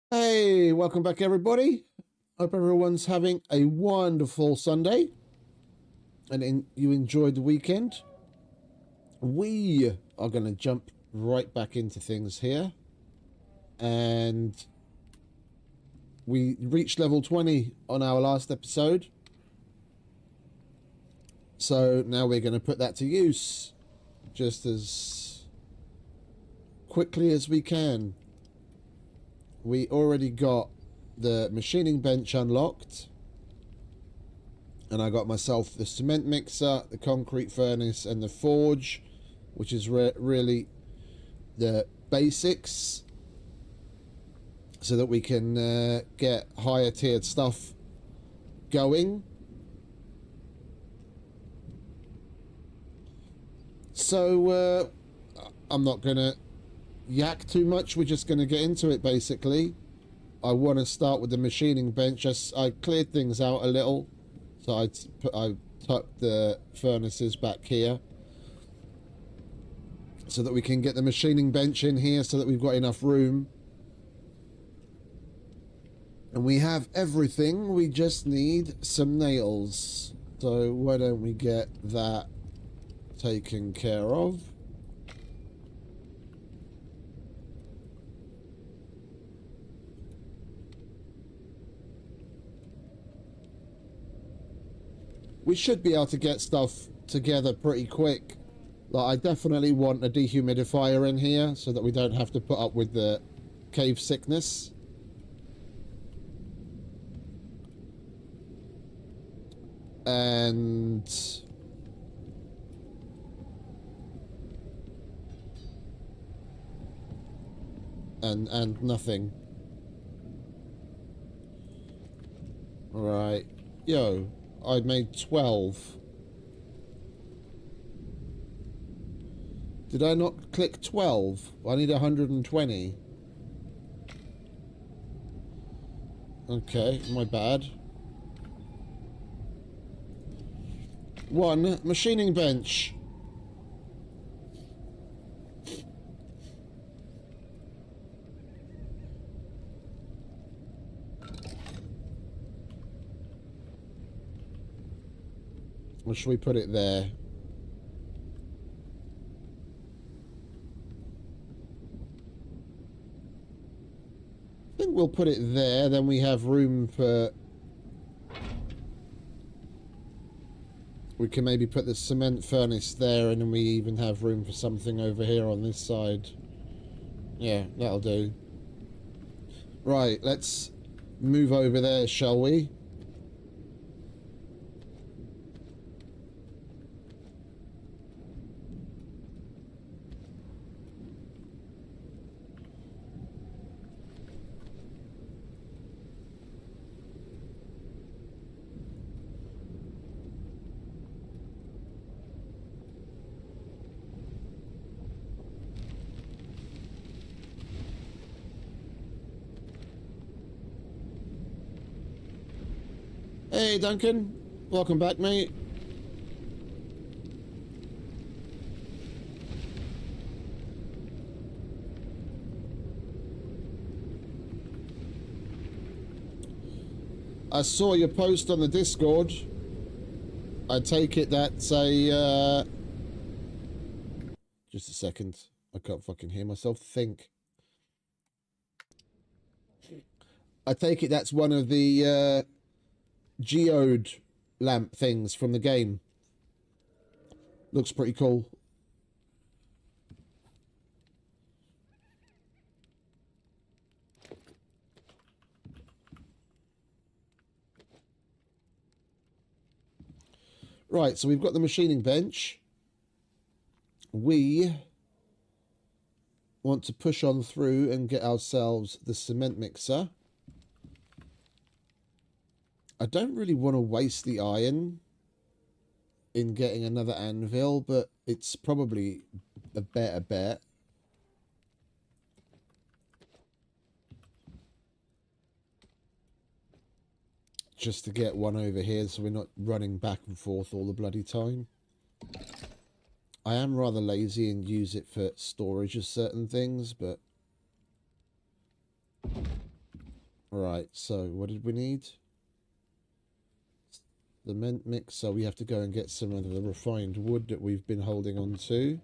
Hey, welcome back, everybody. Hope everyone's having a wonderful Sunday and you enjoyed the weekend. We are going to jump right back into things here. And we reached level 20 on our last episode. So now we're going to put that to use just as quickly as we can. We already got the machining bench unlocked, and I got myself the cement mixer, the concrete furnace, and the forge, which is really the basics, so that we can get higher tiered stuff going. So I'm not gonna yak too much. We're just gonna get into it. Basically, I want to start with the machining bench. I cleared things out a little, so I tucked the furnaces back here so that we can get the machining bench in here, so that we've got enough room. And we have everything. We just need some nails. So why don't we get that taken care of? We should be able to get stuff together pretty quick. Like, I definitely want a dehumidifier in here so that we don't have to put up with the cave sickness. And nothing. Right. Yo, I made 12. Did I not click 12? I need 120. Okay, my bad. 1 machining bench. Or should we put it there? I think we'll put it there, then we have room for... We can maybe put the cement furnace there, and then we even have room for something over here on this side. Yeah, that'll do. Right, let's move over there, shall we? Hey, Duncan. Welcome back, mate. I saw your post on the Discord. I take it that's a... Just a second. I can't fucking hear myself think. I take it that's one of the geode lamp things from the game. Looks pretty cool. Right, so we've got the machining bench. We want to push on through and get ourselves the cement mixer. I don't really want to waste the iron in getting another anvil, but it's probably a better bet. Just to get one over here so we're not running back and forth all the bloody time. I am rather lazy and use it for storage of certain things, but... Right, so what did we need? Cement mix, so we have to go and get some of the refined wood that we've been holding on to.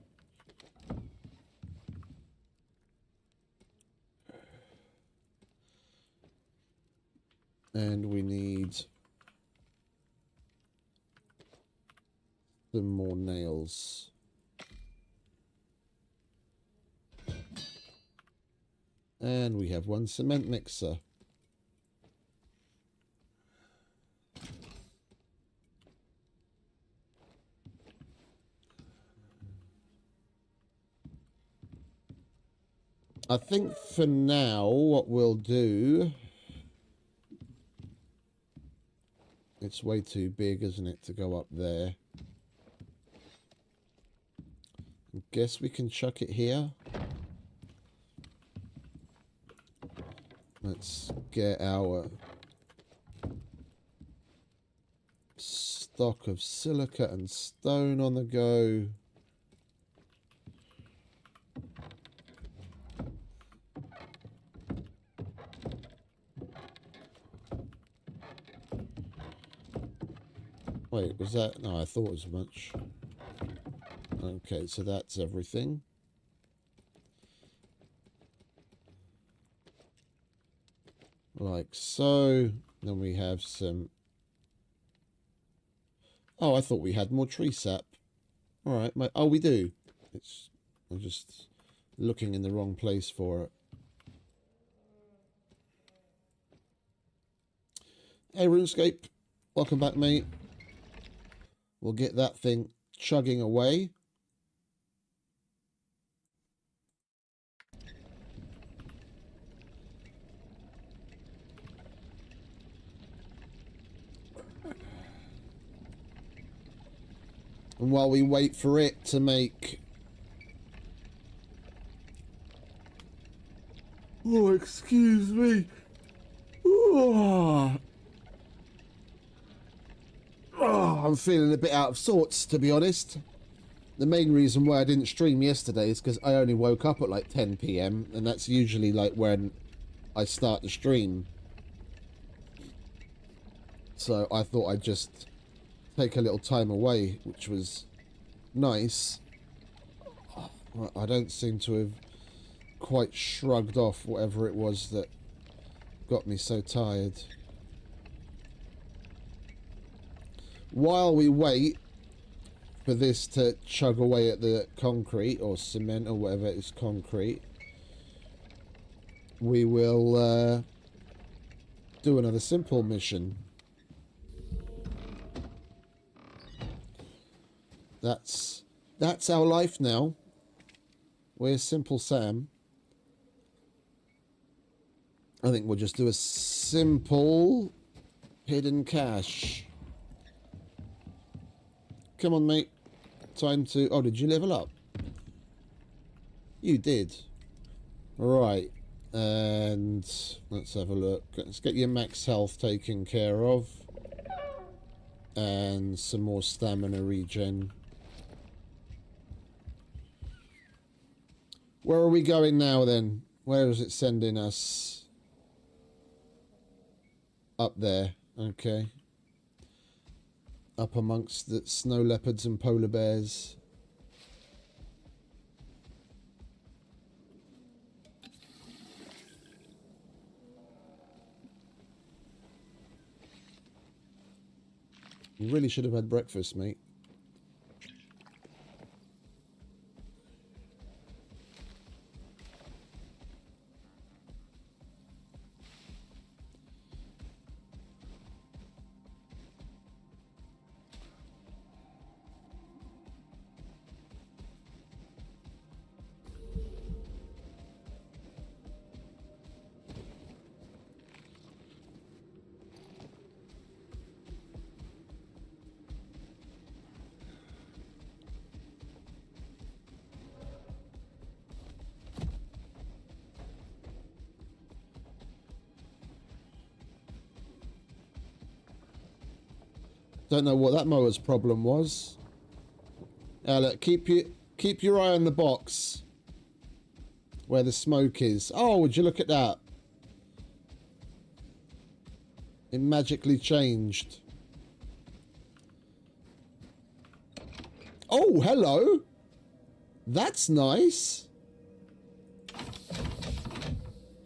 And we need some more nails. And we have one cement mixer. I think for now what we'll do... It's way too big, isn't it, to go up there. I guess we can chuck it here. Let's get our stock of silica and stone on the go. Wait, was that? No, I thought as much. Okay, so that's everything. Like so. Then we have some... Oh, I thought we had more tree sap. Alright, oh, we do. I'm just looking in the wrong place for it. Hey, RuneScape. Welcome back, mate. We'll get that thing chugging away. And while we wait for it to make... Oh, excuse me. Oh. Oh, I'm feeling a bit out of sorts, to be honest. The main reason why I didn't stream yesterday is because I only woke up at like 10 PM, and that's usually like when I start the stream. So I thought I'd just take a little time away, which was nice. I don't seem to have quite shrugged off whatever it was that got me so tired. While we wait for this to chug away at the concrete or cement or whatever it is, concrete, we will do another simple mission. That's our life now. We're Simple Sam. I think we'll just do a simple hidden cache. Come on, mate. Time to... Oh, did you level up? You did. Right. And let's have a look. Let's get your max health taken care of. And some more stamina regen. Where are we going now, then? Where is it sending us? Up there. Okay. Up amongst the snow leopards and polar bears. You really should have had breakfast, mate. Don't know what that mower's problem was. Look, keep your eye on the box where the smoke is. Oh, would you look at that? It magically changed. Oh, hello. That's nice.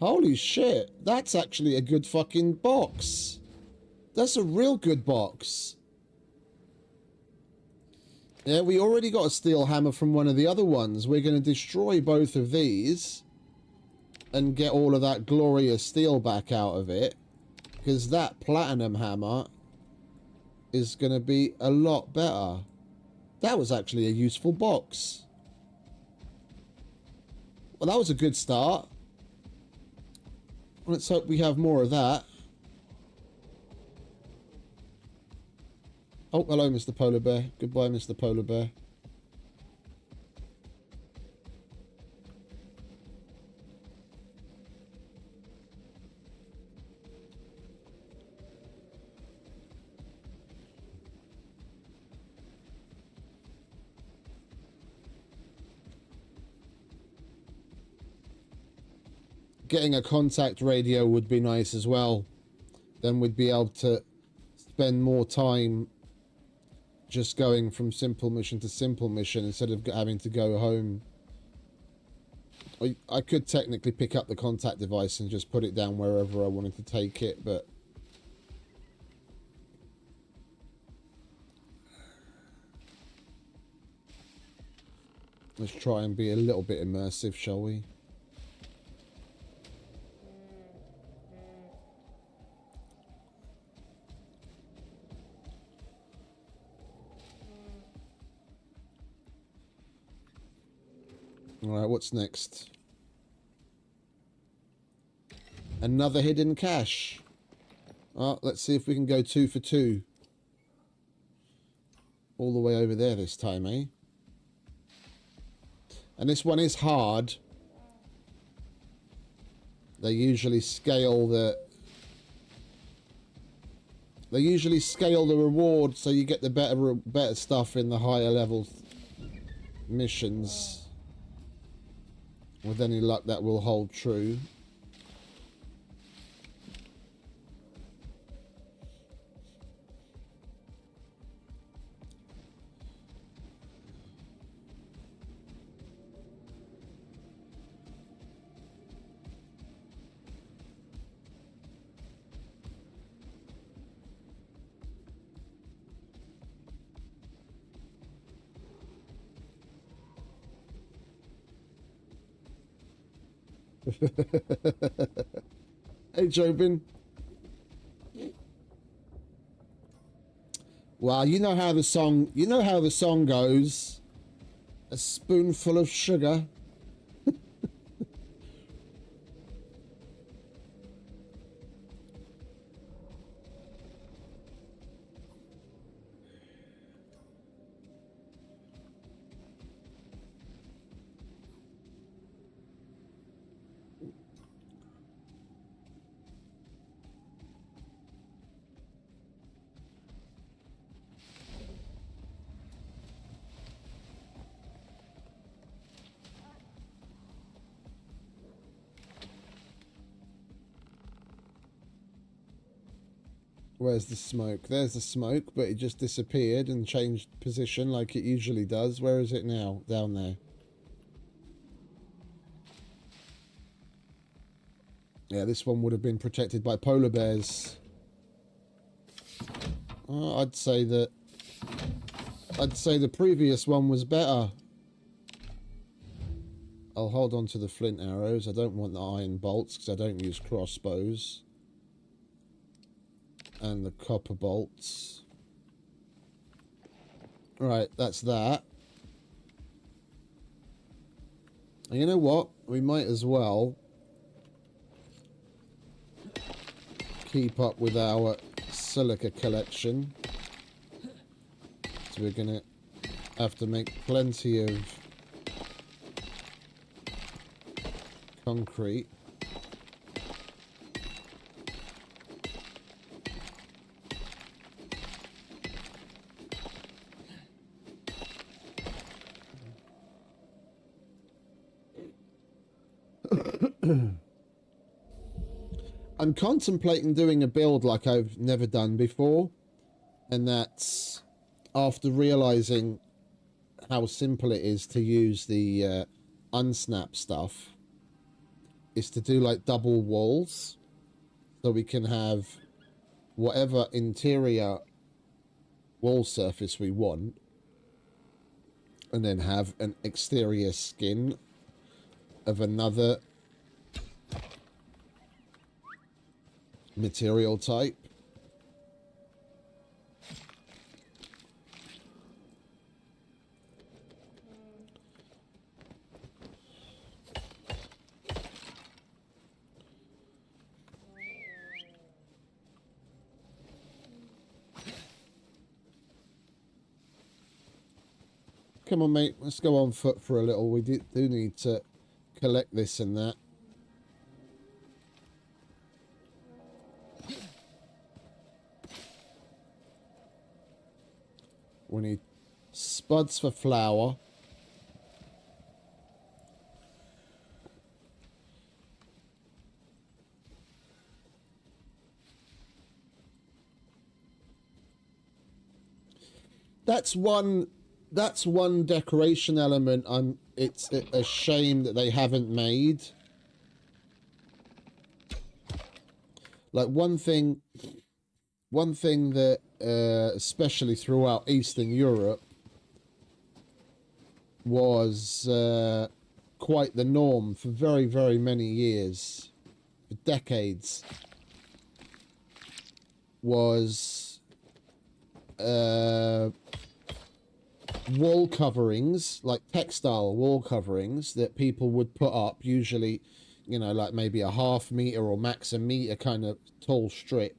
Holy shit. That's actually a good fucking box. That's a real good box. Yeah, we already got a steel hammer from one of the other ones. We're going to destroy both of these and get all of that glorious steel back out of it, because that platinum hammer is going to be a lot better. That was actually a useful box. Well, that was a good start. Let's hope we have more of that. Oh, hello, Mr. Polar Bear. Goodbye, Mr. Polar Bear. Getting a contact radio would be nice as well. Then we'd be able to spend more time just going from simple mission to simple mission instead of having to go home. I could technically pick up the contact device and just put it down wherever I wanted to take it, but let's try and be a little bit immersive, shall we? Alright, what's next? Another hidden cache. Oh, let's see if we can go 2 for 2. All the way over there this time, eh? And this one is hard. They usually scale the reward so you get the better stuff in the higher level missions. With any luck, that will hold true. Hey, Jobin. Well, you know how the song goes. A spoonful of sugar. Where's the smoke? There's the smoke, but it just disappeared and changed position like it usually does. Where is it now? Down there. Yeah, this one would have been protected by polar bears. I'd say the previous one was better. I'll hold on to the flint arrows. I don't want the iron bolts because I don't use crossbows. And the copper bolts. Right, that's that. And you know what? We might as well keep up with our silica collection. So we're going to have to make plenty of concrete. I'm contemplating doing a build like I've never done before, and that's after realizing how simple it is to use the unsnap stuff, is to do like double walls, so we can have whatever interior wall surface we want, and then have an exterior skin of another material type. Come on, mate. Let's go on foot for a little. We do need to collect this and that. We need spuds for flour. That's one decoration element it's a shame that they haven't made. Like one thing that especially throughout Eastern Europe was quite the norm for very, very many years, for decades, was wall coverings, like textile wall coverings that people would put up, usually, you know, like maybe a ½ meter or max a meter kind of tall strip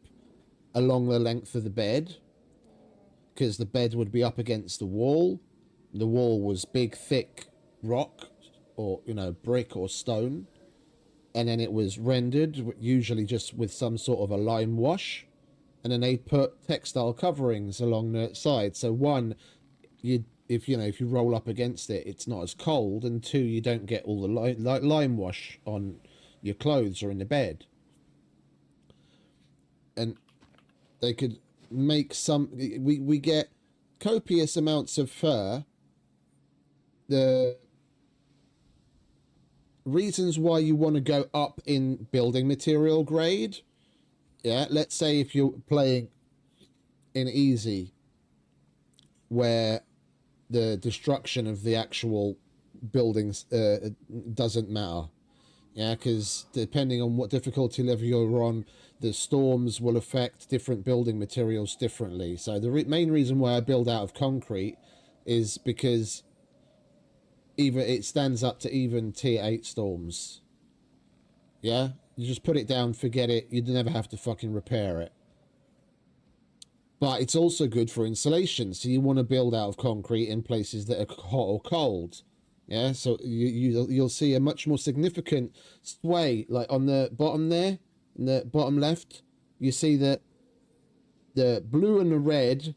along the length of the bed, because the bed would be up against the wall. The wall was big, thick rock, or, you know, brick or stone, and then it was rendered, usually just with some sort of a lime wash, and then they'd put textile coverings along the side. So one, if you roll up against it, it's not as cold, and two, you don't get all the lime wash on your clothes or in the bed. And they could make some. We get copious amounts of fur. The reasons why you want to go up in building material grade, yeah, let's say if you're playing in easy, where the destruction of the actual buildings doesn't matter, yeah, because depending on what difficulty level you're on, the storms will affect different building materials differently. So the main reason why I build out of concrete is because either it stands up to even tier 8 storms. Yeah, you just put it down, forget it, you never have to fucking repair it. But it's also good for insulation, so you want to build out of concrete in places that are hot or cold. Yeah, so you'll see a much more significant sway, like on the bottom there, in the bottom left, you see that the blue and the red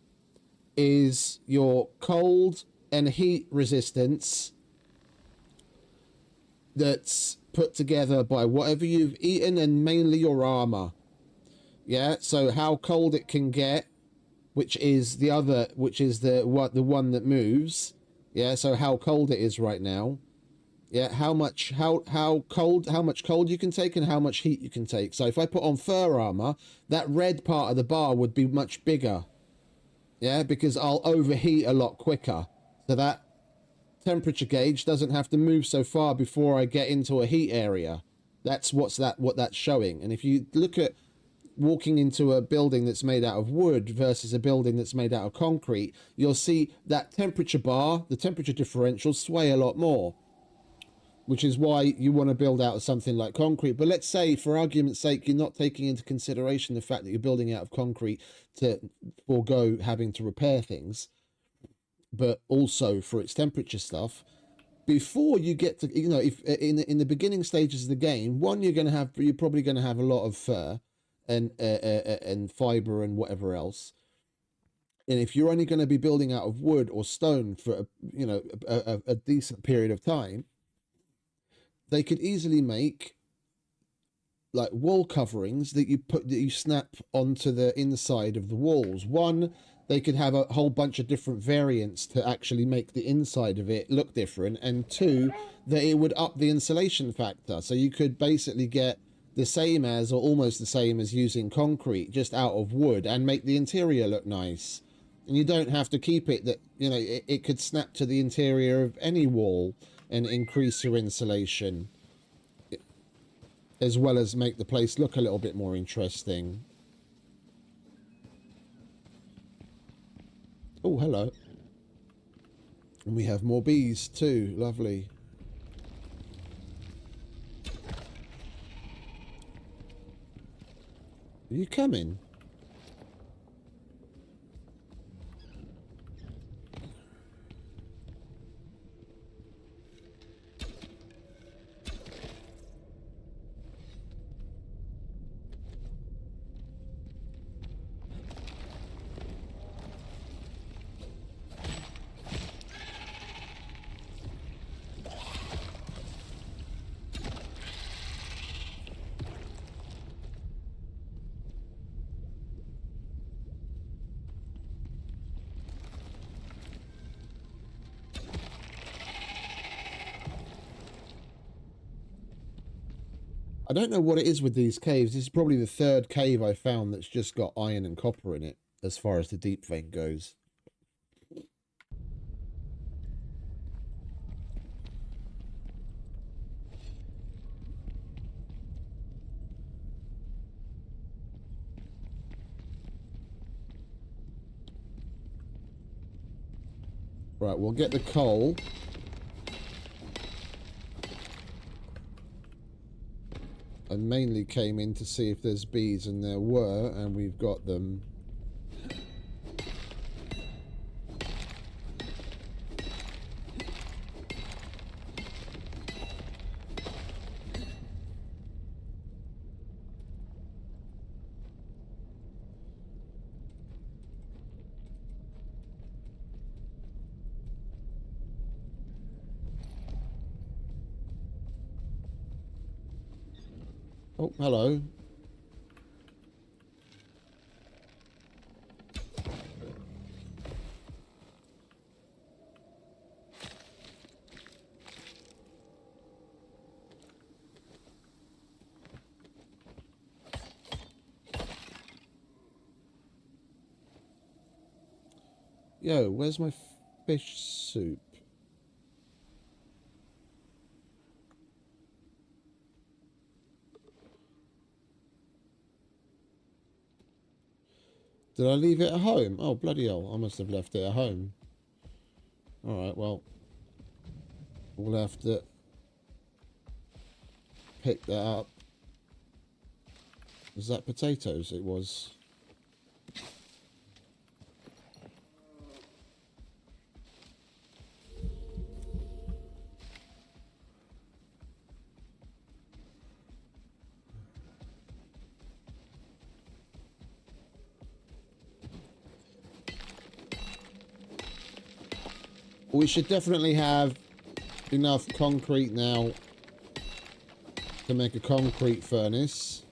is your cold and heat resistance that's put together by whatever you've eaten and mainly your armor. Yeah, so how cold it can get, which is the one that moves. Yeah, so how cold it is right now. Yeah, how much cold you can take and how much heat you can take. So if I put on fur armor, that red part of the bar would be much bigger. Yeah, because I'll overheat a lot quicker. So that temperature gauge doesn't have to move so far before I get into a heat area. That's what that's showing. And if you look at walking into a building that's made out of wood versus a building that's made out of concrete, you'll see that temperature bar, the temperature differential, sway a lot more, which is why you want to build out of something like concrete. But let's say, for argument's sake, you're not taking into consideration the fact that you're building out of concrete to forego having to repair things, but also for its temperature stuff. Before you get to, you know, if in the beginning stages of the game, one, you're probably going to have a lot of fur and fiber and whatever else. And if you're only going to be building out of wood or stone for a decent period of time, they could easily make like wall coverings that you snap onto the inside of the walls. One, they could have a whole bunch of different variants to actually make the inside of it look different, and two, that it would up the insulation factor, so you could basically get the same as, or almost the same as, using concrete just out of wood and make the interior look nice. And you don't have to keep it that, you know, it could snap to the interior of any wall and increase your insulation, as well as make the place look a little bit more interesting. Oh, hello. And we have more bees too. Lovely. Are you coming? I don't know what it is with these caves. This is probably the third cave I found that's just got iron and copper in it, as far as the deep vein goes. Right, we'll get the coal. I mainly came in to see if there's bees, and there were, and we've got them. Oh, hello. Yo, where's my fish soup? Did I leave it at home? Oh, bloody hell. I must have left it at home. Alright, well, we'll have to pick that up. Was that potatoes? It was. We should definitely have enough concrete now to make a concrete furnace.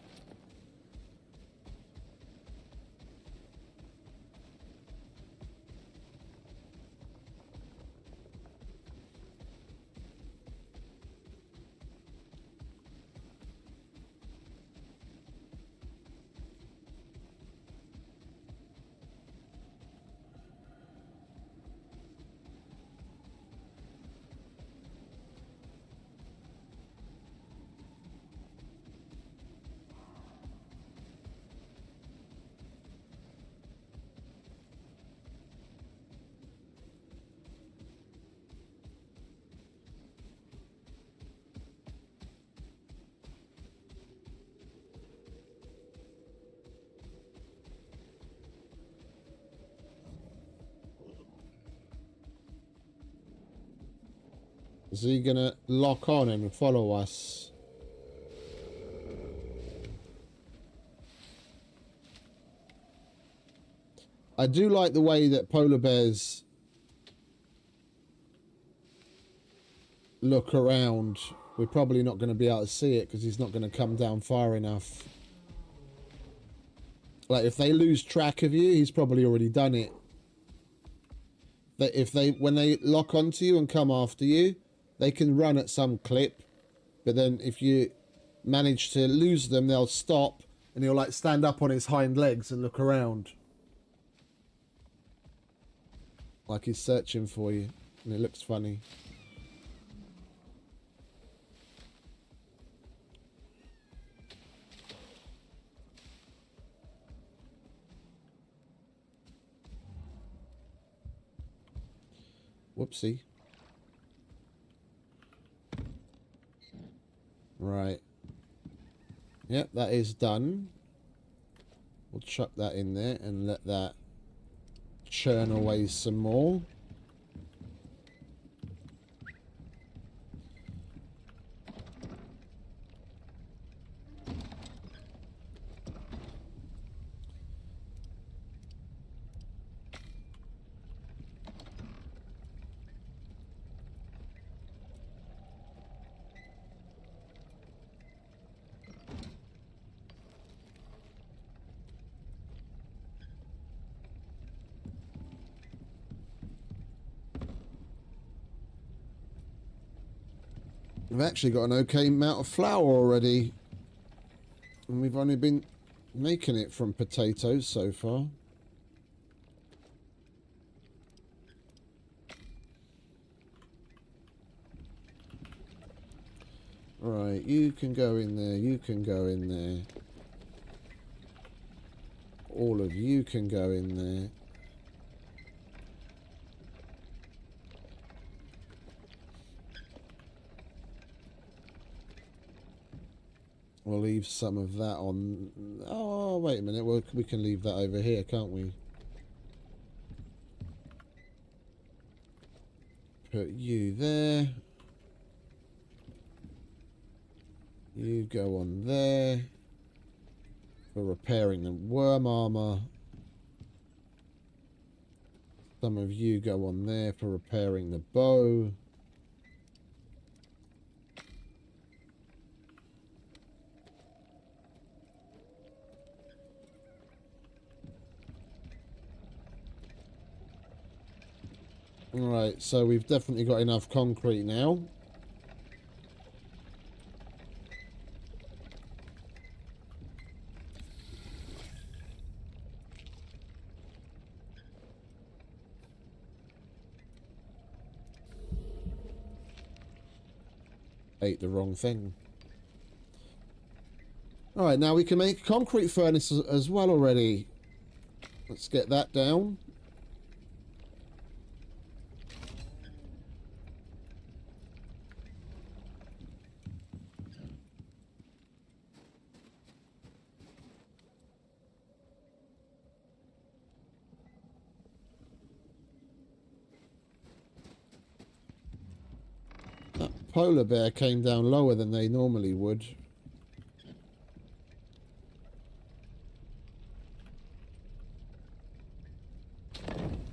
Is he gonna lock on and follow us? I do like the way that polar bears look around we're probably not going to be able to see it because he's not going to come down far enough. Like, if they lose track of you, he's probably already done it. When they lock onto you and come after you, they can run at some clip, but then if you manage to lose them, they'll stop, and he'll like stand up on his hind legs and look around. Like he's searching for you, and it looks funny. Whoopsie. Right. Yep, that is done. We'll chuck that in there and let that churn away some more. We've actually got an okay amount of flour already. And we've only been making it from potatoes so far. Right, you can go in there, you can go in there. All of you can go in there. We'll leave some of that on... Oh, wait a minute. We can leave that over here, can't we? Put you there. You go on there. For repairing the worm armor. Some of you go on there for repairing the bow. Alright, so we've definitely got enough concrete now. Ate the wrong thing. Alright, now we can make a concrete furnace as well already. Let's get that down. Polar bear came down lower than they normally would.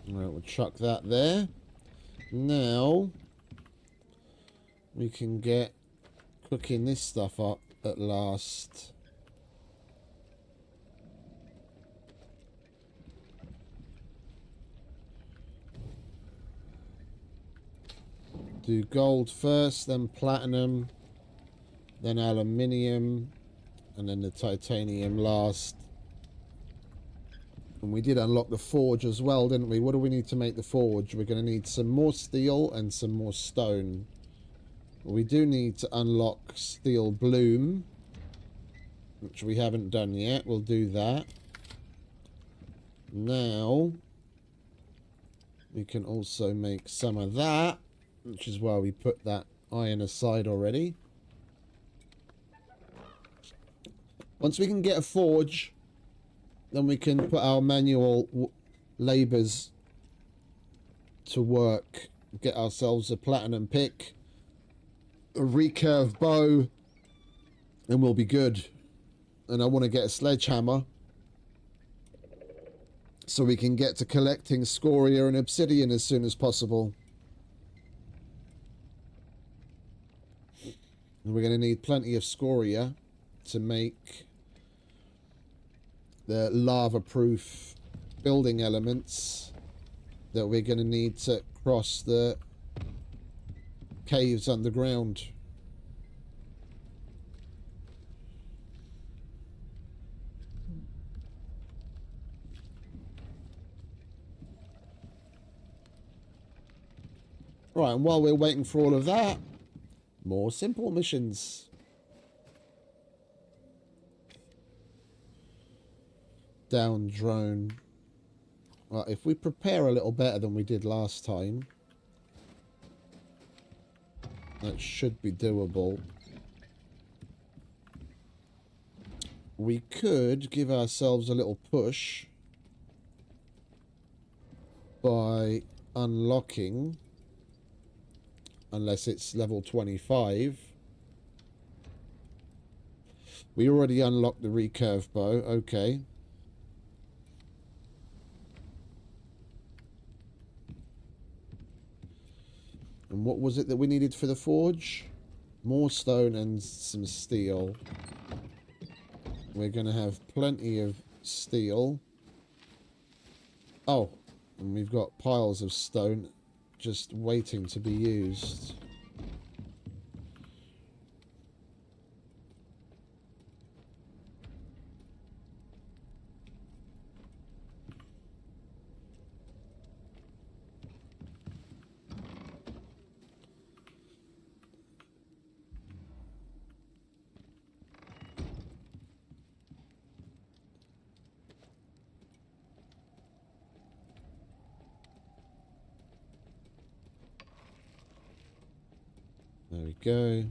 Right, we'll chuck that there. Now we can get cooking this stuff up at last. Do gold first, then platinum, then aluminium, and then the titanium last. And we did unlock the forge as well, didn't we? What do we need to make the forge? We're going to need some more steel and some more stone. We do need to unlock steel bloom, which we haven't done yet. We'll do that. Now, we can also make some of that, which is why we put that iron aside already. Once we can get a forge, then we can put our manual labours to work. Get ourselves a platinum pick, a recurve bow, and we'll be good. And I want to get a sledgehammer so we can get to collecting scoria and obsidian as soon as possible. We're going to need plenty of scoria to make the lava-proof building elements that we're going to need to cross the caves underground. Right, and while we're waiting for all of that, more simple missions. Down drone. Well, if we prepare a little better than we did last time, that should be doable. We could give ourselves a little push by unlocking, unless it's level 25. We already unlocked the recurve bow. Okay. And what was it that we needed for the forge? More stone and some steel. We're going to have plenty of steel. Oh, and we've got piles of stone just waiting to be used. There we go.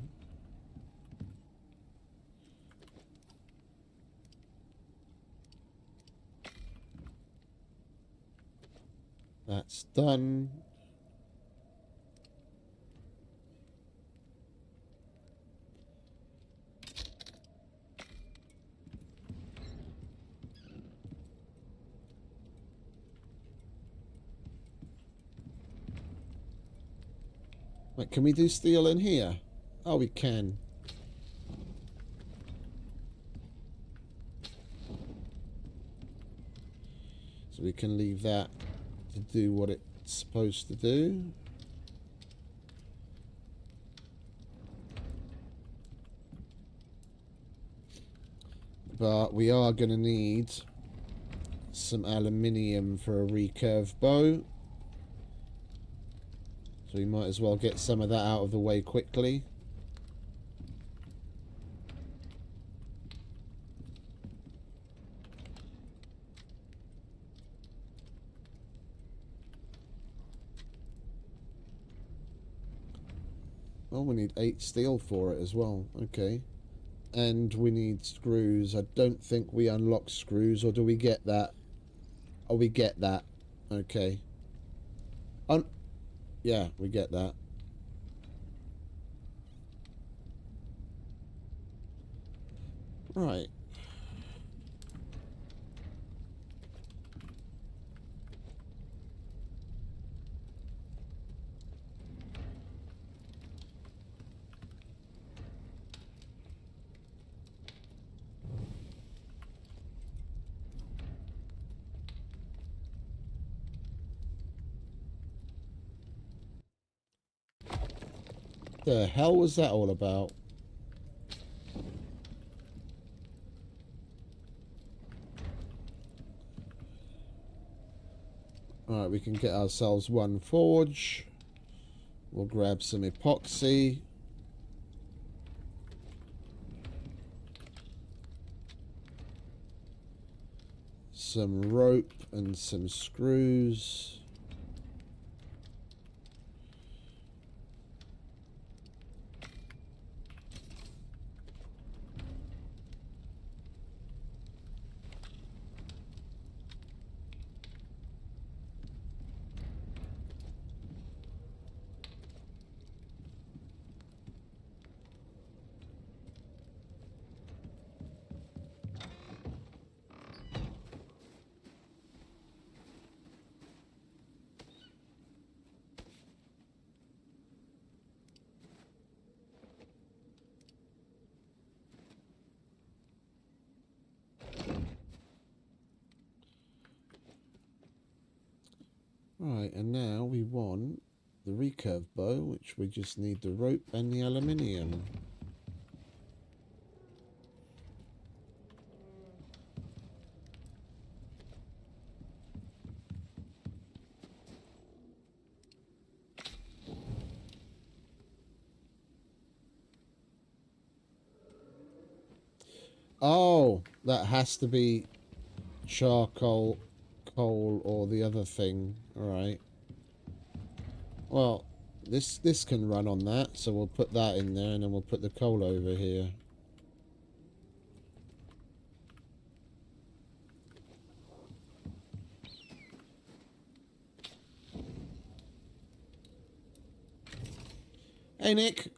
That's done. Wait, can we do steel in here? Oh, we can. So we can leave that to do what it's supposed to do. But we are going to need some aluminium for a recurve bow. So we might as well get some of that out of the way quickly. Oh, we need 8 steel for it as well. Okay. And we need screws. I don't think we unlock screws, or do we get that? Oh, we get that. Okay. Yeah, we get that. Right. The hell was that all about? Alright, we can get ourselves one forge. We'll grab some epoxy. Some rope and some screws. Right, and now we want the recurve bow, which we just need the rope and the aluminium. Oh, that has to be charcoal, coal, or the other thing. All right. Well, this can run on that, so we'll put that in there, and then we'll put the coal over here. Hey, Nick.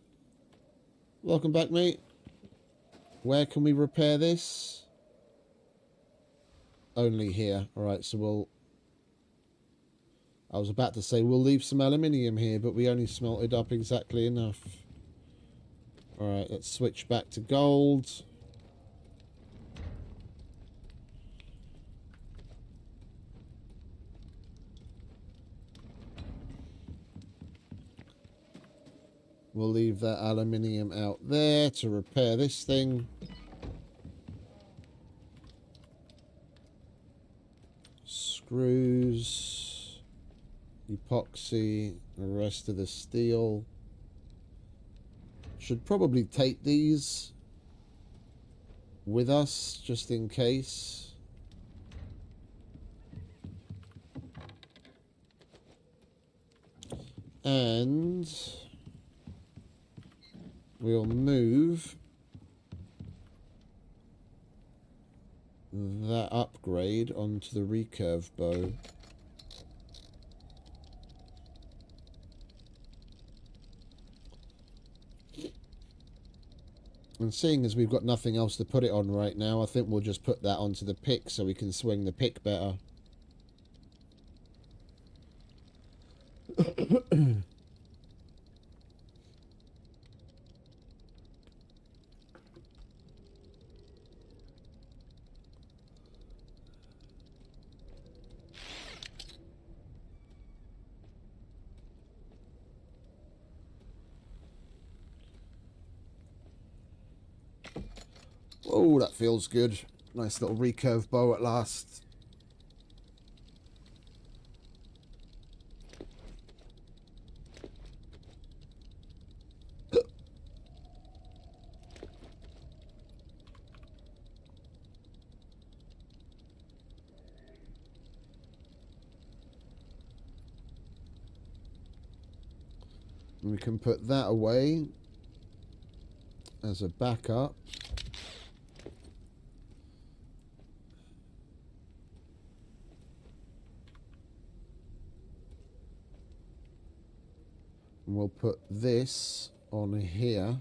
Welcome back, mate. Where can we repair this? Only here. All right, so we'll... I was about to say we'll leave some aluminium here, but we only smelted up exactly enough. All right, let's switch back to gold. We'll leave that aluminium out there to repair this thing. Screws, epoxy, the rest of the steel. Should probably take these with us just in case. And we'll move that upgrade onto the recurve bow. And seeing as we've got nothing else to put it on right now, I think we'll just put that onto the pick so we can swing the pick better. Oh, that feels good. Nice little recurve bow at last. And we can put that away as a backup. And we'll put this on here.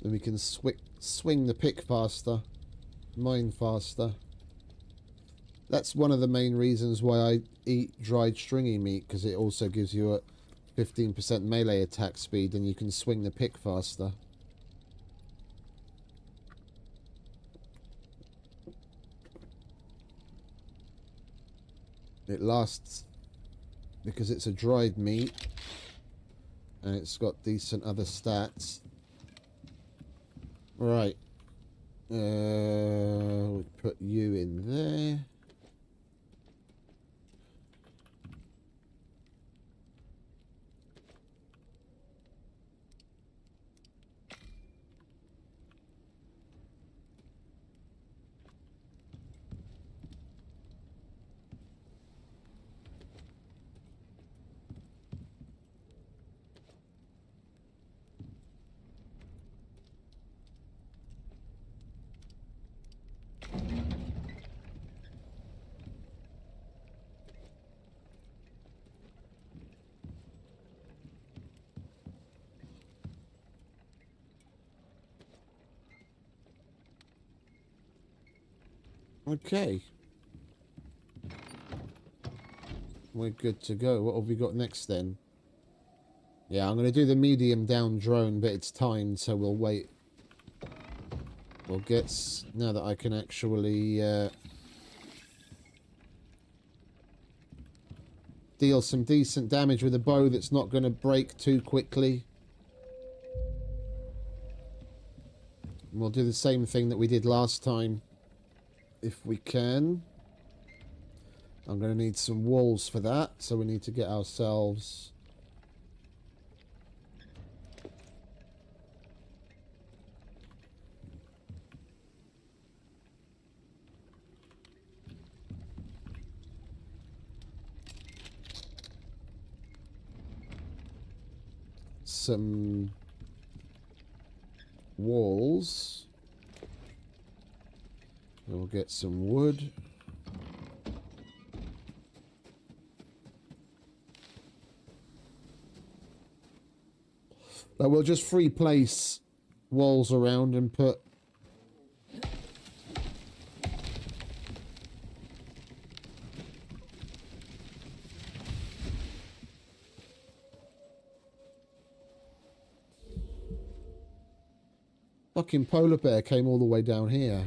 Then we can swing the pick faster, mine faster. That's one of the main reasons why I eat dried stringy meat, because it also gives you a 15% melee attack speed and you can swing the pick faster. It lasts because it's a dried meat and it's got decent other stats. Right. We'll put you in there. Okay. We're good to go. What have we got next then? Yeah, I'm going to do the medium down drone, but it's timed, so we'll wait. We'll get... Now that I can actually... deal some decent damage with a bow that's not going to break too quickly. And we'll do the same thing that we did last time, if we can. I'm going to need some walls for that, so we need to get ourselves... some walls. We'll get some wood. Now we'll just free place walls around and put fucking polar bear came all the way down here.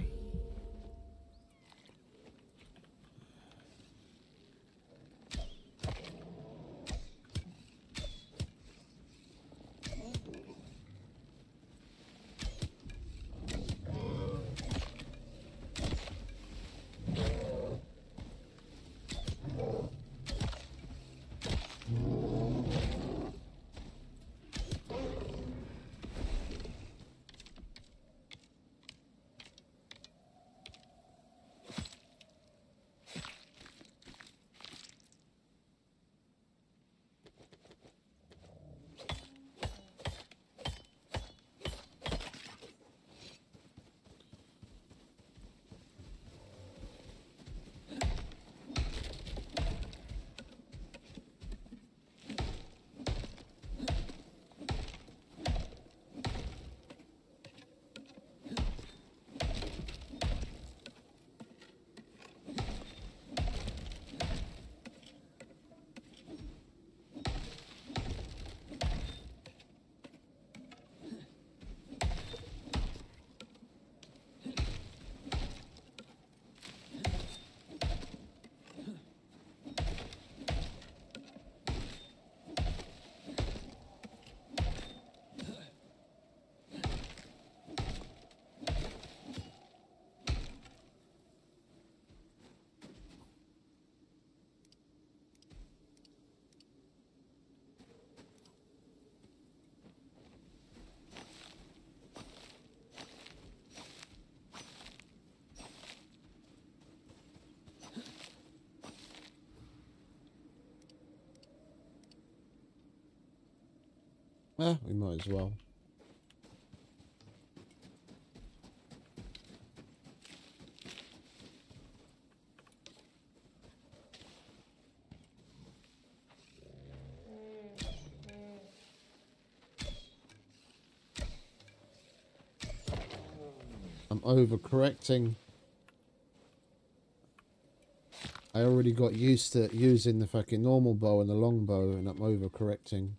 We might as well. I'm overcorrecting. I already got used to using the fucking normal bow and the long bow, and I'm overcorrecting.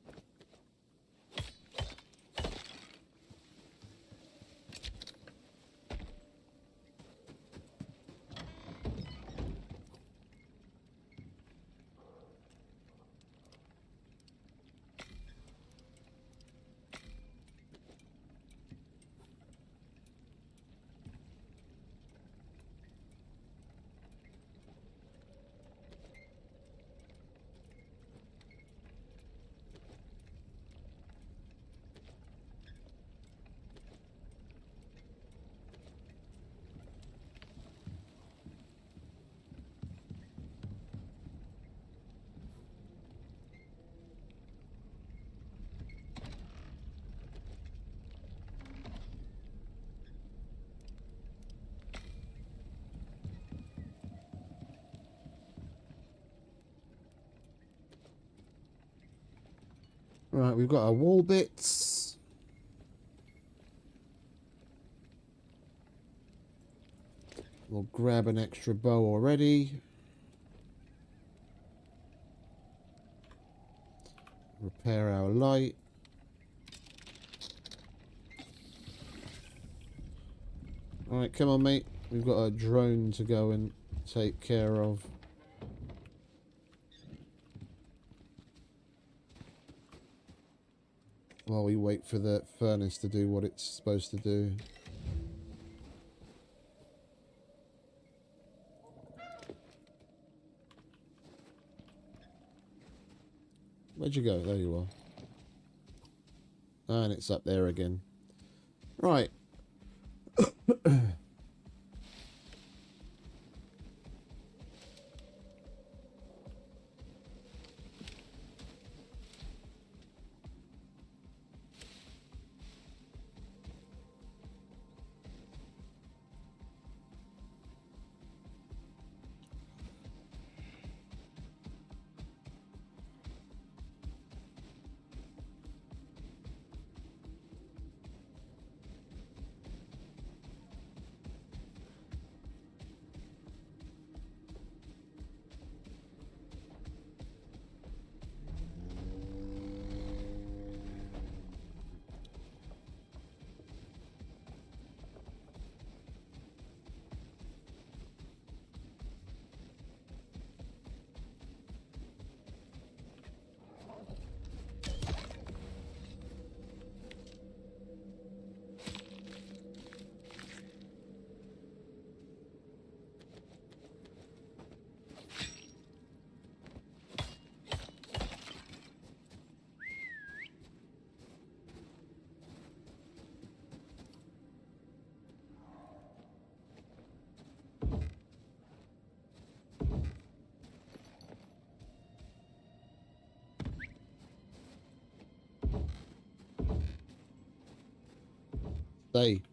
Right, we've got our wall bits. We'll grab an extra bow already. Repair our light. Alright, come on, mate. We've got a drone to go and take care of. While we wait for the furnace to do what it's supposed to do. Where'd you go? There you are. And it's up there again. Right. Stay.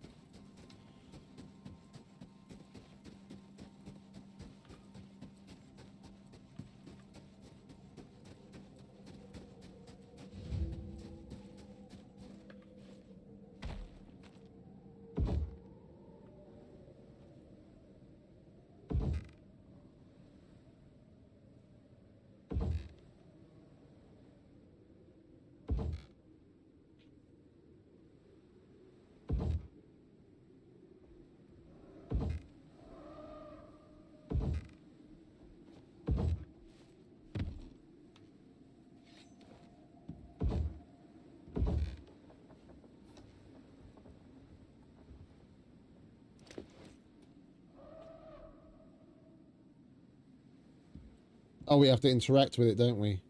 Oh, we have to interact with it, don't we?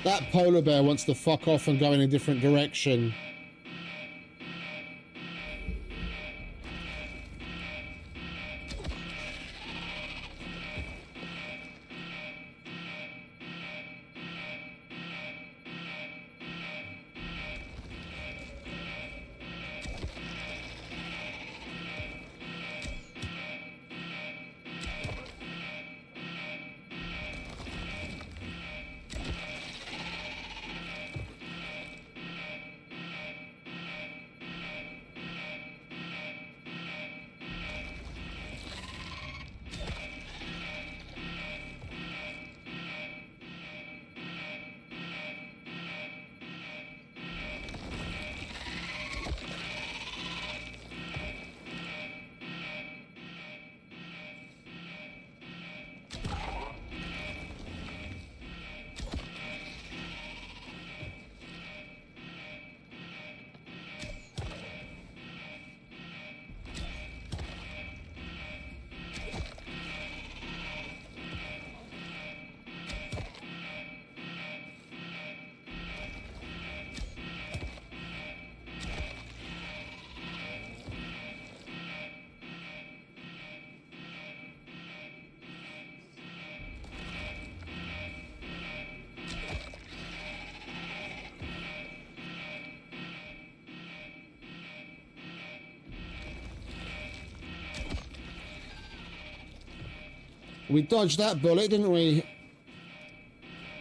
That polar bear wants to fuck off and go in a different direction. We dodged that bullet, didn't we?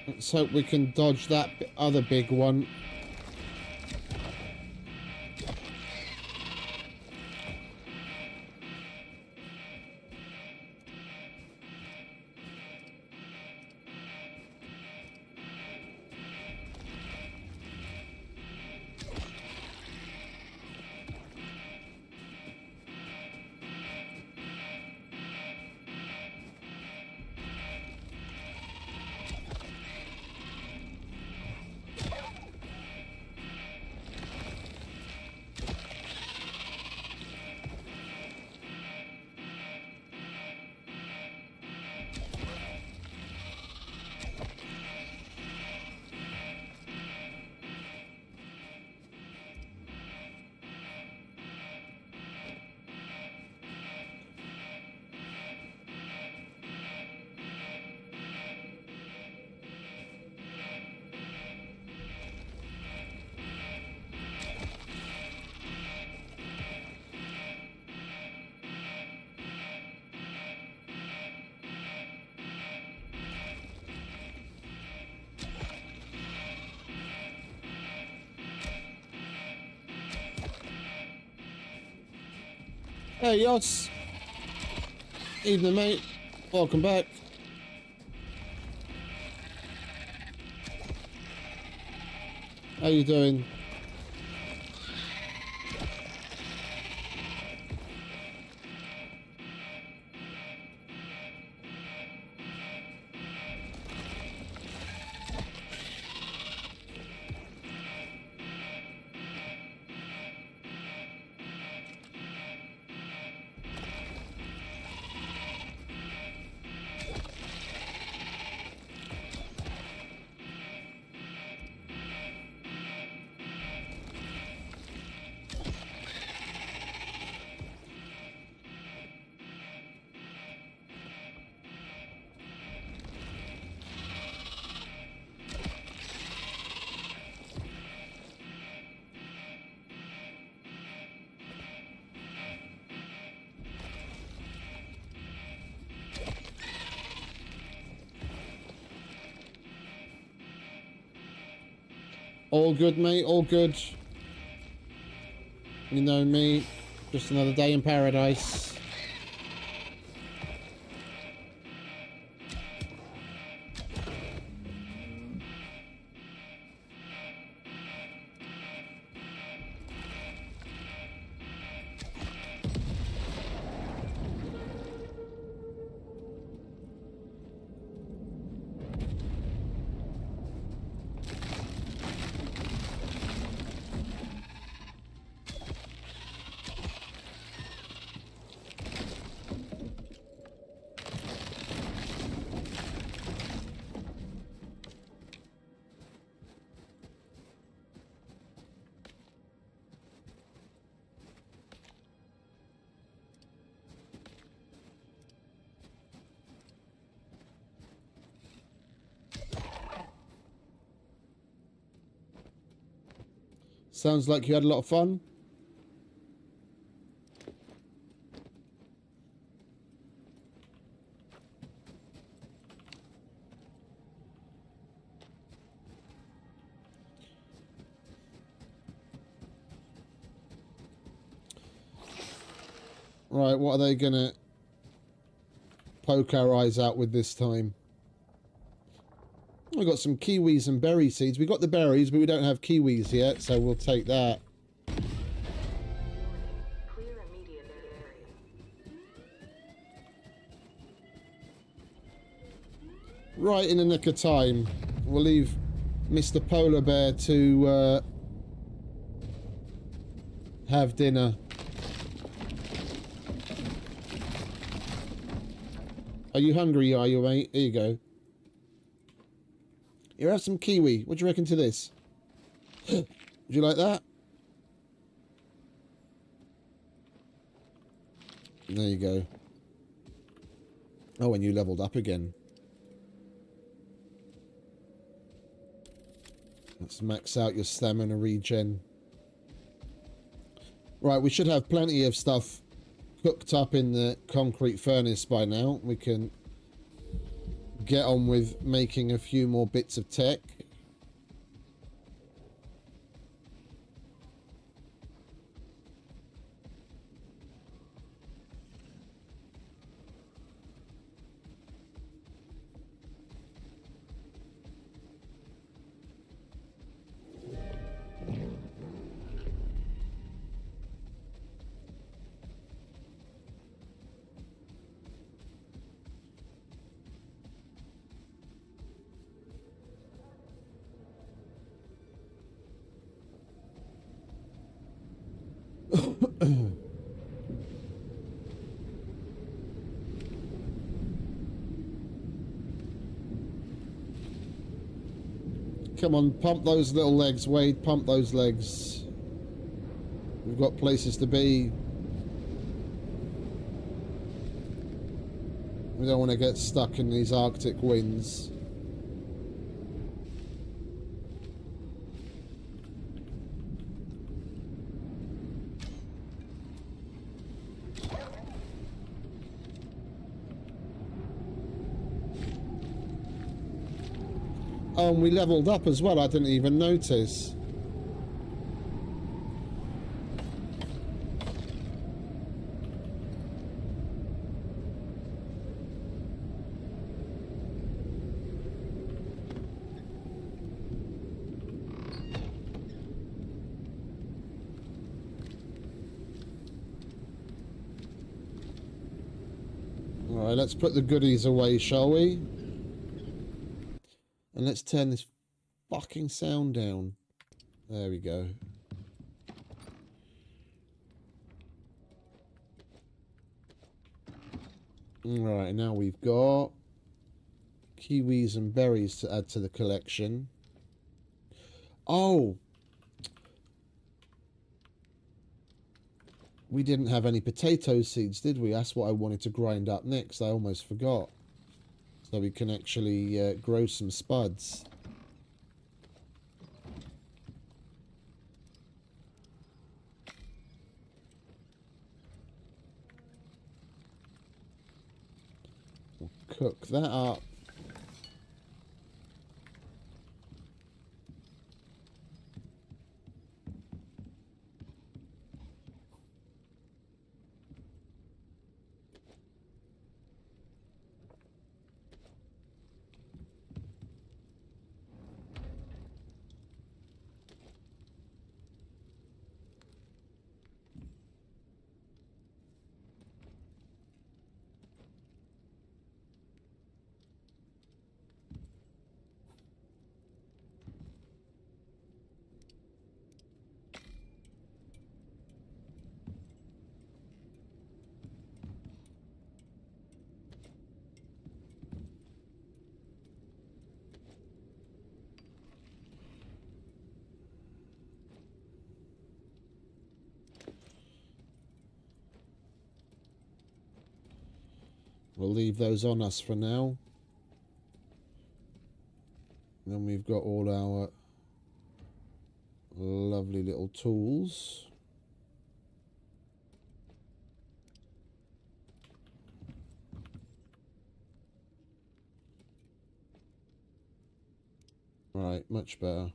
Let's hope we can dodge that other big one. Hey, Yoss. Evening, mate. Welcome back. How you doing? All good, mate, all good. You know me, just another day in paradise. Sounds like you had a lot of fun. Right, what are they gonna poke our eyes out with this time? We've got some kiwis and berry seeds. We got the berries, but we don't have kiwis yet, so we'll take that. Clear immediate area. Right in the nick of time. We'll leave Mr. Polar Bear to have dinner. Are you hungry, are you, mate? Here you go. Here, have some kiwi. What do you reckon to this? Would you like that? There you go. Oh, and you leveled up again. Let's max out your stamina regen. Right, we should have plenty of stuff cooked up in the concrete furnace by now. We can get on with making a few more bits of tech. Come on, pump those little legs, Wade. Pump those legs. We've got places to be. We don't want to get stuck in these Arctic winds. Oh, and we leveled up as well. I didn't even notice. All right, let's put the goodies away, shall we? And let's turn this fucking sound down. There we go. Alright, now we've got kiwis and berries to add to the collection. Oh! We didn't have any potato seeds, did we? That's what I wanted to grind up next. I almost forgot. So we can actually grow some spuds. We'll cook that up. We'll leave those on us for now. Then we've got all our lovely little tools. Right, much better.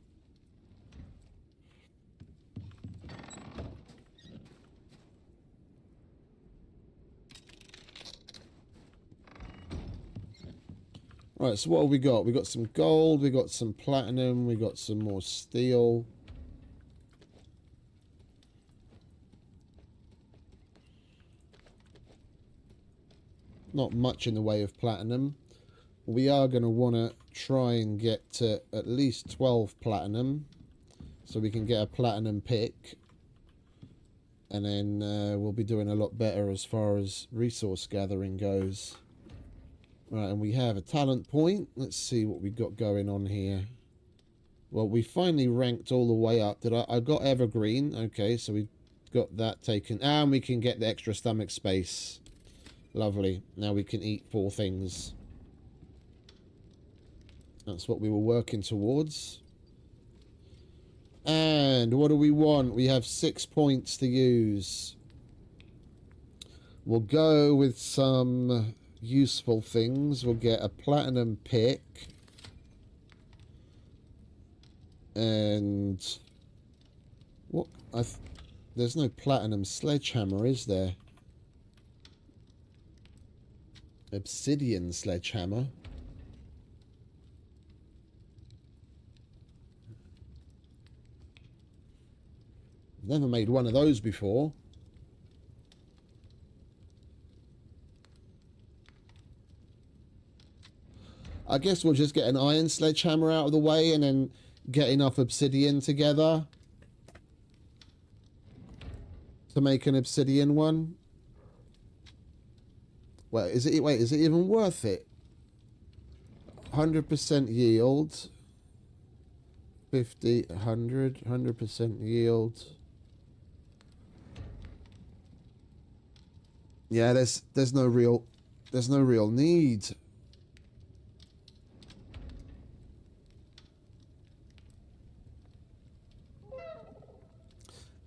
Right, so what have we got? We got some gold, we got some platinum, we got some more steel. Not much in the way of platinum. We are going to want to try and get to at least 12 platinum, so we can get a platinum pick. And then we'll be doing a lot better as far as resource gathering goes. Right, and we have a talent point. Let's see what we've got going on here. Well, we finally ranked all the way up. I got evergreen. Okay, so we got that taken. And we can get the extra stomach space. Lovely. Now we can eat 4 things. That's what we were working towards. And what do we want? We have 6 points to use. We'll go with some useful things. We'll get a platinum pick. And what? There's no platinum sledgehammer, is there? Obsidian sledgehammer. Never made one of those before. I guess we'll just get an iron sledgehammer out of the way and then get enough obsidian together to make an obsidian one. Wait, is it even worth it? 100% yield. 50, 100, 100% yield. Yeah, there's no real need.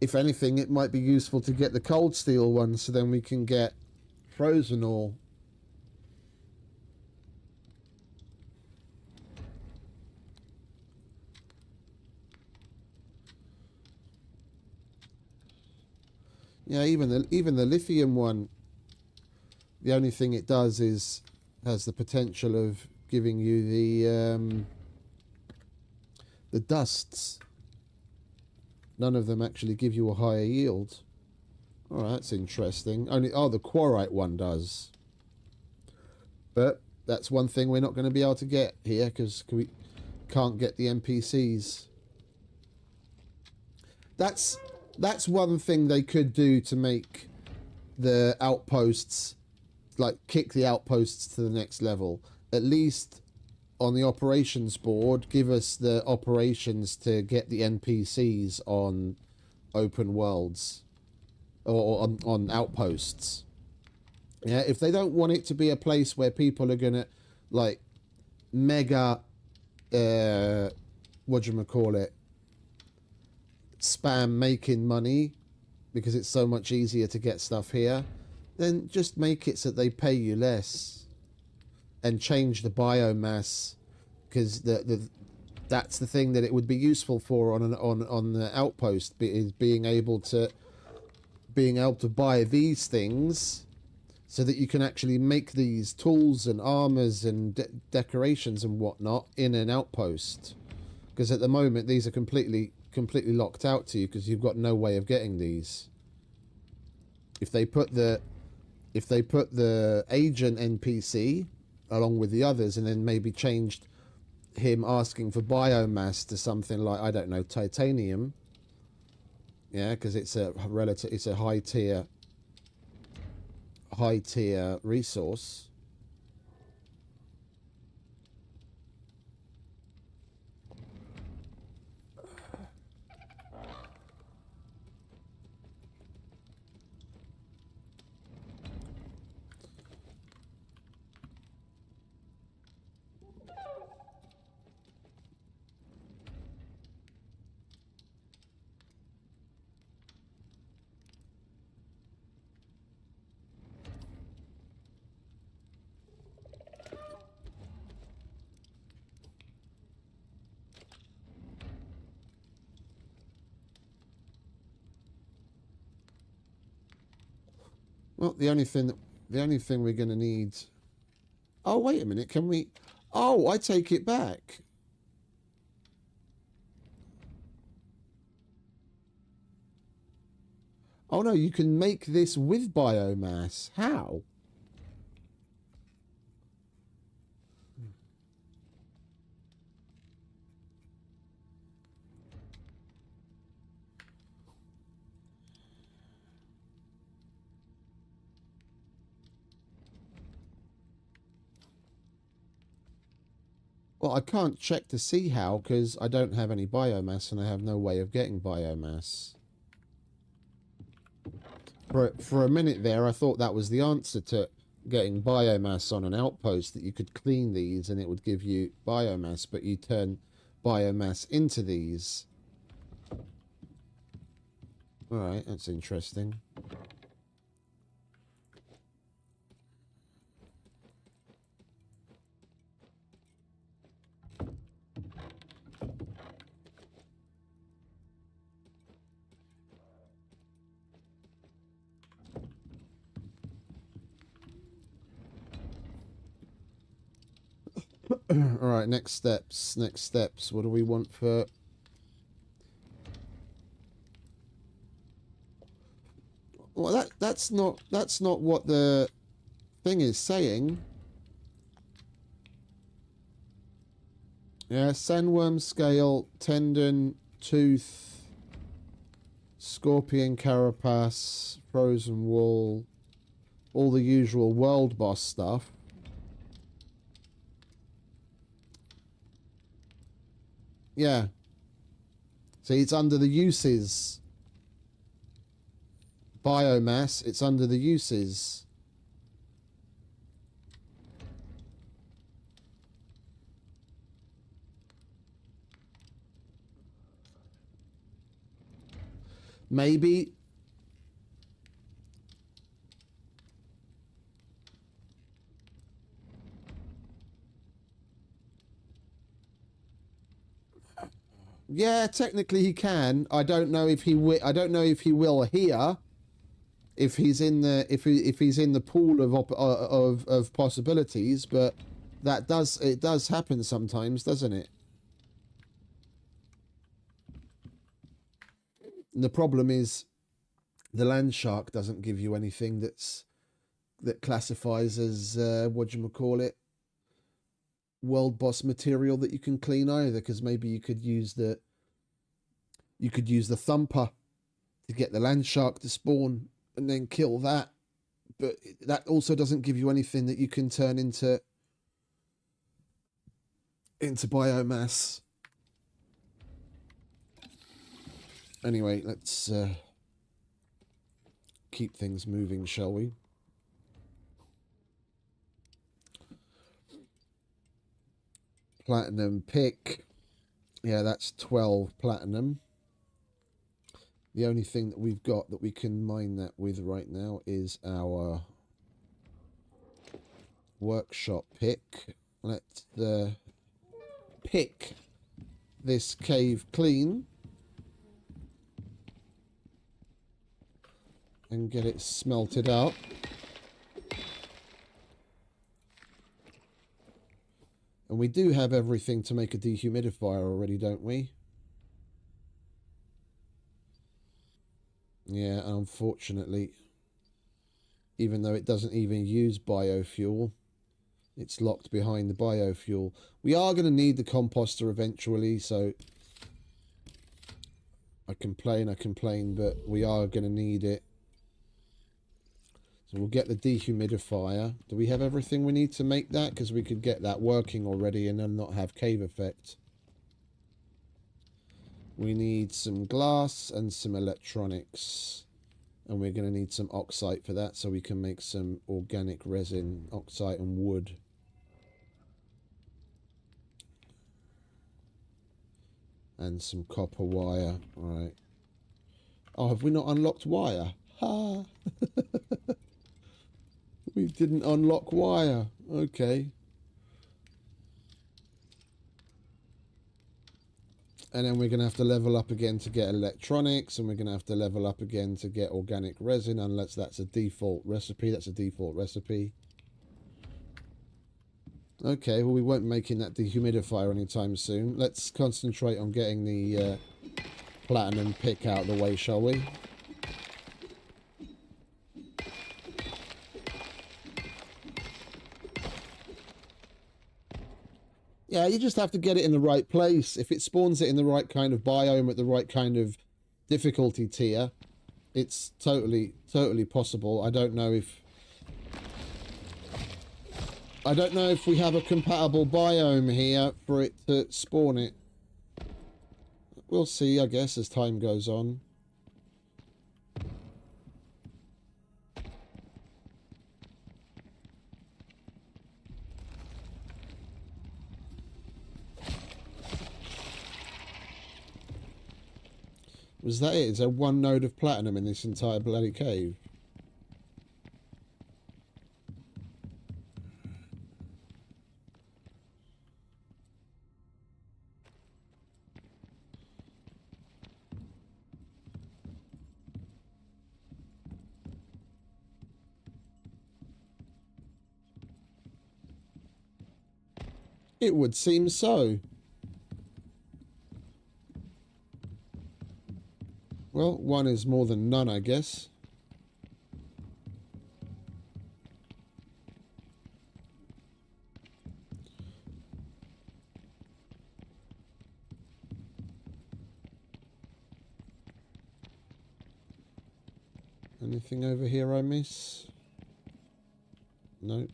If anything, it might be useful to get the cold steel one, so then we can get frozen ore. Yeah, even the lithium one. The only thing it does is has the potential of giving you the dusts. None of them actually give you a higher yield. Oh, that's interesting. The quarite one does. But that's one thing we're not going to be able to get here because we can't get the NPCs. That's one thing they could do to make the outposts, like kick the outposts to the next level. At least on the operations board, give us the operations to get the NPCs on open worlds or on outposts. Yeah, if they don't want it to be a place where people are gonna like mega spam making money because it's so much easier to get stuff here, then just make it so that they pay you less and change the biomass, because that's the thing that it would be useful for on the outpost, is being able to buy these things so that you can actually make these tools and armors and decorations and whatnot in an outpost, because at the moment these are completely locked out to you because you've got no way of getting these. If they put the agent NPC along with the others, and then maybe changed him asking for biomass to something like, I don't know, titanium. Yeah, because it's a high tier resource. Well, the only thing we're going to need... Oh, wait a minute. Can we... Oh, I take it back. Oh, no, you can make this with biomass. How? Well, I can't check to see how, because I don't have any biomass and I have no way of getting biomass. For a minute there, I thought that was the answer to getting biomass on an outpost, that you could clean these and it would give you biomass, but you turn biomass into these. Alright, that's interesting. Alright, next steps. Next steps. What do we want for... Well, that's not what the thing is saying. Yeah, sandworm scale, tendon, tooth, scorpion carapace, frozen wool, all the usual world boss stuff. Yeah. See, it's under the uses. Biomass, it's under the uses. Maybe. Yeah, technically he can. I don't know if he will. I don't know if he will here. If he's in the if he's in the pool of possibilities, but it does happen sometimes, doesn't it? And the problem is the land shark doesn't give you anything that classifies as whatchamacallit, world boss material that you can clean either, because maybe you could use the thumper to get the land shark to spawn and then kill that, but that also doesn't give you anything that you can turn into biomass. Anyway, let's keep things moving, shall we? Platinum pick. Yeah, that's 12 platinum. The only thing that we've got that we can mine that with right now is our workshop pick. Let's pick this cave clean and get it smelted out. And we do have everything to make a dehumidifier already, don't we? Yeah, unfortunately, even though it doesn't even use biofuel, it's locked behind the biofuel. We are going to need the composter eventually, so I complain, but we are going to need it. So we'll get the dehumidifier. Do we have everything we need to make that? Because we could get that working already and then not have cave effect. We need some glass and some electronics. And we're going to need some oxide for that so we can make some organic resin, oxide and wood. And some copper wire. Alright. Oh, have we not unlocked wire? Ha! We didn't unlock wire. Okay. And then we're going to have to level up again to get electronics. And we're going to have to level up again to get organic resin. Unless that's a default recipe. That's a default recipe. Okay, well, we won't be making that dehumidifier anytime soon. Let's concentrate on getting the platinum pick out of the way, shall we? Yeah, you just have to get it in the right place. If it spawns it in the right kind of biome at the right kind of difficulty tier, it's totally possible. I don't know if we have a compatible biome here for it to spawn it. We'll see, I guess, as time goes on. Was that it? Is there one node of platinum in this entire bloody cave? It would seem so. Well, one is more than none, I guess. Anything over here I miss? No.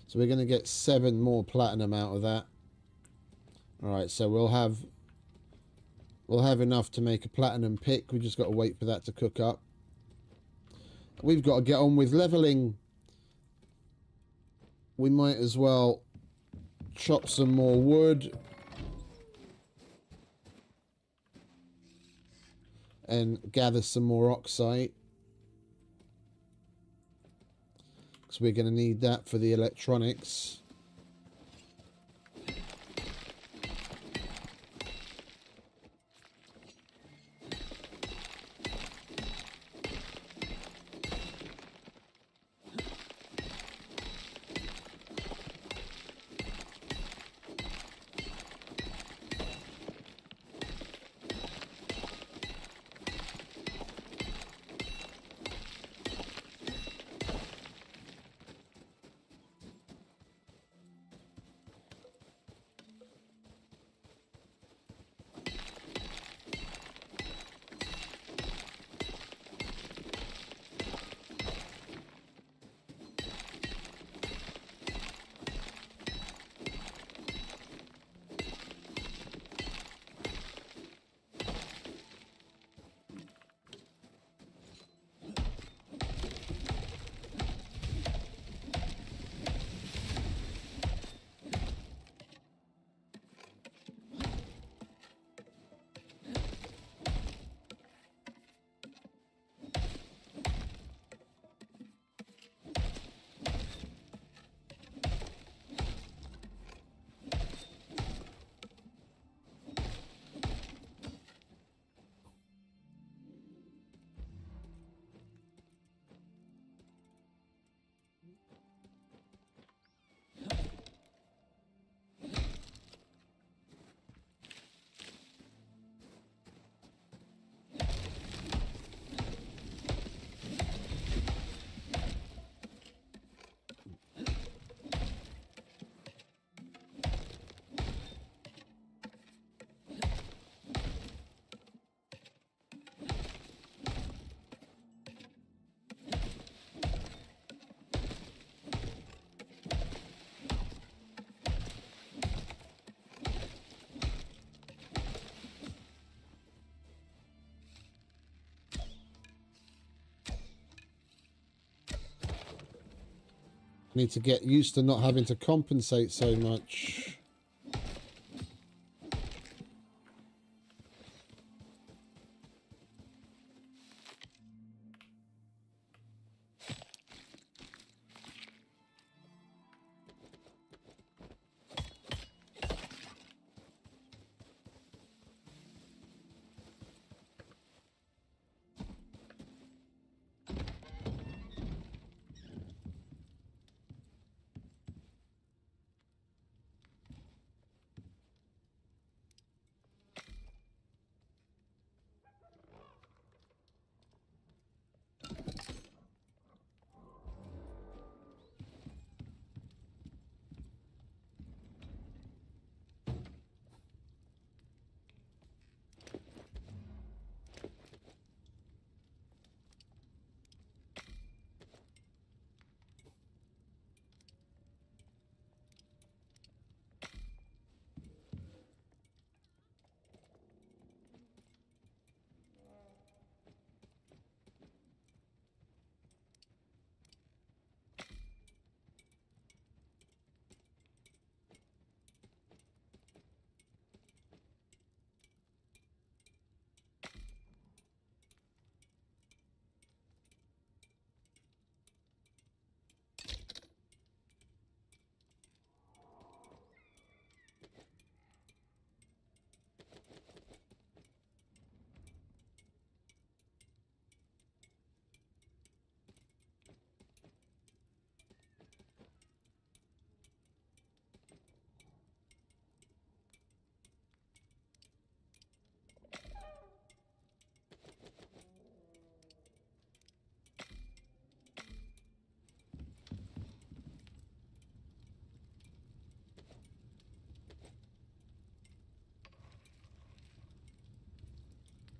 So we're going to get 7 more platinum out of that. Alright, so we'll have enough to make a platinum pick. We just got to wait for that to cook up. We've got to get on with leveling. We might as well chop some more wood and gather some more oxide, because we're going to need that for the electronics. Need to get used to not having to compensate so much.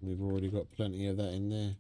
We've already got plenty of that in there.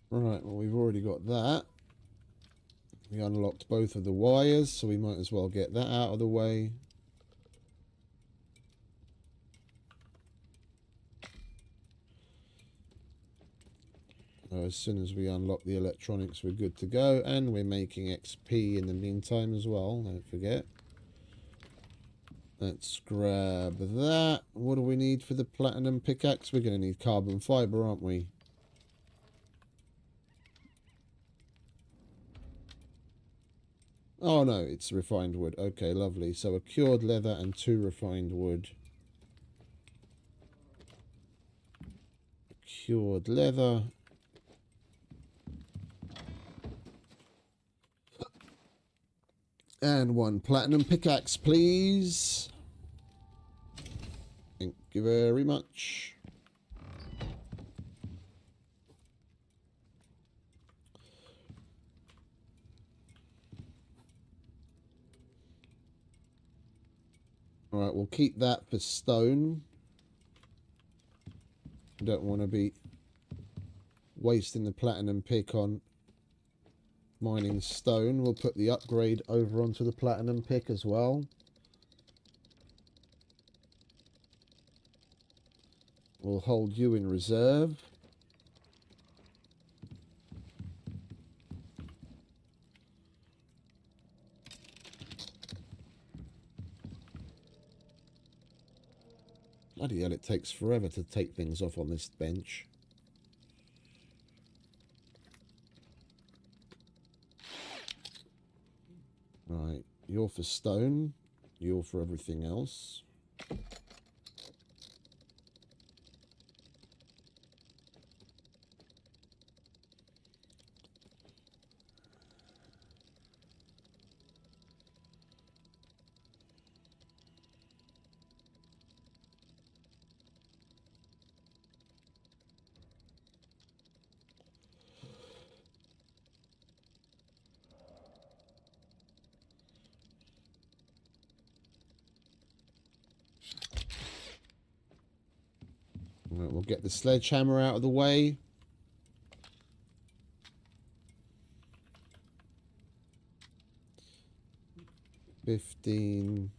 Right, well, we've already got that. We unlocked both of the wires, so we might as well get that out of the way. As soon as we unlock the electronics, we're good to go. And we're making XP in the meantime as well, don't forget. Let's grab that. What do we need for the platinum pickaxe? We're going to need carbon fiber, aren't we? Oh no, it's refined wood. Okay, lovely. So a cured leather and 2 refined wood. Cured leather. And 1 platinum pickaxe, please. Thank you very much. Alright, we'll keep that for stone. Don't want to be wasting the platinum pick on mining stone. We'll put the upgrade over onto the platinum pick as well. We'll hold you in reserve. Bloody hell, it takes forever to take things off on this bench. Right, you're for stone, you're for everything else. Right, we'll get the sledgehammer out of the way. $15.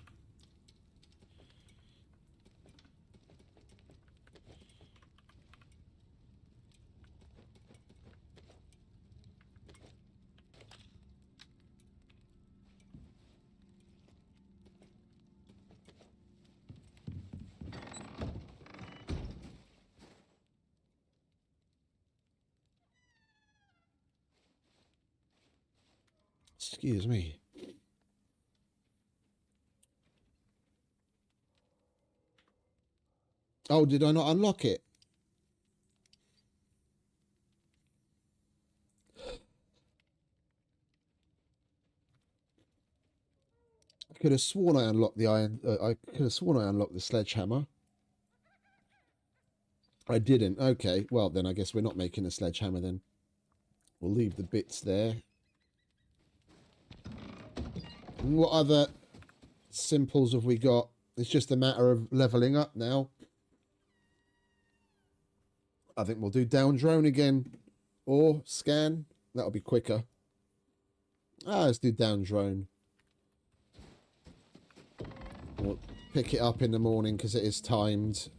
Excuse me. Oh, did I not unlock it? I could have sworn I unlocked the iron. I could have sworn I unlocked the sledgehammer. I didn't. Okay, well then I guess we're not making a sledgehammer then. We'll leave the bits there. And what other simples have we got? It's just a matter of leveling up now. I think we'll do down drone again. Or scan. That'll be quicker. Let's do down drone. We'll pick it up in the morning because it is timed.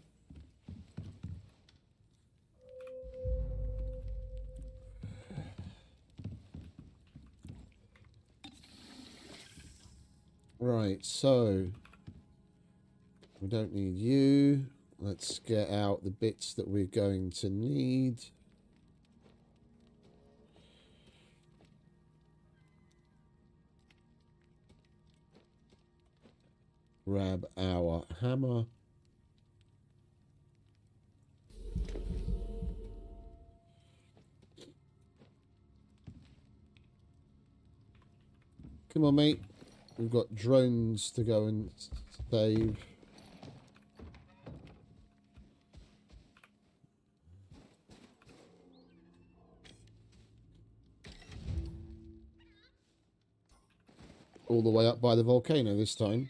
Right, so we don't need you. Let's get out the bits that we're going to need. grab our hammer. Come on, mate. We've got drones to go and save. All the way up by the volcano this time.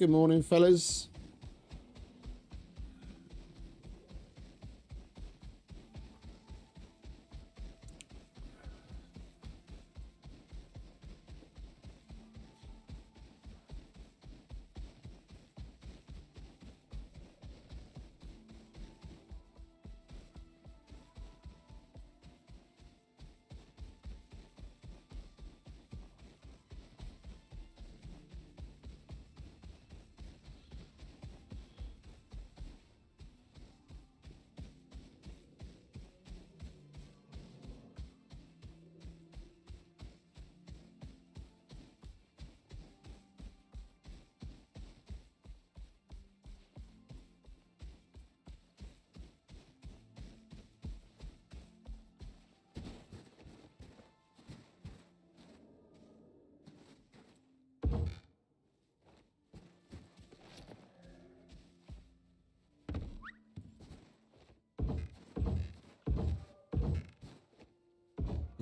Good morning, fellas.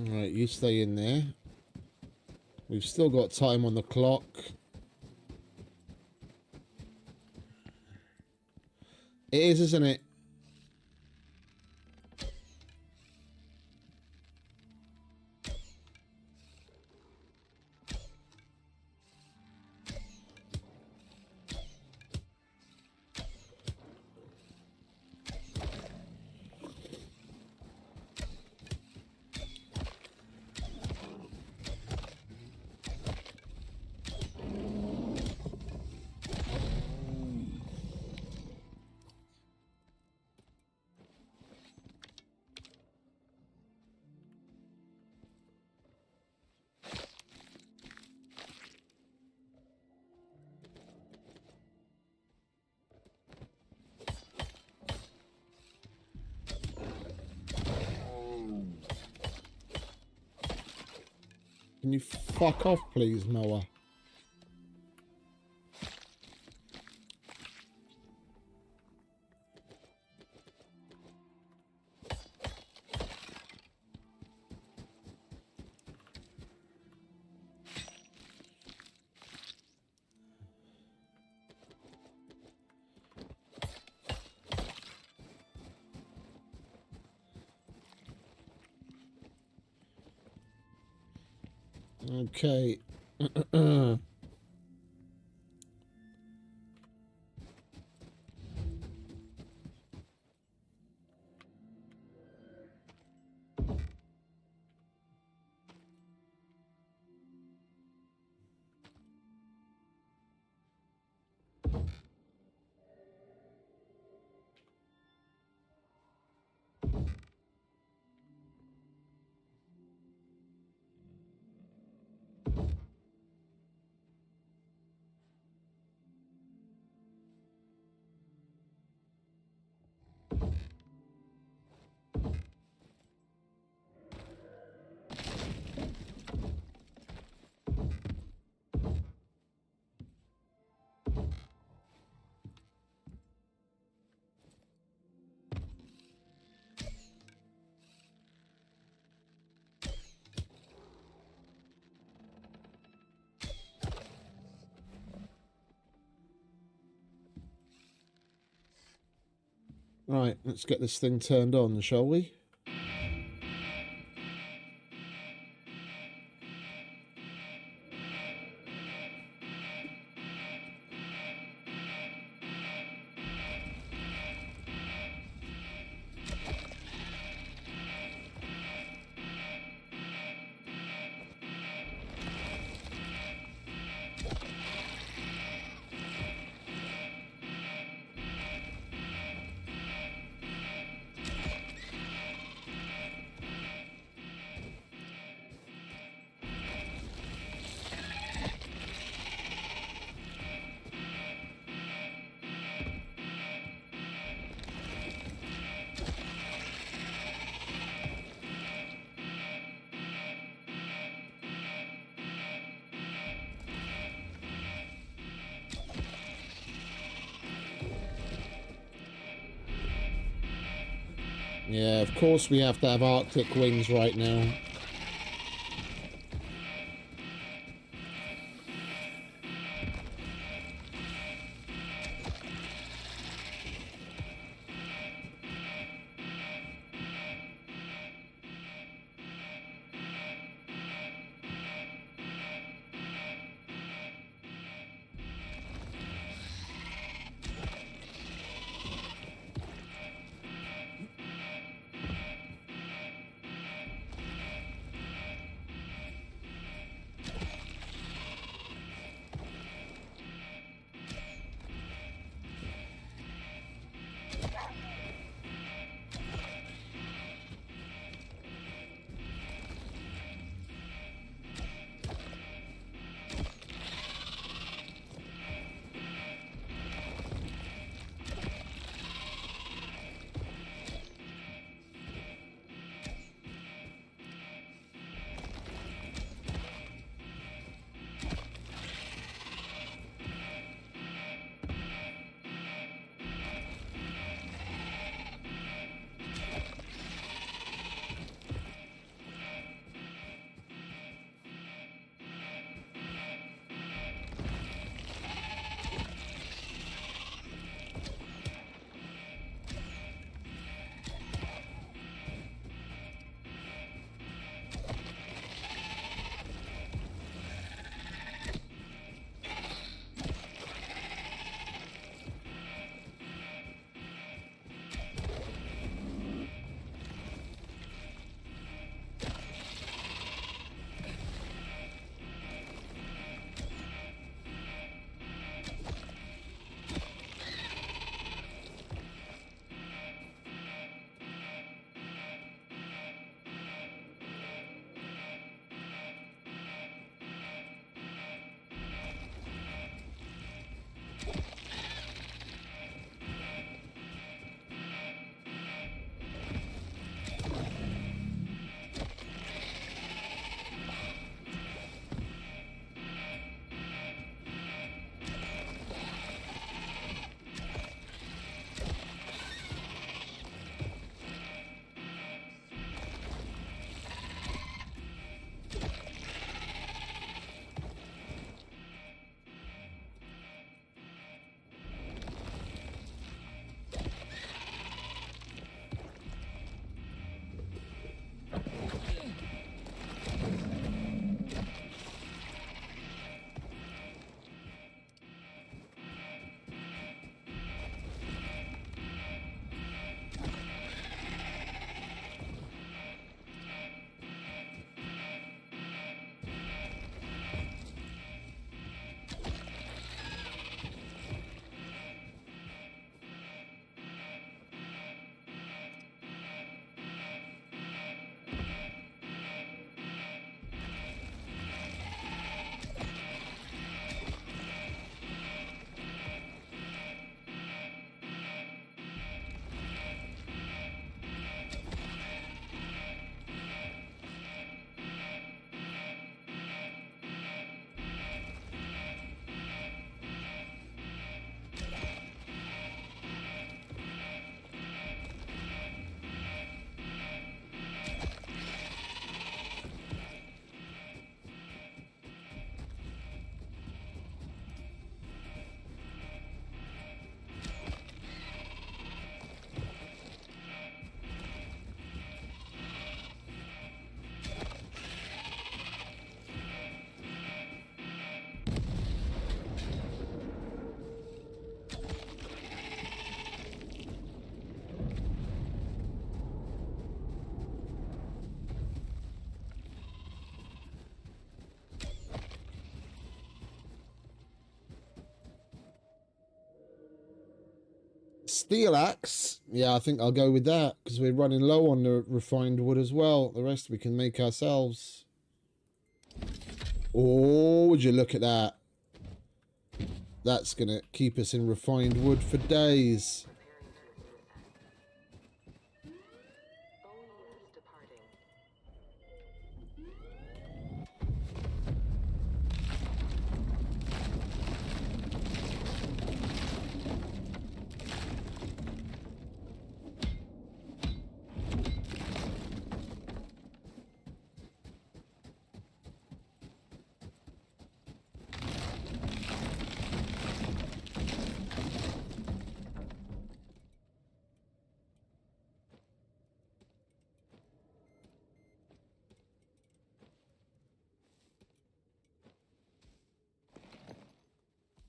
Alright, you stay in there. We've still got time on the clock. It is, isn't it? Can you fuck off, please, Noah? Okay. Right, let's get this thing turned on, shall we? Yeah, of course we have to have Arctic wings right now. steel axe. Yeah, I think I'll go with that because we're running low on the refined wood as well. The rest we can make ourselves. Oh, would you look at that? That's going to keep us in refined wood for days.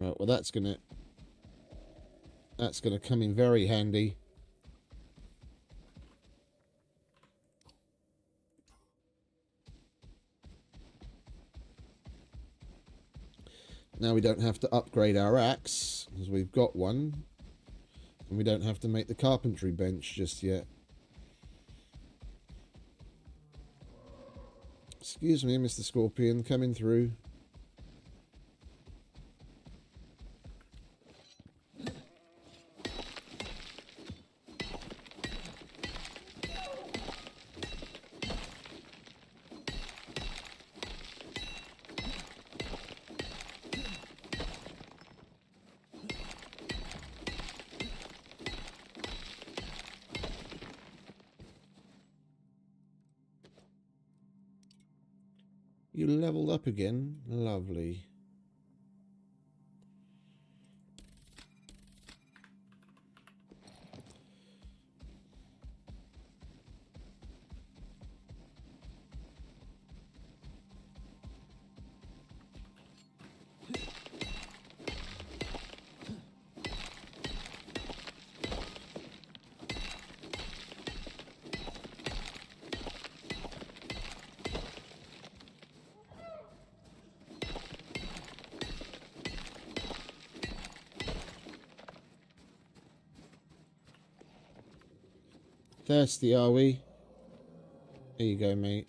Right, well that's gonna come in very handy. Now we don't have to upgrade our axe because we've got one, and we don't have to make the carpentry bench just yet. Excuse me, Mr. Scorpion, coming through. You leveled up again. Lovely. Thirsty, are we? Here you go, mate.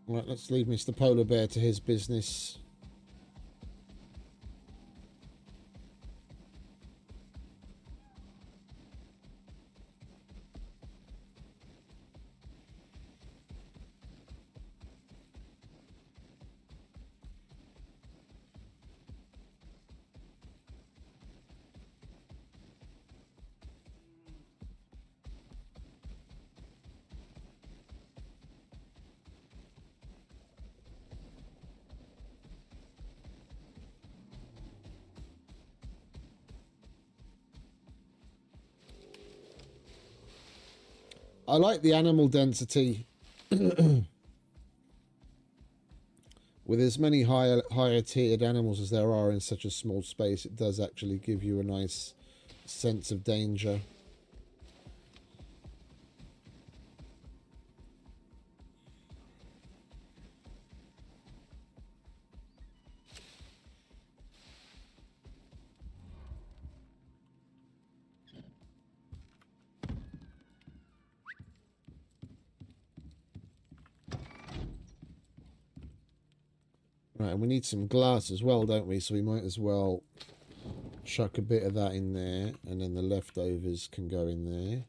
Right, let's leave Mr. Polar Bear to his business. I like the animal density. With as many higher tiered animals as there are in such a small space, it does actually give you a nice sense of danger. Right, and we need some glass as well, don't we? So we might as well chuck a bit of that in there, and then the leftovers can go in there.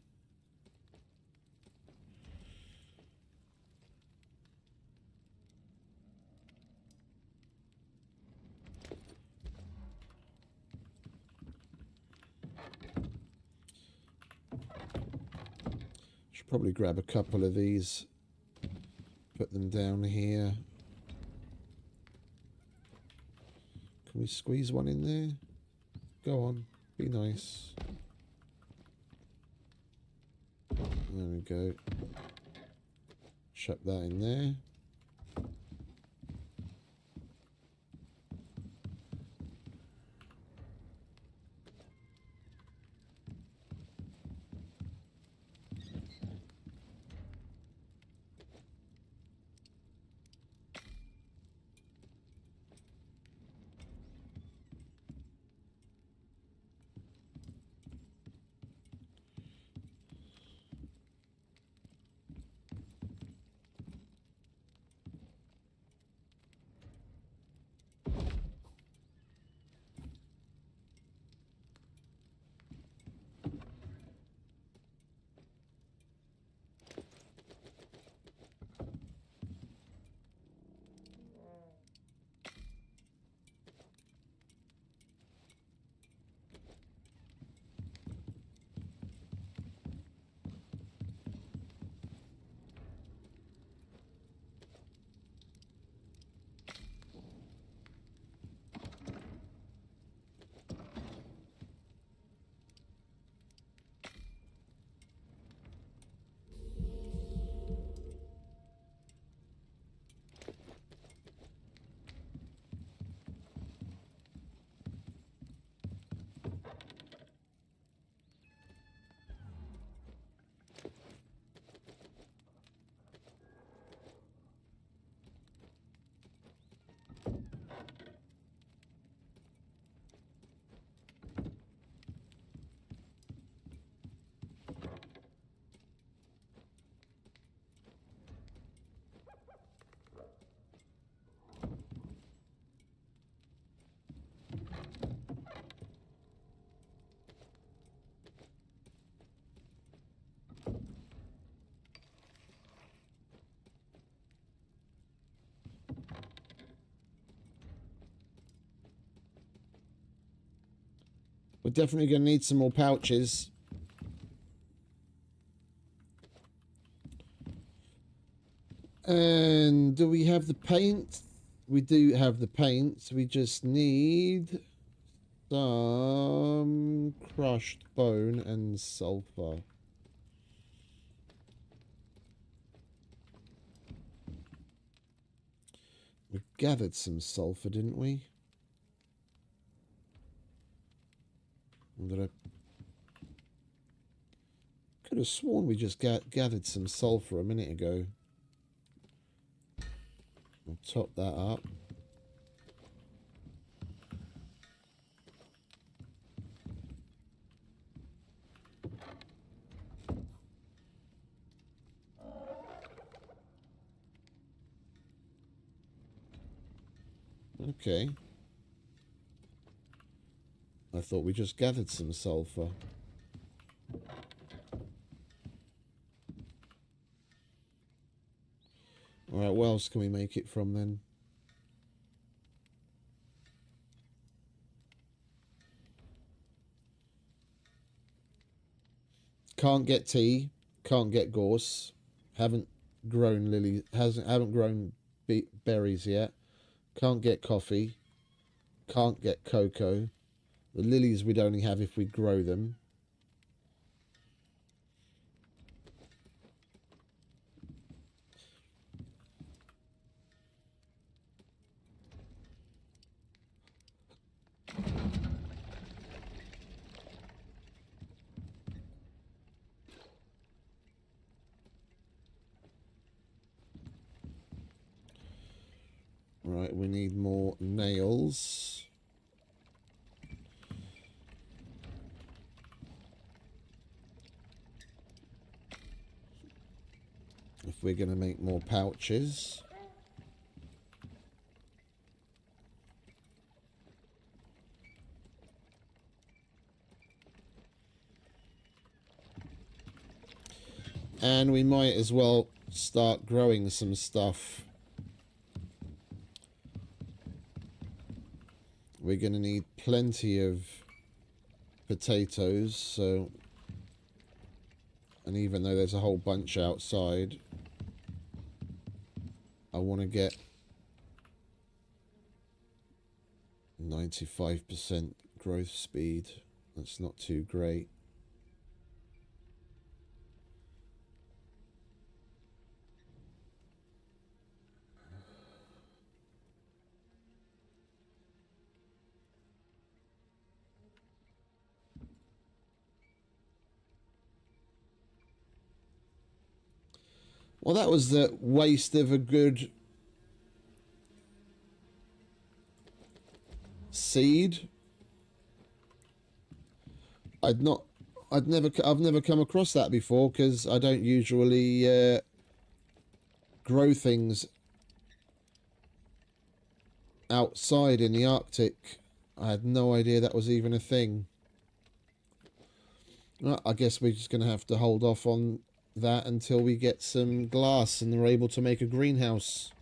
Probably grab a couple of these, put them down here. Can we squeeze one in there? Go on, be nice. There we go. Chuck that in there. We're definitely going to need some more pouches. And do we have the paint? We do have the paint. We just need some crushed bone and sulfur. We gathered some sulfur, didn't we? Could have sworn we just gathered some sulfur a minute ago. I'll top that up. Okay. I thought we just gathered some sulfur. Alright, what else can we make it from then? Can't get tea, can't get gorse, haven't grown lilies, haven't grown berries yet. Can't get coffee, can't get cocoa. The lilies we'd only have if we grow them. Right, we need more nails. If we're going to make more pouches. And we might as well start growing some stuff. We're going to need plenty of potatoes, so And even though there's a whole bunch outside, I want to get 95% growth speed. That's not too great. Well, that was the waste of a good seed. I've never come across that before because I don't usually grow things outside in the Arctic. I had no idea that was even a thing. Well, I guess we're just going to have to hold off on that until we get some glass and they're able to make a greenhouse.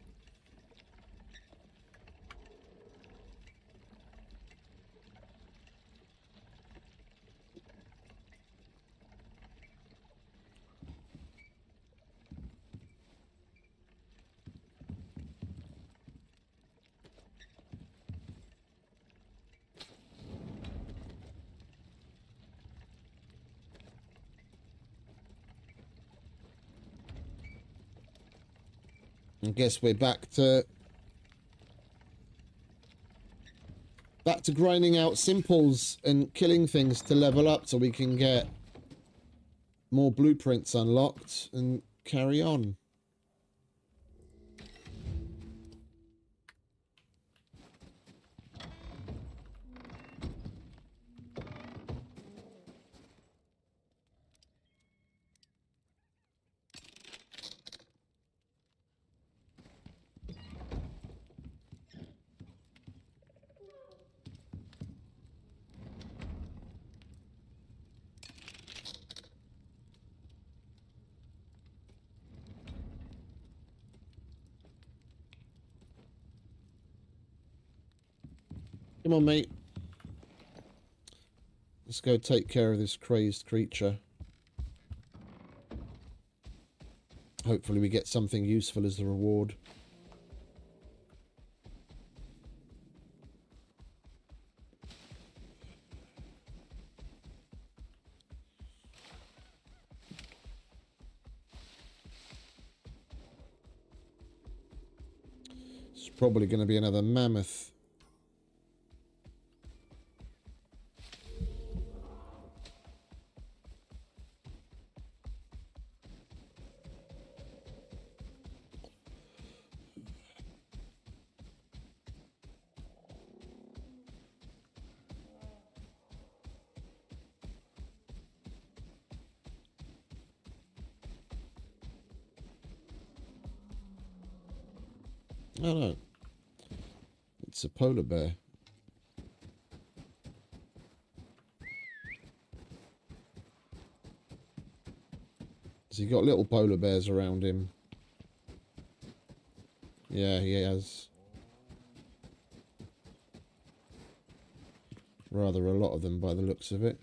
I guess we're back to grinding out simples and killing things to level up so we can get more blueprints unlocked and carry on. Come on, mate. Let's go take care of this crazed creature. Hopefully we get something useful as the reward. It's probably going to be another mammoth. Oh no, it's a polar bear. Has he got little polar bears around him? Yeah, he has. Rather a lot of them by the looks of it.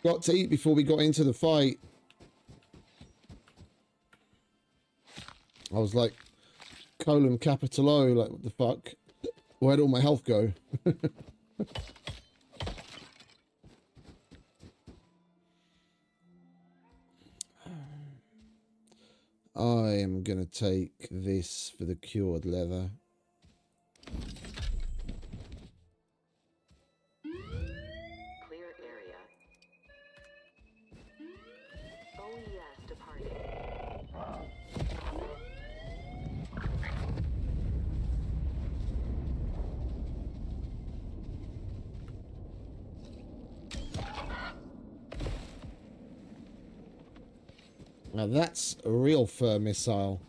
Got to eat before we got into the fight. I was like, colon capital O, like, what the fuck? Where'd all my health go? I am going to take this for the cured leather. Clear area. OES departing. Now that's a real fur missile.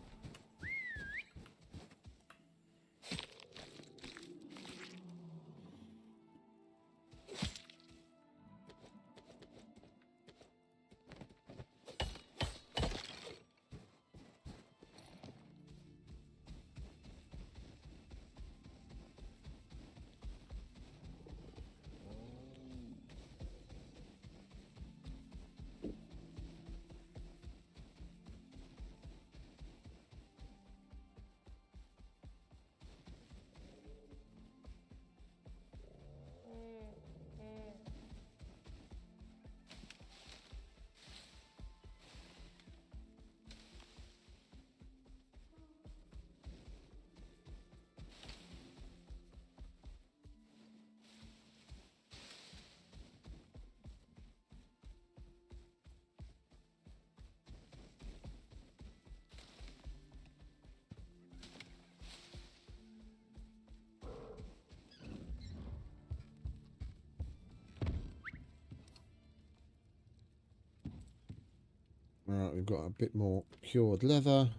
Alright, we've got a bit more cured leather.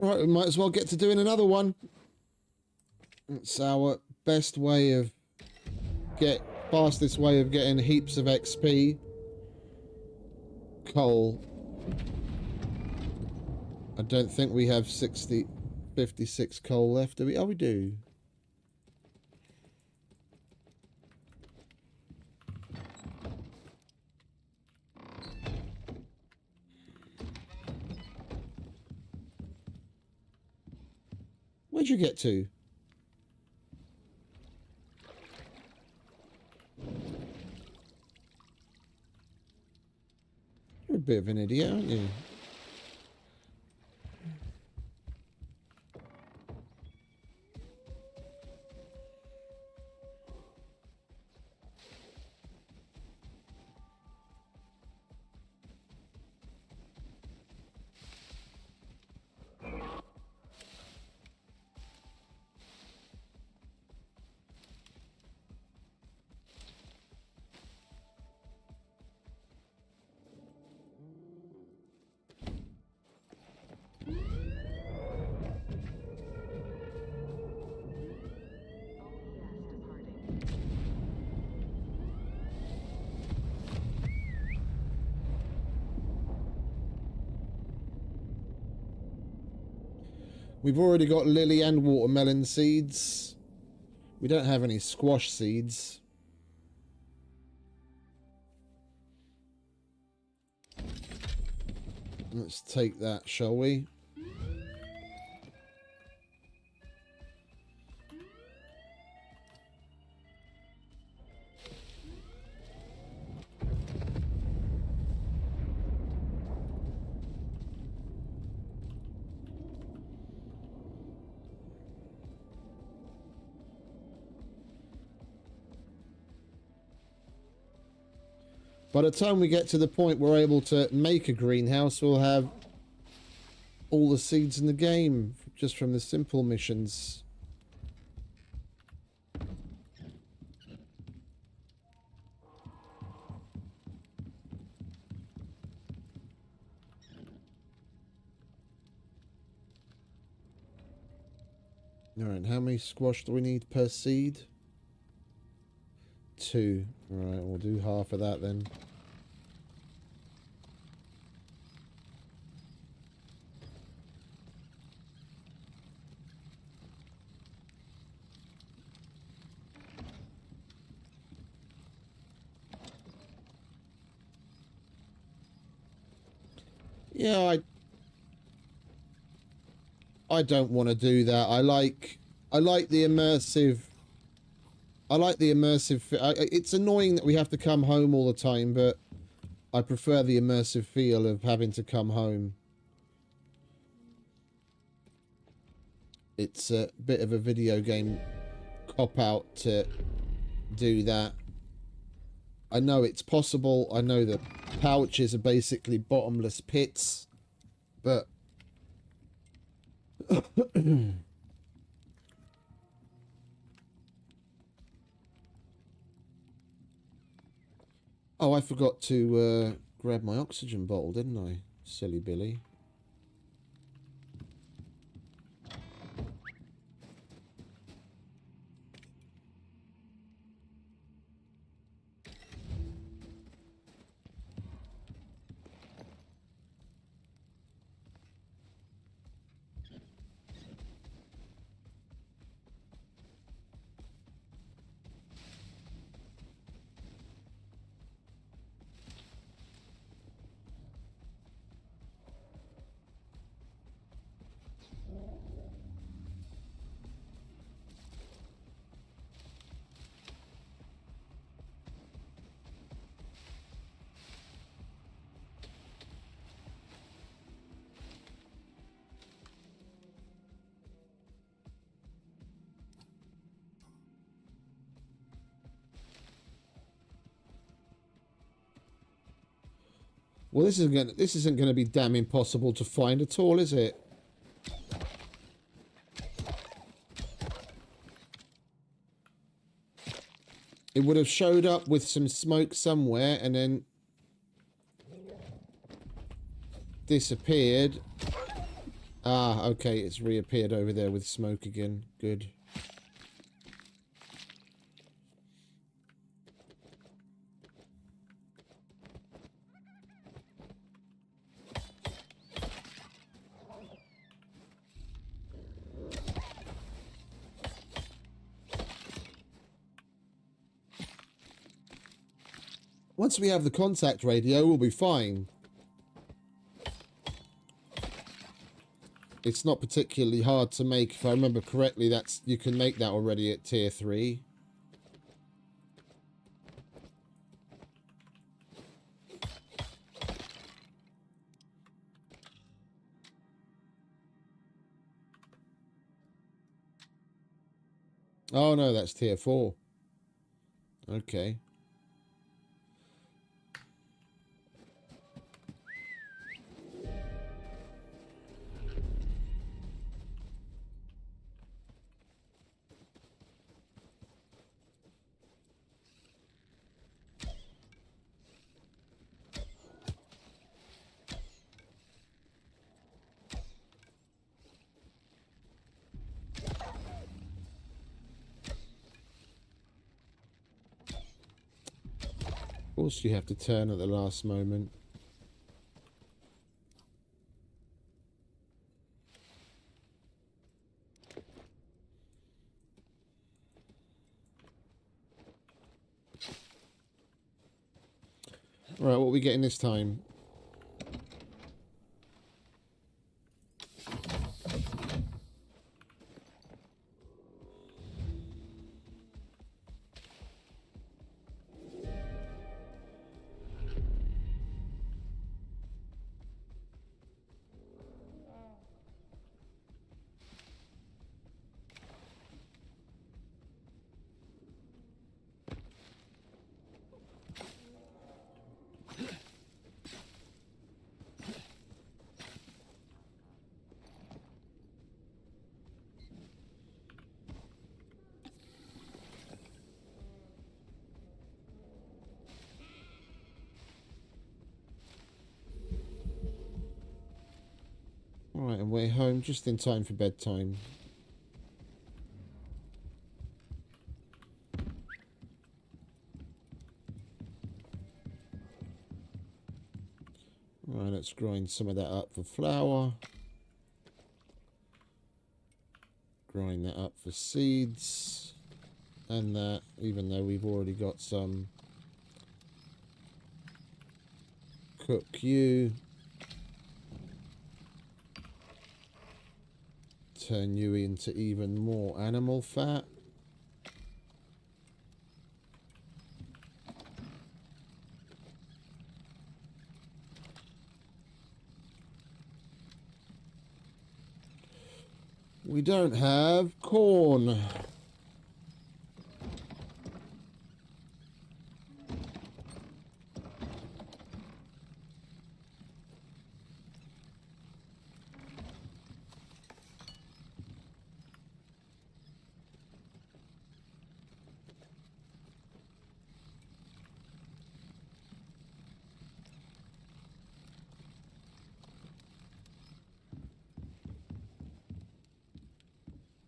Right, we might as well get to doing another one. It's our best way of fastest way of getting heaps of XP. Coal. I don't think we have 56 coal left, do we? Oh, we do. Where'd you get to? You're a bit of an idiot, aren't you? We've already got lily and watermelon seeds. We don't have any squash seeds. Let's take that, shall we? By the time we get to the point we're able to make a greenhouse, we'll have all the seeds in the game, just from the simple missions. Alright, how many squash do we need per seed? 2. Alright, we'll do half of that then. Yeah, I don't want to do that. I like the immersive. It's annoying that we have to come home all the time, but I prefer the immersive feel of having to come home. It's a bit of a video game cop-out to do that. I know it's possible. I know that pouches are basically bottomless pits, but oh, I forgot to grab my oxygen bottle, didn't I? Silly Billy. Well, this isn't gonna be damn impossible to find at all, is it? It would have showed up with some smoke somewhere and then disappeared. Ah, okay, it's reappeared over there with smoke again. Good. Once we have the contact radio, we'll be fine. It's not particularly hard to make. If I remember correctly, you can make that already at tier 3. Oh no, that's tier 4. Okay. Of course you have to turn at the last moment. Right, what are we getting this time? Right, and we're home just in time for bedtime. Right, let's grind some of that up for flour. Grind that up for seeds. And that, even though we've already got some. Cook you. Turn you into even more animal fat. We don't have corn.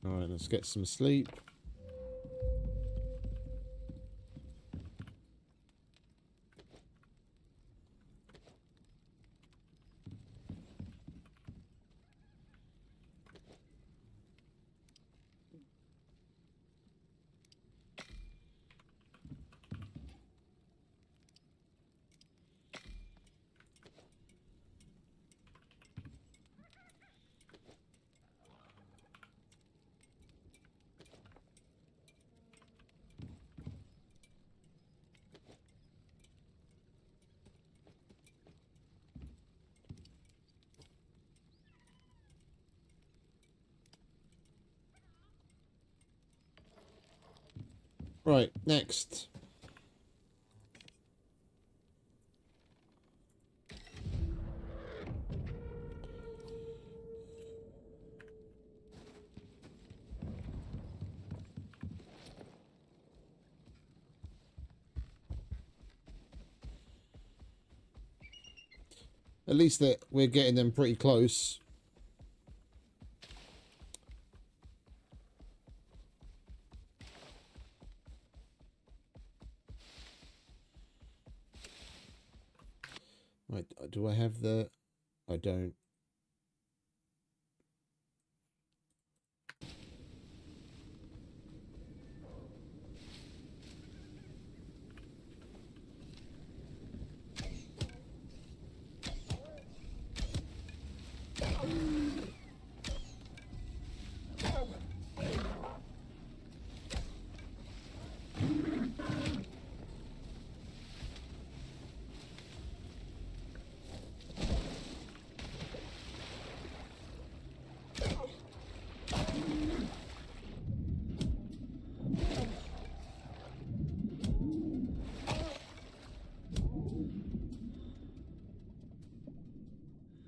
Alright, let's get some sleep. Right, next. At least that we're getting them pretty close. Right, do I have the... I don't.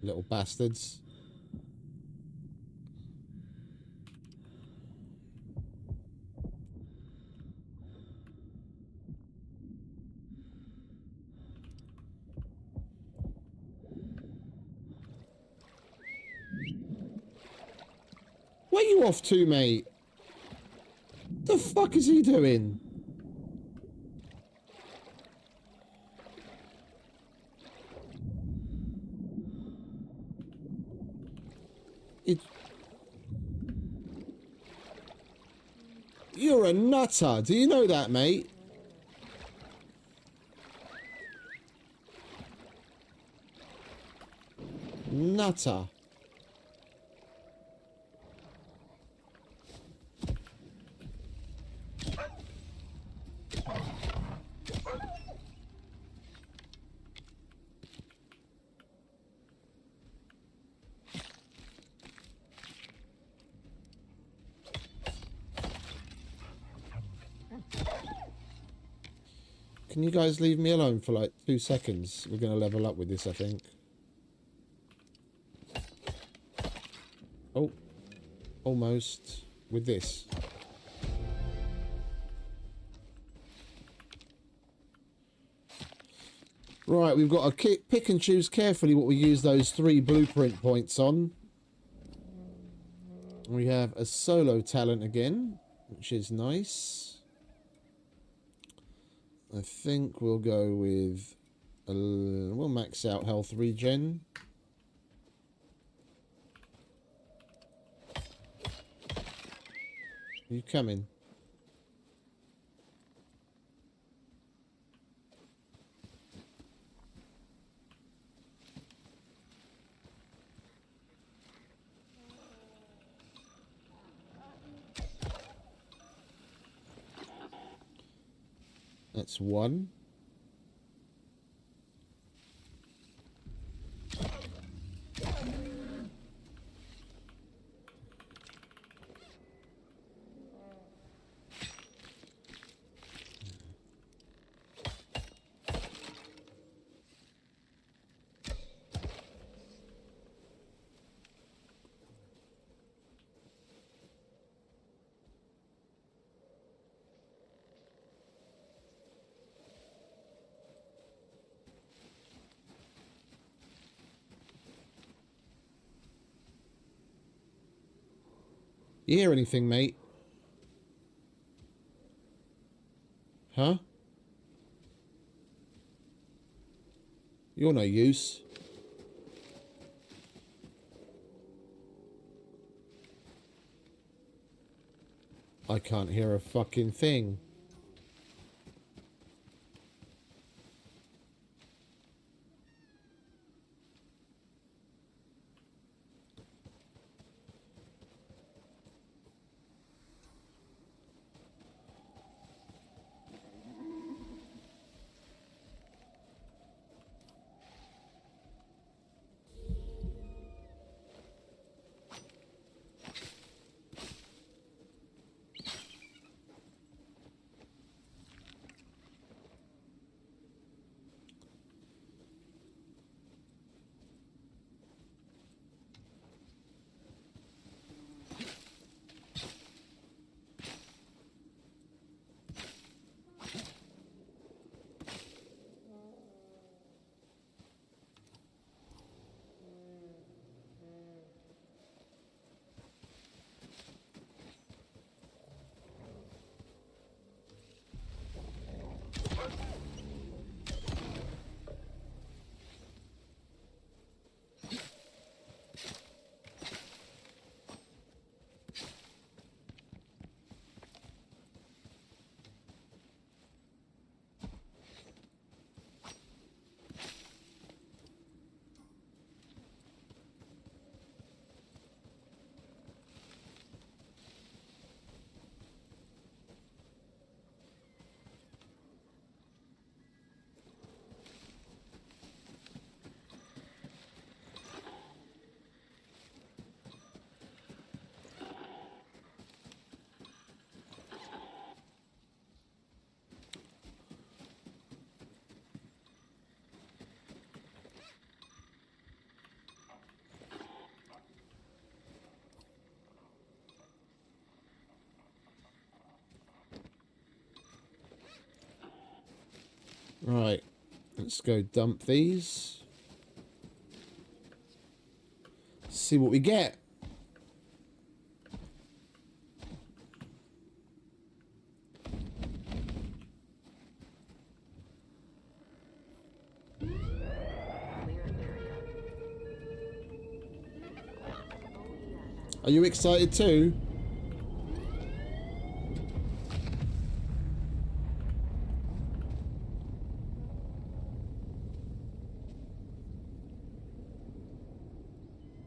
Little bastards. Where you off to, mate? The fuck is he doing? You're a nutter. Do you know that, mate? Nutter. Can you guys leave me alone for like 2 seconds? We're going to level up with this, I think. Oh. Almost. With this. Right, we've got to pick and choose carefully what we use those 3 blueprint points on. We have a solo talent again, which is nice. I think we'll go with... we'll max out health regen. You coming? That's 1. You hear anything, mate? Huh? You're no use. I can't hear a fucking thing. Right, let's go dump these. See what we get. Clear area. Are you excited too?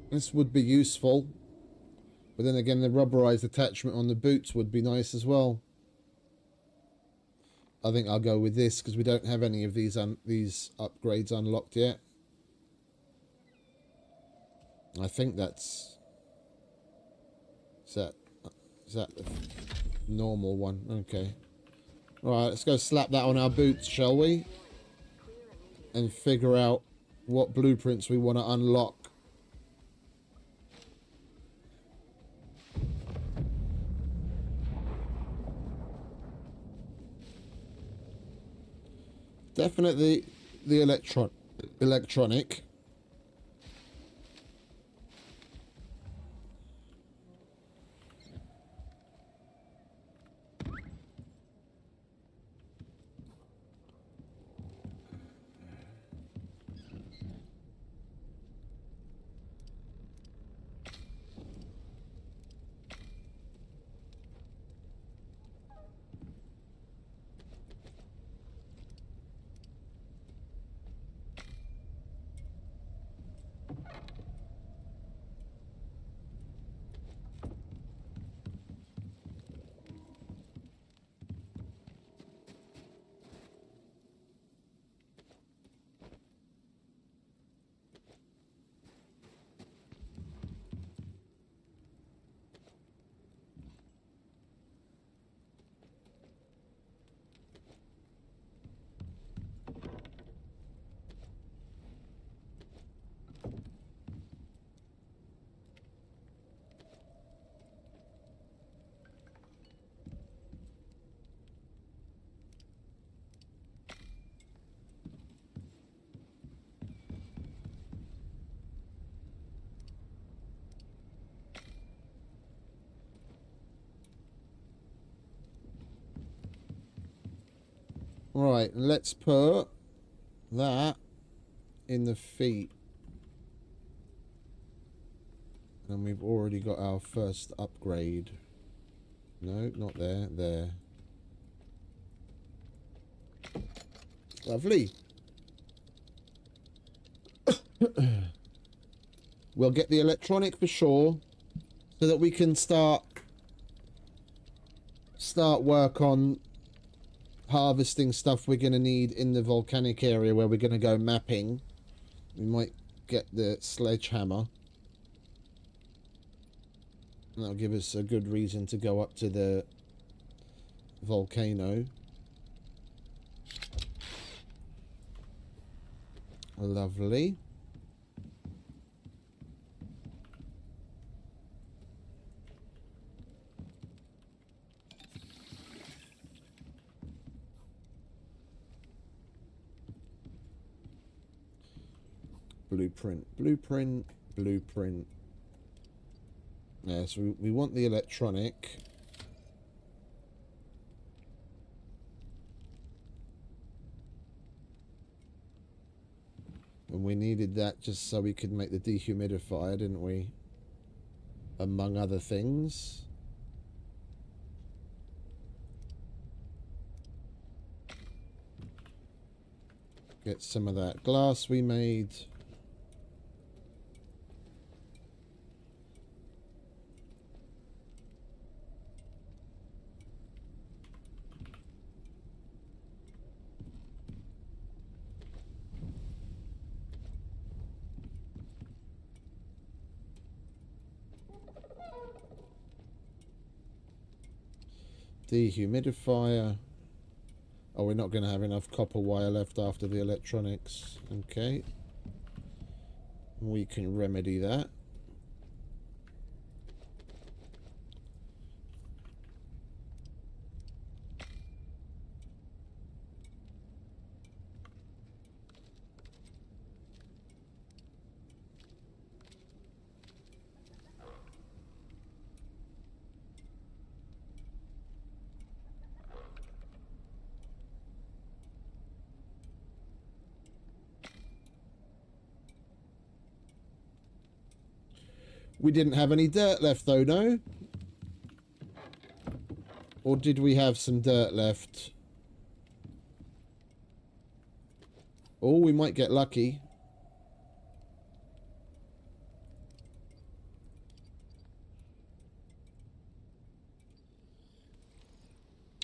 This would be useful. But then again, the rubberized attachment on the boots would be nice as well. I think I'll go with this because we don't have any of these upgrades unlocked yet. I think that's... Is that the normal one? Okay. Alright, let's go slap that on our boots, shall we? And figure out what blueprints we want to unlock. Definitely the electronic. Right, let's put that in the feet. And we've already got our first upgrade. No, not there. There. Lovely. We'll get the electronic for sure, so that we can start work on harvesting stuff we're going to need in the volcanic area where we're going to go mapping. We might get the sledgehammer. That'll give us a good reason to go up to the volcano. Lovely. Blueprint. Yeah, so we want the electronic. And we needed that just so we could make the dehumidifier, didn't we? Among other things. Get some of that glass we made. Dehumidifier. Oh, we're not going to have enough copper wire left after the electronics. Okay. We can remedy that. We didn't have any dirt left though, no? Or did we have some dirt left? Oh, we might get lucky.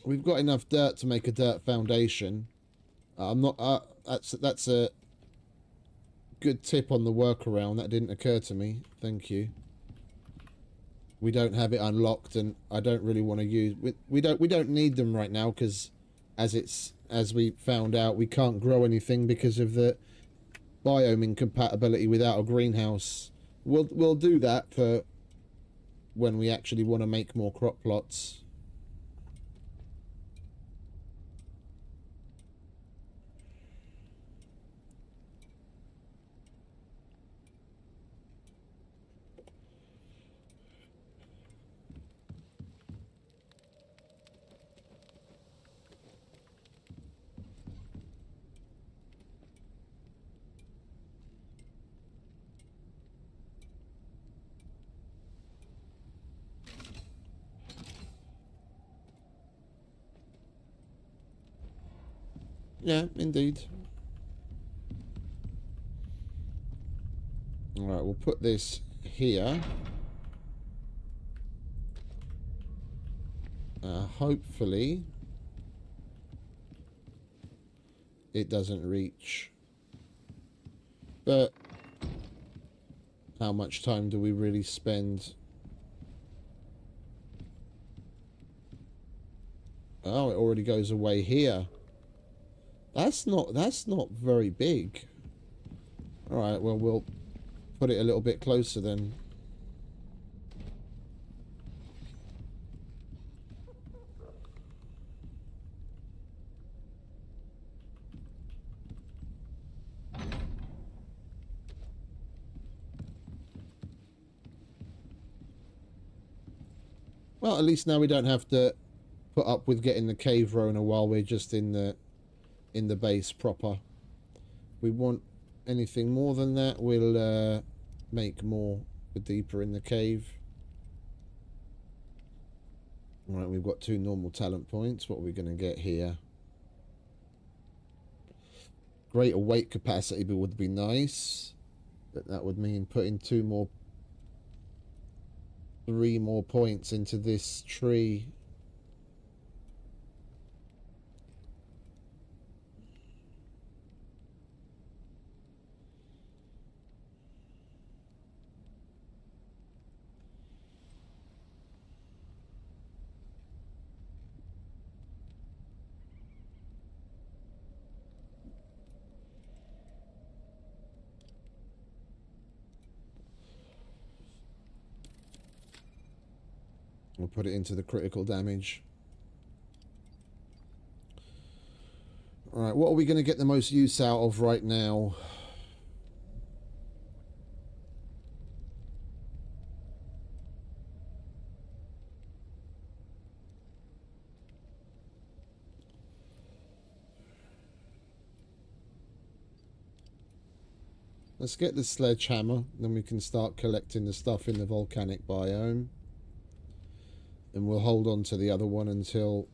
We've got enough dirt to make a dirt foundation. I'm not... that's a good tip on the workaround. That didn't occur to me. Thank you. We don't have it unlocked, and I don't really want to use... We don't need them right now, because as we found out, we can't grow anything because of the biome incompatibility without a greenhouse. We'll do that for when we actually want to make more crop plots. Yeah, indeed. Alright, we'll put this here. Hopefully it doesn't reach. But how much time do we really spend? Oh, it already goes away here. That's not very big. Alright, well, we'll put it a little bit closer then. Well, at least now we don't have to put up with getting the cave Rona while we're just in the base proper. We want anything more than that, we'll make more for deeper in the cave. Alright, we've got 2 normal talent points. What are we going to get here? Greater weight capacity would be nice, but that would mean putting 3 more points into this tree. We'll put it into the critical damage. Alright, what are we going to get the most use out of right now? Let's get the sledgehammer, then we can start collecting the stuff in the volcanic biome. And we'll hold on to the other one until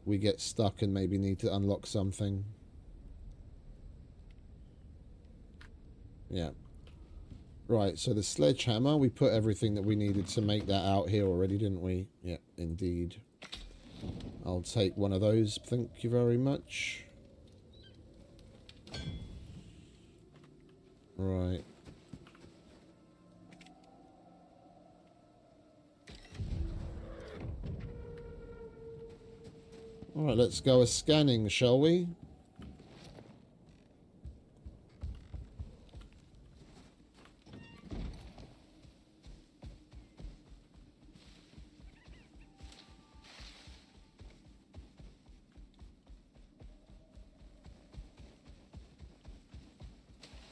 we get stuck and maybe need to unlock something. Yeah. Right, so the sledgehammer, we put everything that we needed to make that out here already, didn't we? Yeah, indeed. I'll take one of those, thank you very much. Right. Alright, let's go a scanning, shall we?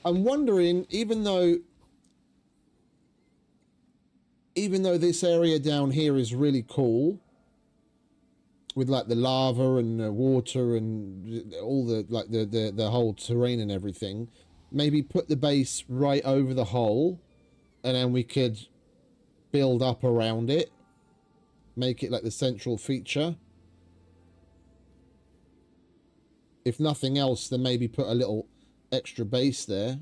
I'm wondering, even though this area down here is really cool, with like the lava and the water and all the like the whole terrain and everything, maybe put the base right over the hole, and then we could build up around it, make it like the central feature. If nothing else, then maybe put a little extra base there.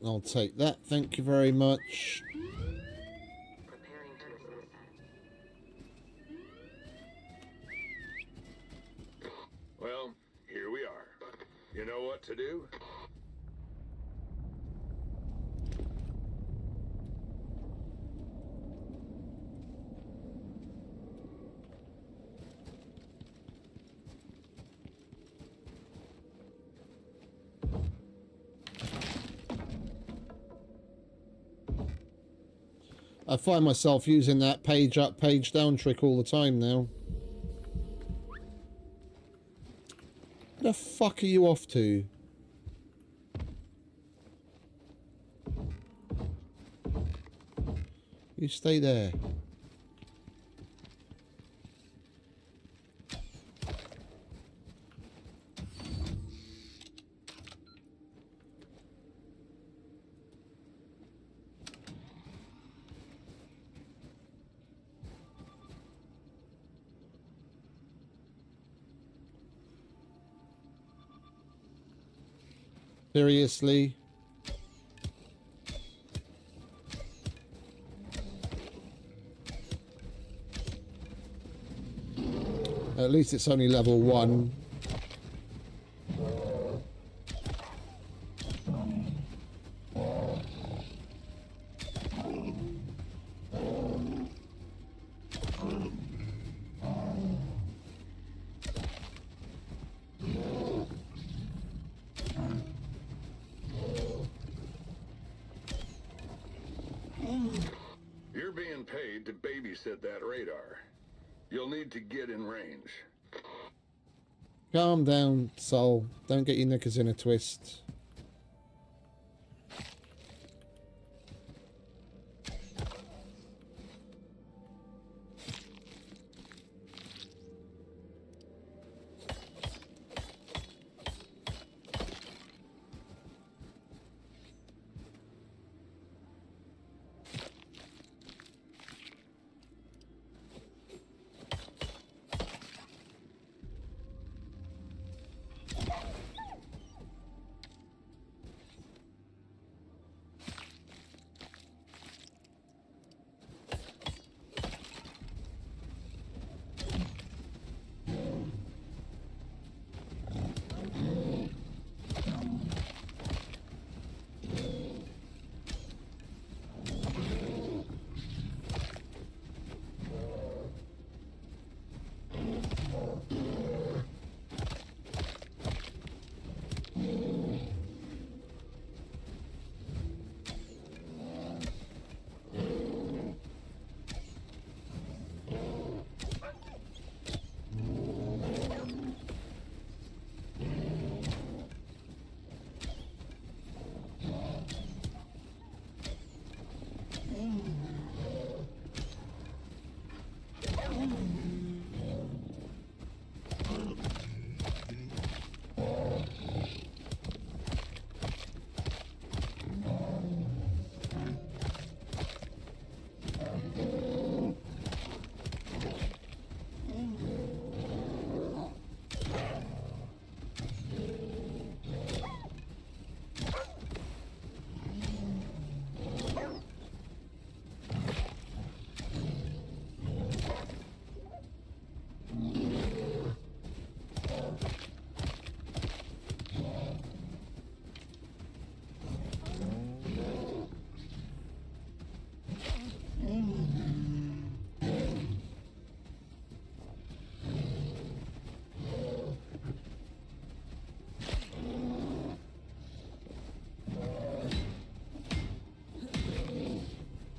I'll take that. Thank you very much. Preparing to assess. Well, here we are. You know what to do? I find myself using that page up, page down trick all the time now. Where the fuck are you off to? You stay there. Seriously? At least it's only level 1. You're being paid to babysit that radar. You'll need to get in range. Calm down, Sol. Don't get your knickers in a twist.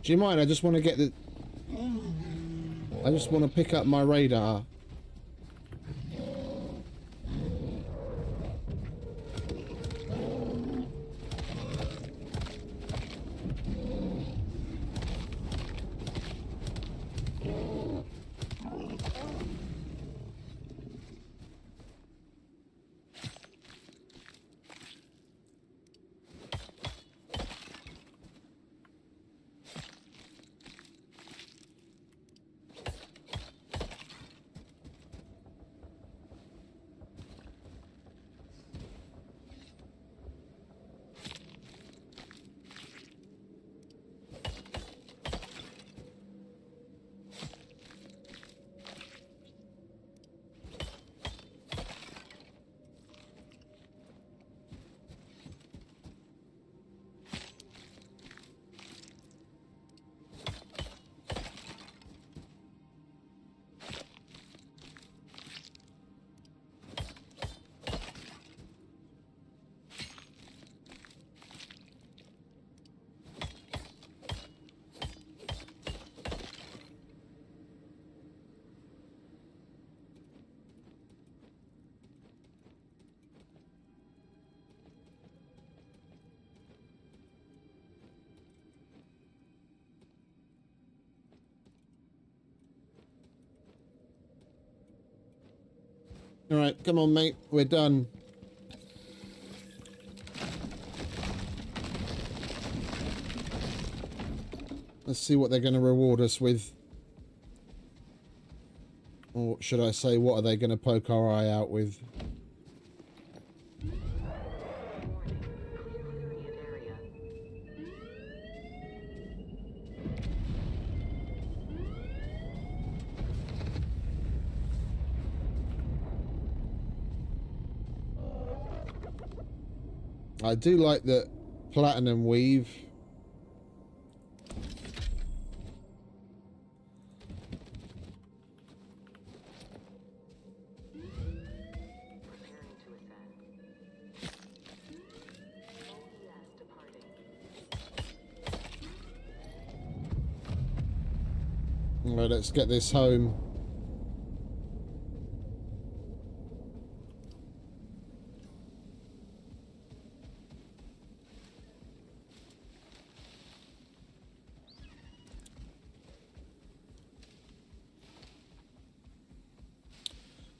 Do you mind? I just want to get the... I just want to pick up my radar. Alright, come on, mate. We're done. Let's see what they're going to reward us with. Or should I say, what are they going to poke our eye out with? Warning. Clear immediate area. I do like the platinum weave. Preparing to ascend. OES departing. Alright, let's get this home.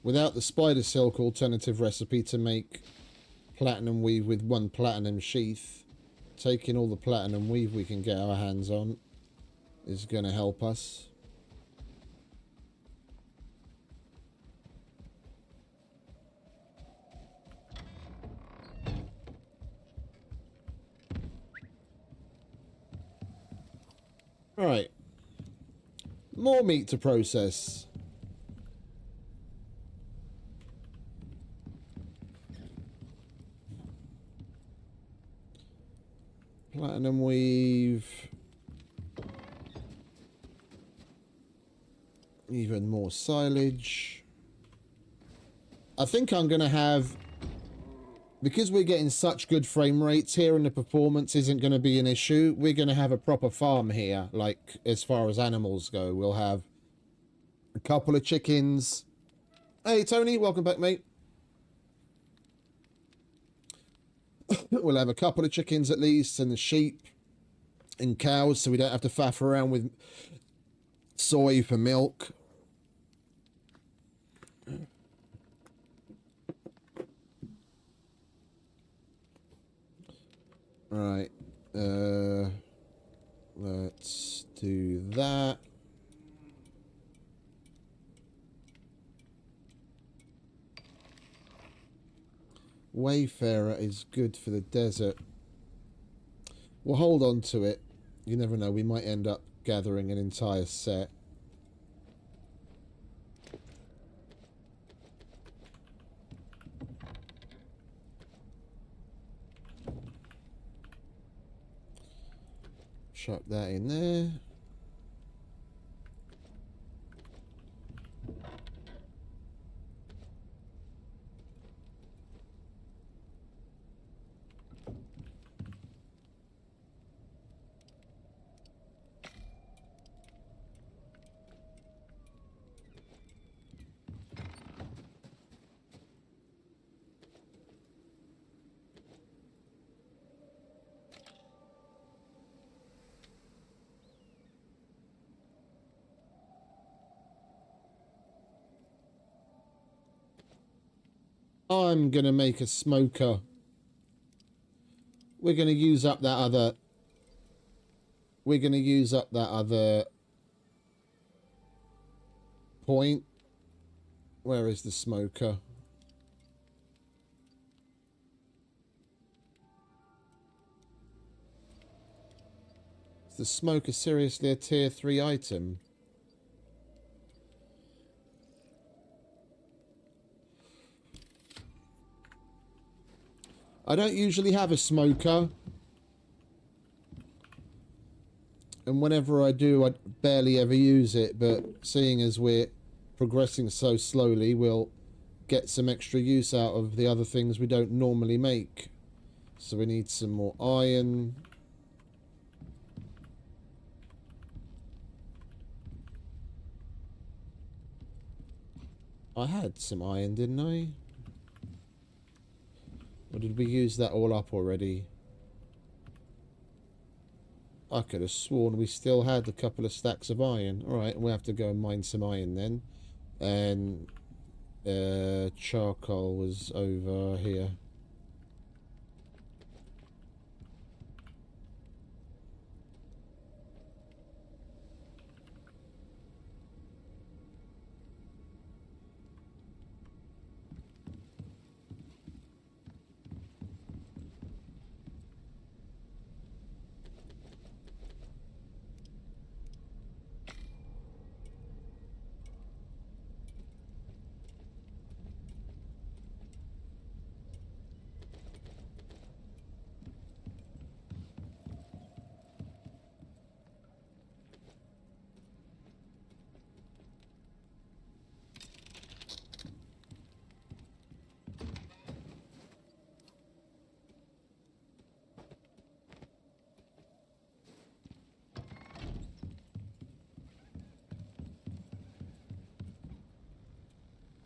Without the spider silk alternative recipe to make platinum weave with 1 platinum sheath, taking all the platinum weave we can get our hands on is going to help us. Right. More meat to process. Platinum weave. Even more silage. I think I'm going to have... Because we're getting such good frame rates here and the performance isn't going to be an issue, we're going to have a proper farm here, like, as far as animals go. We'll have a couple of chickens. Hey, Tony, welcome back, mate. We'll have a couple of chickens at least, and the sheep and cows, so we don't have to faff around with soy for milk. Right. Let's do that. Wayfarer is good for the desert. We'll hold on to it. You never know, we might end up gathering an entire set. Chuck that in there. I'm gonna make a smoker. We're gonna use up that other... We're gonna use up that other point. Where is the smoker? Is the smoker seriously a tier 3 item? I don't usually have a smoker. And whenever I do, I barely ever use it. But seeing as we're progressing so slowly, we'll get some extra use out of the other things we don't normally make. So we need some more iron. I had some iron, didn't I? Or did we use that all up already? I could have sworn we still had a couple of stacks of iron. Alright, we'll have to go and mine some iron then. And charcoal was over here.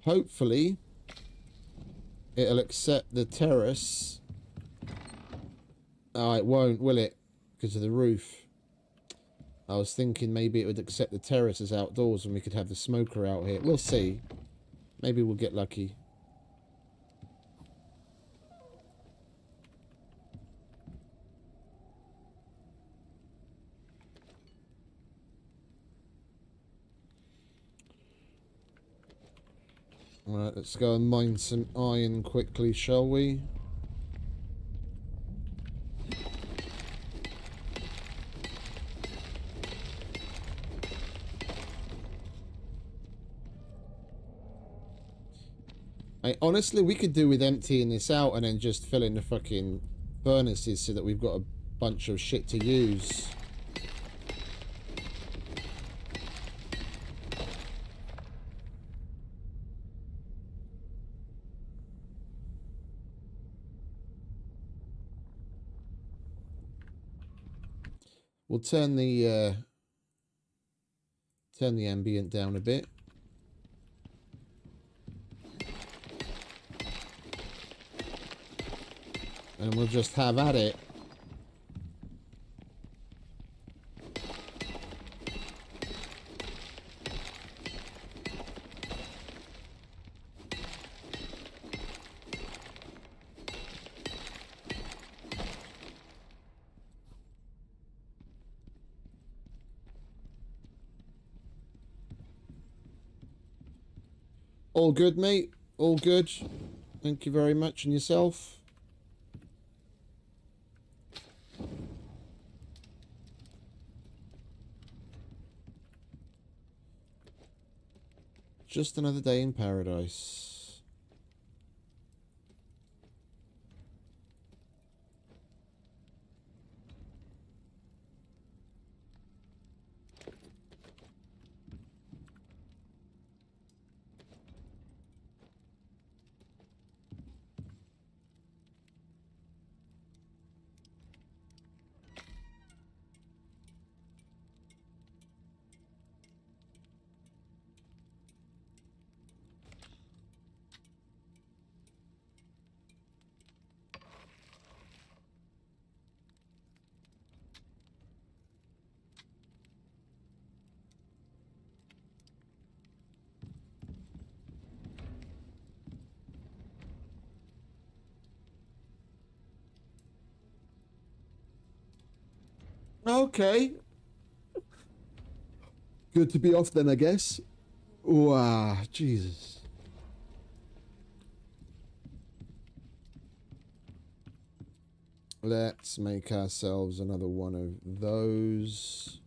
Hopefully, it'll accept the terrace. Oh, it won't, will it? Because of the roof. I was thinking maybe it would accept the terrace as outdoors and we could have the smoker out here. We'll see. Maybe we'll get lucky. Alright, let's go and mine some iron quickly, shall we? Honestly, we could do with emptying this out and then just filling the fucking furnaces so that we've got a bunch of shit to use. We'll turn the ambient down a bit. And we'll just have at it. All good, mate. All good. Thank you very much. And yourself? Just another day in paradise. Okay. Good to be off then, I guess. Wow, Jesus. Let's make ourselves another one of those.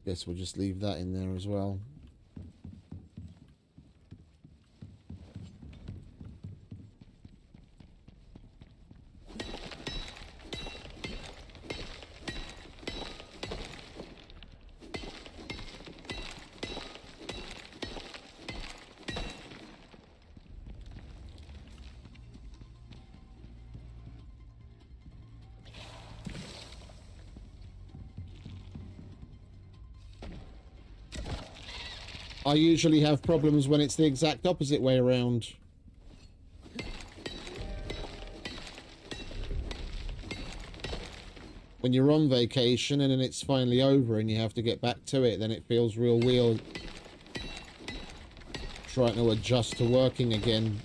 Guess we'll just leave that in there as well. I usually have problems when it's the exact opposite way around. When you're on vacation and then it's finally over and you have to get back to it, then it feels real weird trying to adjust to working again.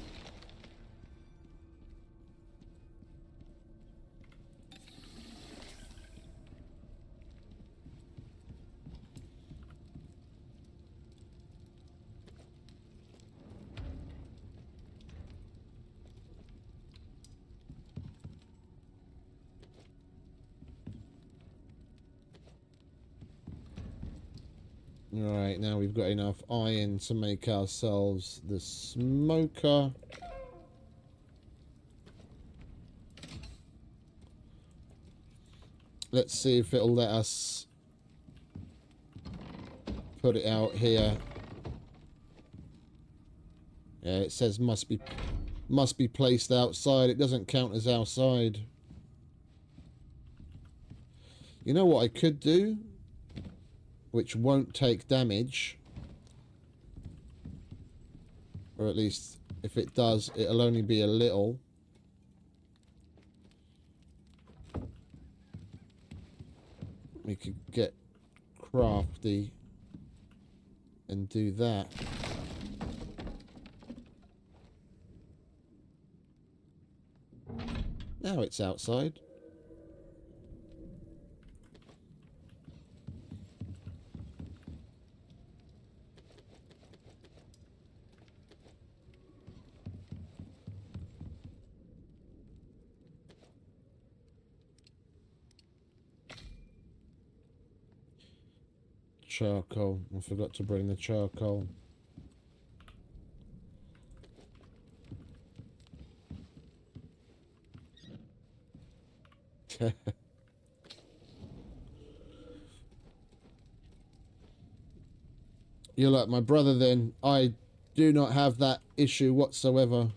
Alright, now we've got enough iron to make ourselves the smoker. Let's see if it'll let us put it out here. Yeah, it says must be placed outside. It doesn't count as outside. You know what I could do? Which won't take damage. Or at least, if it does, it'll only be a little. We could get crafty and do that. Now it's outside. Charcoal. I forgot to bring the charcoal. You're like my brother then. I do not have that issue whatsoever.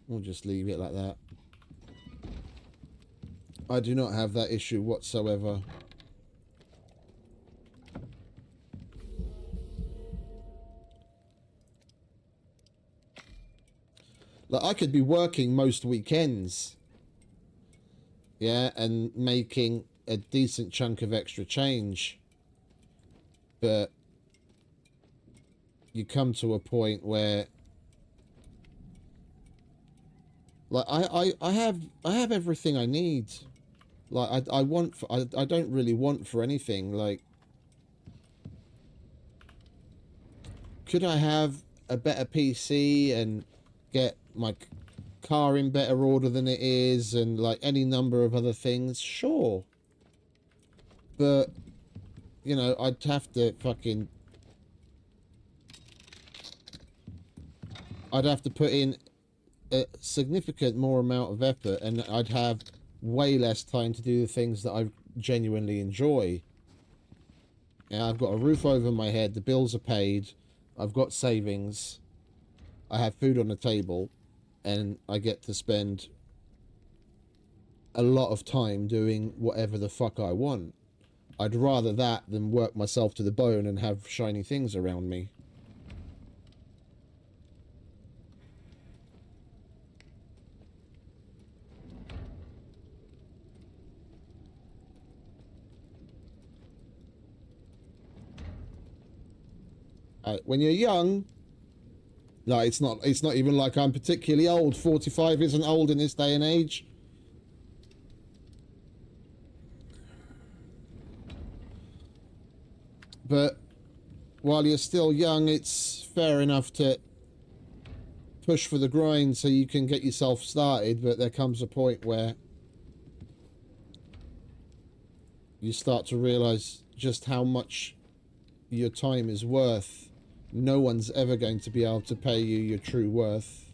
We'll just leave it like that. I do not have that issue whatsoever. Like, I could be working most weekends, yeah, and making a decent chunk of extra change. But you come to a point where, like, I have everything I need. Like, I don't really want for anything. Like, could I have a better PC and get my car in better order than it is, and like any number of other things? Sure. But, you know, I'd have to fucking... I'd have to put in a significant more amount of effort, and I'd have way less time to do the things that I genuinely enjoy. Yeah, I've got a roof over my head, the bills are paid, I've got savings, I have food on the table, and I get to spend a lot of time doing whatever the fuck I want. I'd rather that than work myself to the bone and have shiny things around me. When you're young, like, it's not even like I'm particularly old. 45 isn't old in this day and age. But while you're still young, it's fair enough to push for the grind so you can get yourself started. But there comes a point where you start to realize just how much your time is worth. No one's ever going to be able to pay you your true worth.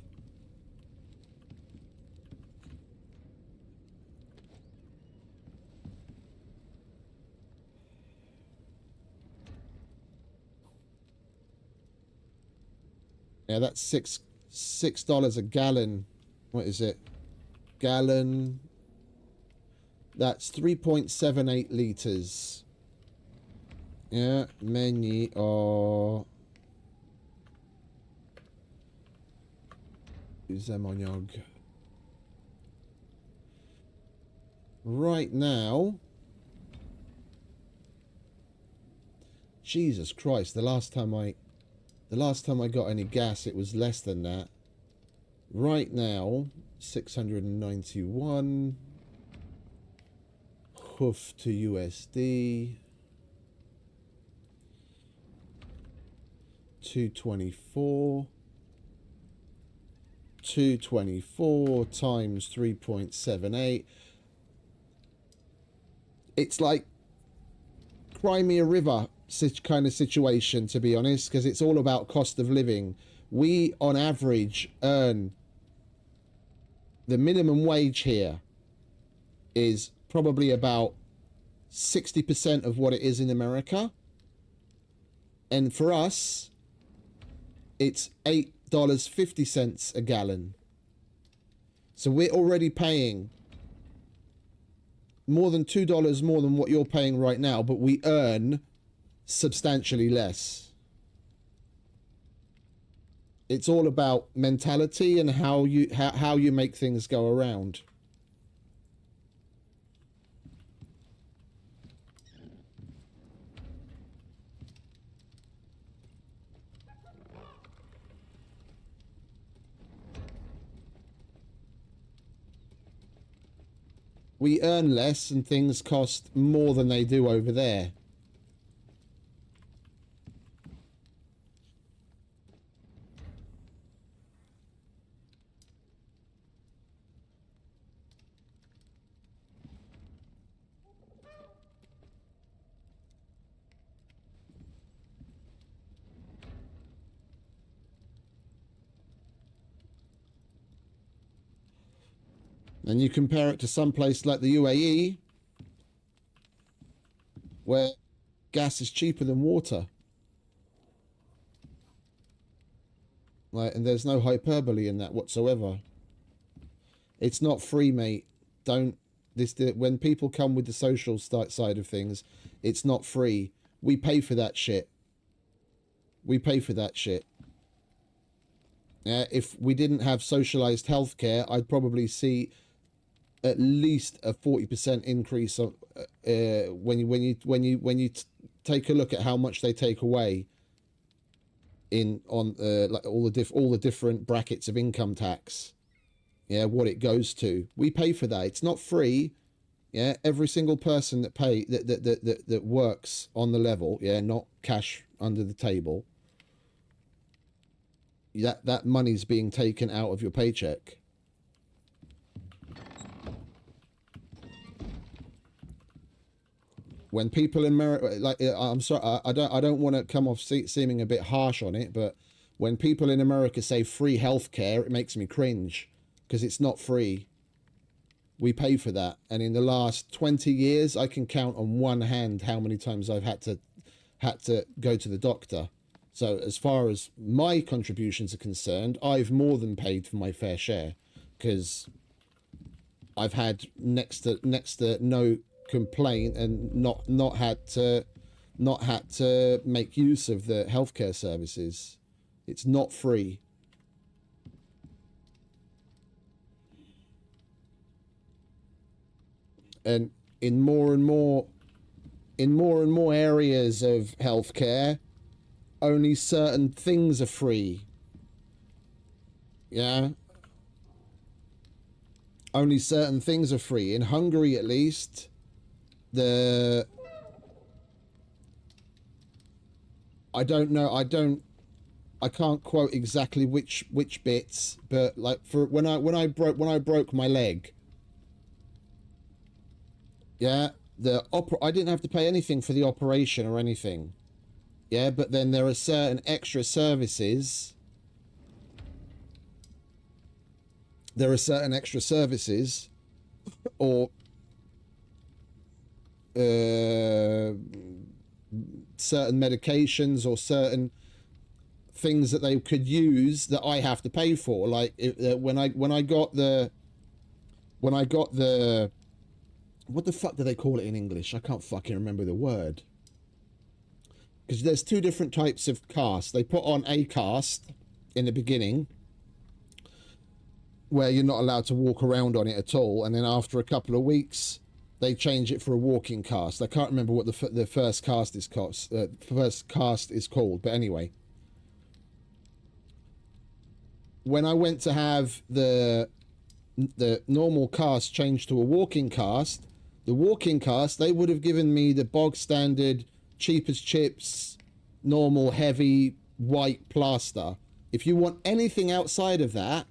Yeah, that's $6 a gallon. What is it? Gallon. That's 3.78 liters. Yeah, many are Zemonyog. Right now, Jesus Christ, the last time I got any gas it was less than that. Right now, 691 hoof to USD, 224 times 3.78. It's like Crimea River kind of situation, to be honest, because it's all about cost of living. We on average earn, the minimum wage here is probably about 60% of what it is in America, and for us it's $8.50 a gallon. So we're already paying more than $2 more than what you're paying right now, but we earn substantially less. It's all about mentality and how you make things go around. We earn less and things cost more than they do over there. And you compare it to some place like the UAE, where gas is cheaper than water. Like, and there's no hyperbole in that whatsoever. It's not free, mate. When people come with the social side of things, it's not free. We pay for that shit. We pay for that shit. If we didn't have socialized healthcare, I'd probably see at least a 40% increase of, when you take a look at how much they take away on like all the different brackets of income tax. Yeah, what it goes to. We pay for that. It's not free. Yeah, every single person that works on the level, yeah, not cash under the table, that money's being taken out of your paycheck. When people in America, like, I'm sorry, I don't want to come off seeming a bit harsh on it, but when people in America say free healthcare, it makes me cringe, because it's not free. We pay for that, and in the last 20 years, I can count on one hand how many times I've had to go to the doctor. So as far as my contributions are concerned, I've more than paid for my fair share, because I've had next to no complaint and not had to make use of the healthcare services. It's not free. And in more and more areas of healthcare, only certain things are free. Yeah, only certain things are free. In Hungary, at least, I don't know. I can't quote exactly which bits, but like for when I broke my leg. Yeah, I didn't have to pay anything for the operation or anything. Yeah, but then there are certain extra services. There are certain extra services, or certain medications or certain things that they could use that I have to pay for. Like when I got the what the fuck do they call it in English? I can't fucking remember the word. because there's two different types of cast. They put on a cast in the beginning where you're not allowed to walk around on it at all, and then after a couple of weeks they change it for a walking cast. I can't remember what the first cast is called, but anyway, when I went to have the normal cast changed to a walking cast, the walking cast, they would have given me the bog standard, cheap as chips, normal heavy white plaster. If you want anything outside of that,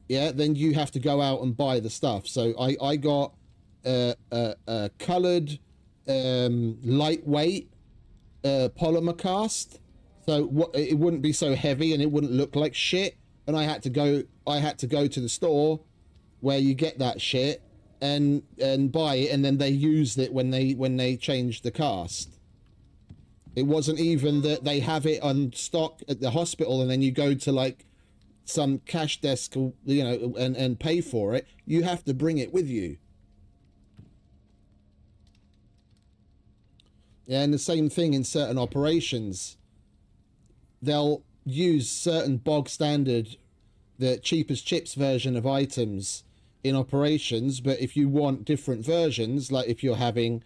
yeah, then you have to go out and buy the stuff. So I got a coloured lightweight polymer cast, so it wouldn't be so heavy and it wouldn't look like shit. And I had to go to the store where you get that shit and buy it, and then they used it when they changed the cast. It wasn't even that they have it on stock at the hospital and then you go to like some cash desk, you know, and pay for it. You have to bring it with you. Yeah, and the same thing in certain operations. They'll use certain bog standard, the cheapest chips version of items in operations, but if you want different versions, like if you're having,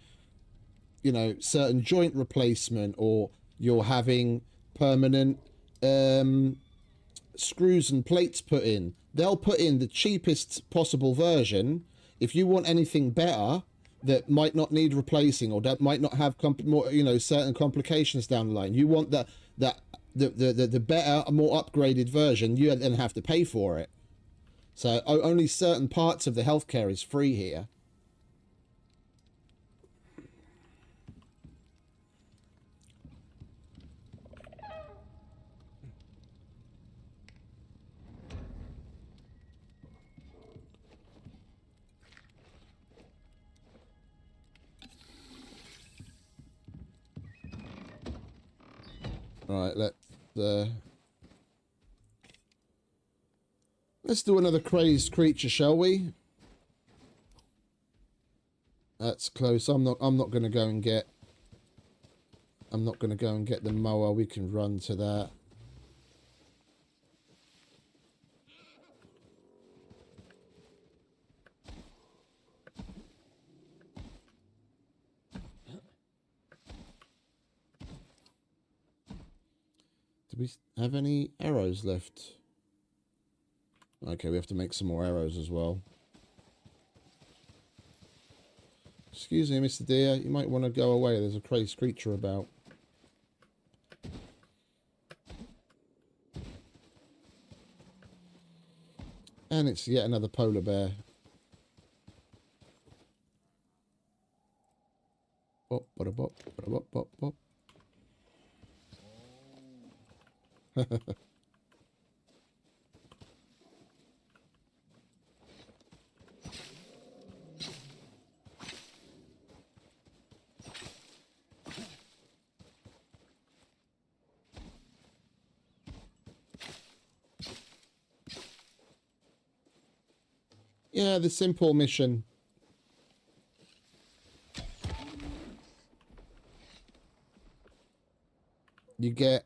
you know, certain joint replacement, or you're having permanent screws and plates put in, they'll put in the cheapest possible version. If you want anything better that might not need replacing, or that might not have more, you know, certain complications down the line, you want the better, more upgraded version, you then have to pay for it. So only certain parts of the healthcare is free here. Right, let's do another crazed creature, shall we? That's close. I'm not going to go and get the mower. We can run to that. Do we have any arrows left? Okay, we have to make some more arrows as well. Excuse me, Mr. Deer, you might want to go away. There's a crazed creature about. And it's yet another polar bear. Bop, bada, bop, bada, bop, bop, bop. Yeah, the simple mission. You get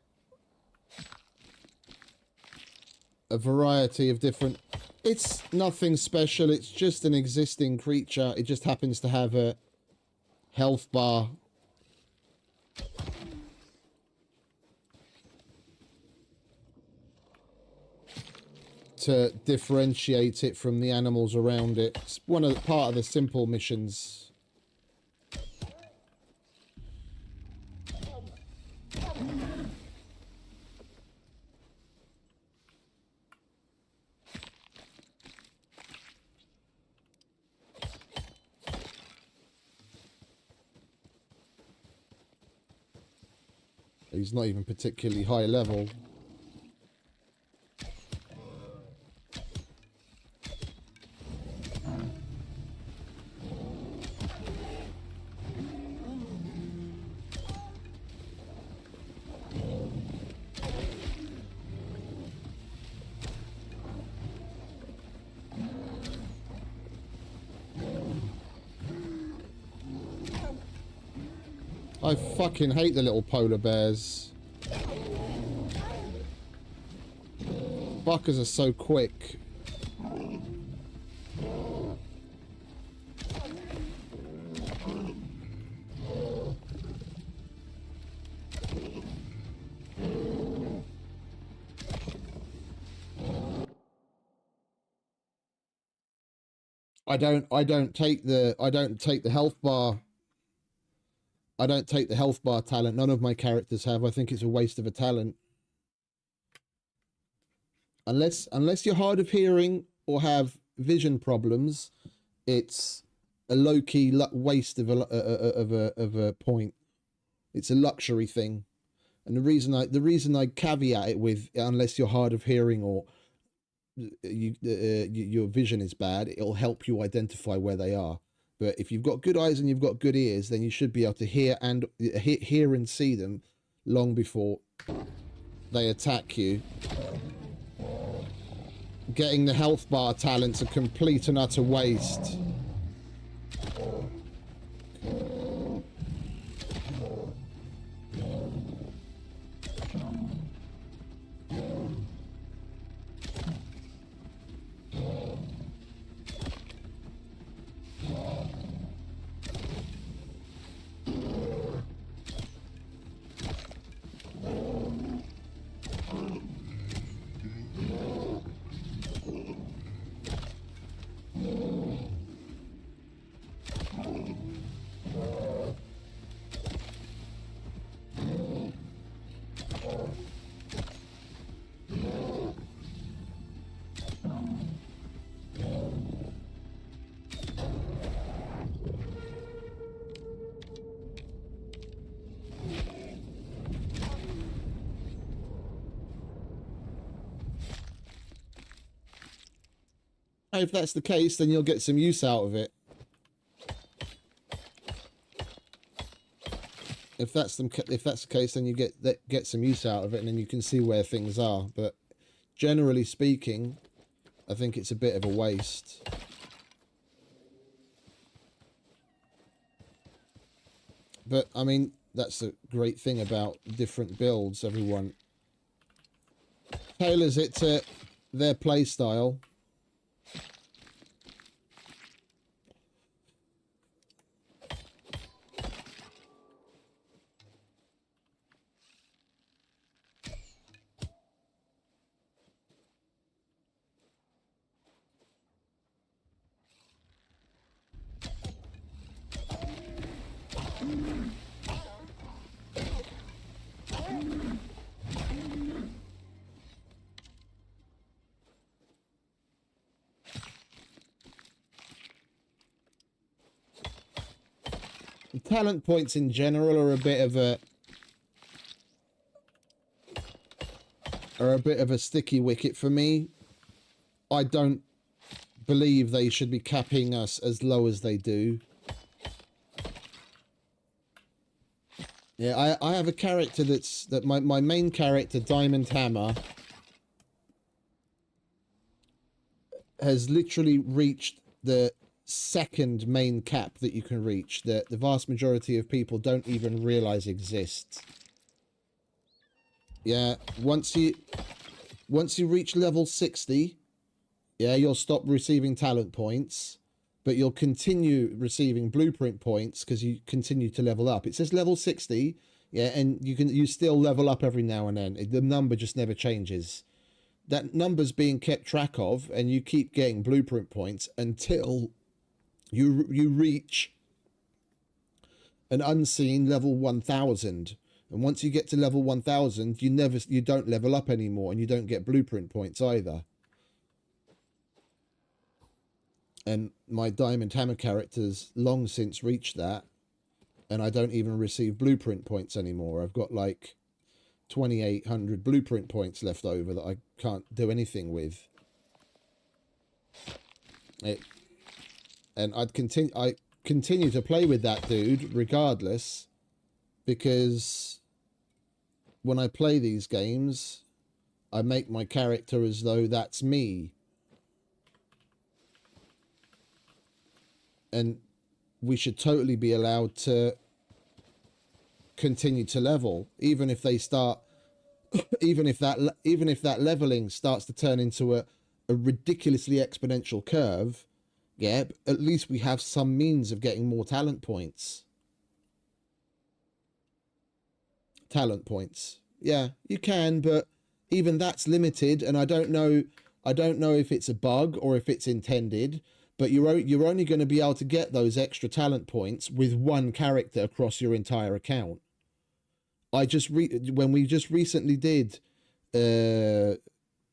a variety of different... It's nothing special, it's just an existing creature. It just happens to have a health bar. To differentiate it from the animals around it. It's part of the simple missions. He's not even particularly high level. I fucking hate the little polar bears. Fuckers are so quick. I don't take the health bar. I don't take the health bar talent. None of my characters have. I think it's a waste of a talent. Unless you're hard of hearing or have vision problems, it's a low-key waste of a point. It's a luxury thing. And the reason I caveat it with unless you're hard of hearing or your vision is bad, it'll help you identify where they are. But if you've got good eyes and you've got good ears, then you should be able to hear and see them long before they attack you. Getting the health bar talent's a complete and utter waste. If that's the case, then you'll get some use out of it. If that's the case, then you get some use out of it, and then you can see where things are. But generally speaking, I think it's a bit of a waste. But I mean, that's a great thing about different builds. Everyone tailors it to their play style. Talent points in general are a bit of a sticky wicket for me. I don't believe they should be capping us as low as they do. Yeah, I have a character that my main character, Diamond Hammer, has literally reached the second main cap that you can reach, that the vast majority of people don't even realize exists. Yeah, once you reach level 60, yeah, you'll stop receiving talent points, but you'll continue receiving blueprint points because you continue to level up. It says level 60, yeah, and you still level up every now and then. The number just never changes. That number's being kept track of, and you keep getting blueprint points until you reach an unseen level 1000. And once you get to level 1000, you don't level up anymore, and you don't get blueprint points either. And my Diamond Hammer character's long since reached that, and I don't even receive blueprint points anymore. I've got like 2,800 blueprint points left over that I can't do anything with. And I continue to play with that dude regardless, because when I play these games, I make my character as though that's me. And we should totally be allowed to continue to level, even if they start, even if that leveling starts to turn into a ridiculously exponential curve. Yeah, at least we have some means of getting more talent points. Talent points. Yeah, you can, but even that's limited, and I don't know if it's a bug or if it's intended, but you're only going to be able to get those extra talent points with one character across your entire account. When we just recently did the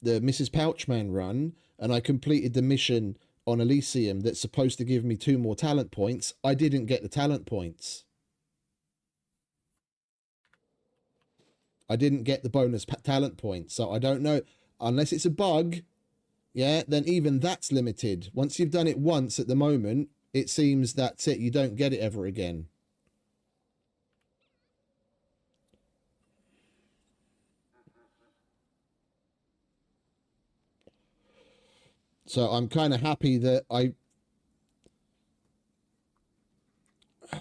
Mrs. Pouchman run, and I completed the mission on Elysium that's supposed to give me 2 more talent points, I didn't get the talent points. I didn't get the bonus talent points, so I don't know, unless it's a bug. Yeah, then even that's limited. Once you've done it once at the moment, it seems that's it. You don't get it ever again. So I'm kind of happy that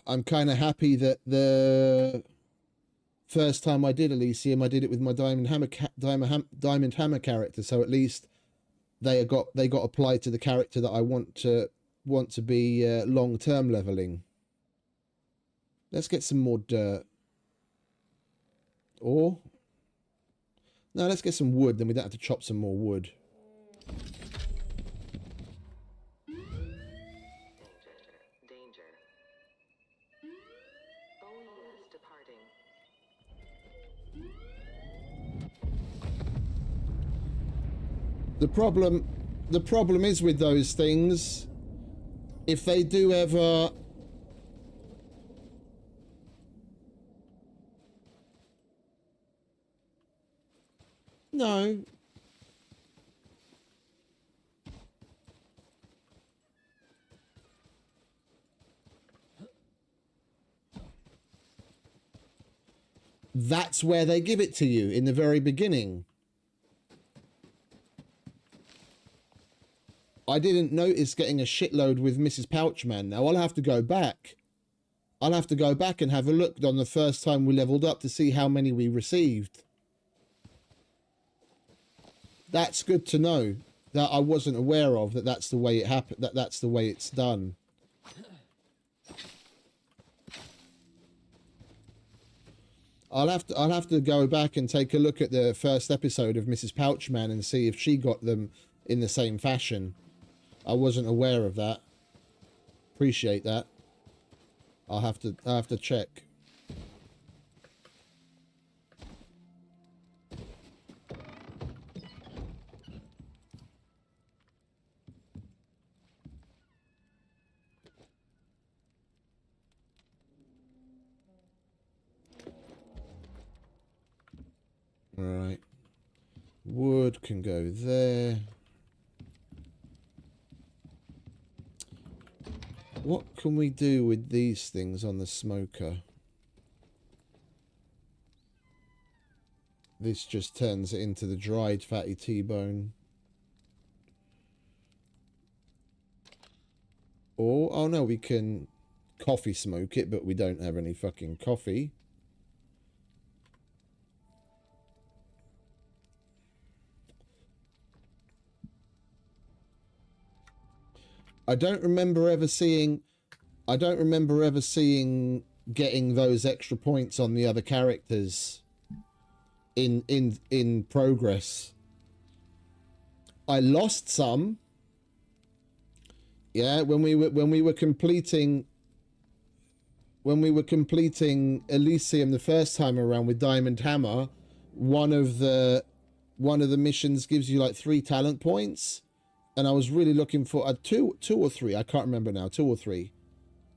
I'm kind of happy that the first time I did Elysium, I did it with my Diamond Hammer character. So at least they got applied to the character that I want to be long-term leveling. Let's get some more dirt. Or no, let's get some wood. Then we don't have to chop some more wood. Danger. OES departing. The problem is with those things, if they do ever no. That's where they give it to you in the very beginning. I didn't notice getting a shitload with Mrs. Pouchman. Now I'll have to go back. I'll have to go back and have a look on the first time we leveled up to see how many we received. That's good to know. That I wasn't aware of, that's the way it happened, that's the way it's done. I'll have to go back and take a look at the first episode of Mrs. Pouchman and see if she got them in the same fashion. I wasn't aware of that. Appreciate that. I'll have to check. Right. Wood can go there. What can we do with these things on the smoker? This just turns it into the dried fatty T-bone. Or, oh no, we can coffee smoke it, but we don't have any fucking coffee. I don't remember ever seeing getting those extra points on the other characters in progress. I lost some. Yeah, when we were completing Elysium the first time around with Diamond Hammer, one of the missions gives you like 3 talent points. And I was really looking for two or three. I can't remember now. 2 or 3.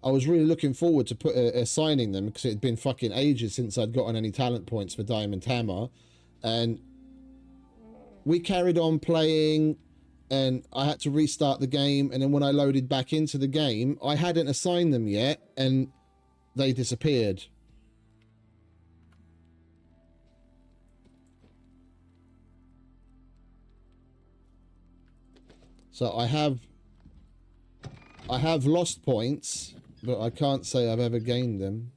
I was really looking forward to assigning them because it had been fucking ages since I'd gotten any talent points for Diamond Hammer, and we carried on playing, and I had to restart the game. And then when I loaded back into the game, I hadn't assigned them yet, and they disappeared. So I have lost points, but I can't say I've ever gained them.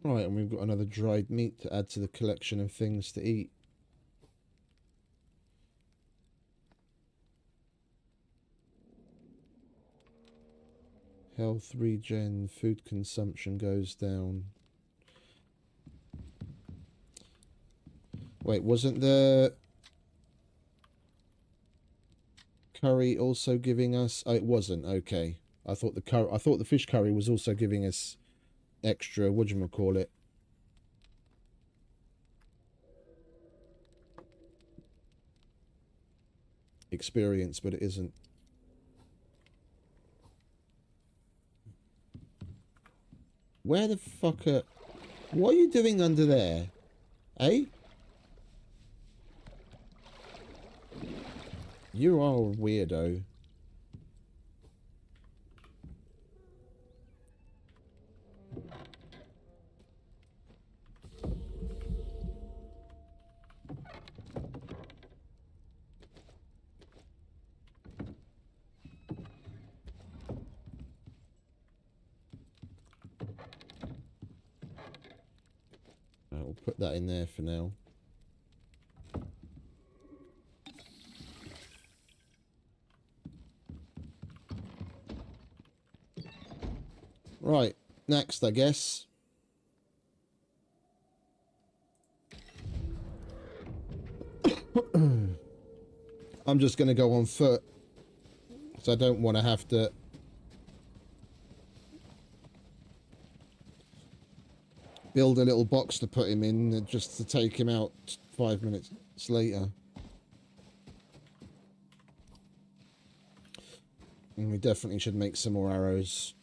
Right, and we've got another dried meat to add to the collection of things to eat. Health regen, food consumption goes down. Wait, wasn't the curry also giving us? Oh, it wasn't. Okay, I thought the fish curry was also giving us extra. Whatchamacallit? Experience, but it isn't. Where the fuck are... What are you doing under there? Eh? You are a weirdo. We'll put that in there for now. Right, next, I guess. I'm just going to go on foot, because I don't want to have to... build a little box to put him in, just to take him out 5 minutes later. And we definitely should make some more arrows.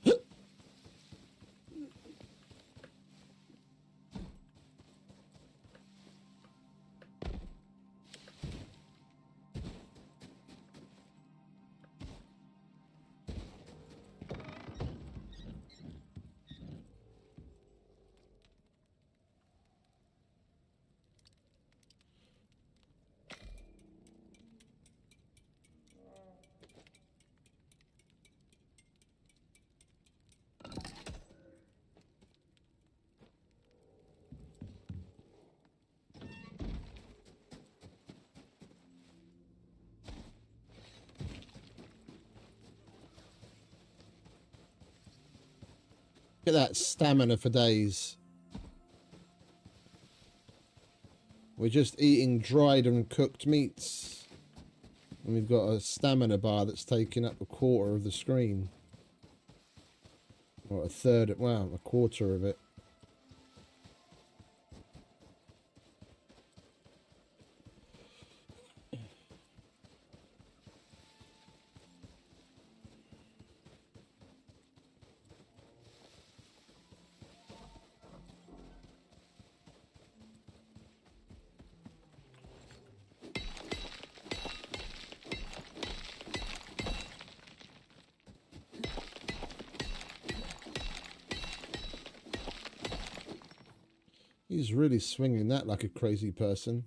Look at that stamina for days. We're just eating dried and cooked meats. And we've got a stamina bar that's taking up a quarter of the screen. Or a third, well, a quarter of it. He's really swinging that like a crazy person.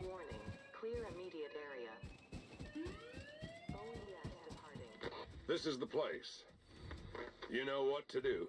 Warning. Clear immediate area. OES departing. This is the place. You know what to do.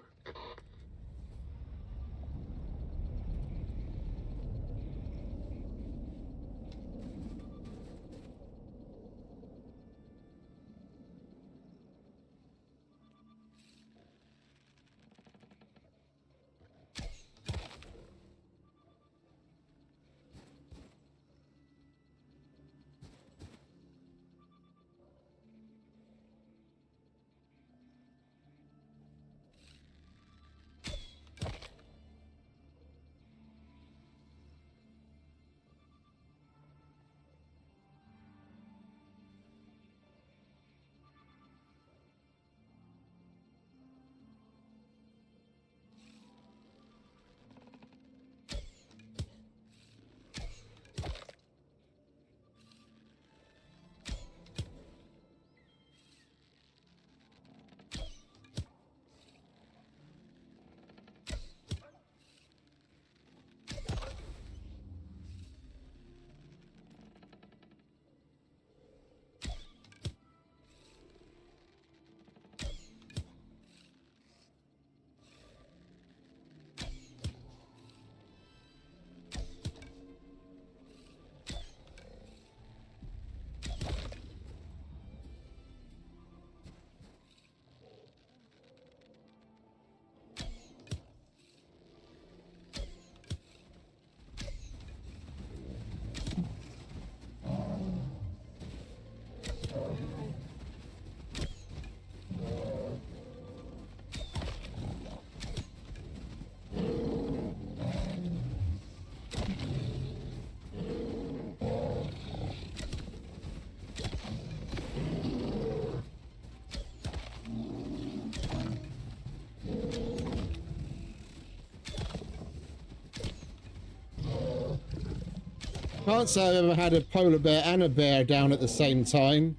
Can't say I've ever had a polar bear and a bear down at the same time.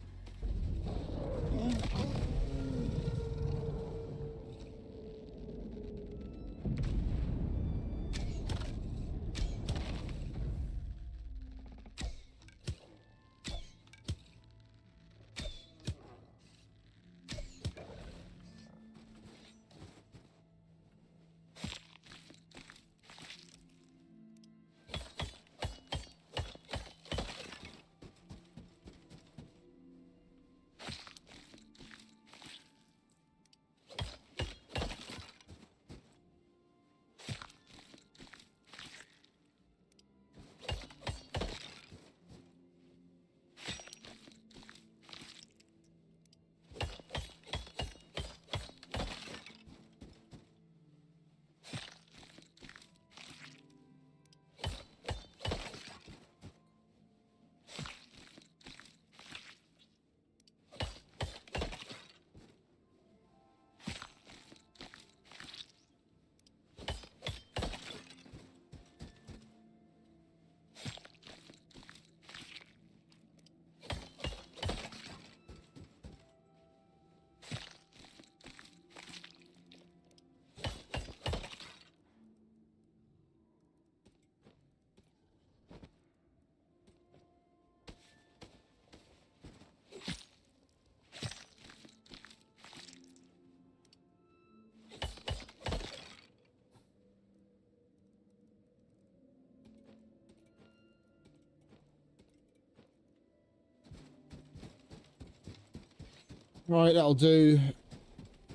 Right, that'll do.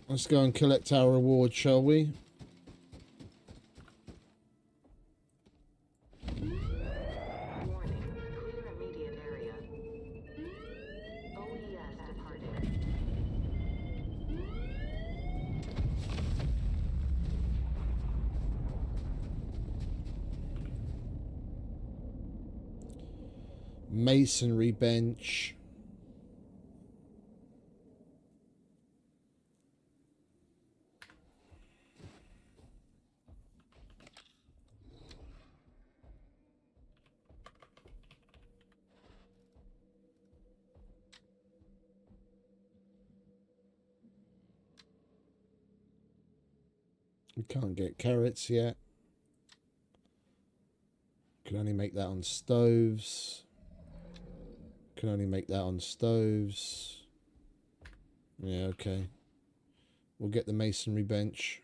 Let's go and collect our reward, shall we? Warning. Clear immediate area. OES departing. Masonry bench. We can't get carrots yet. Can only make that on stoves. Can only make that on stoves. Yeah, okay. We'll get the masonry bench.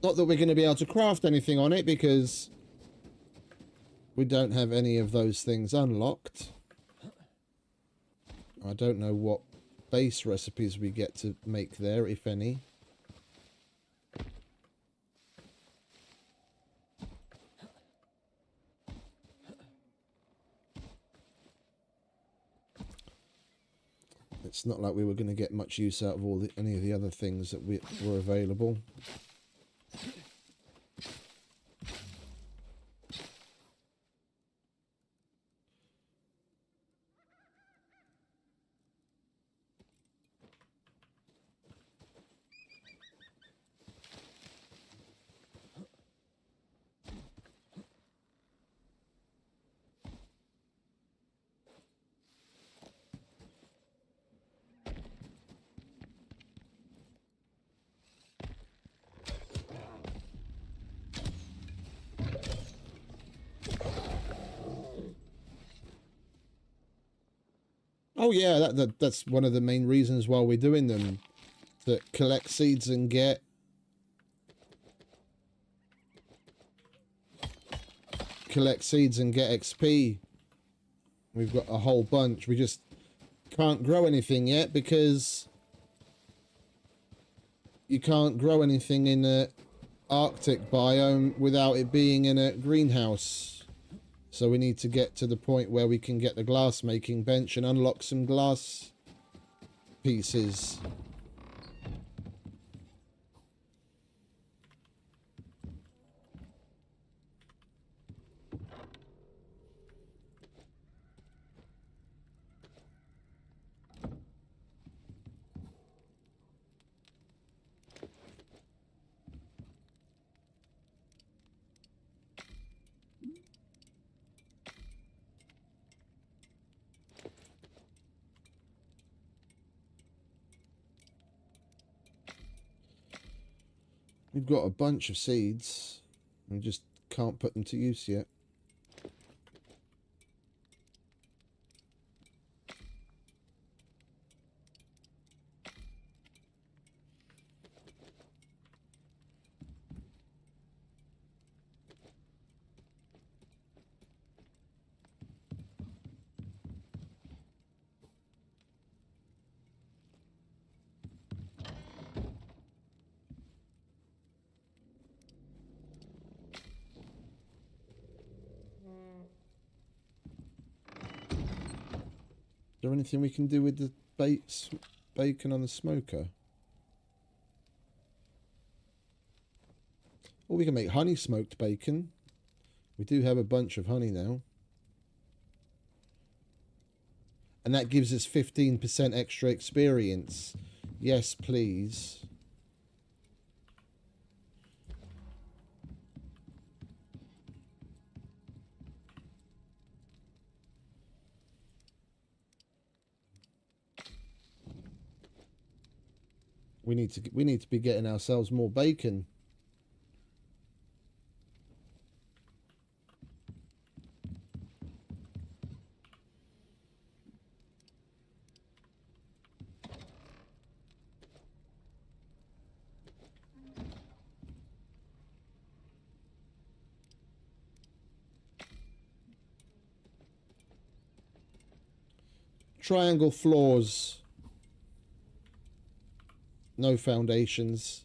Not that we're going to be able to craft anything on it because we don't have any of those things unlocked. I don't know what base recipes we get to make there, if any. It's not like we were going to get much use out of any of the other things that were available. Oh yeah, that's one of the main reasons why we're doing them. To collect seeds and get XP. We've got a whole bunch. We just can't grow anything yet because you can't grow anything in the Arctic biome without it being in a greenhouse. So we need to get to the point where we can get the glass making bench and unlock some glass pieces. We've got a bunch of seeds. We just can't put them to use yet. Is there anything we can do with the bacon on the smoker? Or we can make honey smoked bacon. We do have a bunch of honey now. And that gives us 15% extra experience. Yes, please. We need to be getting ourselves more bacon. Triangle floors. No foundations.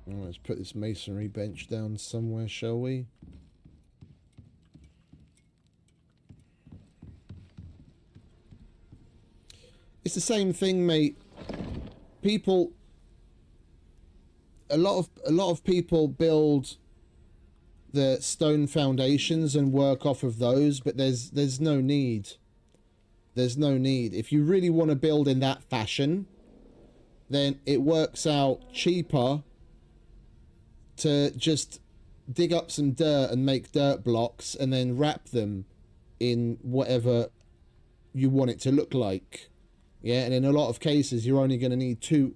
Let's put this masonry bench down somewhere, shall we? it's the same thing, mate. People, a lot of people build the stone foundations and work off of those, but there's no need. There's no need. If you really want to build in that fashion, then it works out cheaper to just dig up some dirt and make dirt blocks and then wrap them in whatever you want it to look like. Yeah, and in a lot of cases you're only going to need two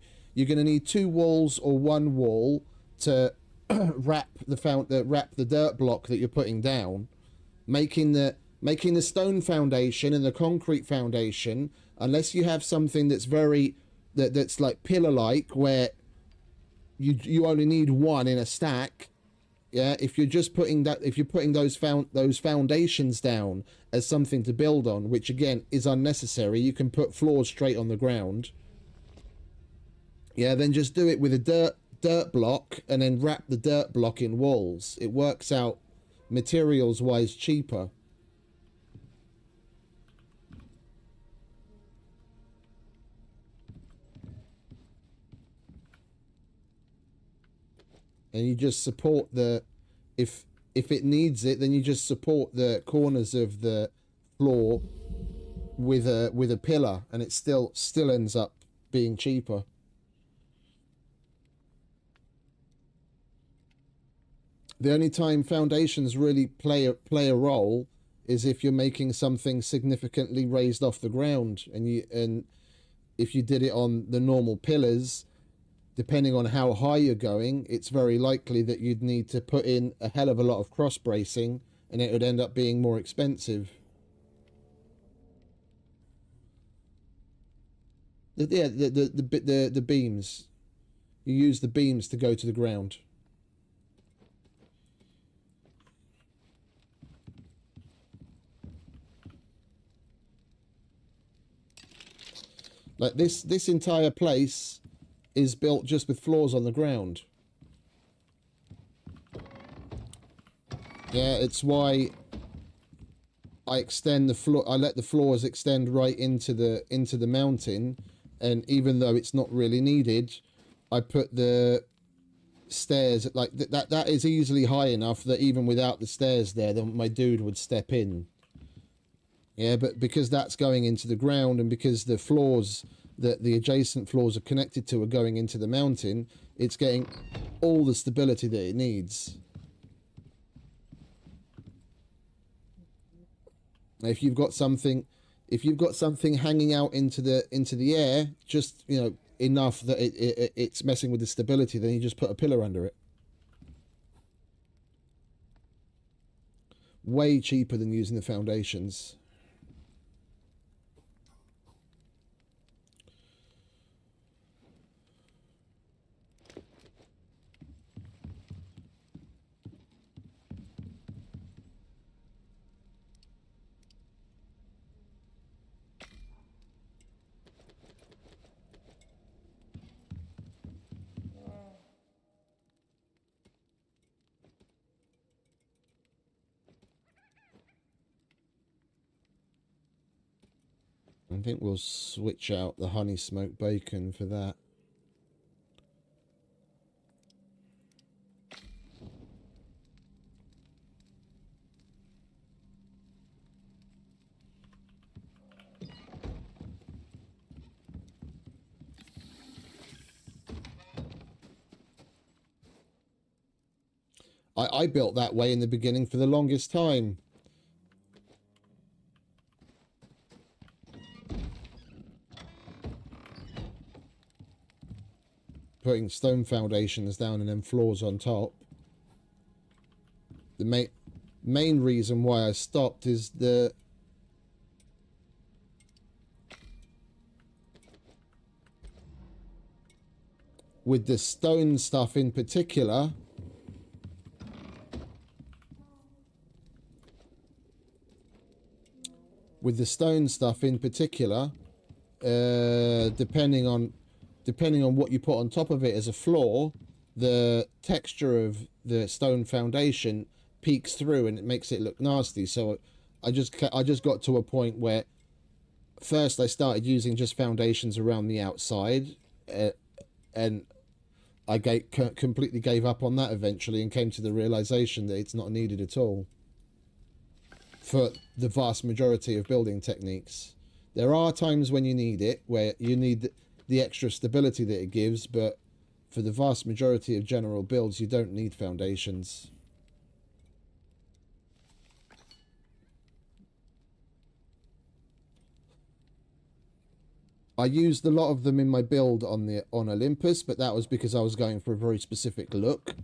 walls or one wall to wrap the dirt block that you're putting down, making the stone foundation and the concrete foundation, unless you have something that's that's like pillar like, where you only need one in a stack. Yeah, if you're putting those foundations down as something to build on, which again is unnecessary, you can put floors straight on the ground. Yeah, then just do it with a dirt block and then wrap the dirt block in walls. It works out materials wise cheaper. And you just support if it needs it, then you just support the corners of the floor with a pillar, and it still ends up being cheaper. The only time foundations really play a role is if you're making something significantly raised off the ground, and if you did it on the normal pillars, depending on how high you're going, it's very likely that you'd need to put in a hell of a lot of cross bracing, and it would end up being more expensive. Yeah, the beams. You use the beams to go to the ground. Like this entire place is built just with floors on the ground. Yeah, it's why I extend the floor. I let the floors extend right into the mountain, and even though it's not really needed, I put the stairs like that is easily high enough that even without the stairs there, then my dude would step in. Yeah, but because that's going into the ground, and because the floors that the adjacent floors are connected to are going into the mountain, it's getting all the stability that it needs. Now, if you've got something hanging out into the air, just enough that it's messing with the stability, then you just put a pillar under it. Way cheaper than using the foundations. I think we'll switch out the honey smoked bacon for that. I built that way in the beginning for the longest time. Putting stone foundations down and then floors on top. The main reason why I stopped is with the stone stuff in particular, depending on what you put on top of it as a floor, the texture of the stone foundation peeks through and it makes it look nasty. So I just got to a point where first I started using just foundations around the outside, and I completely gave up on that eventually and came to the realization that it's not needed at all for the vast majority of building techniques. There are times when you need it, where you need the extra stability that it gives, but for the vast majority of general builds, you don't need foundations. I used a lot of them in my build on Olympus, but that was because I was going for a very specific look.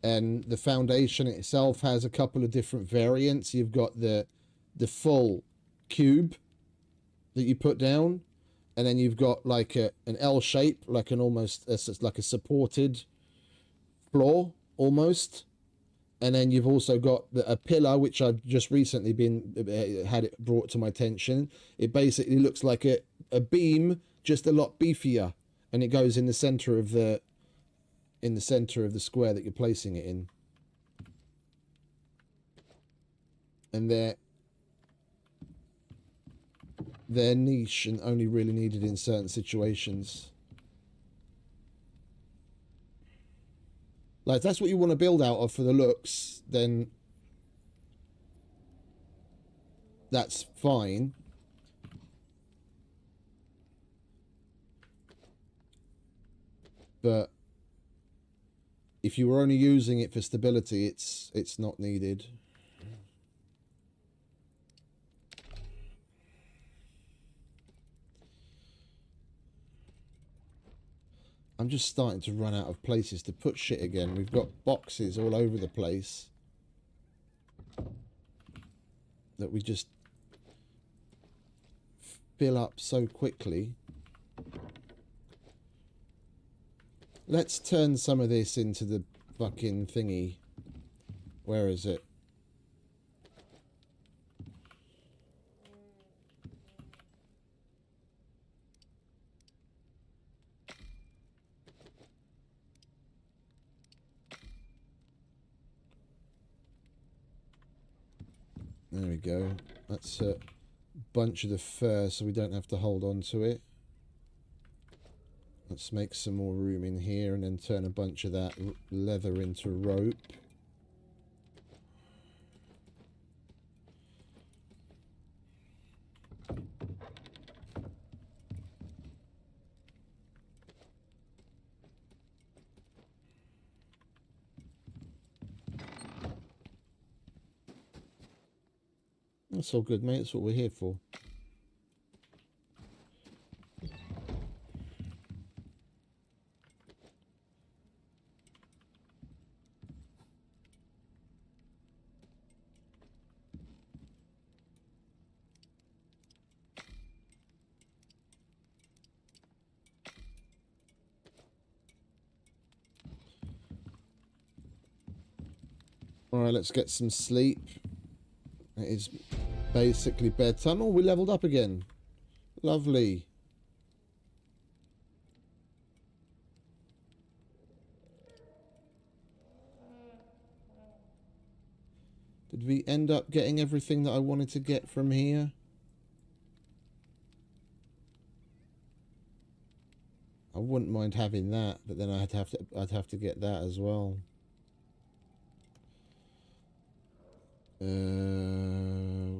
And the foundation itself has a couple of different variants. You've got the full cube that you put down, and then you've got like an L shape, like an almost like a supported floor almost. And then you've also got a pillar, which I've just recently had it brought to my attention. It basically looks like a beam, just a lot beefier, and it goes in the center of the square that you're placing it in. And they're niche and only really needed in certain situations. Like, if that's what you want to build out of for the looks, then that's fine. But if you were only using it for stability, it's not needed. I'm just starting to run out of places to put shit again. We've got boxes all over the place that we just fill up so quickly. Let's turn some of this into the fucking thingy. Where is it? There we go. That's a bunch of the fur so we don't have to hold on to it. Let's make some more room in here and then turn a bunch of that leather into rope. That's all good, mate. That's what we're here for. Alright, let's get some sleep. It is basically bedtime. Oh, we leveled up again. Lovely. Did we end up getting everything that I wanted to get from here? I wouldn't mind having that, but then I'd have to get that as well.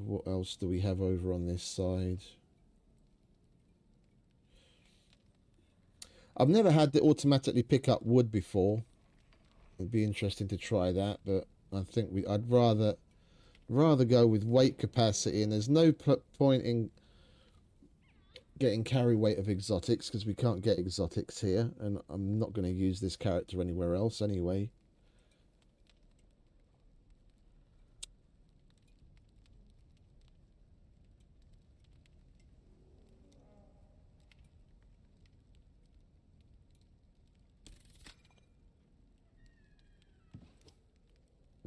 What else do we have over on this side? I've never had it automatically pick up wood before. It'd be interesting to try that, but I think I'd rather go with weight capacity, and there's no point in getting carry weight of exotics because we can't get exotics here, and I'm not going to use this character anywhere else anyway.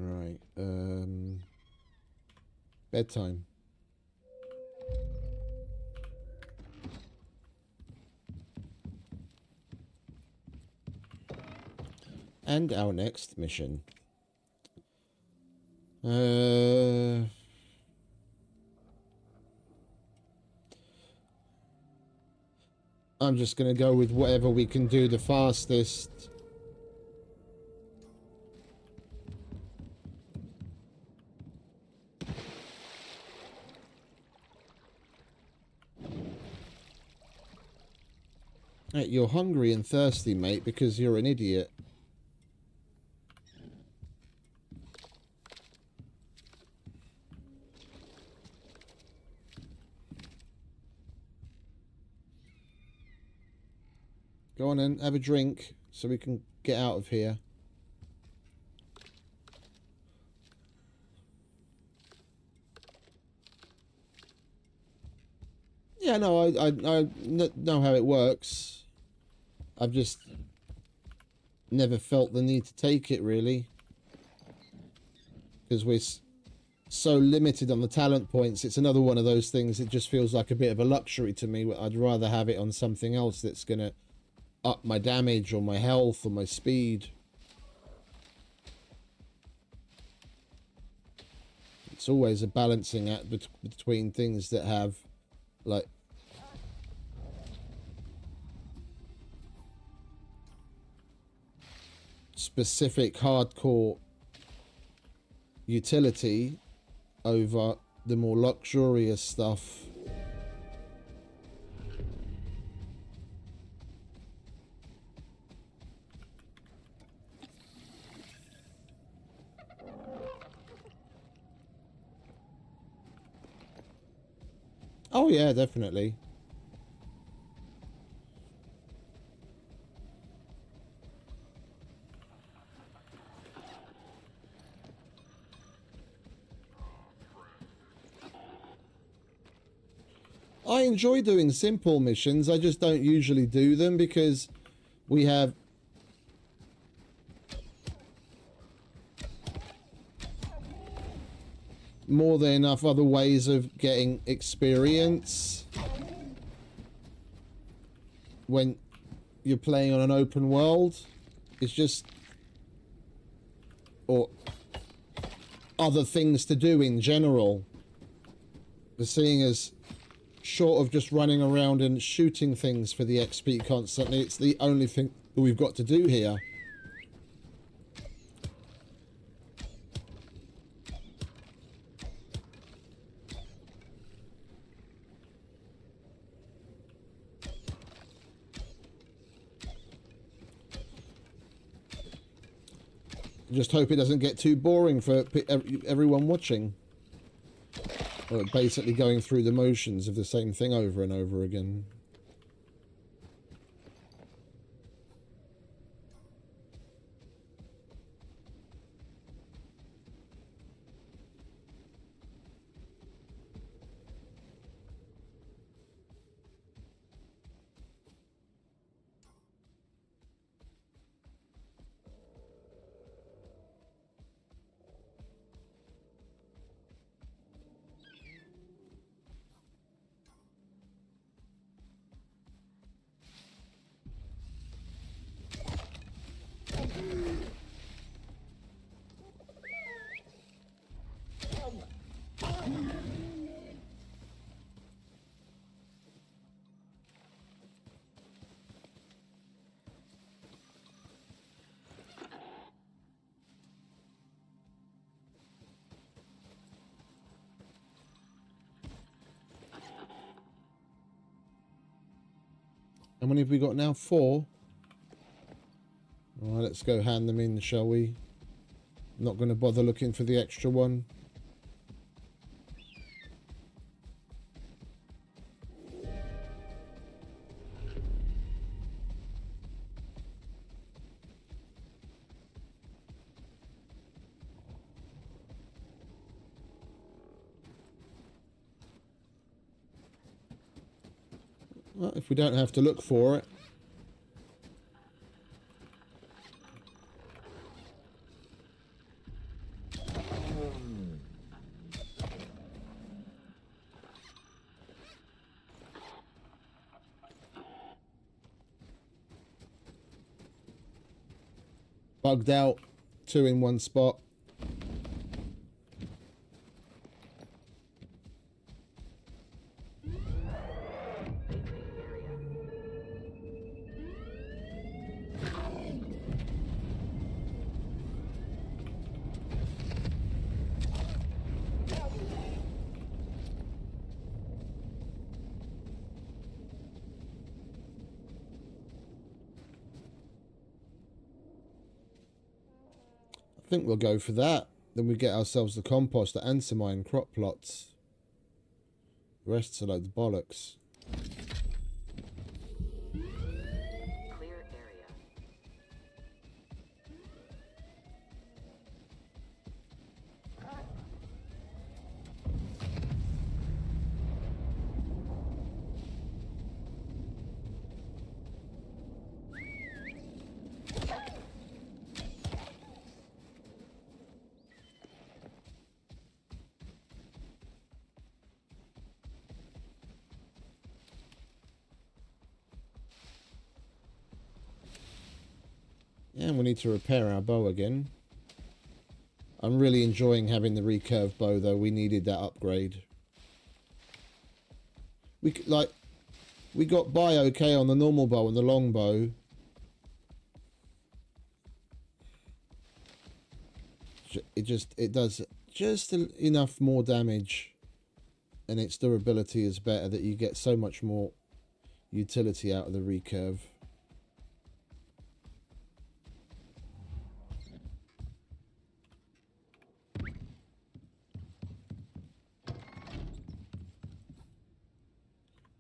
Right, bedtime. And our next mission. I'm just going to go with whatever we can do the fastest. Hey, you're hungry and thirsty, mate, because you're an idiot. Go on then, have a drink so we can get out of here. Yeah, no, I know how it works. I've just never felt the need to take it, really. Because we're so limited on the talent points. It's another one of those things. It just feels like a bit of a luxury to me. I'd rather have it on something else that's going to up my damage or my health or my speed. It's always a balancing act between things that have, like, specific hardcore utility over the more luxurious stuff. Oh yeah, definitely. I enjoy doing simple missions. I just don't usually do them because we have more than enough other ways of getting experience when you're playing on an open world. It's just, or other things to do in general. But seeing as short of just running around and shooting things for the XP constantly, it's the only thing that we've got to do here. Just hope it doesn't get too boring for everyone watching. Or basically going through the motions of the same thing over and over again. How many have we got now? 4. Alright, let's go hand them in, shall we? Not going to bother looking for the extra one. Well, if we don't have to look for it. Bugged out. 2 in one spot. think we'll go for that. Then we get ourselves the composter and some iron crop plots. The rest's a load of bollocks. Clear area. Yeah, and we need to repair our bow again. I'm really enjoying having the recurve bow, though. We needed that upgrade. We got by okay on the normal bow and the long bow. It does just enough more damage, and its durability is better, that you get so much more utility out of the recurve.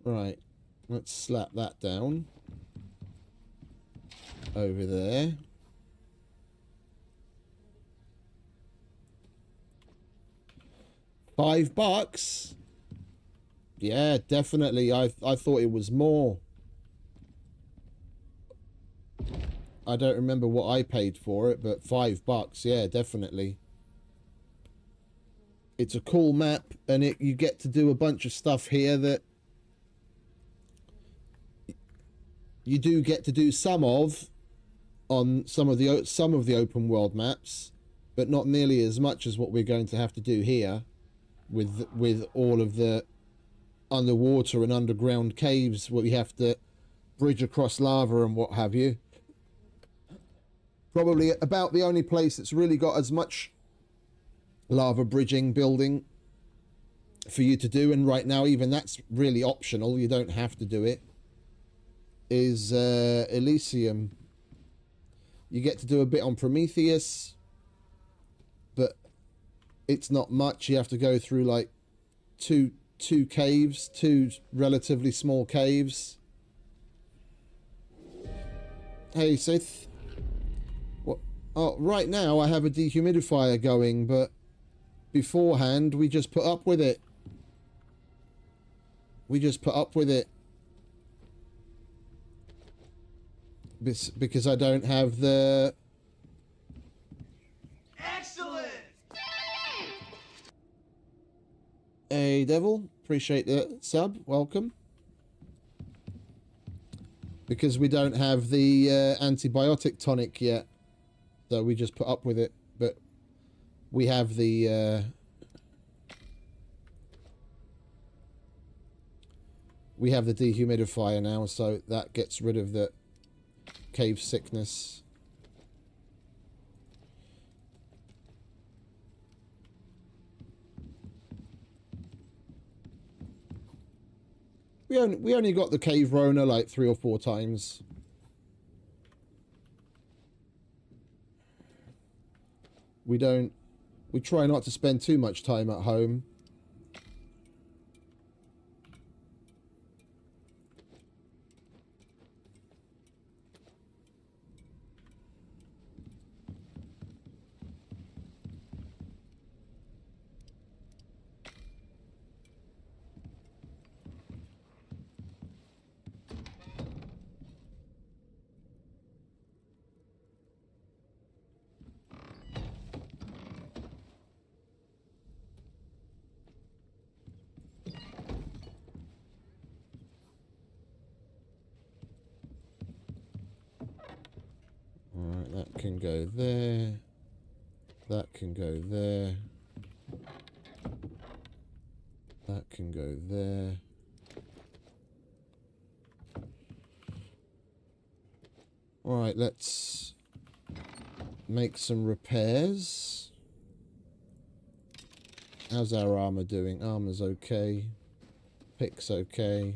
Right, let's slap that down over there. $5? Yeah, definitely. I thought it was more. I don't remember what I paid for it, but $5, yeah, definitely. It's a cool map, and you get to do a bunch of stuff here that you do get to do some of on some of the open world maps, but not nearly as much as what we're going to have to do here with all of the underwater and underground caves where we have to bridge across lava and what have you. Probably about the only place that's really got as much lava bridging building for you to do, and right now even that's really optional, you don't have to do it, is Elysium. You get to do a bit on Prometheus, but it's not much. You have to go through like two caves, two relatively small caves. Hey Sith. What? Oh, right now I have a dehumidifier going, but beforehand we just put up with it. We just put up with it. Because I don't have the... Excellent! Hey, Devil. Appreciate the sub. Welcome. Because we don't have the antibiotic tonic yet. So we just put up with it. But we have the... we have the dehumidifier now, so that gets rid of the cave sickness. We only got the cave Rona like 3 or 4 times. We try not to spend too much time at home. Alright, that can go there. That can go there. That can go there. Alright, let's make some repairs. How's our armor doing? Armor's okay. Pick's okay.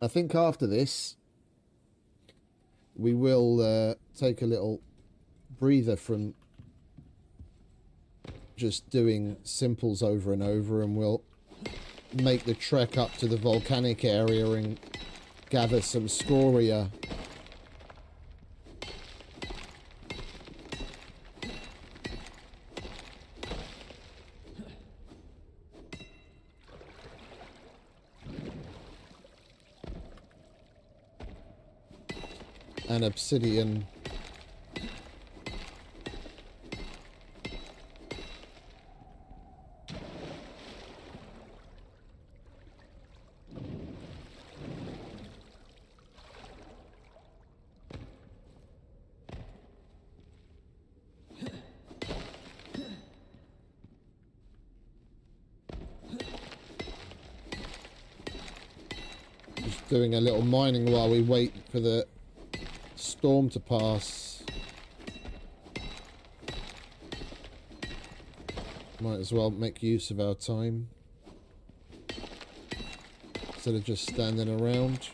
I think after this, we will take a little breather from just doing simples over and over, and we'll make the trek up to the volcanic area and gather some scoria. And obsidian. Just doing a little mining while we wait for the storm to pass. Might as well make use of our time instead of just standing around.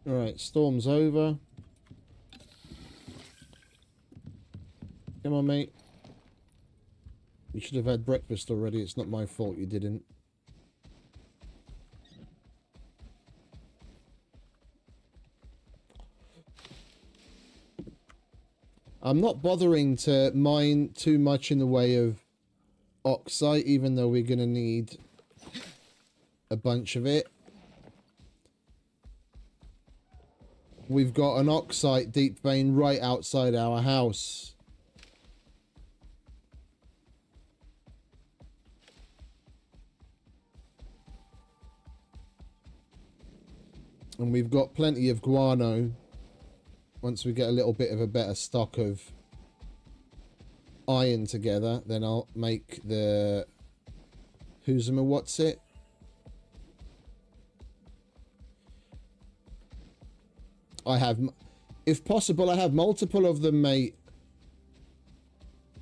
Alright, storm's over. Come on, mate. You should have had breakfast already. It's not my fault you didn't. I'm not bothering to mine too much in the way of oxide, even though we're going to need a bunch of it. We've got an oxide deep vein right outside our house. And we've got plenty of guano. Once we get a little bit of a better stock of iron together, then I'll make the what's it? I have, if possible, I have multiple of them, mate.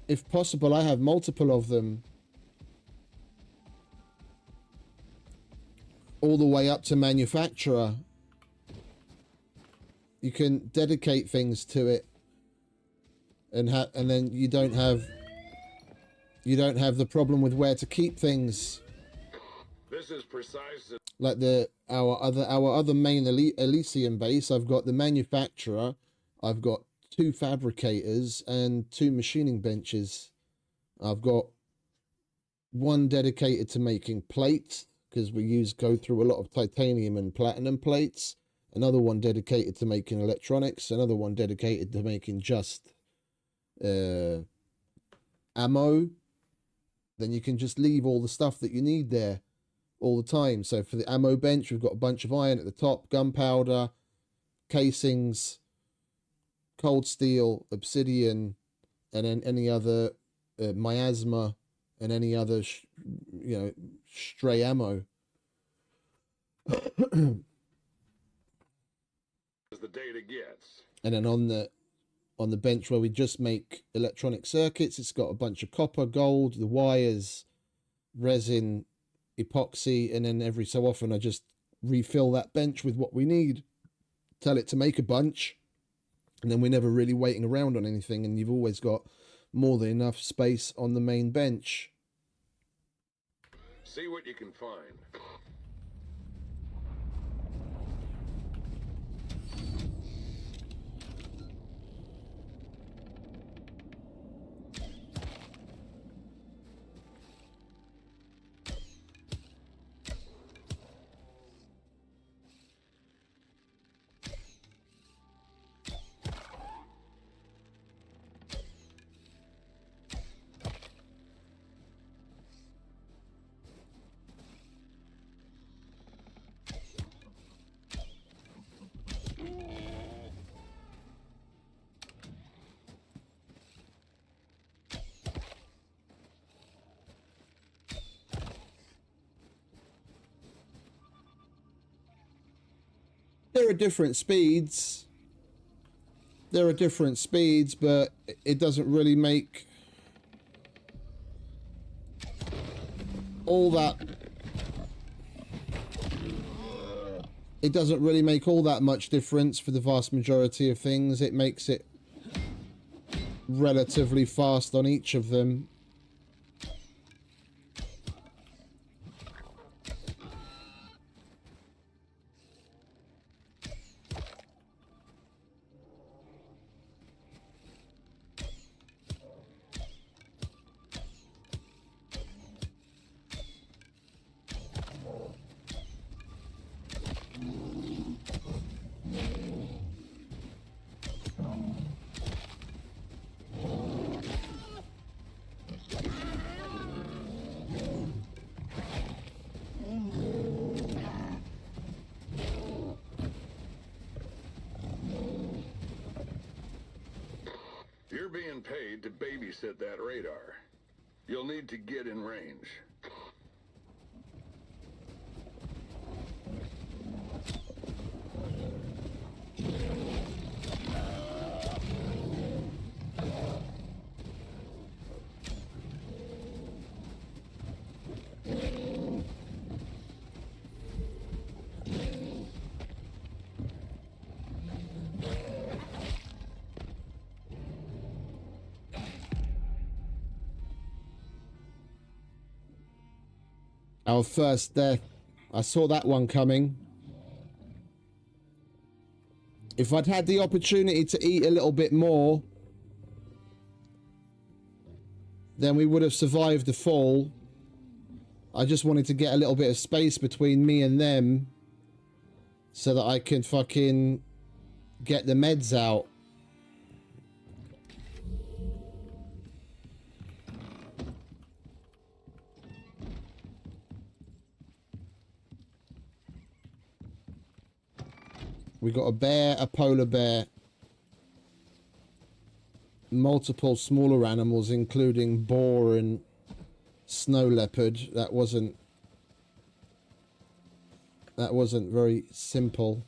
If possible, I have multiple of them. All the way up to manufacturer. You can dedicate things to it. And then you don't have the problem with where to keep things. This is precise. Like our other main Elysium base, I've got the manufacturer, I've got 2 fabricators and 2 machining benches. I've got 1 dedicated to making plates, because we go through a lot of titanium and platinum plates. Another 1 dedicated to making electronics. Another 1 dedicated to making just ammo. Then you can just leave all the stuff that you need there. all the time. So for the ammo bench, we've got a bunch of iron at the top, gunpowder, casings, cold steel, obsidian, and then any other miasma and any other stray ammo. As the data gets. And then on the bench where we just make electronic circuits, it's got a bunch of copper, gold, the wires, resin, epoxy, and then every so often I just refill that bench with what we need, tell it to make a bunch, and then we're never really waiting around on anything, and you've always got more than enough space on the main bench. See what you can find. There are different speeds. But it doesn't really make all that. It doesn't really make all that much difference for the vast majority of things. It makes it relatively fast on each of them. You're being paid to babysit that radar. You'll need to get in range. Our first death. I saw that one coming. If I'd had the opportunity to eat a little bit more, then we would have survived the fall. I just wanted to get a little bit of space between me and them so that I can fucking get the meds out. We got a bear, a polar bear, multiple smaller animals, including boar and snow leopard. That wasn't very simple.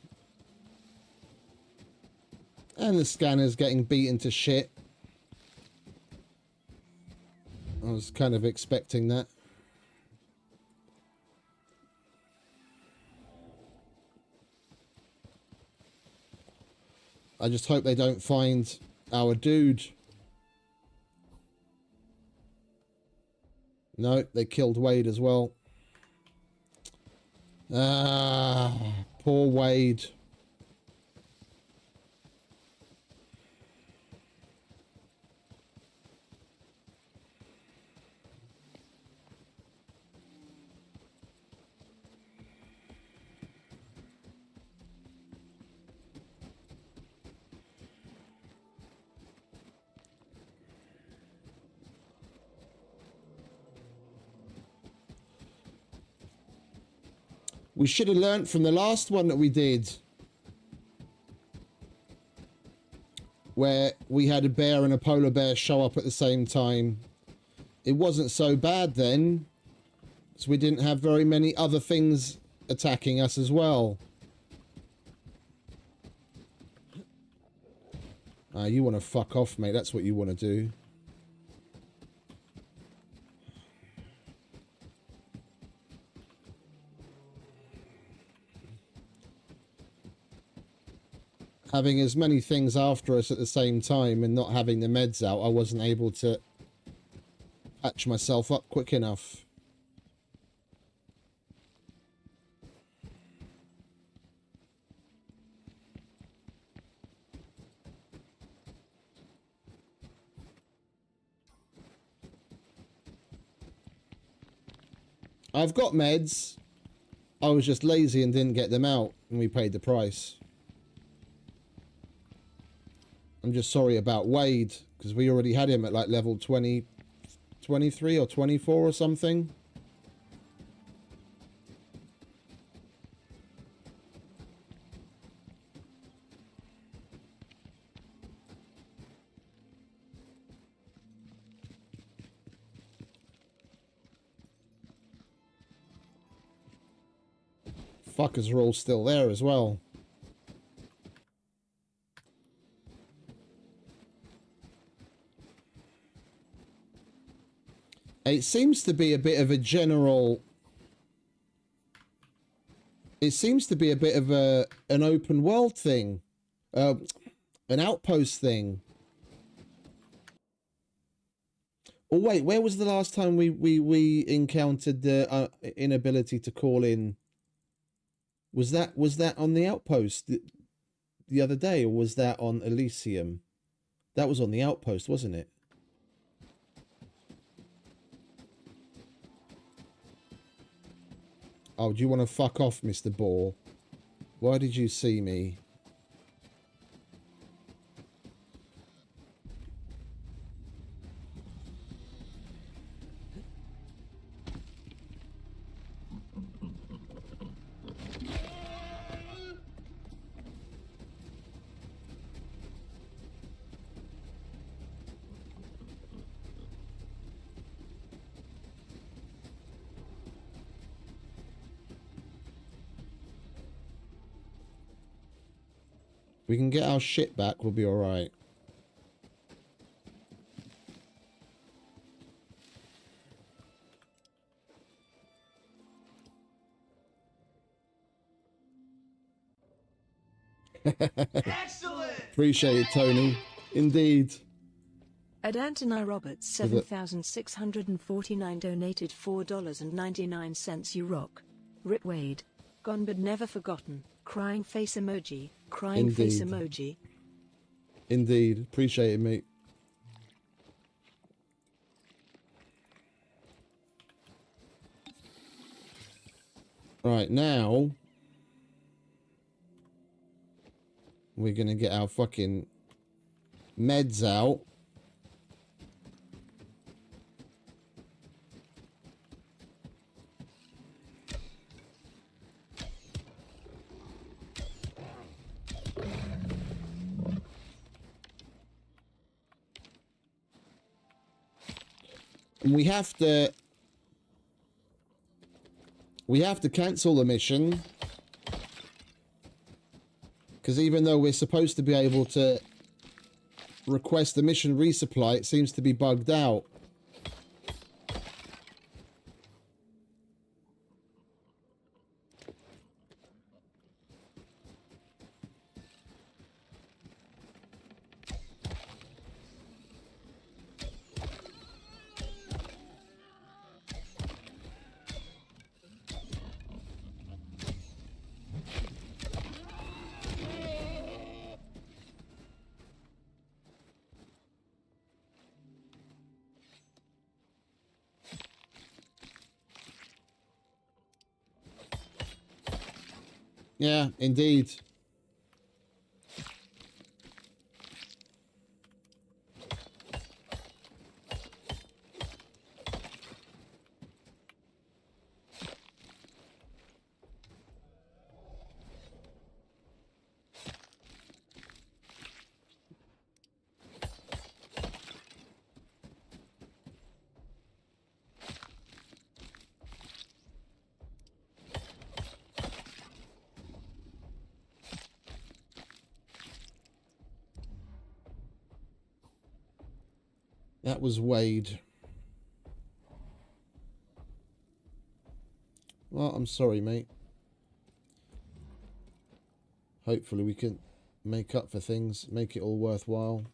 And the scanner's getting beaten to shit. I was kind of expecting that. I just hope they don't find our dude. No, they killed Wade as well. Ah, poor Wade. We should have learnt from the last one that we did. Where we had a bear and a polar bear show up at the same time. It wasn't so bad then. Because we didn't have very many other things attacking us as well. You want to fuck off, mate. That's what you want to do. Having as many things after us at the same time and not having the meds out, I wasn't able to patch myself up quick enough. I've got meds. I was just lazy and didn't get them out, and we paid the price. I'm just sorry about Wade, because we already had him at like level 20, 23 or 24 or something. Fuckers are all still there as well. It seems to be a bit of a general... It seems to be a bit of an open world thing. An outpost thing. Oh wait, where was the last time we encountered the inability to call in? Was that on the outpost the other day, or was that on Elysium? That was on the outpost, wasn't it? Oh, do you want to fuck off, Mr. Boar? Why did you see me? We can get our shit back, we'll be alright. Excellent! Appreciate it, Tony. Indeed. Adantoni Roberts 7,649 donated $4.99. You rock. Rip Wade. Gone but never forgotten. Crying face emoji. Crying face emoji. Indeed. Appreciate it, mate. Right, now we're gonna get our fucking meds out. And we have to cancel the mission, because even though we're supposed to be able to request the mission resupply, it seems to be bugged out. Yeah, indeed. That was Wade. Well, I'm sorry, mate. Hopefully we can make up for things, make it all worthwhile.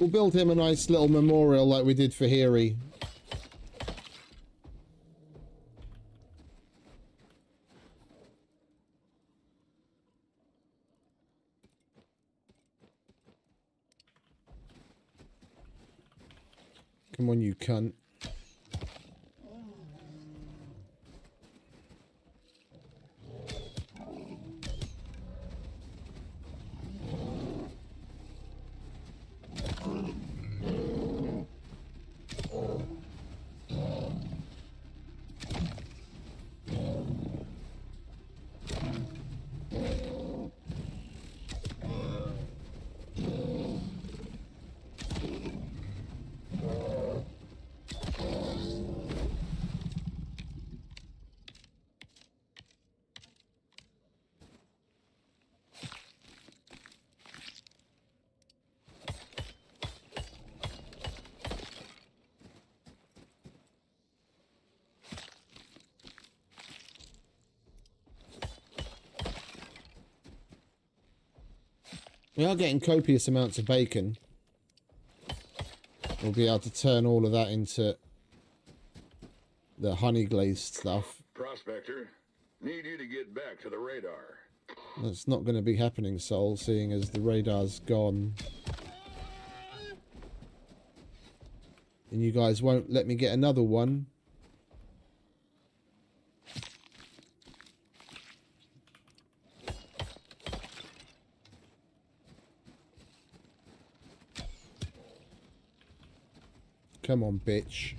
We'll build him a nice little memorial like we did for Heary. Come on, you cunt. We are getting copious amounts of bacon. We'll be able to turn all of that into the honey glazed stuff. Prospector, need you to get back to the radar. That's not going to be happening, Sol, seeing as the radar's gone. And you guys won't let me get another one. Come on, bitch.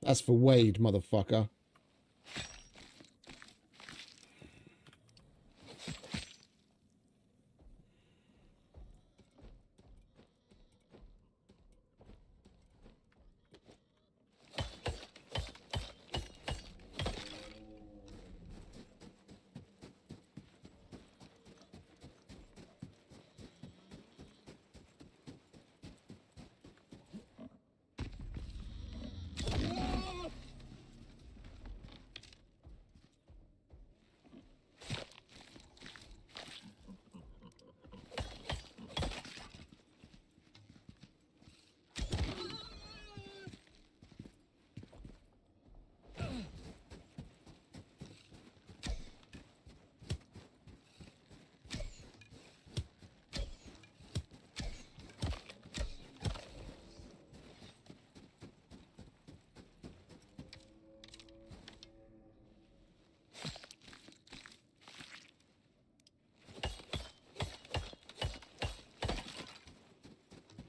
That's for Wade, motherfucker.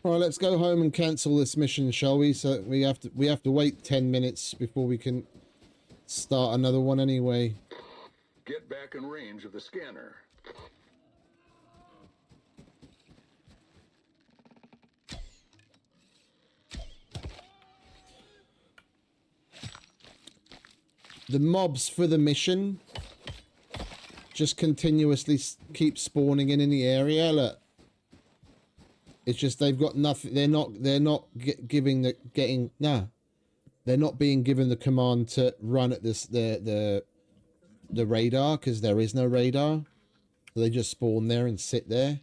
All right, let's go home and cancel this mission, shall we? So we have to wait 10 minutes before we can start another one anyway. Get back in range of the scanner. The mobs for the mission just continuously keep spawning in the area. Look, it's just they've got nothing. They're not being given the command to run at this the radar, because there is no radar. So they just spawn there and sit there.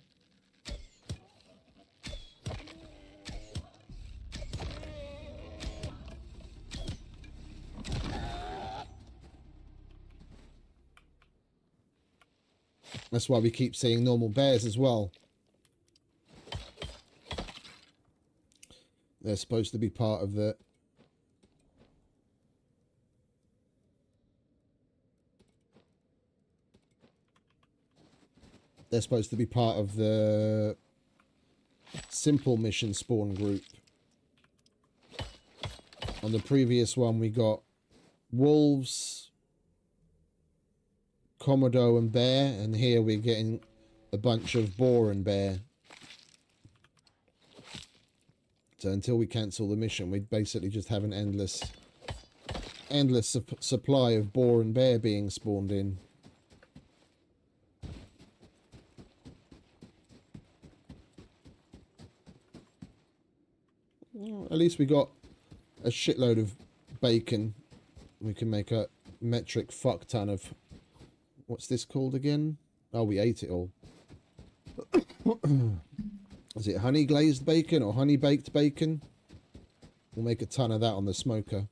That's why we keep seeing normal bears as well. They're supposed to be part of the... They're supposed to be part of the simple mission spawn group. On the previous one we got wolves, Komodo and bear, and here we're getting a bunch of boar and bear. So until we cancel the mission, we basically just have an endless supply of boar and bear being spawned in. Well, at least we got a shitload of bacon. We can make a metric fuck ton of... What's this called again? Oh, we ate it all. Is it honey glazed bacon or honey baked bacon? We'll make a ton of that on the smoker.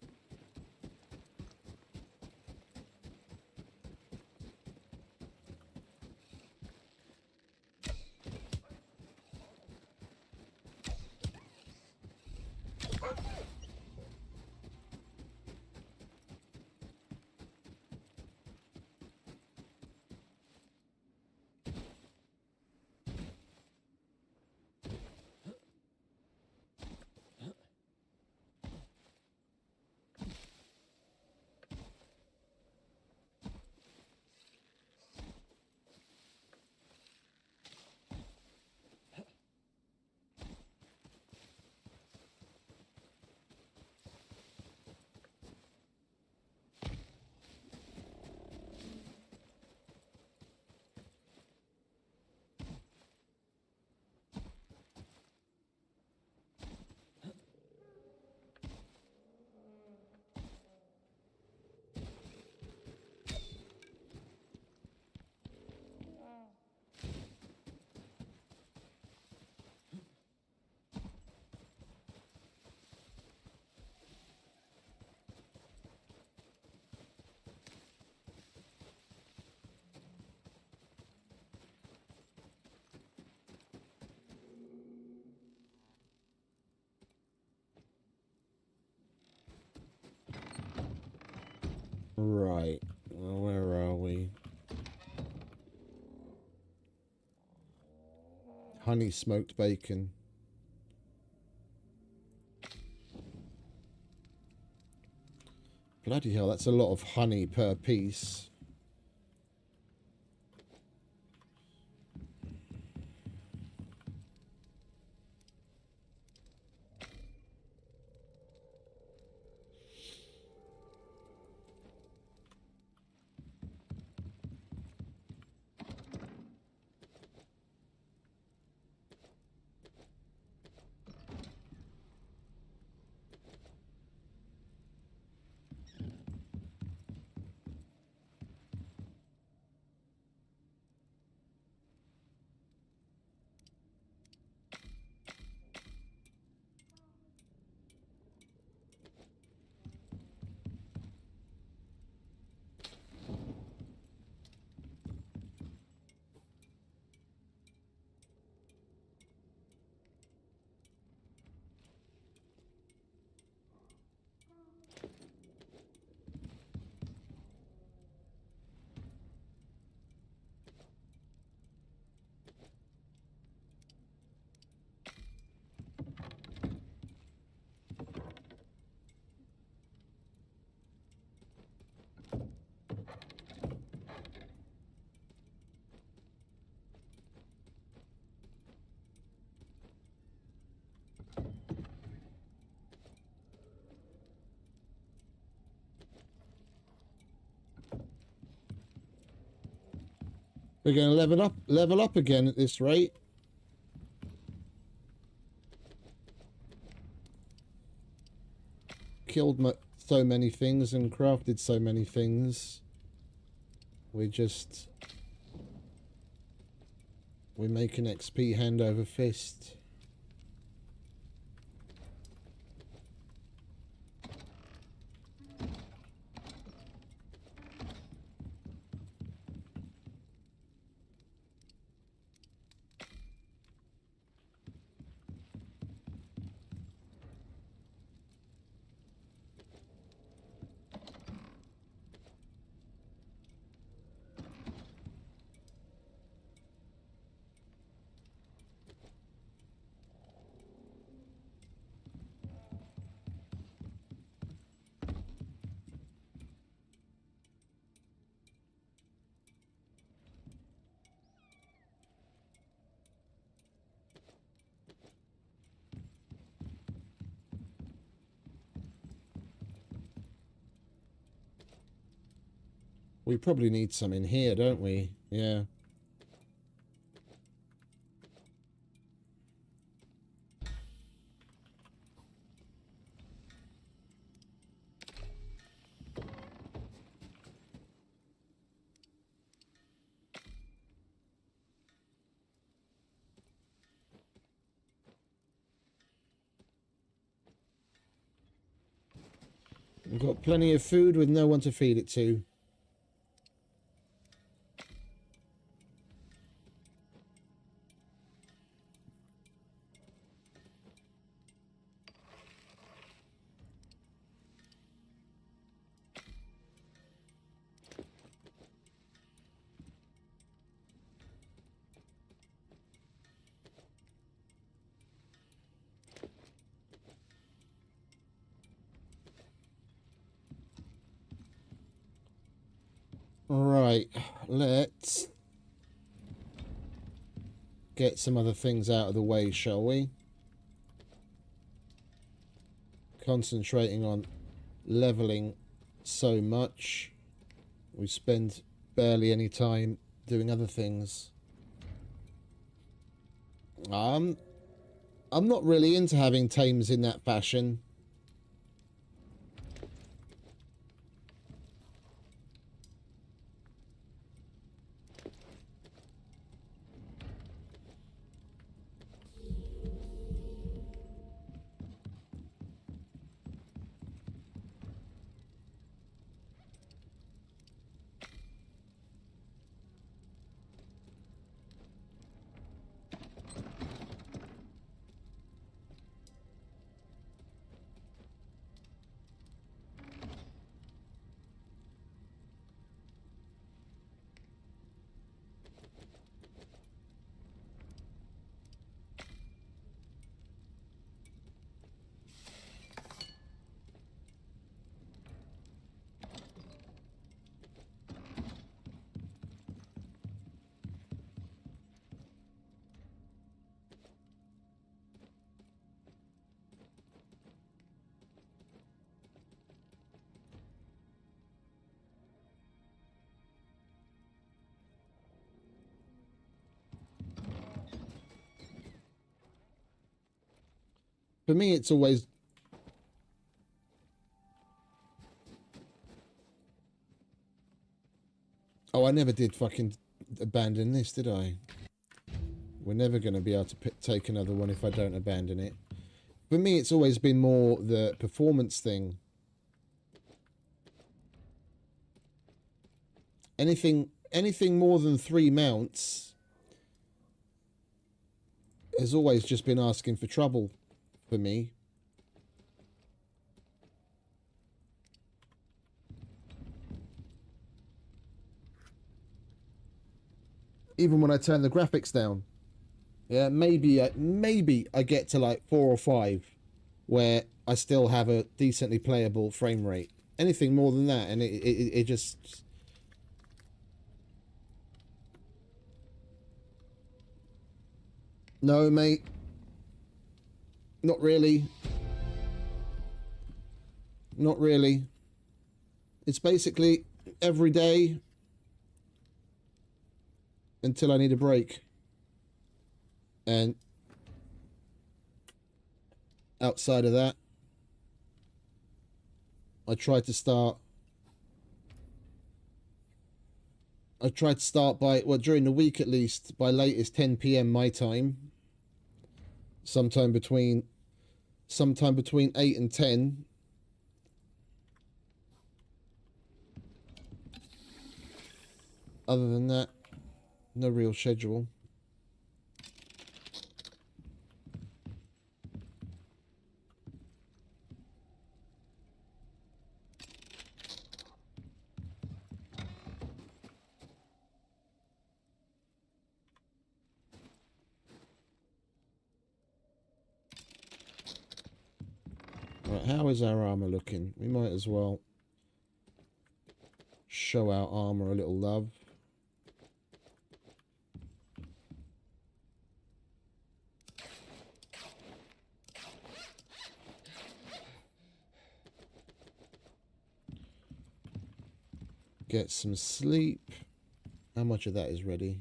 Right. Well, where are we? Honey smoked bacon. Bloody hell, that's a lot of honey per piece. We're going to level up again at this rate. Killed so many things and crafted so many things. We make an XP hand over fist. We probably need some in here, don't we? Yeah. We've got plenty of food with no one to feed it to. Right, let's get some other things out of the way, shall we? Concentrating on leveling so much, we spend barely any time doing other things. I'm not really into having tames in that fashion. For me, it's always... Oh, I never did fucking abandon this, did I? We're never going to be able to take another one if I don't abandon it. For me, it's always been more the performance thing. Anything more than 3 mounts has always just been asking for trouble for me. Even when I turn the graphics down. Yeah, maybe I get to like 4 or 5 where I still have a decently playable frame rate. Anything more than that and it just... No, mate. Not really. Not really. It's basically every day until I need a break. And outside of that, I tried to start by, well, during the week at least, by latest 10 p.m. my time. Sometime between 8 and 10. Other than that, no real schedule. Right, how is our armor looking? We might as well show our armor a little love. Get some sleep. How much of that is ready?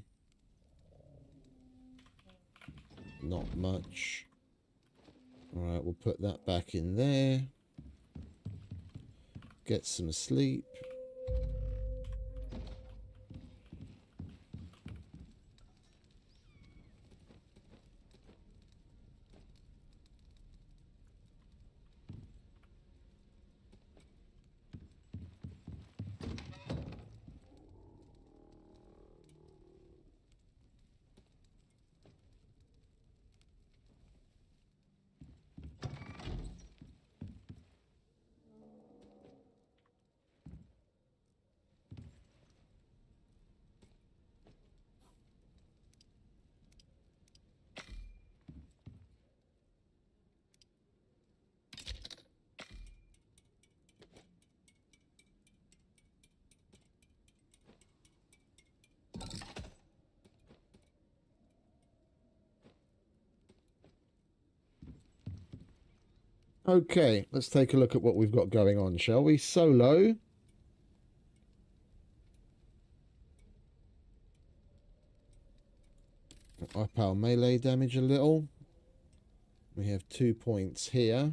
Not much. Alright, we'll put that back in there. Get some sleep. Okay, let's take a look at what we've got going on, shall we? Solo. Up our melee damage a little. We have 2 points here.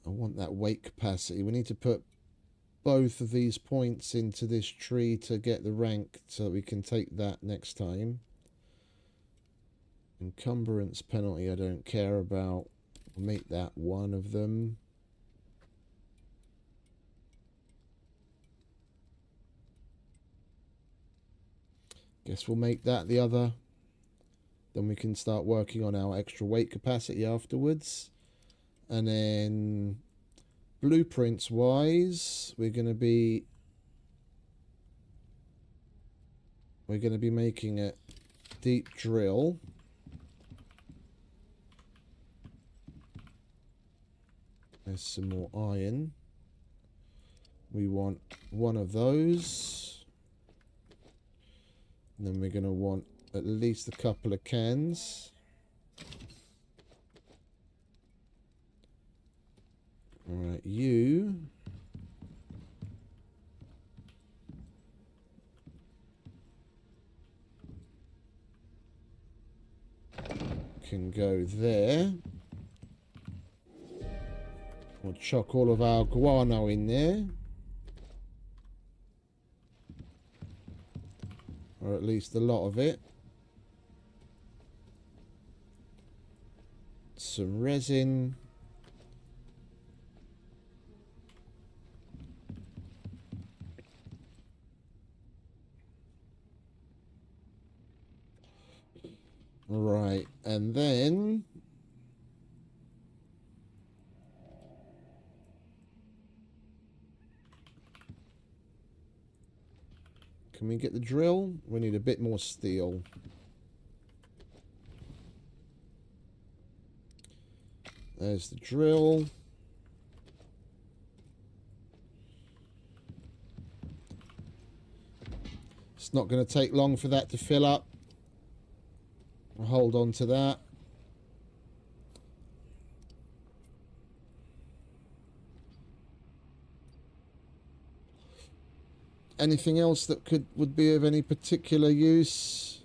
I want that weight capacity. We need to put both of these points into this tree to get the rank so that we can take that next time. Encumbrance penalty I don't care about. We'll make that one of them. Guess we'll make that the other. Then we can start working on our extra weight capacity afterwards. And then blueprints wise, we're going to be making a deep drill. There's some more iron. We want one of those. And then we're going to want at least a couple of cans. Alright, you can go there. We'll chuck all of our guano in there. Or at least a lot of it. Some resin. Right, and then can we get the drill? We need a bit more steel. There's the drill. It's not going to take long for that to fill up. I'll hold on to that. Anything else that would be of any particular use?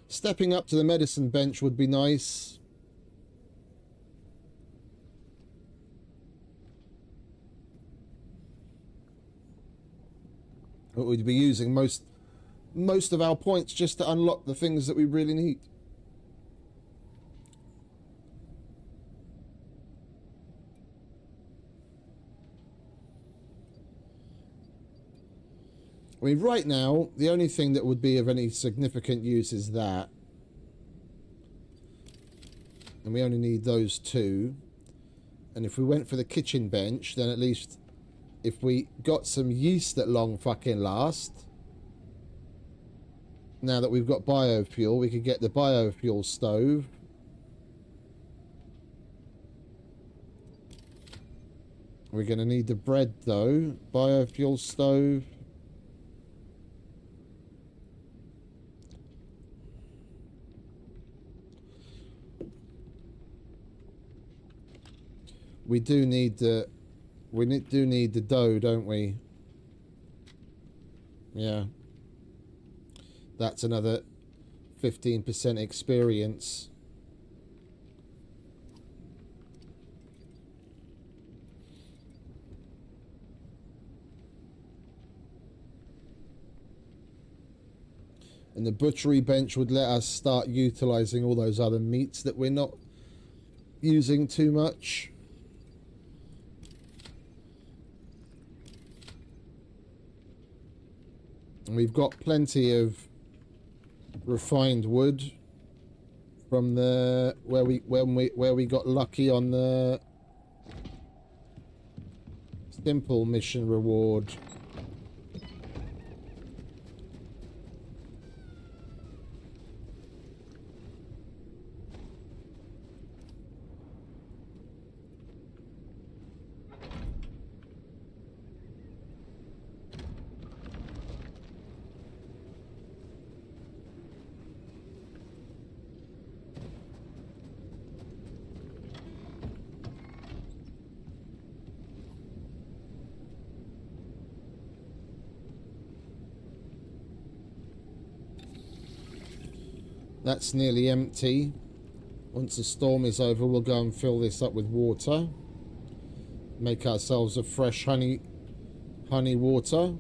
Stepping up to the medicine bench would be nice. But we'd be using most of our points just to unlock the things that we really need. I mean, right now, the only thing that would be of any significant use is that. And we only need those two. And if we went for the kitchen bench, then at least if we got some yeast at long fucking last, now that we've got biofuel, we could get the biofuel stove. We're going to need the bread, though. Biofuel stove. We do need the... do need the dough, don't we? Yeah. That's another 15% experience. And the butchery bench would let us start utilizing all those other meats that we're not using too much. And we've got plenty of refined wood from the where we got lucky on the simple mission reward. That's nearly empty. Once the storm is over, we'll go and fill this up with water. Make ourselves a fresh honey water.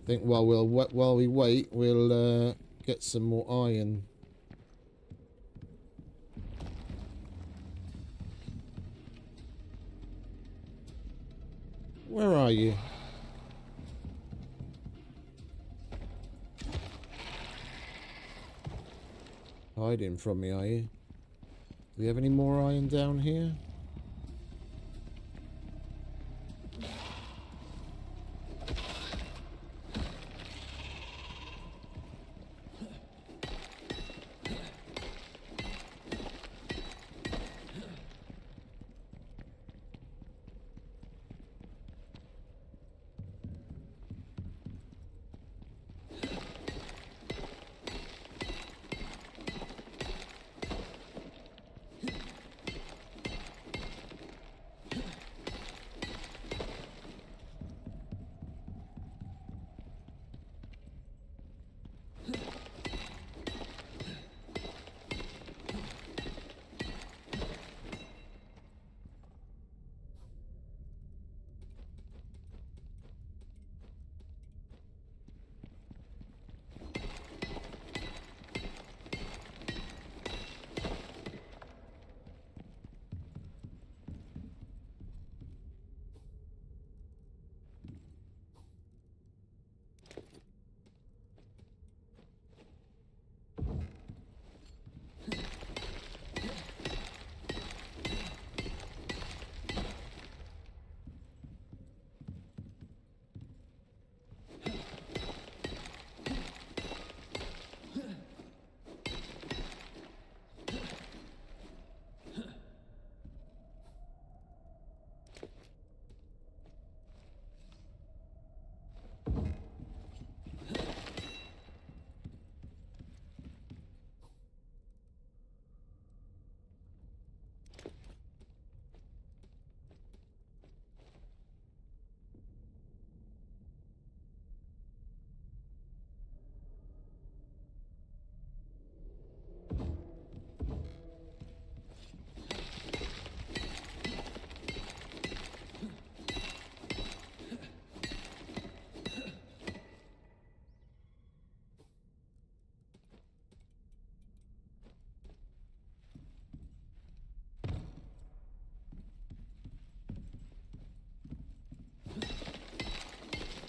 I think while we wait, we'll get some more iron. Where are you? Hiding from me, are you? Do we have any more iron down here?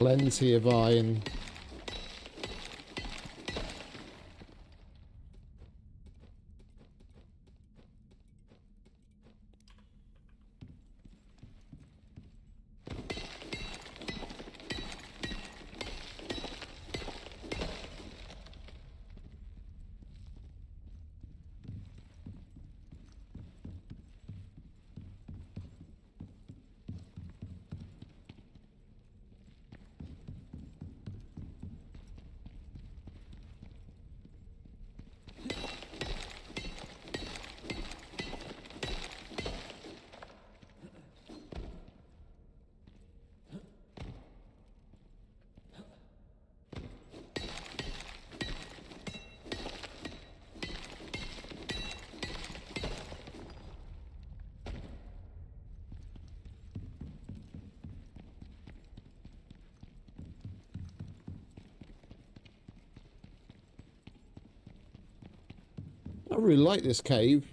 Plenty of iron. I really like this cave.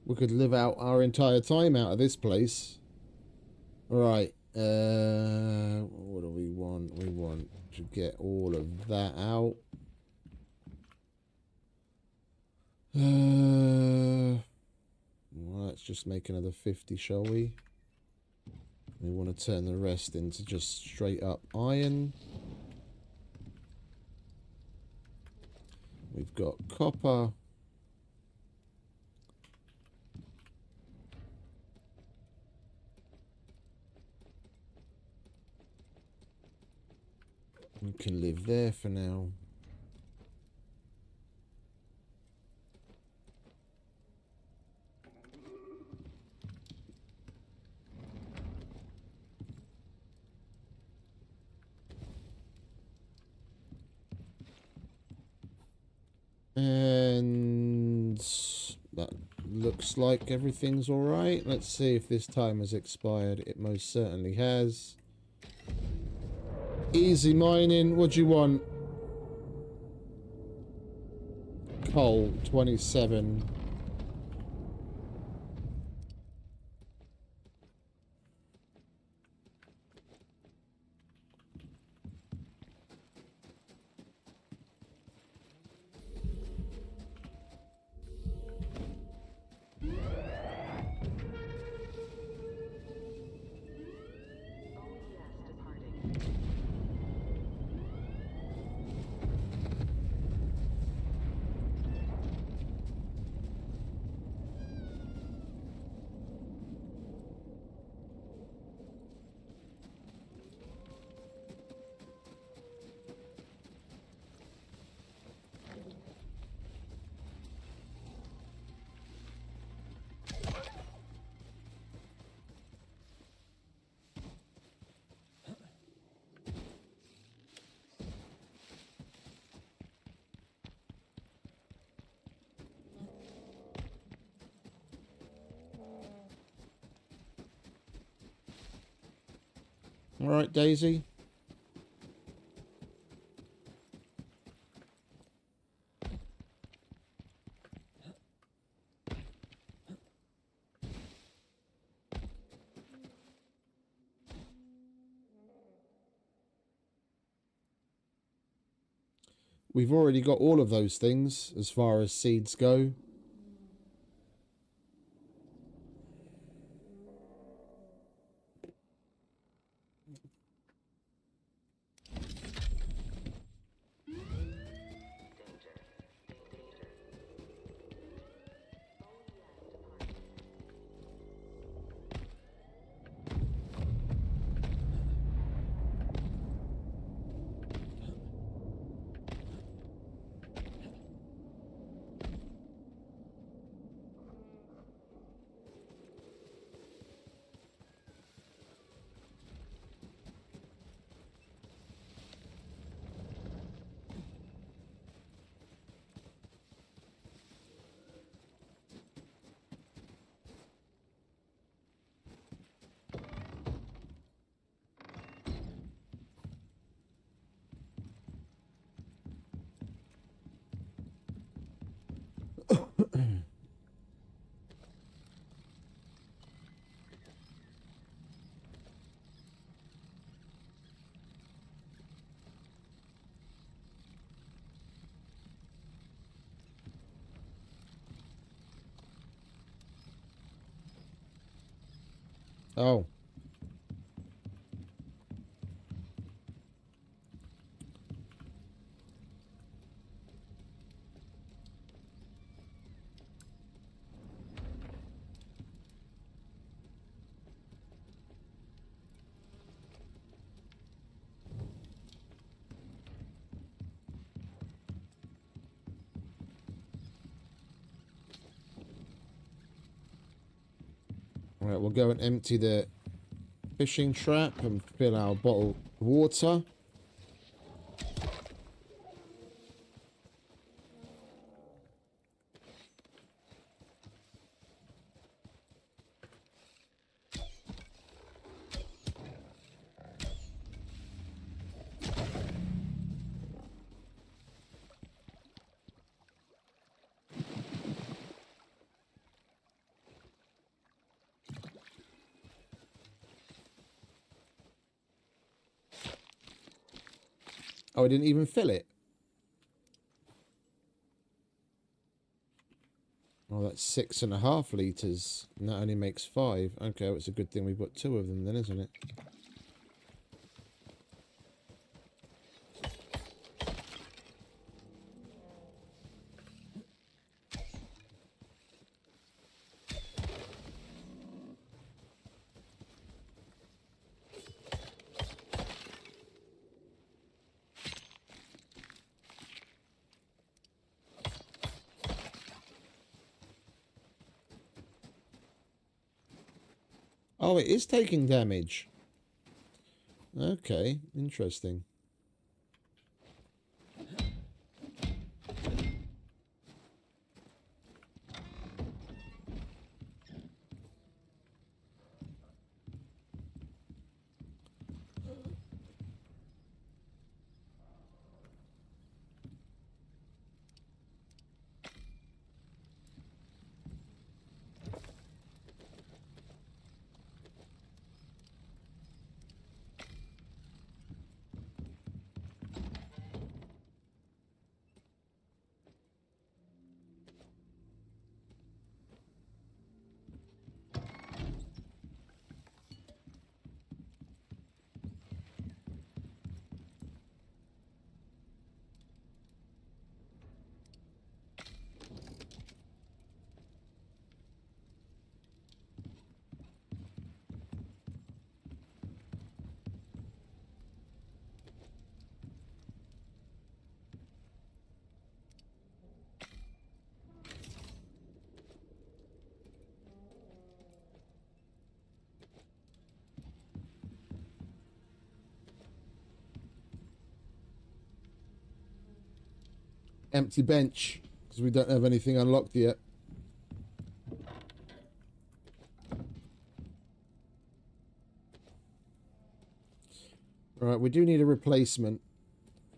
We could live out our entire time out of this place. Right. What do we want? We want to get all of that out. Well, let's just make another 50, shall we? We want to turn the rest into just straight up iron. We've got copper. We can live there for now. And that looks like everything's all right. Let's see if this time has expired. It most certainly has. Easy mining. What do you want? Coal, 27. All right, Daisy. We've already got all of those things as far as seeds go. Oh. Alright, we'll go and empty the fishing trap and fill our bottle of water. Oh, I didn't even fill it. Oh, that's 6.5 litres. And that only makes 5. Okay, well, it's a good thing we've got 2 of them then, isn't it? Oh, it is taking damage. Okay, interesting. Empty bench, because we don't have anything unlocked yet. Right, we do need a replacement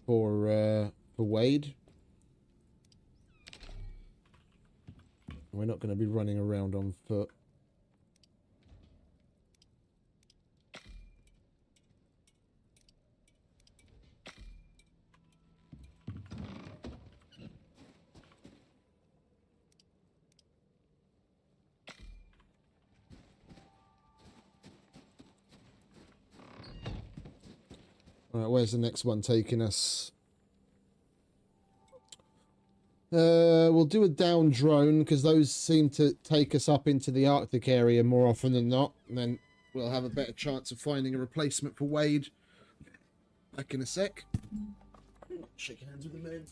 for Wade. We're not going to be running around on foot. All right, where's the next one taking us? We'll do a down drone, because those seem to take us up into the Arctic area more often than not. And then we'll have a better chance of finding a replacement for Wade. Back in a sec. Shake hands with the man.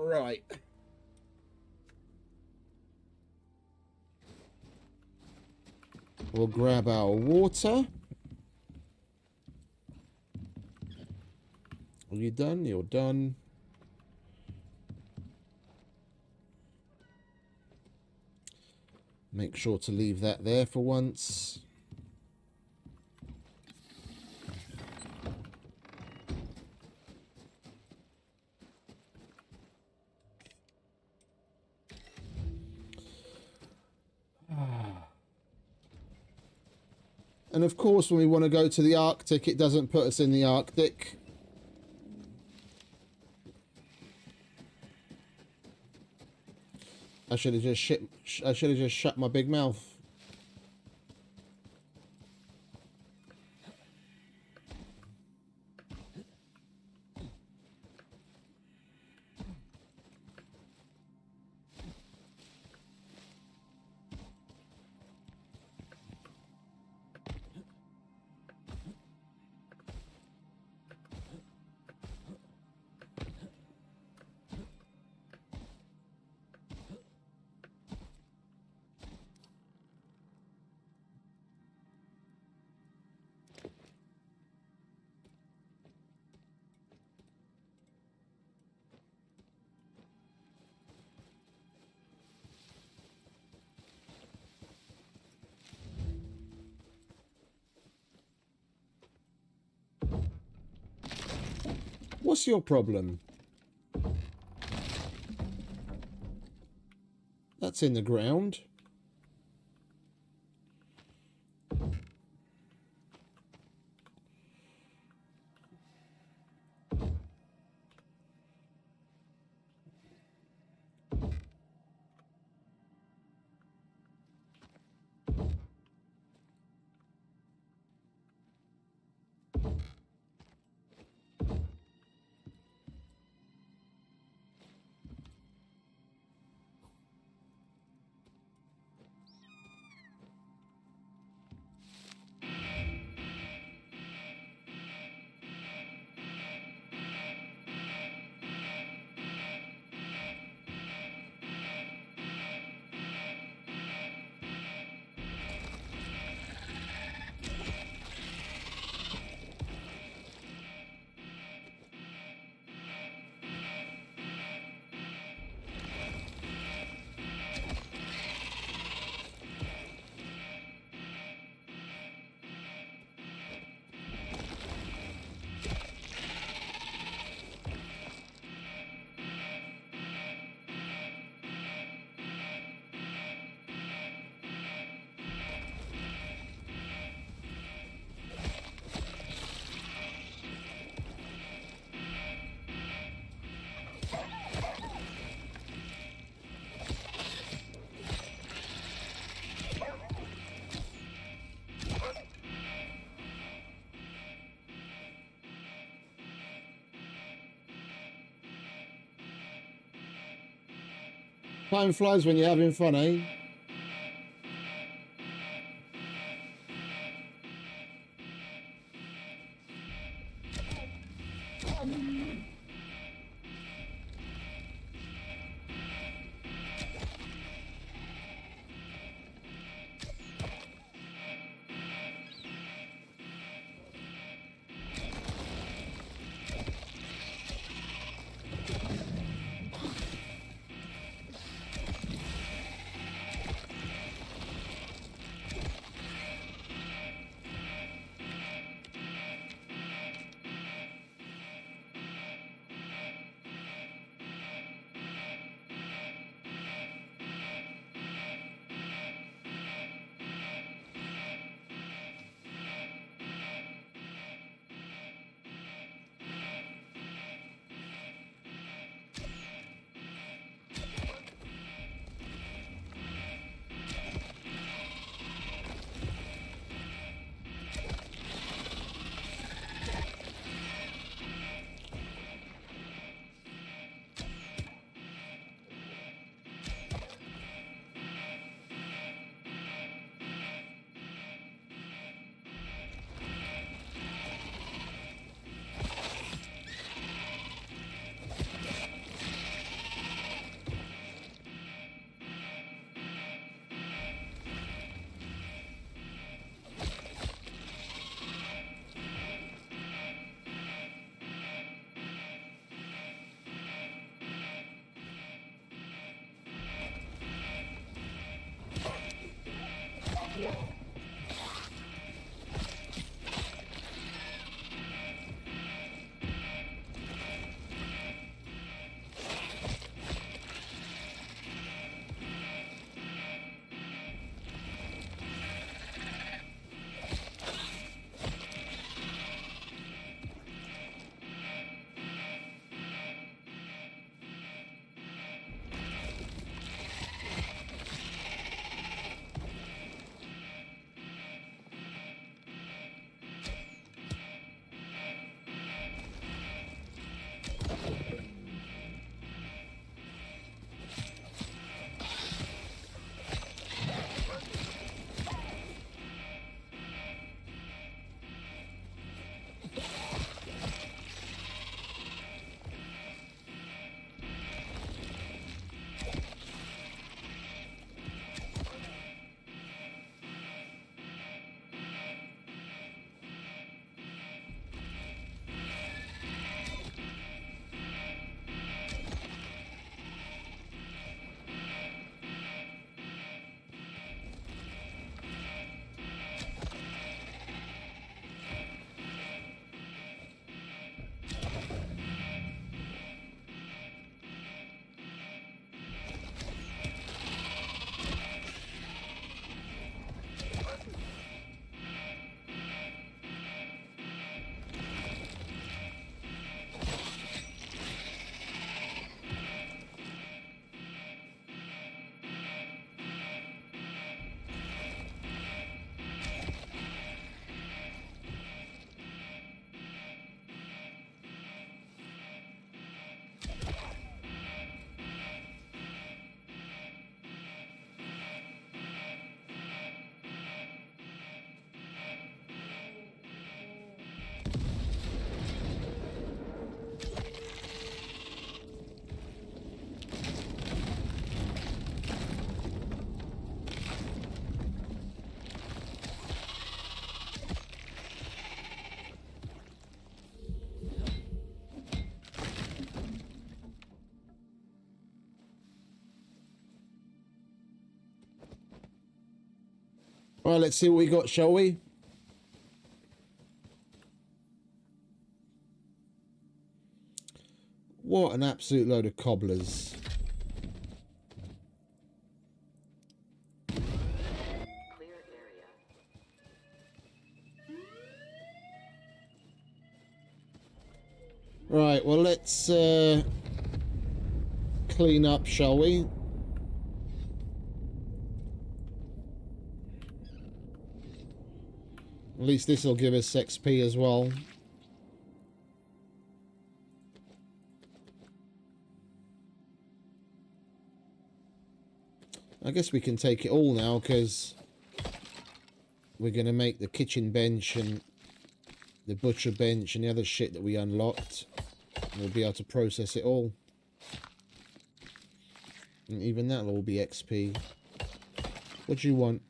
Right. We'll grab our water. Are you done? You're done. Make sure to leave that there for once. And of course, when we want to go to the Arctic, it doesn't put us in the Arctic. I should have just shut my big mouth. What's your problem? That's in the ground. Time flies when you're having fun, eh? Alright, let's see what we got, shall we? What an absolute load of cobblers. Clear area. Right, well, let's clean up, shall we? At least this will give us XP as well. I guess we can take it all now, because we're going to make the kitchen bench and the butcher bench and the other shit that we unlocked. We'll be able to process it all. And even that'll all be XP. What do you want?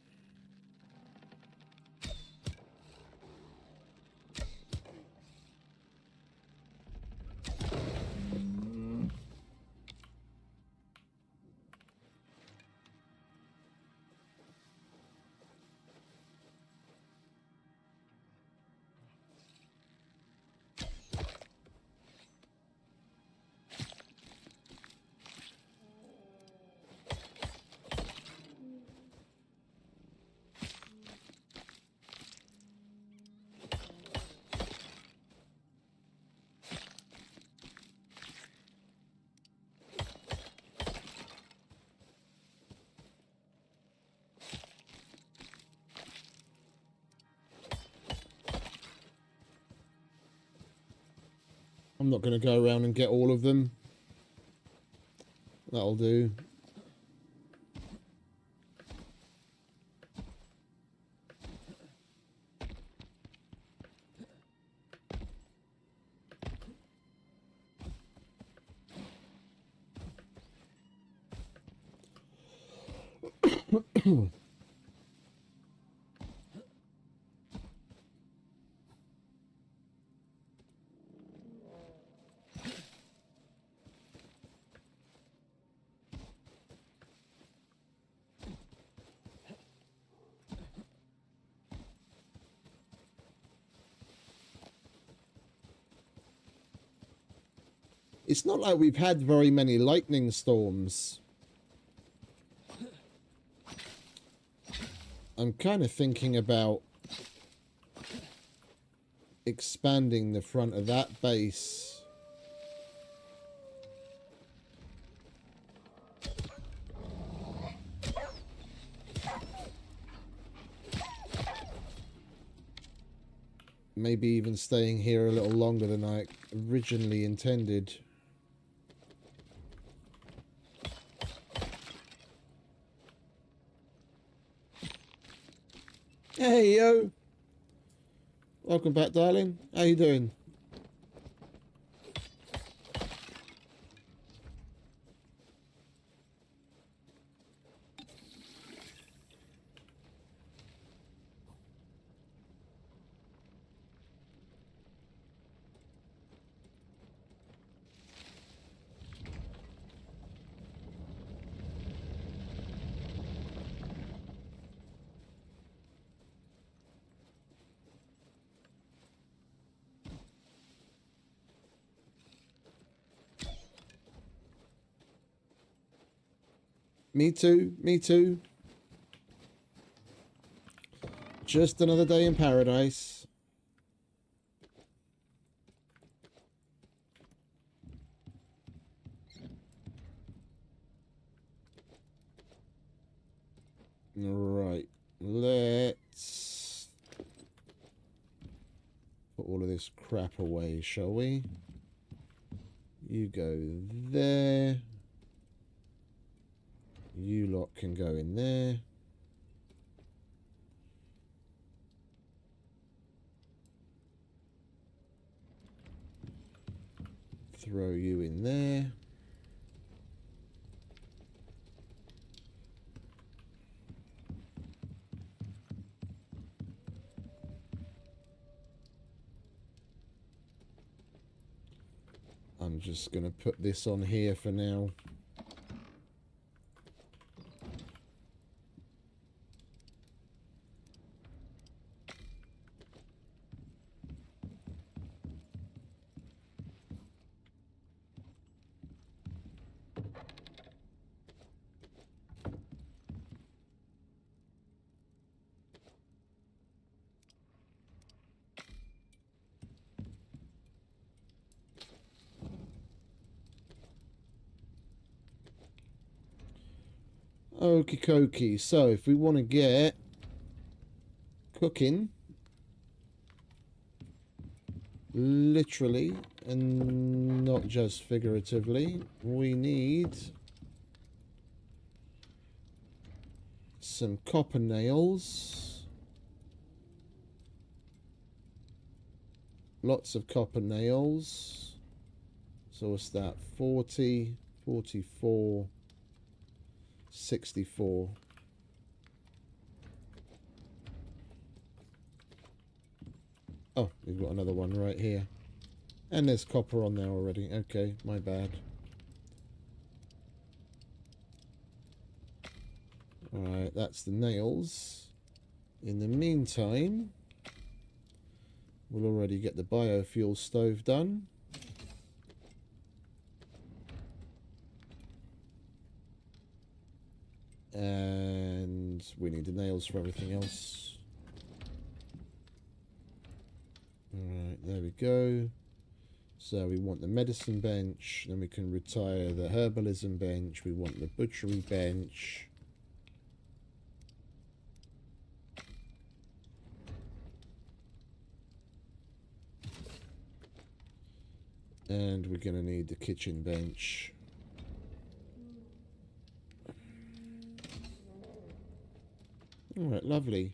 I'm not going to go around and get all of them. That'll do. It's not like we've had very many lightning storms. I'm kind of thinking about expanding the front of that base. Maybe even staying here a little longer than I originally intended. Hey, yo. Welcome back, darling. How you doing? Me too, me too. Just another day in paradise. Right, let's put all of this crap away, shall we? You go there. You lot can go in there. Throw you in there. I'm just going to put this on here for now. Okie dokie. So if we want to get cooking, literally and not just figuratively, we need some copper nails. Lots of copper nails. So what's that? 40, 44, 64. Oh, we've got another one right here. And there's copper on there already. Okay, my bad. Alright, that's the nails. In the meantime, we'll already get the biofuel stove done. And we need the nails for everything else. Alright, there we go. So we want the medicine bench, then we can retire the herbalism bench, we want the butchery bench. And we're going to need the kitchen bench. Alright, lovely.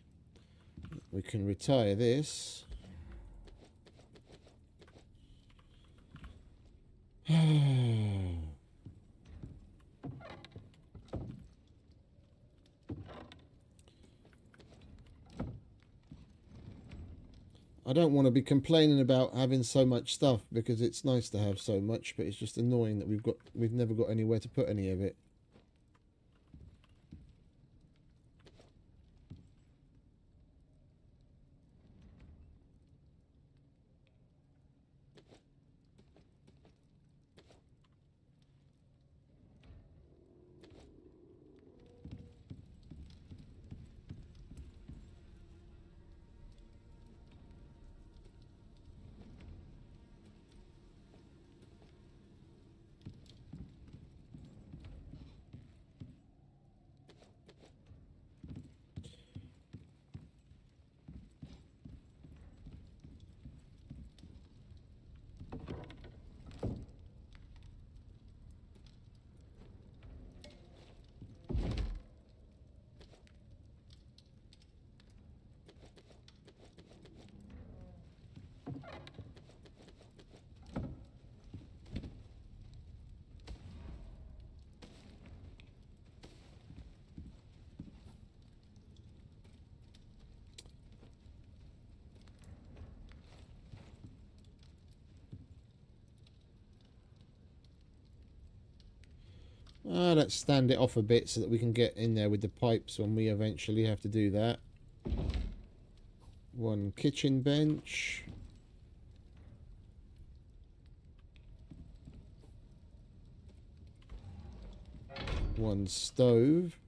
We can retire this. I don't want to be complaining about having so much stuff because it's nice to have so much, but it's just annoying that we've never got anywhere to put any of it. Let's stand it off a bit so that we can get in there with the pipes when we eventually have to do that. One kitchen bench. One stove.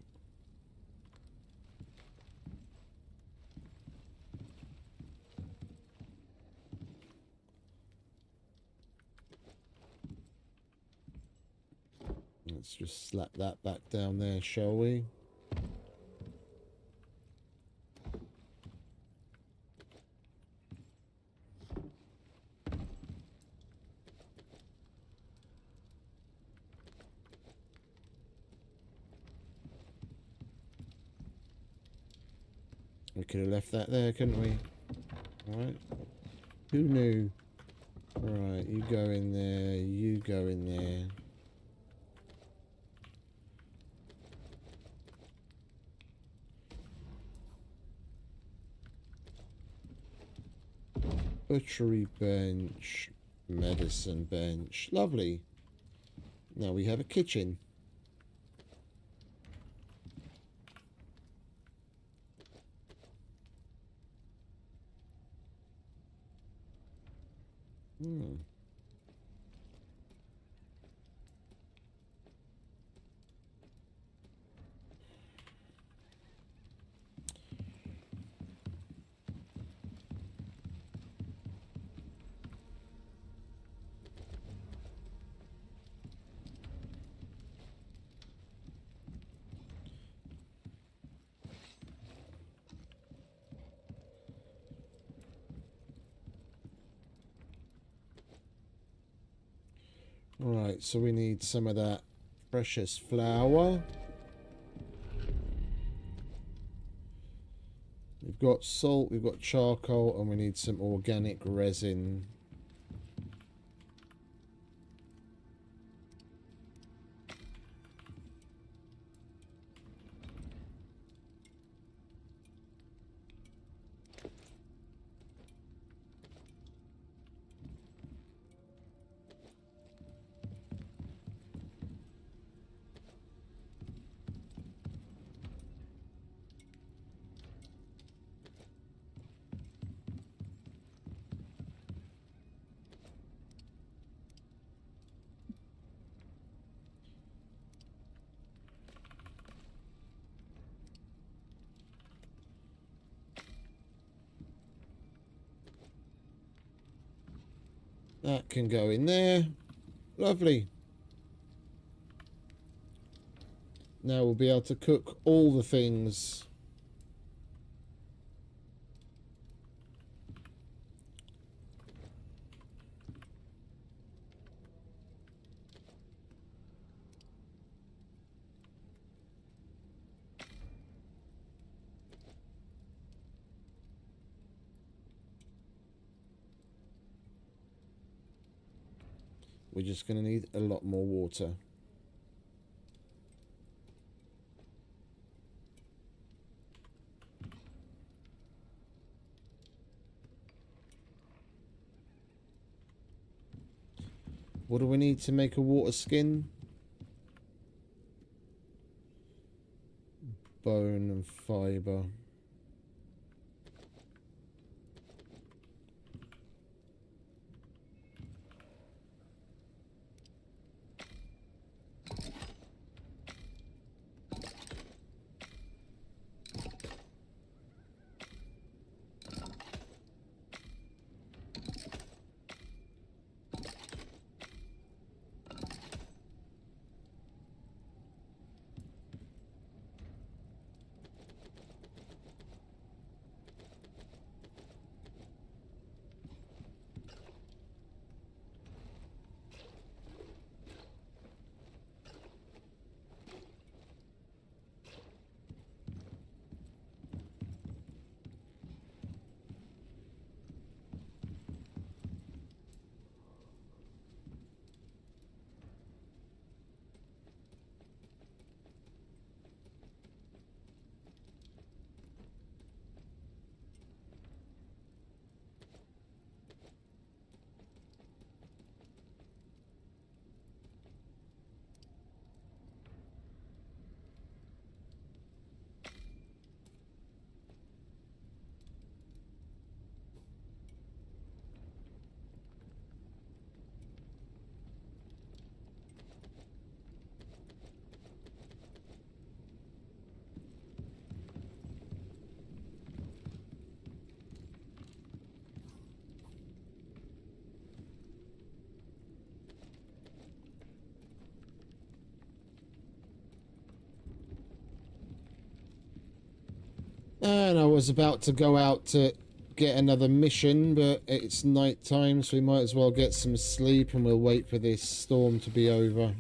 Let's just slap that back down there, shall we? We could have left that there, couldn't we? Alright. Who knew? Alright, you go in there, you go in there. Butchery bench, medicine bench. Lovely. Now we have a kitchen. Alright, so we need some of that precious flour. We've got salt, we've got charcoal, and we need some organic resin. That can go in there. Lovely. Now we'll be able to cook all the things. We're just going to need a lot more water. What do we need to make a water skin? Bone and fiber. And I was about to go out to get another mission, but it's night time, so we might as well get some sleep, and we'll wait for this storm to be over.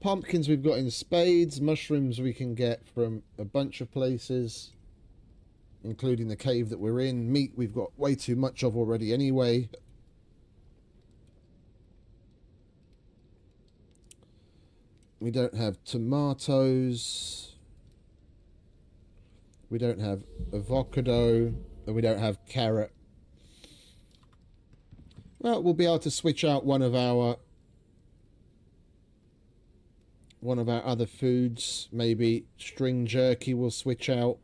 Pumpkins we've got in spades. Mushrooms we can get from a bunch of places, including the cave that we're in. Meat we've got way too much of already anyway. We don't have tomatoes. We don't have avocado. And we don't have carrot. Well, we'll be able to switch out one of our other foods. Maybe string jerky we'll switch out,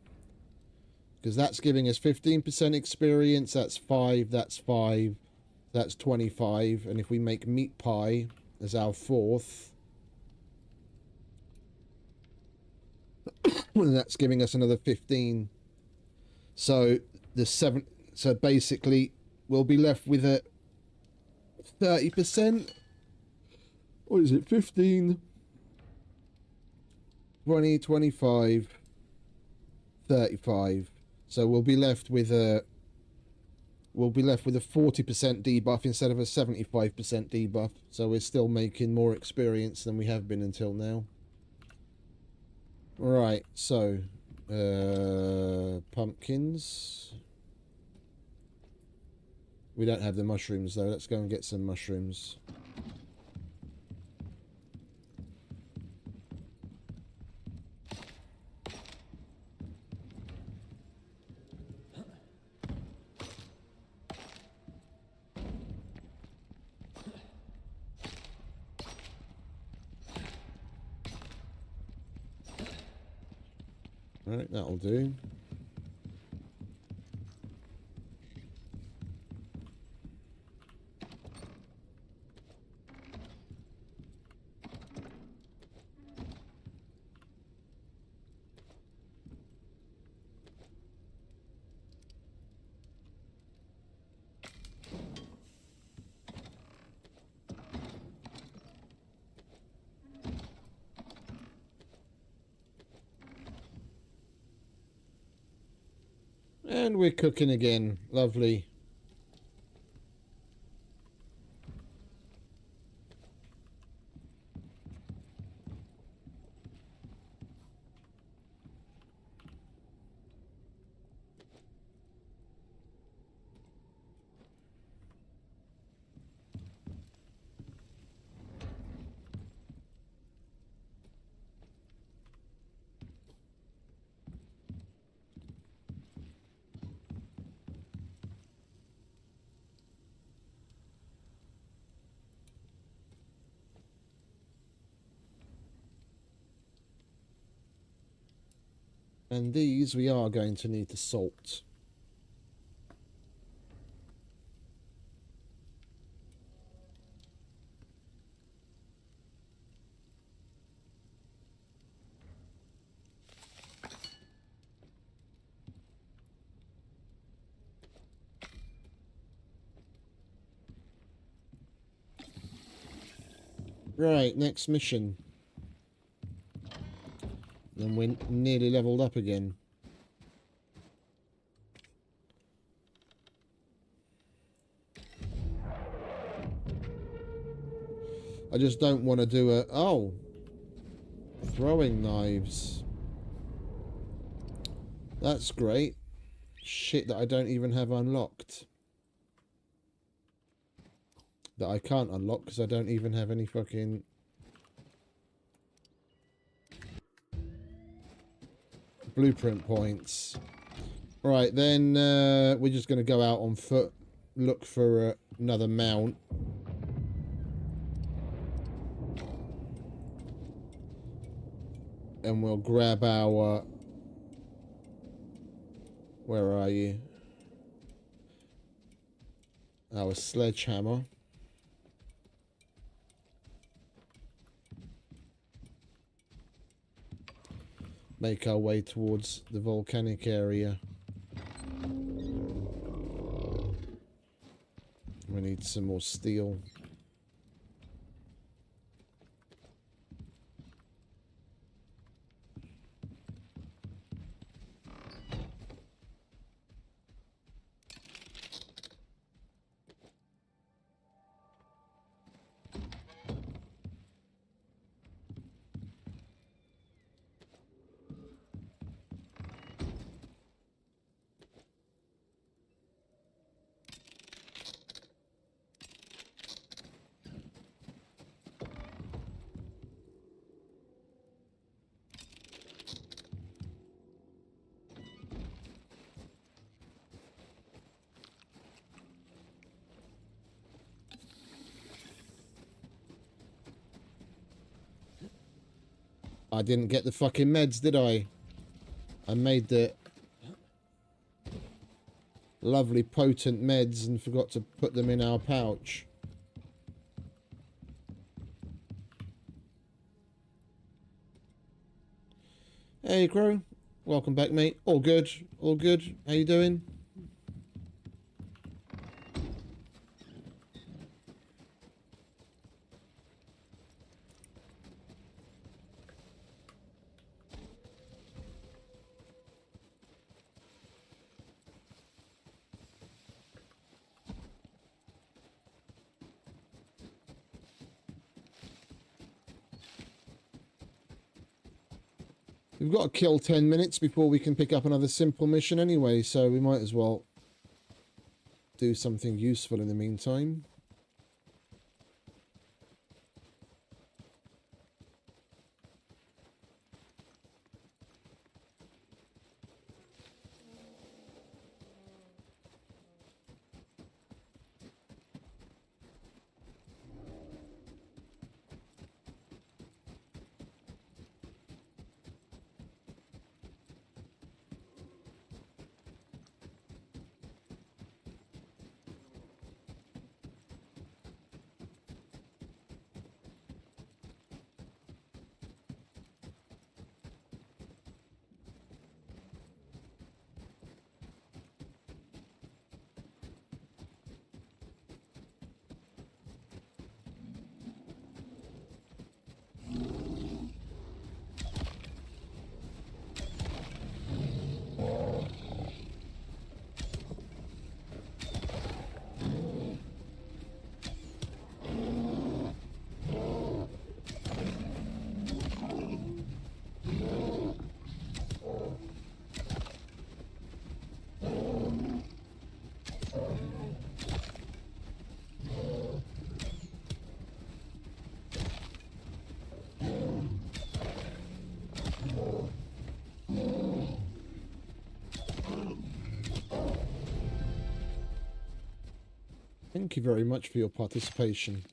because that's giving us 15% experience. That's 5, that's 5, that's 25. And if we make meat pie as our 4th, that's giving us another 15. So the 7, so basically we'll be left with a 30%. What is it? 15, 20, 25, 35. So we'll be left with a 40% debuff instead of a 75% debuff. So we're still making more experience than we have been until now. Right, so pumpkins. We don't have the mushrooms though. Let's go and get some mushrooms. Right, that'll do. And we're cooking again. Lovely. And these we are going to need to salt. Right, next mission. Then we're nearly leveled up again. I just don't want to do a... Oh! Throwing knives. That's great. Shit that I don't even have unlocked. That I can't unlock because I don't even have any fucking... blueprint points. Right, then we're just going to go out on foot, look for another mount. And we'll grab our... Where are you? Our sledgehammer. Make our way towards the volcanic area. We need some more steel. I didn't get the fucking meds, did I? I made the lovely potent meds and forgot to put them in our pouch. Hey, Crow. Welcome back, mate. All good. All good. How you doing? We've got to kill 10 minutes before we can pick up another simple mission anyway, so we might as well do something useful in the meantime. Thank you very much for your participation.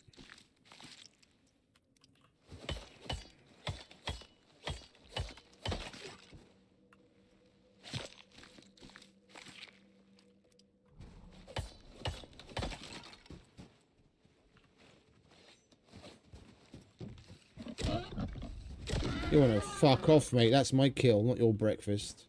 You want to fuck off, mate. That's my kill, not your breakfast.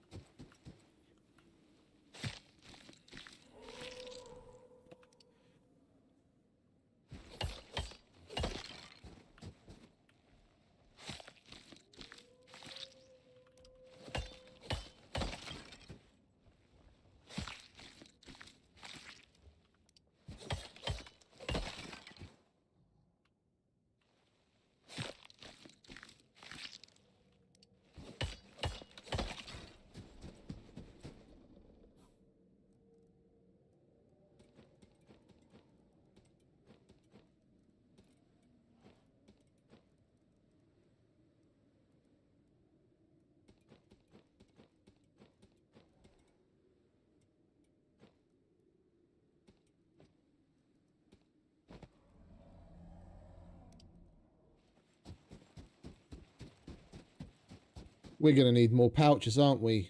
We're going to need more pouches, aren't we?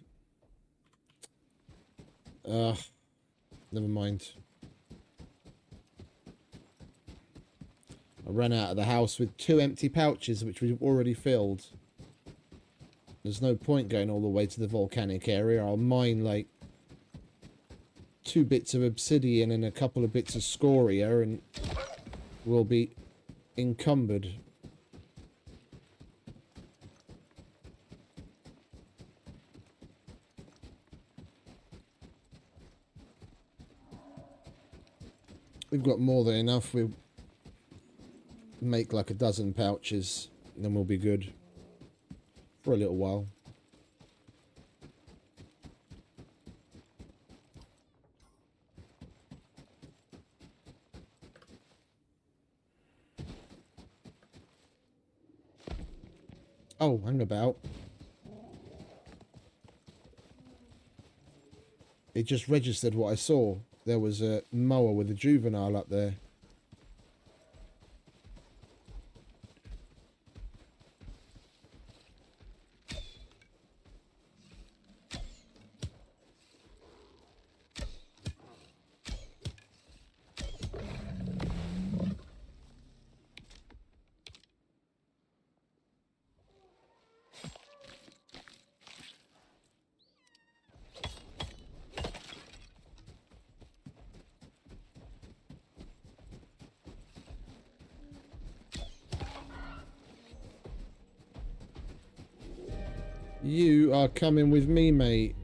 Never mind. I ran out of the house with 2 empty pouches, which we've already filled. There's no point going all the way to the volcanic area. I'll mine, like, 2 bits of obsidian and a couple of bits of scoria, and we'll be encumbered. We've got more than enough. We'll make like a dozen pouches, and then we'll be good for a little while. Oh, hang about. It just registered what I saw. There was a mower with a juvenile up there. You are coming with me, mate.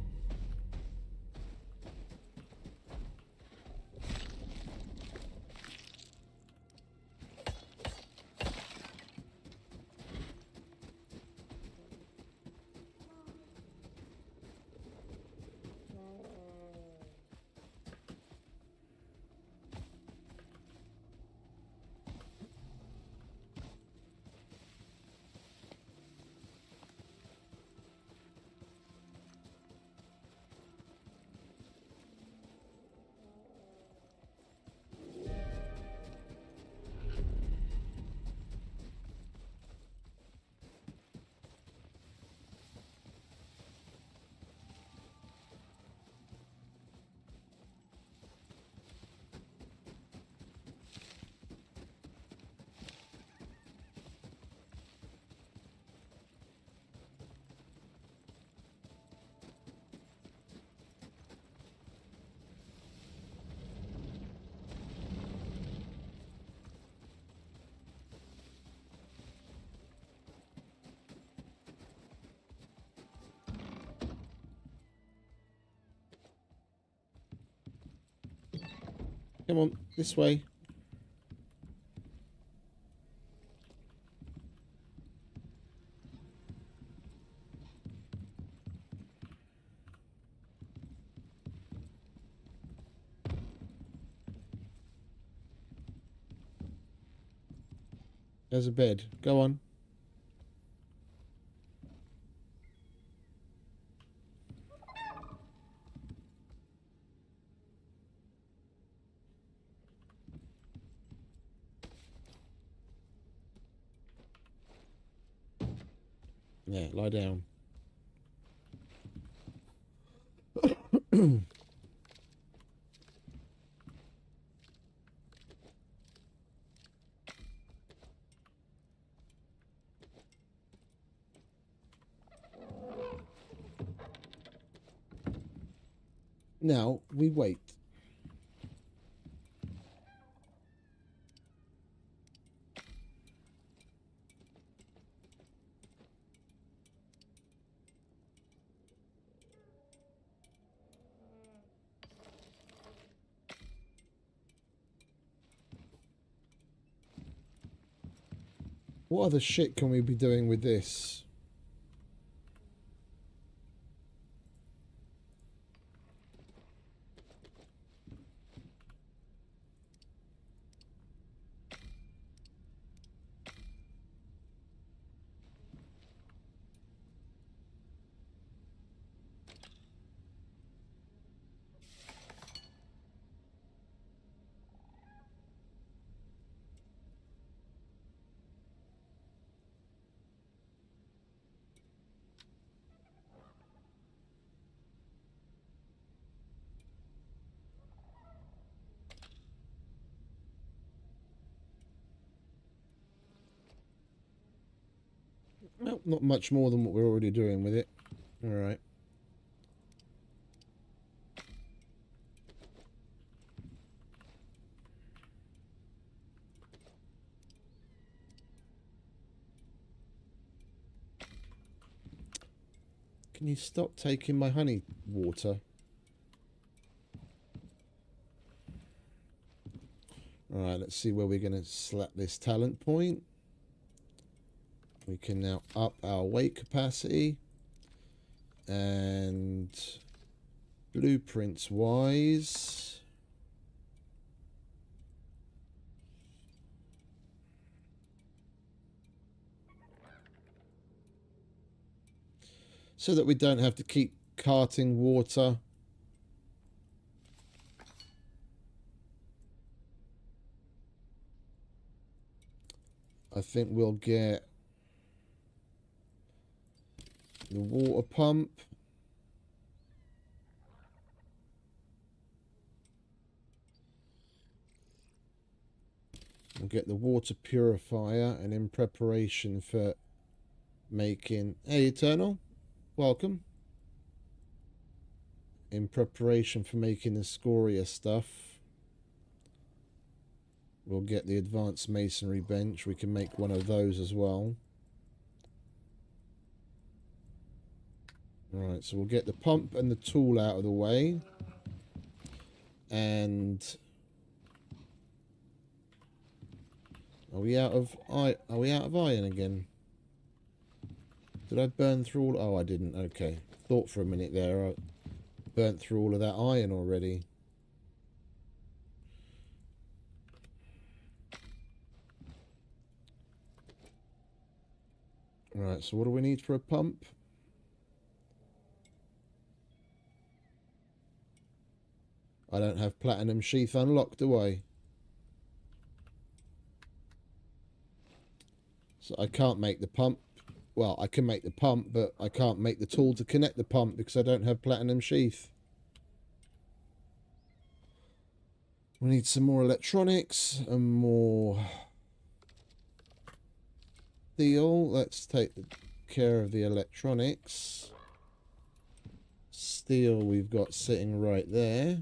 Come on, this way. There's a bed. Go on. Yeah, lie down. Now we wait. What other shit can we be doing with this? Well, not much more than what we're already doing with it. All right. Can you stop taking my honey water? Alright, let's see where we're going to slap this talent point. We can now up our weight capacity. And blueprints wise, so that we don't have to keep carting water. I think we'll get the water pump. We'll get the water purifier, and in preparation for making... Hey, Eternal. Welcome. In preparation for making the scoria stuff, we'll get the advanced masonry bench. We can make one of those as well. Right, so we'll get the pump and the tool out of the way. And are we out of iron again? Did I burn through all? Oh, I didn't. Okay. Thought for a minute there I burnt through all of that iron already. Right, so what do we need for a pump? I don't have platinum sheath unlocked, do I? So I can't make the pump. Well, I can make the pump, but I can't make the tool to connect the pump because I don't have platinum sheath. We need some more electronics and more steel. Let's take care of the electronics. Steel we've got sitting right there.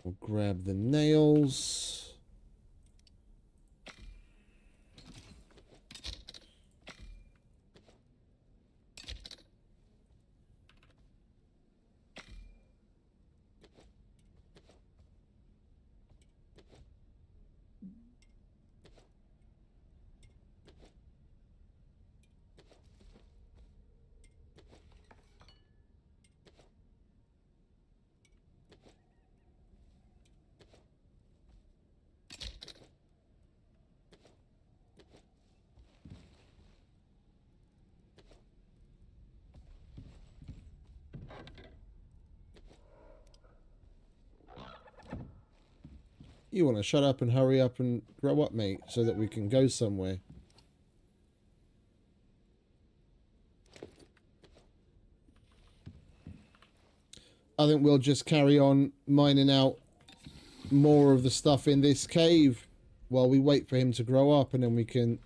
We'll grab the nails. You want to shut up and hurry up and grow up, mate, so that we can go somewhere. I think we'll just carry on mining out more of the stuff in this cave while we wait for him to grow up, and then we can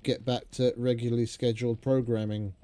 get back to regularly scheduled programming.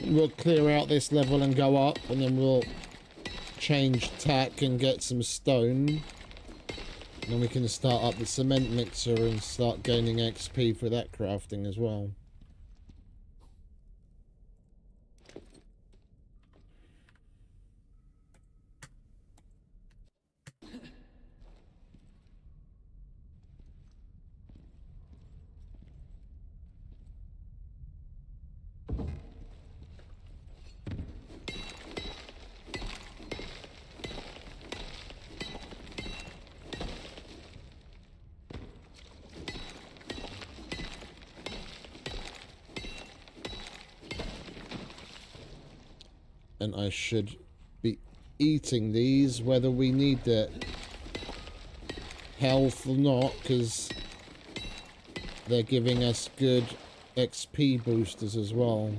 we'll clear out this level and go up, and then we'll change tack and get some stone. And then we can start up the cement mixer and start gaining XP for that crafting as well. And I should be eating these whether we need the health or not, because they're giving us good XP boosters as well.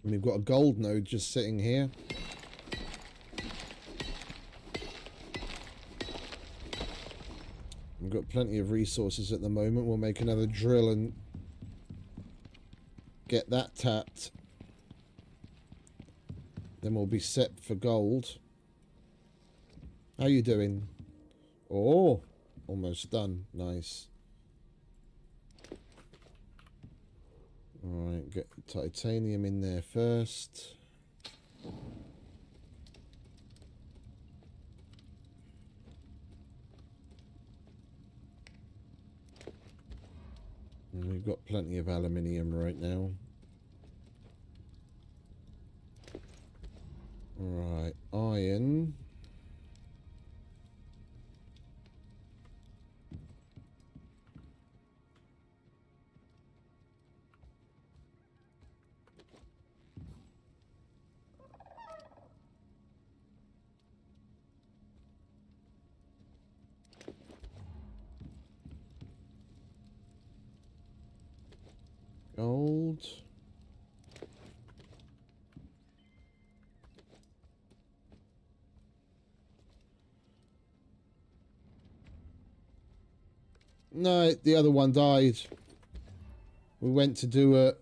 And we've got a gold node just sitting here. We've got plenty of resources at the moment. We'll make another drill and get that tapped. Then we'll be set for gold. How you doing? Oh, almost done. Nice. Alright, get titanium in there first. And we've got plenty of aluminium right now. Alright, iron. Gold. No, the other one died. We went to do a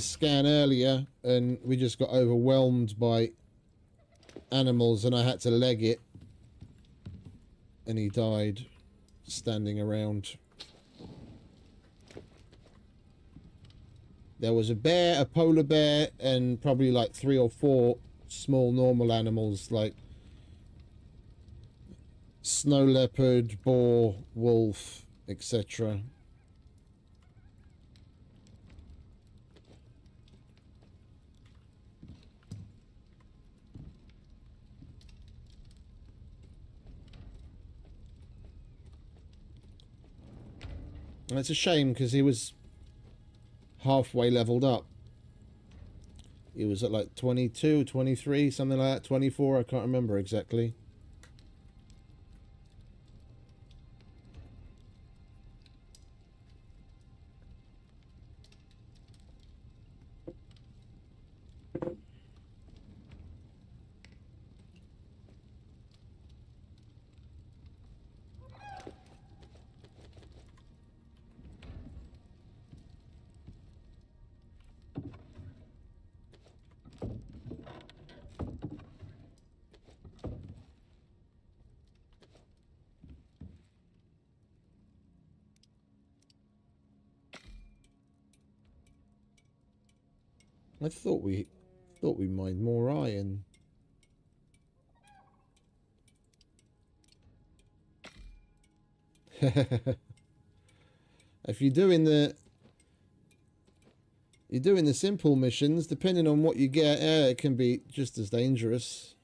scan earlier and we just got overwhelmed by animals and I had to leg it and he died standing around. There was a bear, a polar bear, and probably like 3 or 4 small normal animals like snow leopard, boar, wolf, etc. And it's a shame because he was halfway leveled up. He was at like 22, 23, something like that, 24, I can't remember exactly. I thought we mined more iron. If you're doing the You're doing the simple missions, depending on what you get, it can be just as dangerous.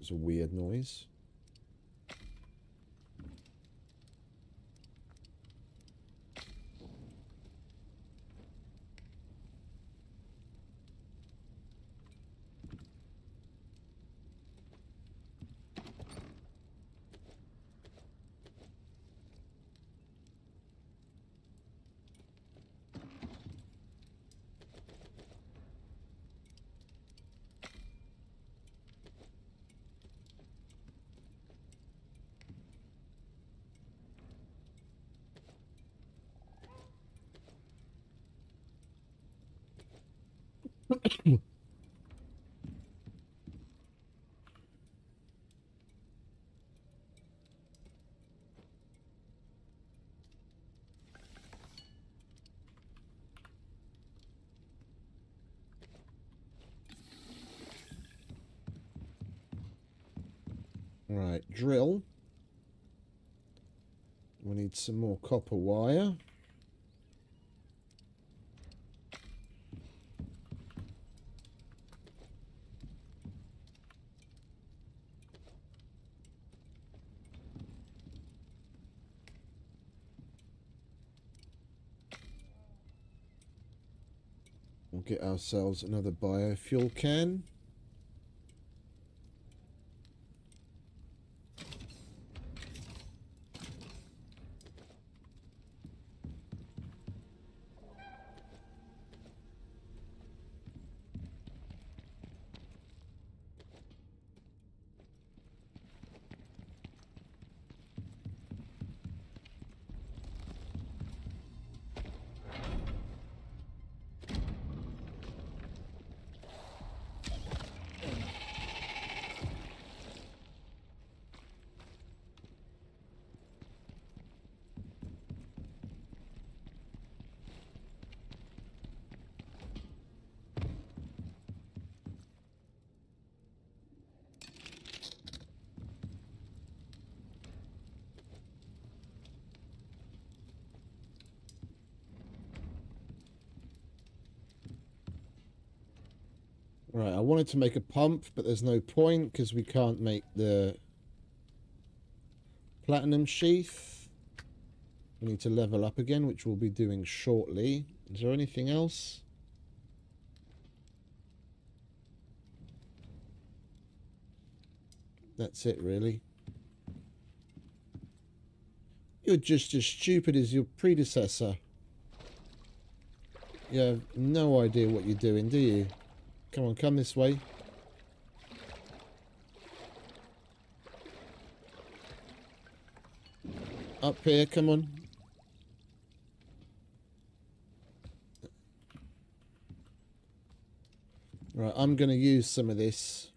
It's a weird noise. Right, drill. We need some more copper wire. We'll get ourselves another biofuel can. Right, I wanted to make a pump, but there's no point because we can't make the platinum sheath. We need to level up again, which we'll be doing shortly. Is there anything else? That's it, really. You're just as stupid as your predecessor. You have no idea what you're doing, do you? Come on, come this way. Up here, come on. Right, I'm going to use some of this.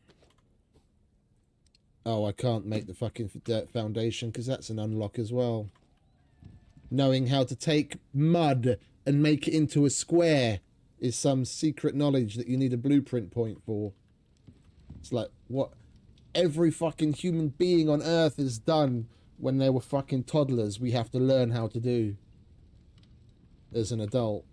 Oh, I can't make the fucking foundation because that's an unlock as well. Knowing how to take mud and make it into a square is some secret knowledge that you need a blueprint point for. It's like what every fucking human being on Earth has done when they were fucking toddlers. We have to learn how to do as an adult.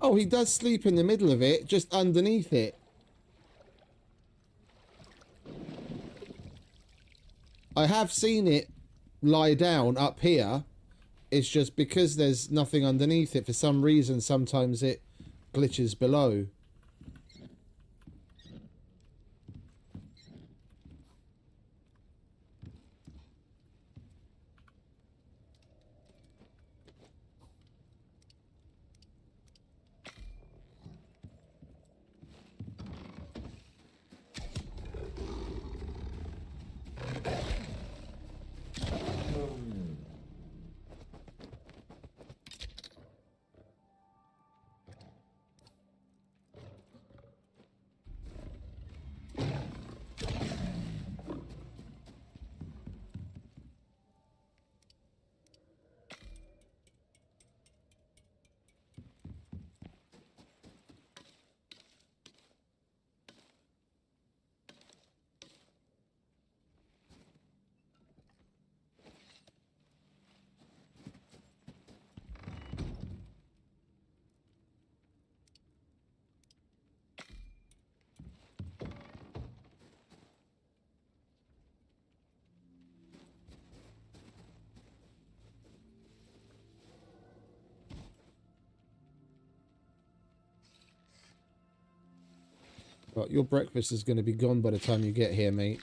Oh, he does sleep in the middle of it, just underneath it. I have seen it lie down up here. It's just because there's nothing underneath it, for some reason, sometimes it glitches below. Right, your breakfast is going to be gone by the time you get here, mate.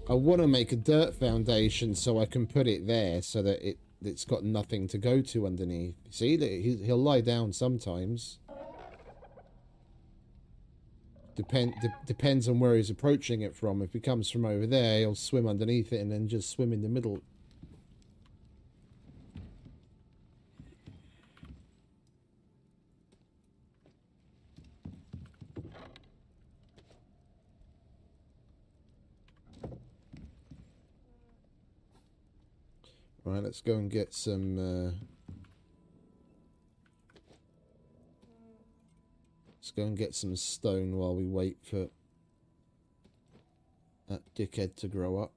I want to make a dirt foundation so I can put it there so that it's got nothing to go to underneath. See, that he'll lie down sometimes. Depends on where he's approaching it from. If he comes from over there, he'll swim underneath it and then just swim in the middle. Right, let's go and get some... let's go and get some stone while we wait for that dickhead to grow up.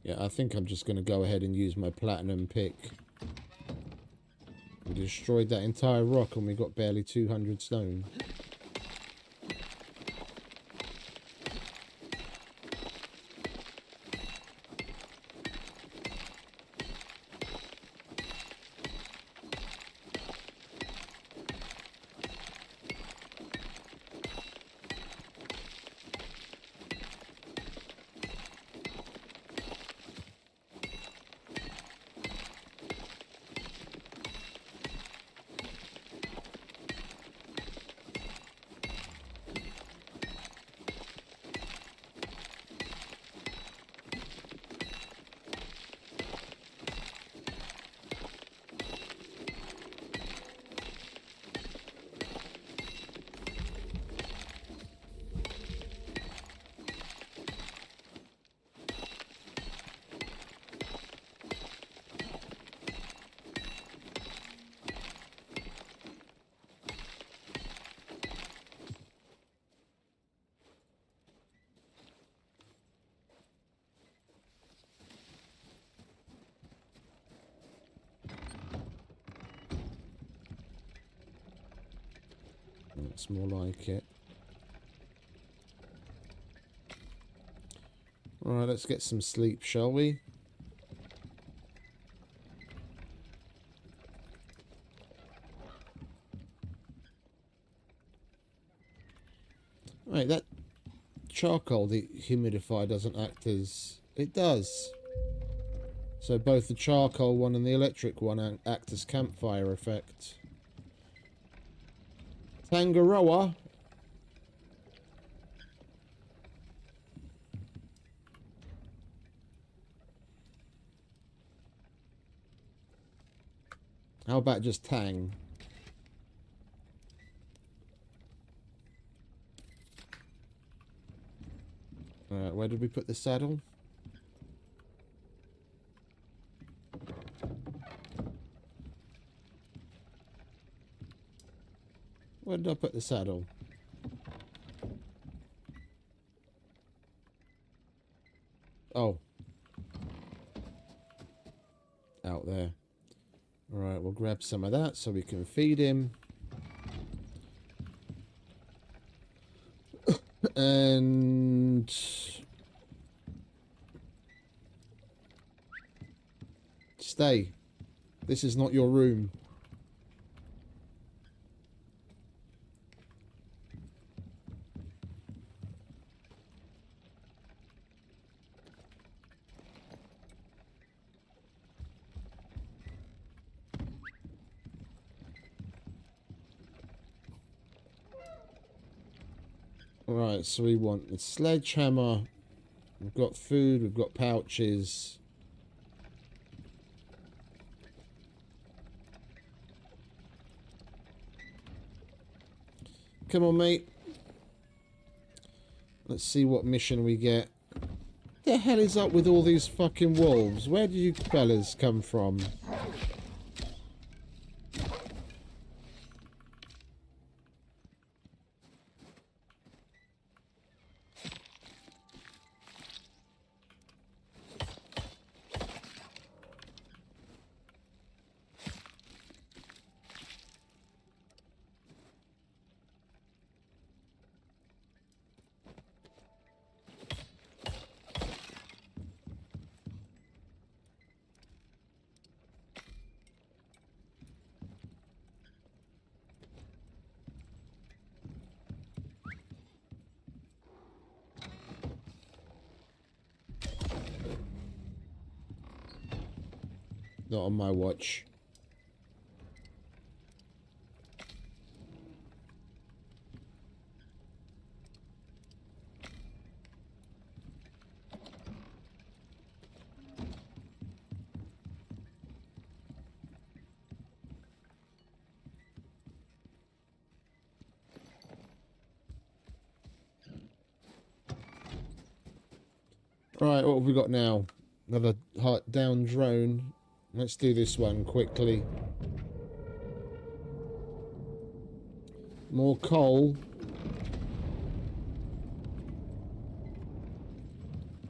Yeah, I think I'm just going to go ahead and use my platinum pick. We destroyed that entire rock and we got barely 200 stone. That's more like it. Alright, let's get some sleep, shall we? Right, that charcoal dehumidifier doesn't act as... It does. So both the charcoal one and the electric one act as campfire effect. Tangaroa. How about just Tang? Where did we put the saddle? Where did I put the saddle? Oh. Out there. Alright, we'll grab some of that so we can feed him. And... stay. This is not your room. Right, so we want the sledgehammer. We've got food, we've got pouches. Come on, mate. Let's see what mission we get. The hell is up with all these fucking wolves? Where do you fellas come from? Not on my watch. Right, what have we got now? Another heart down drone. Let's do this one quickly. More coal.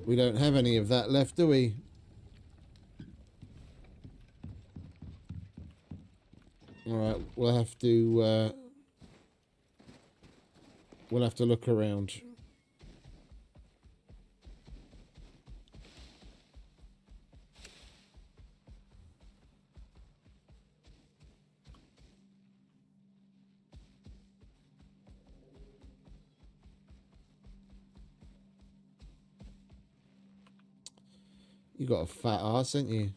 We don't have any of that left, do we? Alright, we'll have to look around. You got a fat ass, ain't you?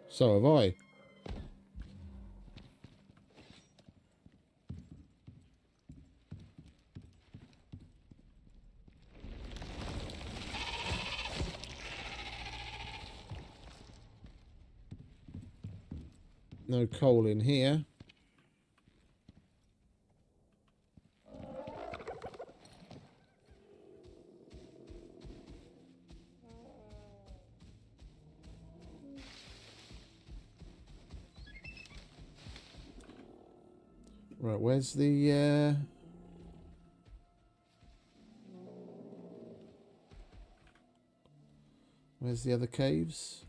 So have I. No coal in here. Right, where's the where's the other caves?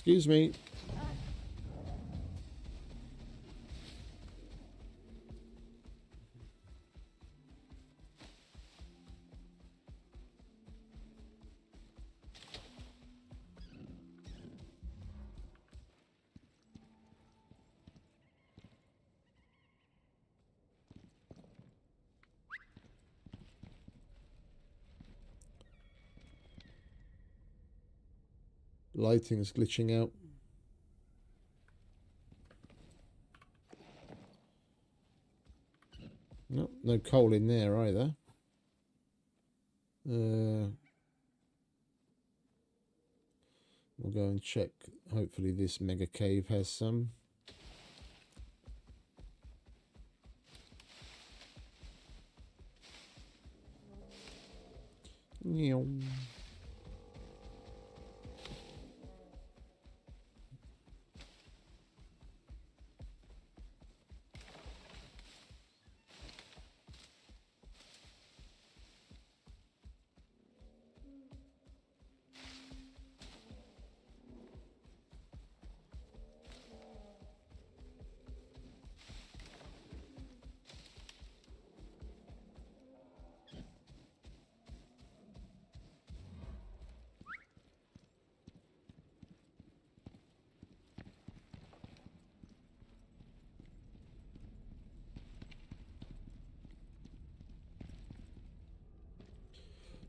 Excuse me. Lighting is glitching out. Nope, no coal in there either. We'll go and check. Hopefully this mega cave has some. Meow.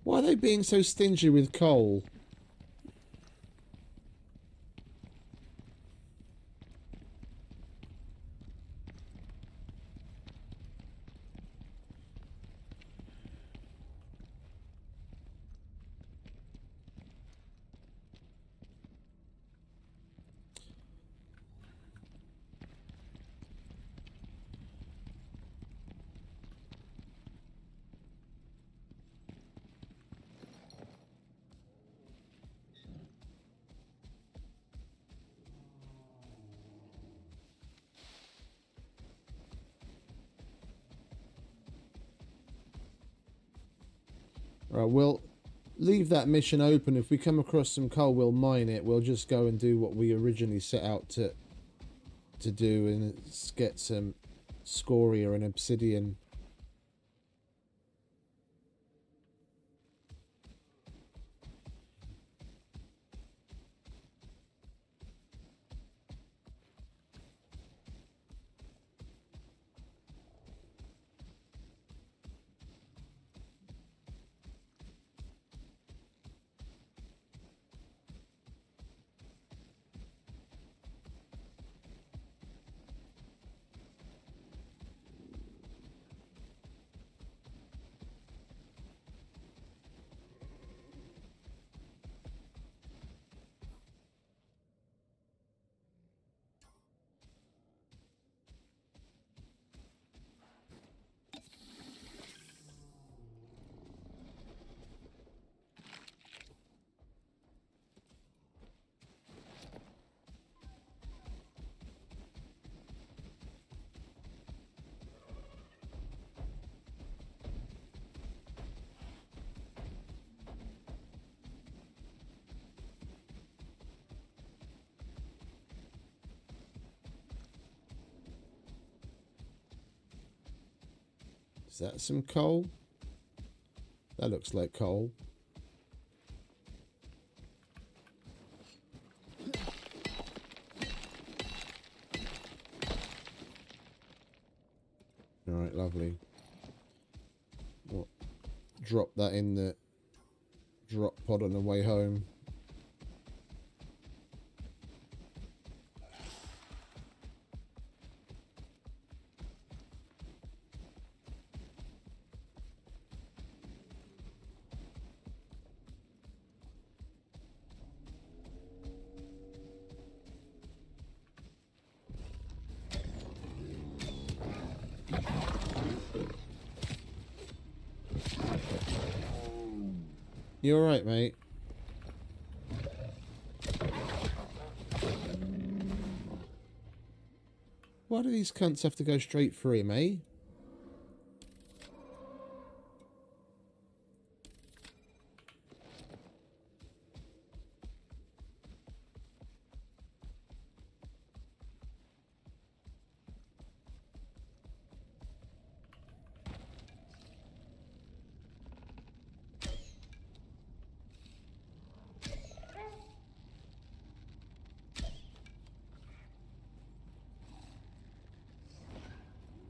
Why are they being so stingy with coal? Right, we'll leave that mission open. If we come across some coal, we'll mine it. We'll just go and do what we originally set out to do and get some scoria and obsidian. Is that some coal? That looks like coal. Alright, lovely. What? Drop that in the drop pod on the way home. You alright, mate? Why do these cunts have to go straight for him, eh?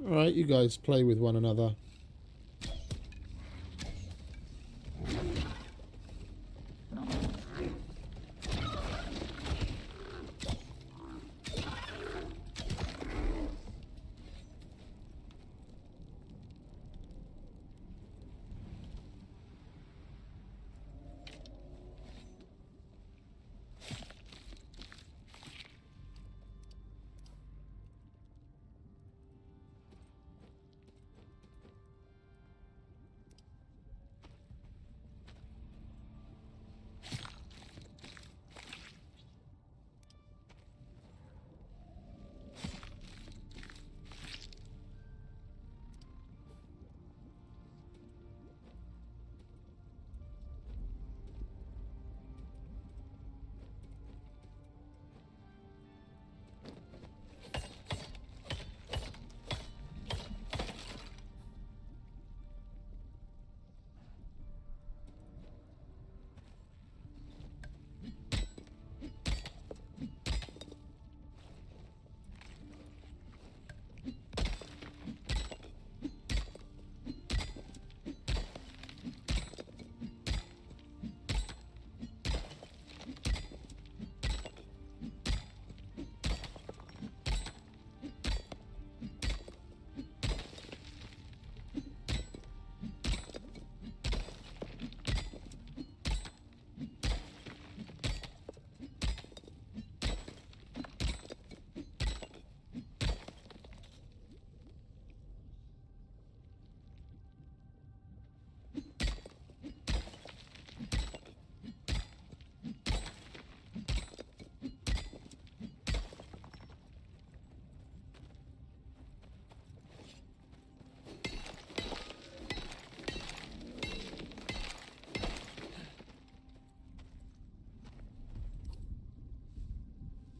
Alright, you guys play with one another.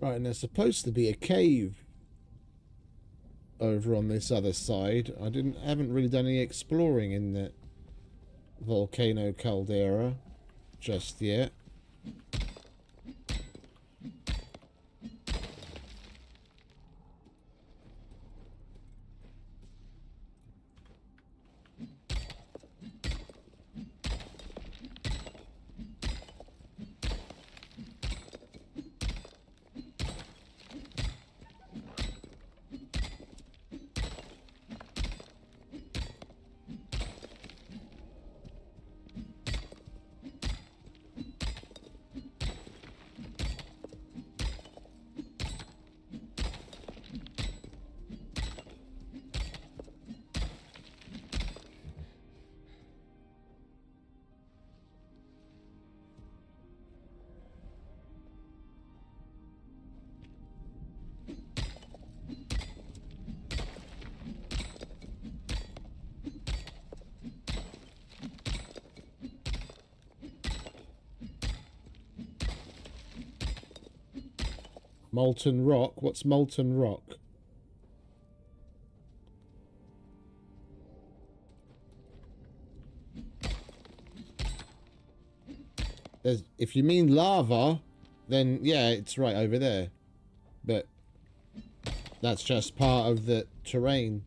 Right, and there's supposed to be a cave over on this other side. Haven't really done any exploring in the volcano caldera just yet. Molten rock? What's molten rock? If you mean lava, then yeah, it's right over there. But that's just part of the terrain.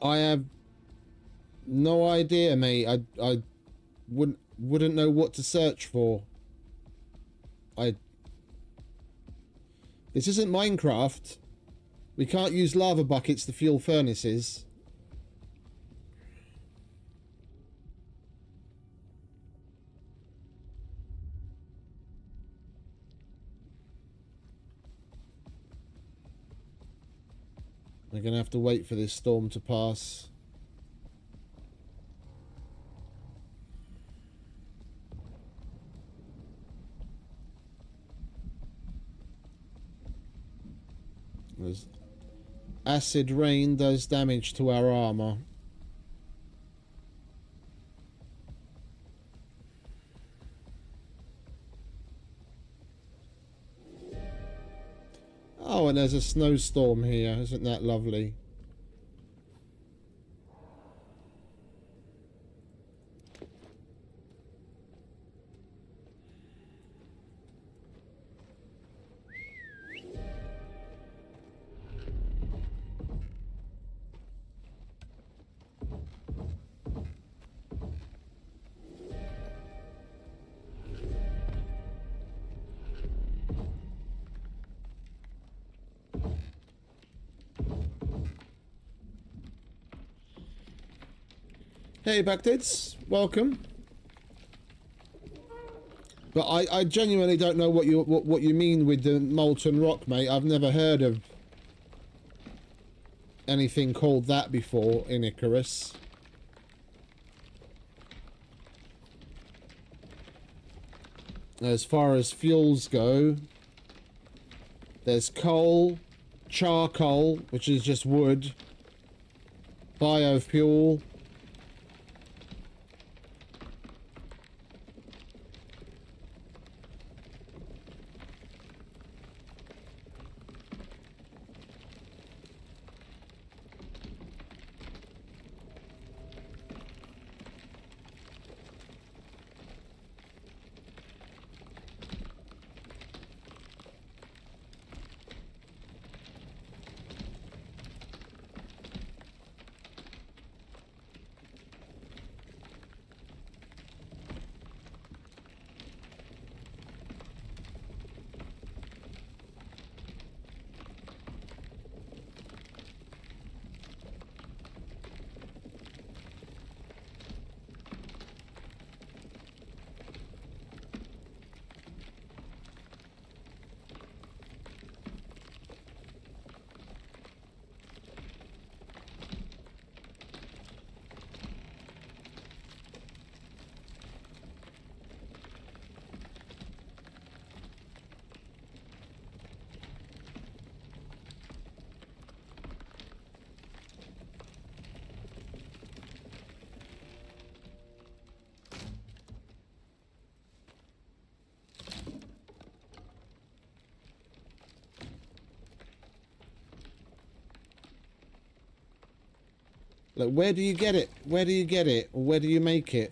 I have no idea, mate. I wouldn't know what to search for. This isn't Minecraft. We can't use lava buckets to fuel furnaces. We're going to have to wait for this storm to pass. Acid rain does damage to our armor. and there's a snowstorm here. Isn't that lovely? Hey, Backdids, welcome. But I genuinely don't know what you mean with the molten rock, mate. I've never heard of anything called that before in Icarus. As far as fuels go, there's coal, charcoal, which is just wood, biofuel. Like, where do you get it? Where do you get it? Or where do you make it?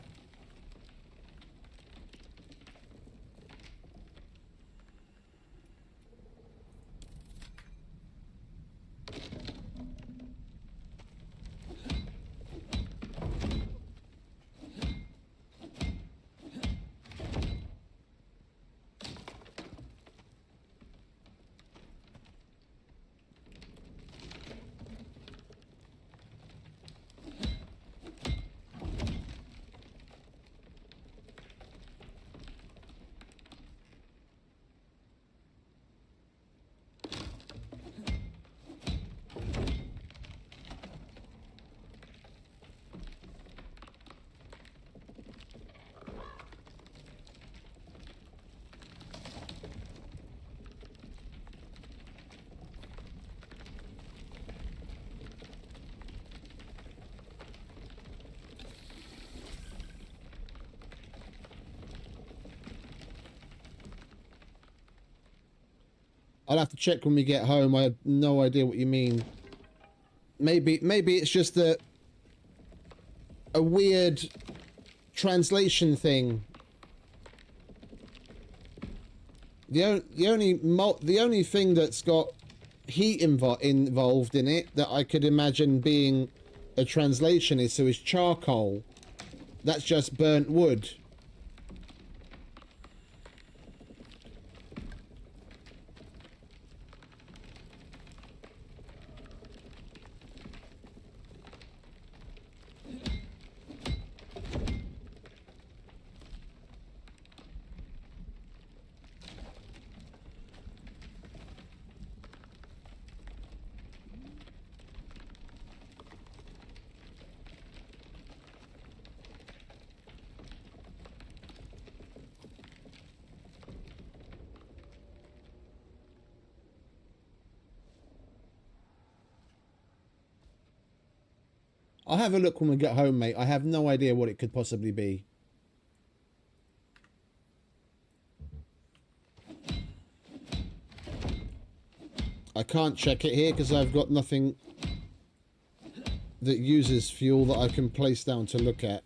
I'll have to check when we get home. I have no idea what you mean. Maybe it's just a weird translation thing. The only thing that's got heat involved in it that I could imagine being a translation is charcoal. That's just burnt wood. I'll have a look when we get home, mate. I have no idea what it could possibly be. I can't check it here because I've got nothing that uses fuel that I can place down to look at.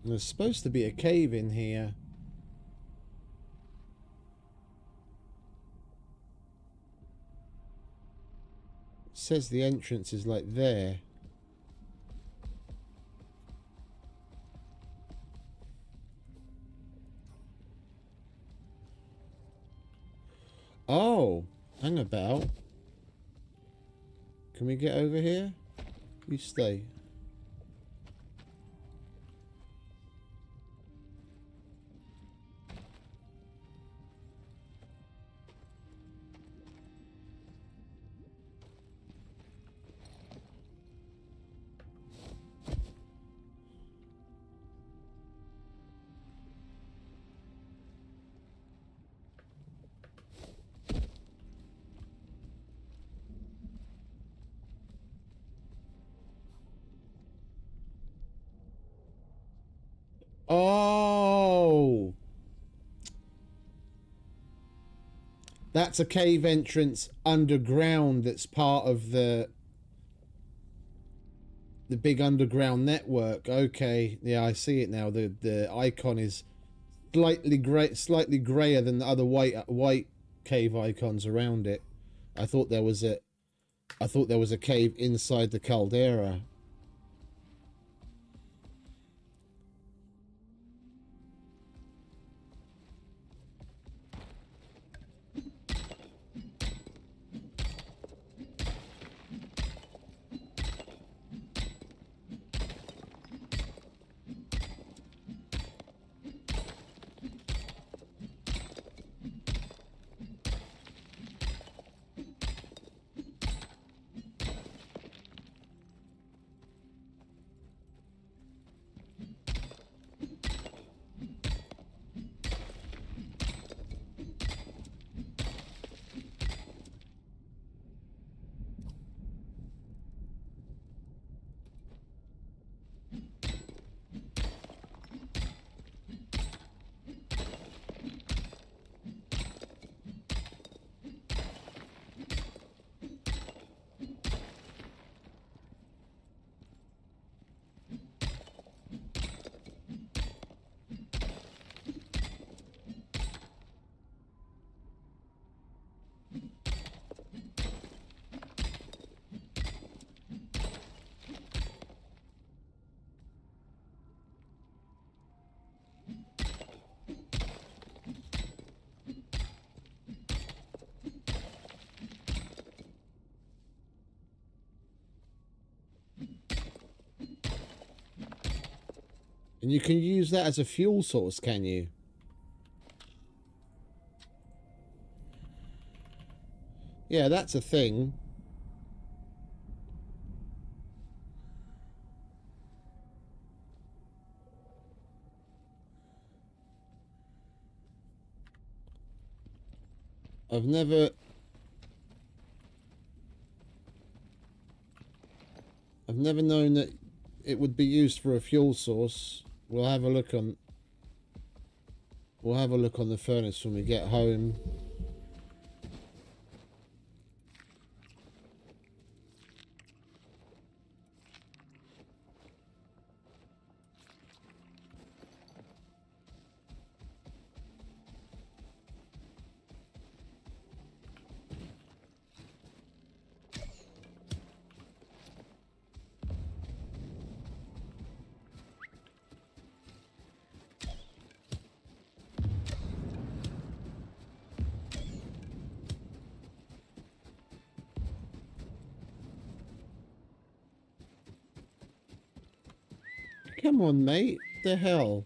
There's supposed to be a cave in here. It says the entrance is like there. Oh, hang about. Can we get over here? You stay. Oh, that's a cave entrance underground. That's part of the big underground network. Okay, yeah, I see it now. The icon is slightly grayer than the other white cave icons around it. I thought there was a cave inside the caldera. And you can use that as a fuel source, can you? Yeah, that's a thing. I've never known that it would be used for a fuel source. We'll have a look on the furnace when we get home. Come on, mate. The hell?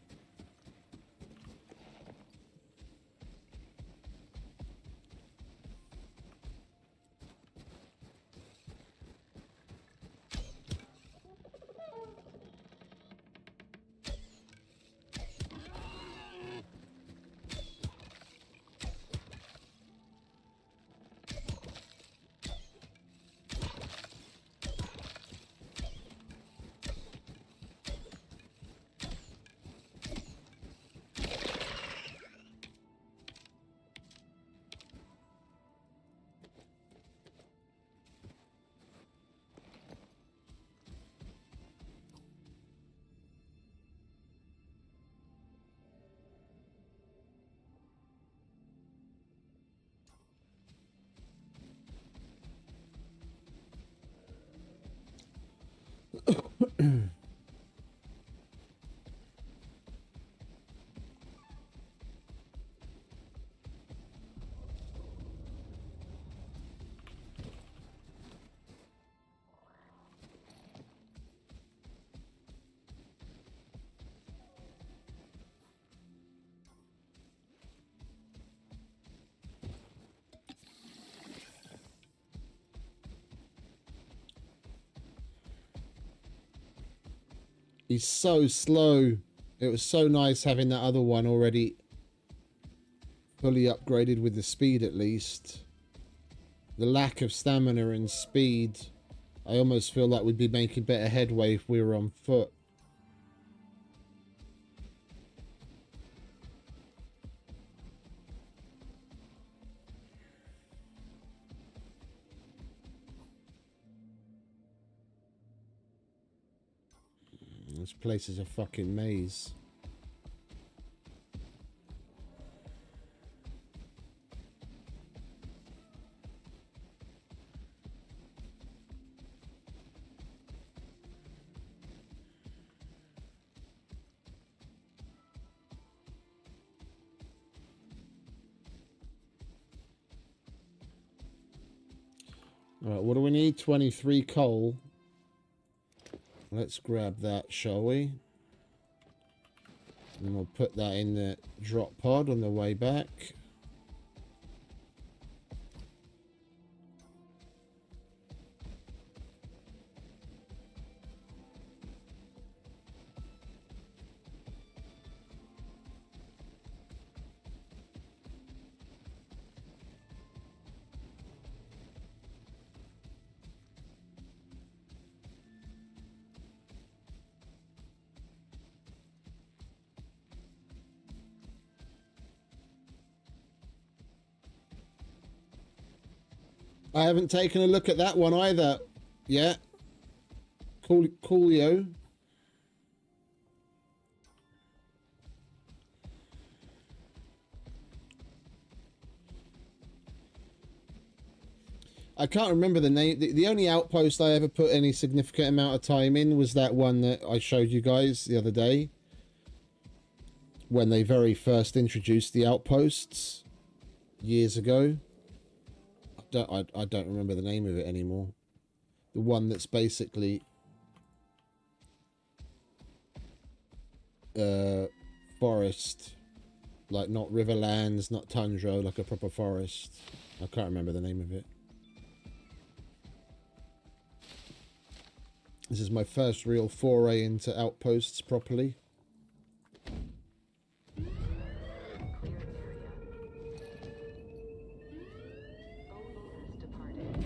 He's so slow. It was so nice having that other one already fully upgraded with the speed at least. The lack of stamina and speed, I almost feel like we'd be making better headway if we were on foot. This place is a fucking maze. All right, what do we need? 23 coal. Let's grab that, shall we? And we'll put that in the drop pod on the way back. I haven't taken a look at that one either yet. Coolio. I can't remember the name. The only outpost I ever put any significant amount of time in was that one that I showed you guys the other day. When they very first introduced the outposts years ago. I don't remember the name of it anymore. The one that's basically forest. Like, not riverlands, not tundra, like a proper forest. I can't remember the name of it. This is my first real foray into outposts properly. Clear area. OE has departed.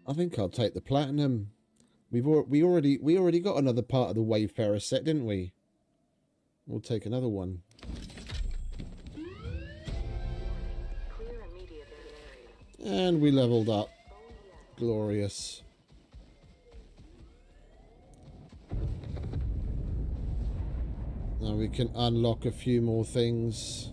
I think I'll take the platinum. We already got another part of the Wayfarer set, didn't we? We'll take another one. Clear immediate area. And we leveled up. OES. Glorious. Now we can unlock a few more things.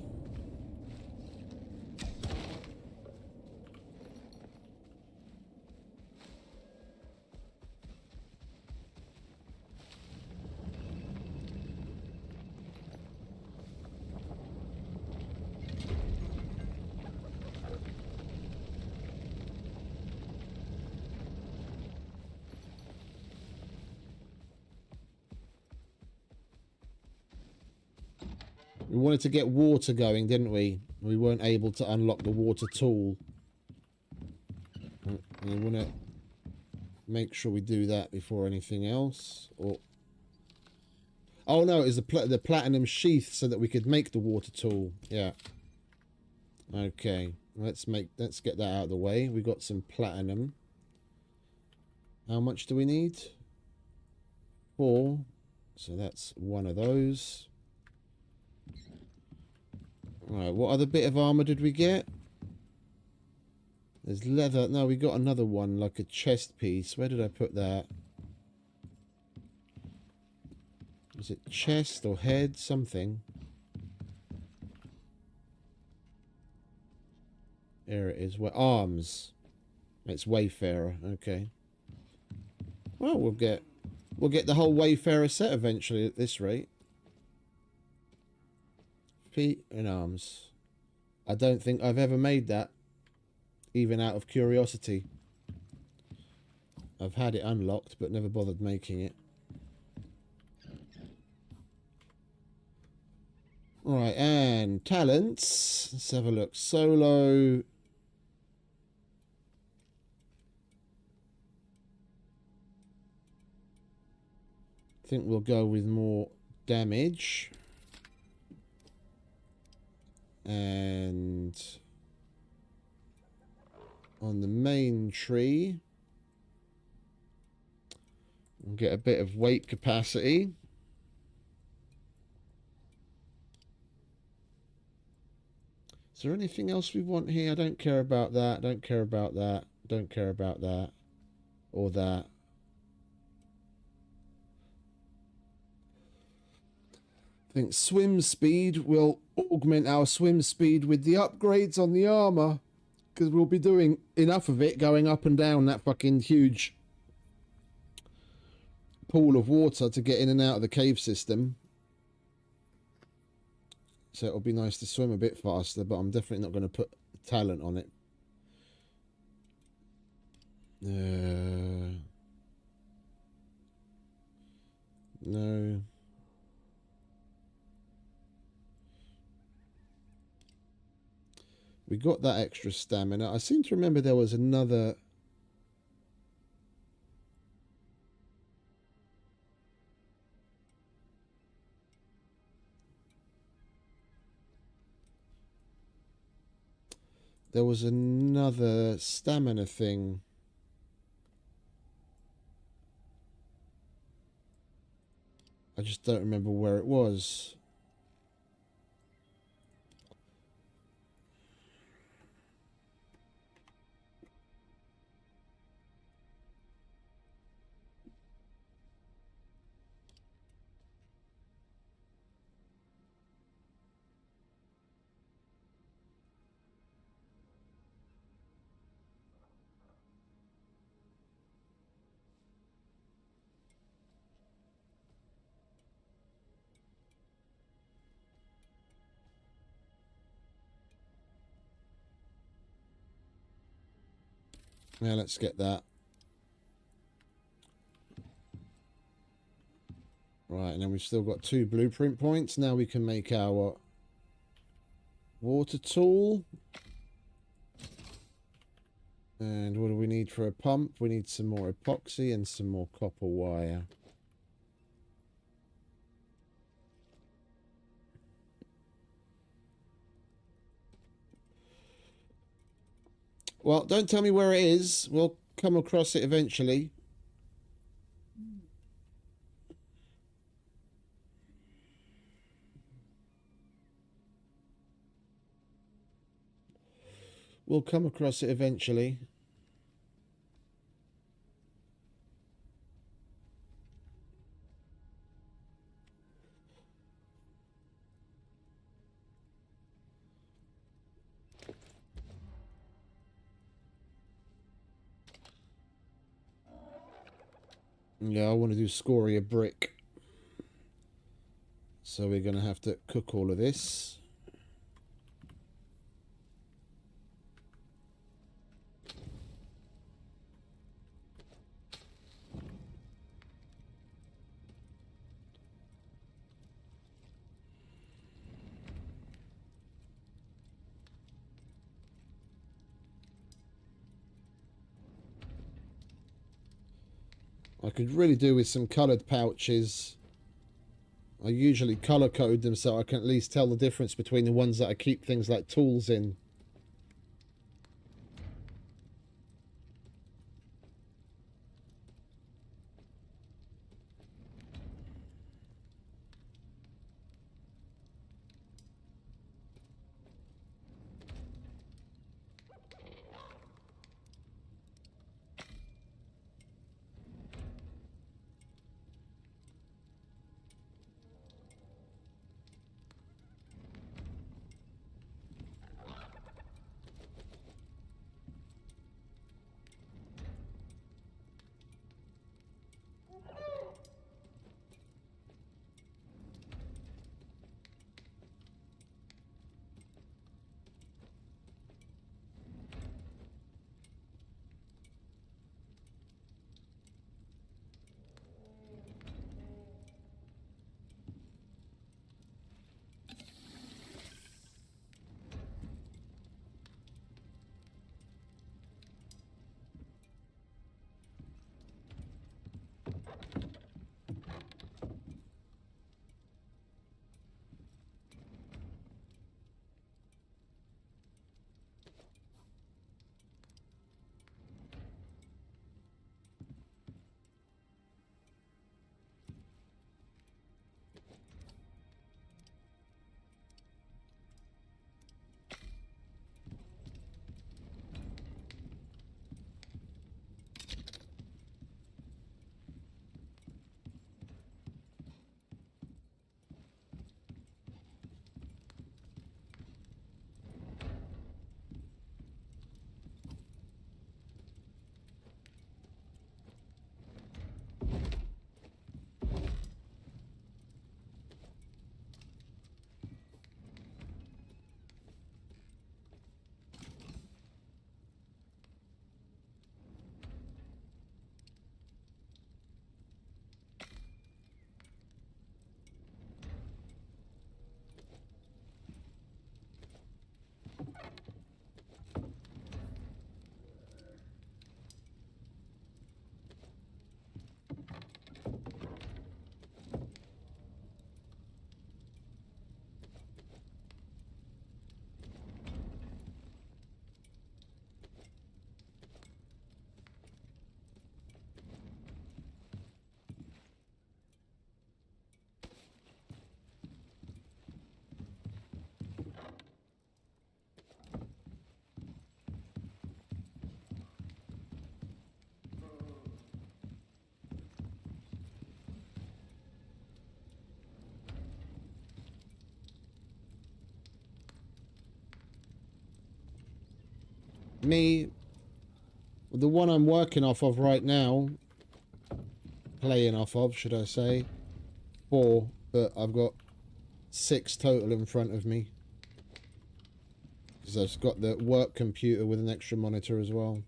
We wanted to get water going, didn't we? We weren't able to unlock the water tool. We want to make sure we do that before anything else. Or oh no, it's the platinum sheath so that we could make the water tool. Yeah. Okay, let's get that out of the way. We got some platinum. How much do we need? 4. So that's one of those. Right, what other bit of armor did we get? There's leather. No, we got another one, like a chest piece. Where did I put that? Is it chest or head? Something. There it is. Where arms. It's Wayfarer. Okay. Well, we'll get the whole Wayfarer set eventually at this rate. Feet and arms. I don't think I've ever made that, even out of curiosity. I've had it unlocked, but never bothered making it. Right, and talents. Let's have a look. Solo. I think we'll go with more damage. And on the main tree, we'll get a bit of weight capacity. Is there anything else we want here? I don't care about that. Don't care about that. Don't care about that. Or that. I think swim speed will augment our swim speed with the upgrades on the armor, because we'll be doing enough of it going up and down that fucking huge pool of water to get in and out of the cave system. So it'll be nice to swim a bit faster, but I'm definitely not going to put talent on it. No. We got that extra stamina. I seem to remember there was another... There was another stamina thing. I just don't remember where it was. Now let's get that. Right, and then we've still got 2 blueprint points. Now we can make our water tool. And what do we need for a pump? We need some more epoxy and some more copper wire. Well, don't tell me where it is. We'll come across it eventually. We'll come across it eventually. Yeah, I want to do scoria brick. So we're going to have to cook all of this. I could really do with some coloured pouches. I usually colour code them so I can at least tell the difference between the ones that I keep things like tools in. Me, the one I'm working off of right now, playing off of, should I say, 4, but I've got 6 total in front of me. Because I've got the work computer with an extra monitor as well.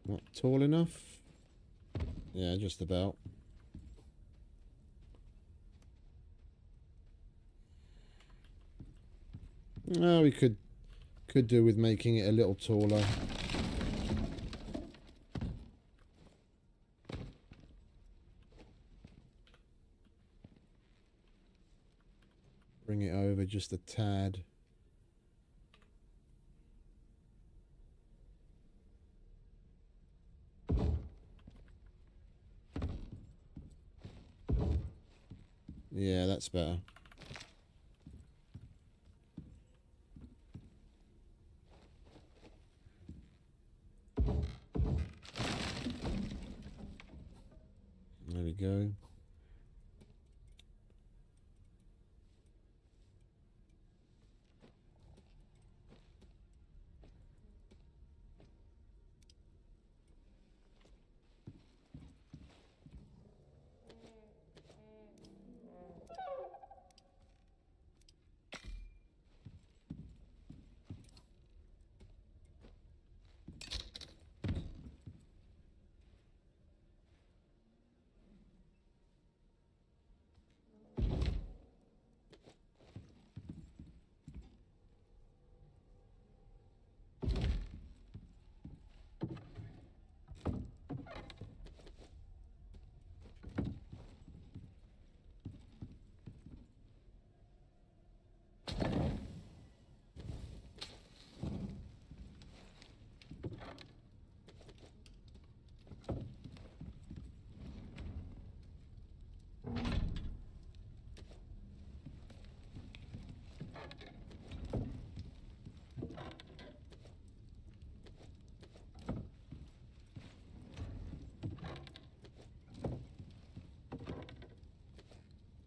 Not tall enough? Yeah, just about. Oh, we could do with making it a little taller. Bring it over just a tad. Yeah, that's better. There we go.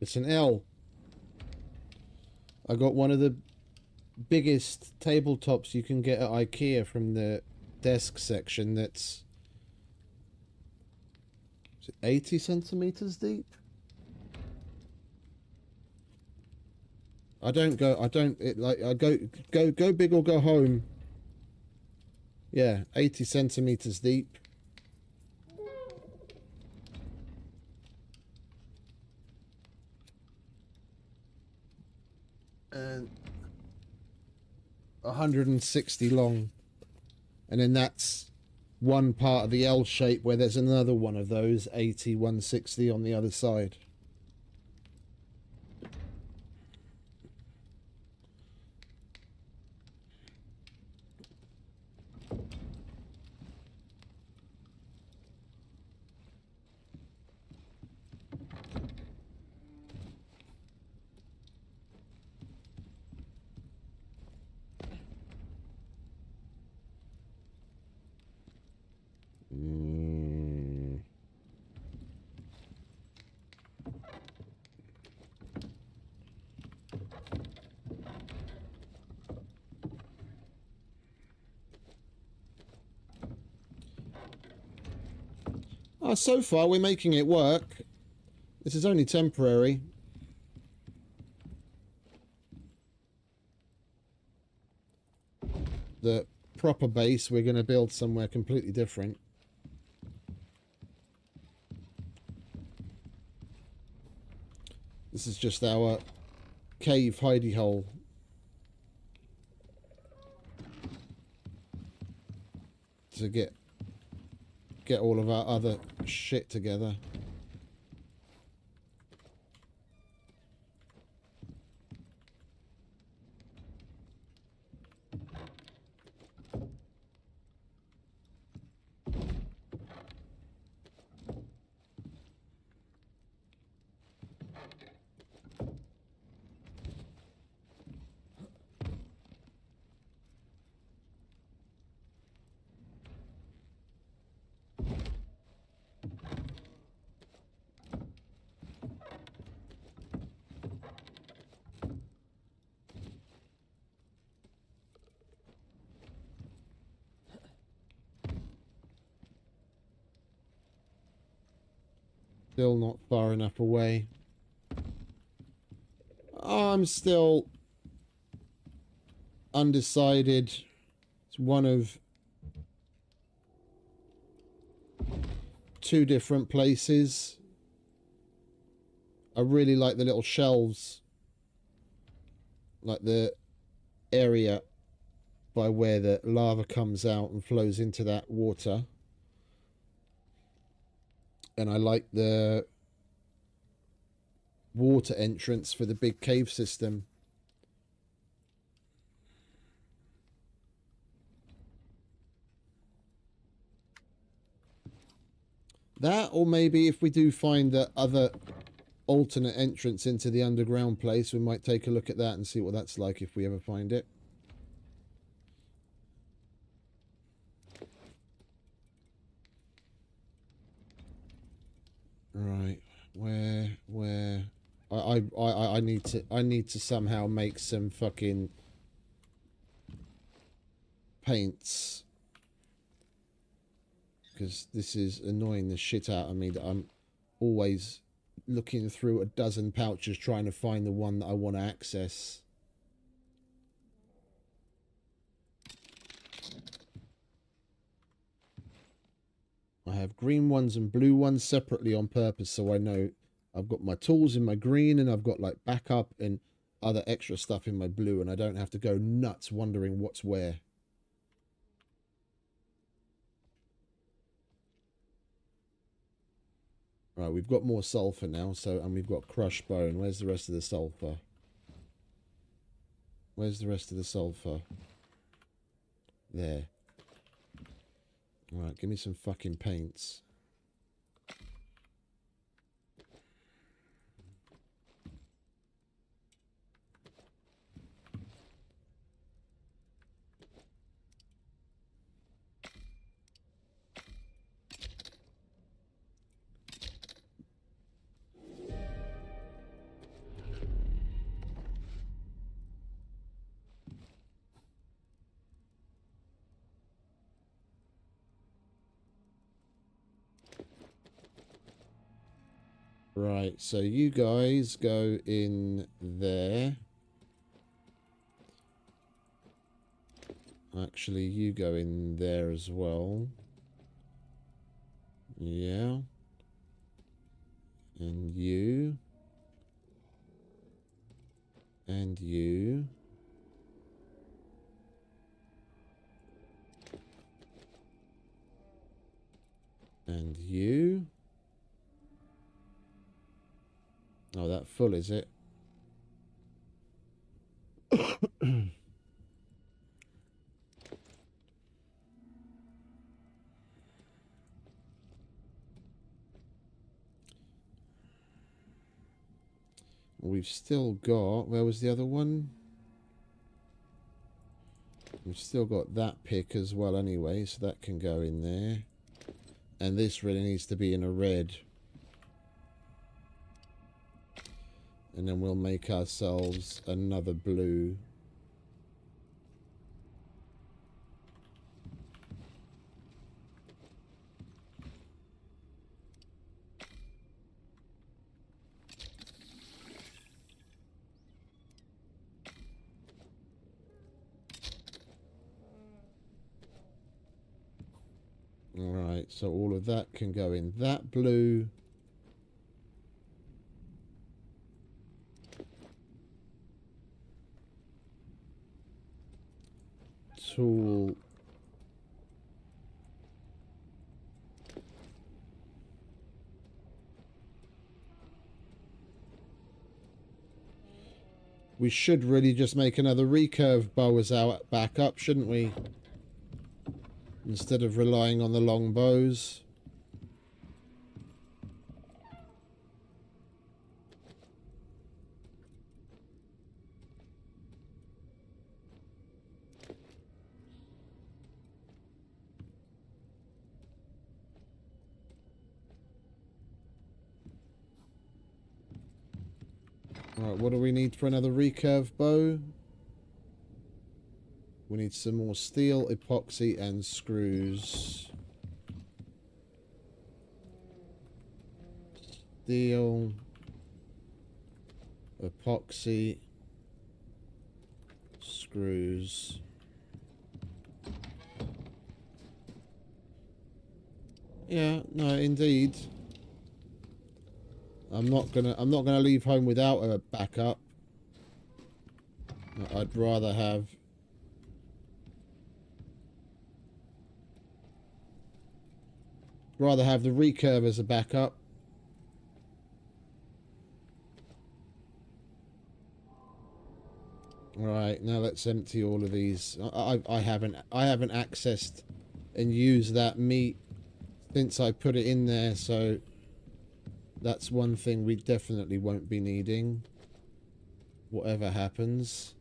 It's an L. I got one of the biggest tabletops you can get at IKEA from the desk section that's 80 centimeters deep. I go big or go home. Yeah, 80 centimeters deep. And 160 long. And then that's one part of the L shape where there's another one of those 80, 160 on the other side. So far we're making it work. This is only temporary. The proper base, we're going to build somewhere completely different. This is just our cave hidey hole. To get all of our other shit together. Still not far enough away. I'm still undecided. It's one of two different places. I really like the little shelves, like the area by where the lava comes out and flows into that water. And I like the water entrance for the big cave system. That, or maybe if we do find the other alternate entrance into the underground place, we might take a look at that and see what that's like if we ever find it. Right, where I need to somehow make some fucking paints, because this is annoying the shit out of me that I'm always looking through a dozen pouches trying to find the one that I want to access. I have green ones and blue ones separately on purpose, so I know I've got my tools in my green and I've got like backup and other extra stuff in my blue, and I don't have to go nuts wondering what's where. Right, we've got more sulfur now, and we've got crushed bone. Where's the rest of the sulfur? Where's the rest of the sulfur? There. Right, give me some fucking paints. Right, so you guys go in there. Actually, you go in there as well. Yeah. And you. And you. And you. Oh, that full, is it? We've still got... Where was the other one? We've still got that pick as well anyway, so that can go in there. And this really needs to be in a red. And then we'll make ourselves another blue. Alright, so all of that can go in that blue. Tool. We should really just make another recurve bow as our backup, shouldn't we? Instead of relying on the long bows. Alright, what do we need for another recurve bow? We need some more steel, epoxy, and screws. Steel, epoxy, screws. Yeah, no, indeed. I'm not gonna leave home without a backup. I'd rather have the recurve as a backup. Right, now let's empty all of these. I haven't accessed and used that meat since I put it in there, so that's one thing we definitely won't be needing, whatever happens.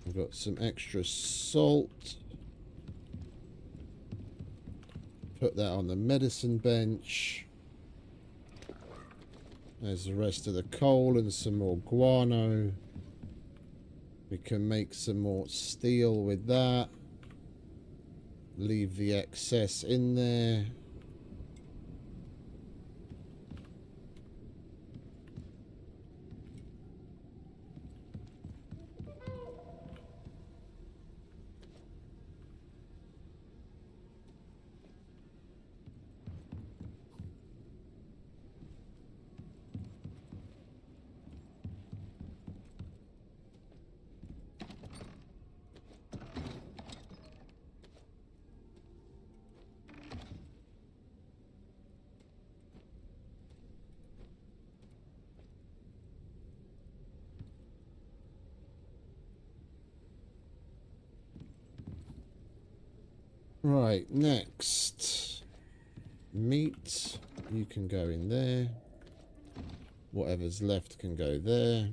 We've got some extra salt. Put that on the medicine bench. There's the rest of the coal and some more guano. We can make some more steel with that. Leave the excess in there. Right, next. Meat. You can go in there. Whatever's left can go there.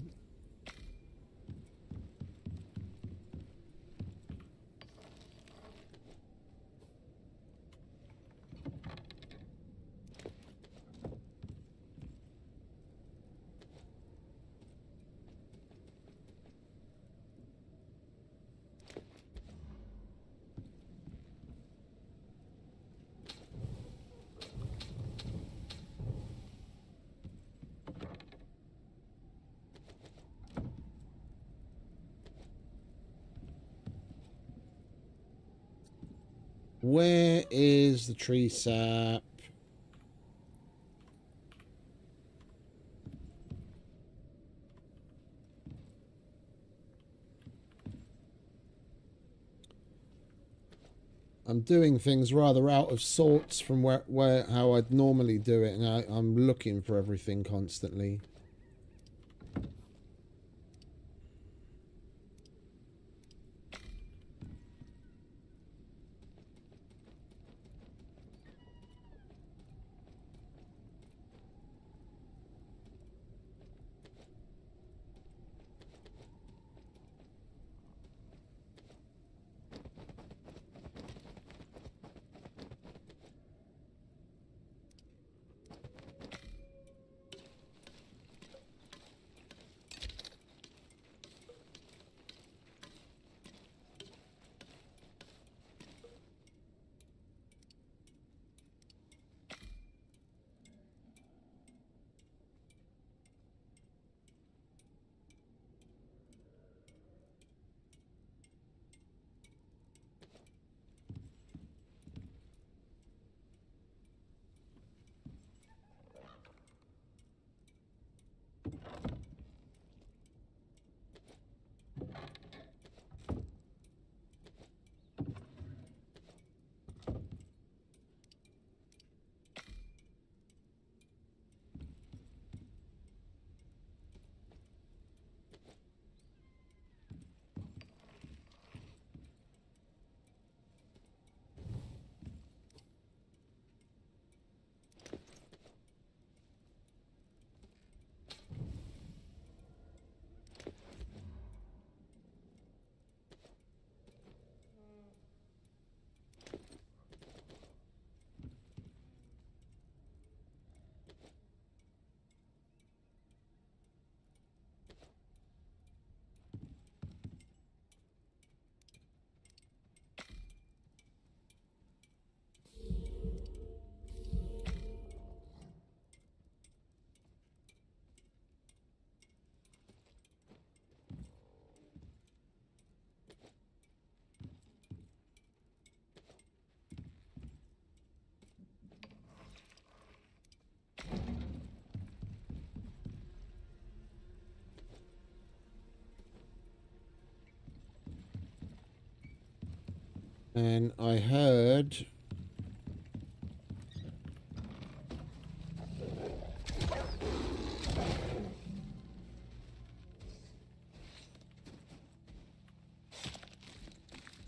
Where is the tree sap? I'm doing things rather out of sorts from how I'd normally do it, and I'm looking for everything constantly. And I heard...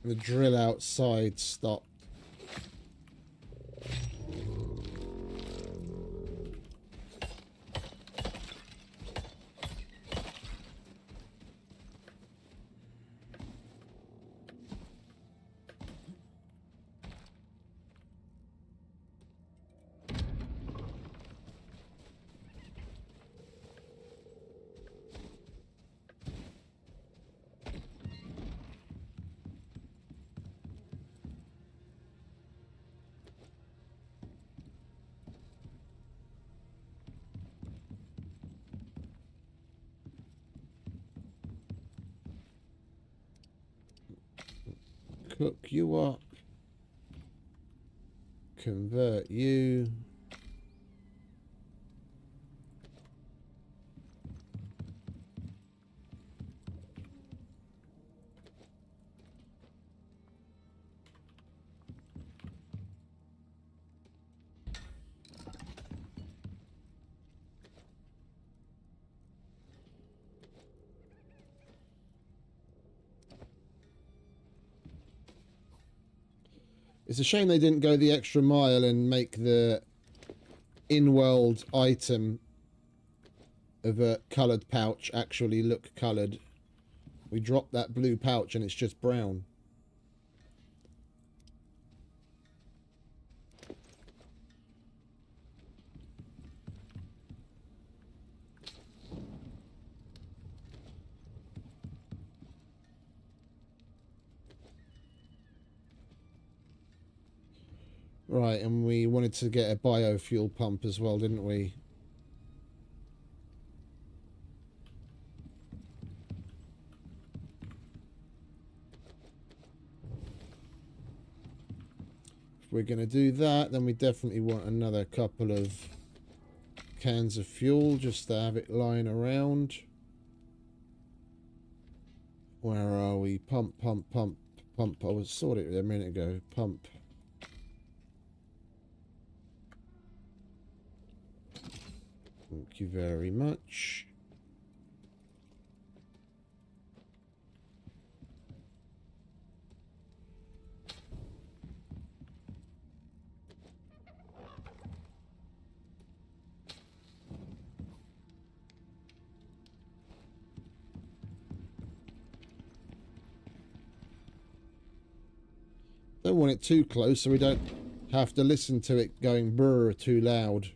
the drill outside stopped. Cook you up. Convert you. It's a shame they didn't go the extra mile and make the in-world item of a coloured pouch actually look coloured. We dropped that blue pouch and it's just brown. Right, and we wanted to get a biofuel pump as well, didn't we? If we're going to do that, then we definitely want another couple of cans of fuel just to have it lying around. Where are we? Pump, pump, pump, pump. I was sorted it a minute ago. Pump. Thank you very much. Don't want it too close so we don't have to listen to it going brr too loud.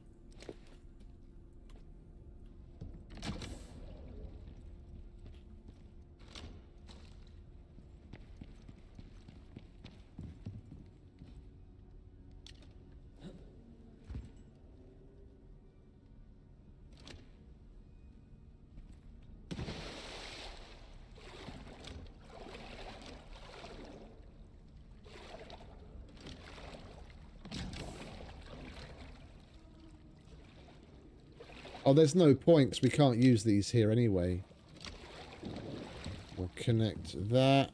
Oh, there's no point 'cause we can't use these here anyway. We'll connect that.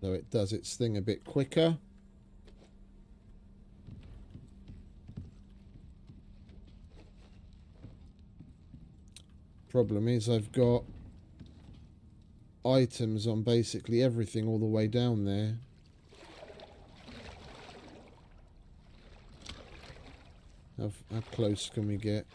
So it does its thing a bit quicker. Problem is I've got items on basically everything all the way down there. How close can we get?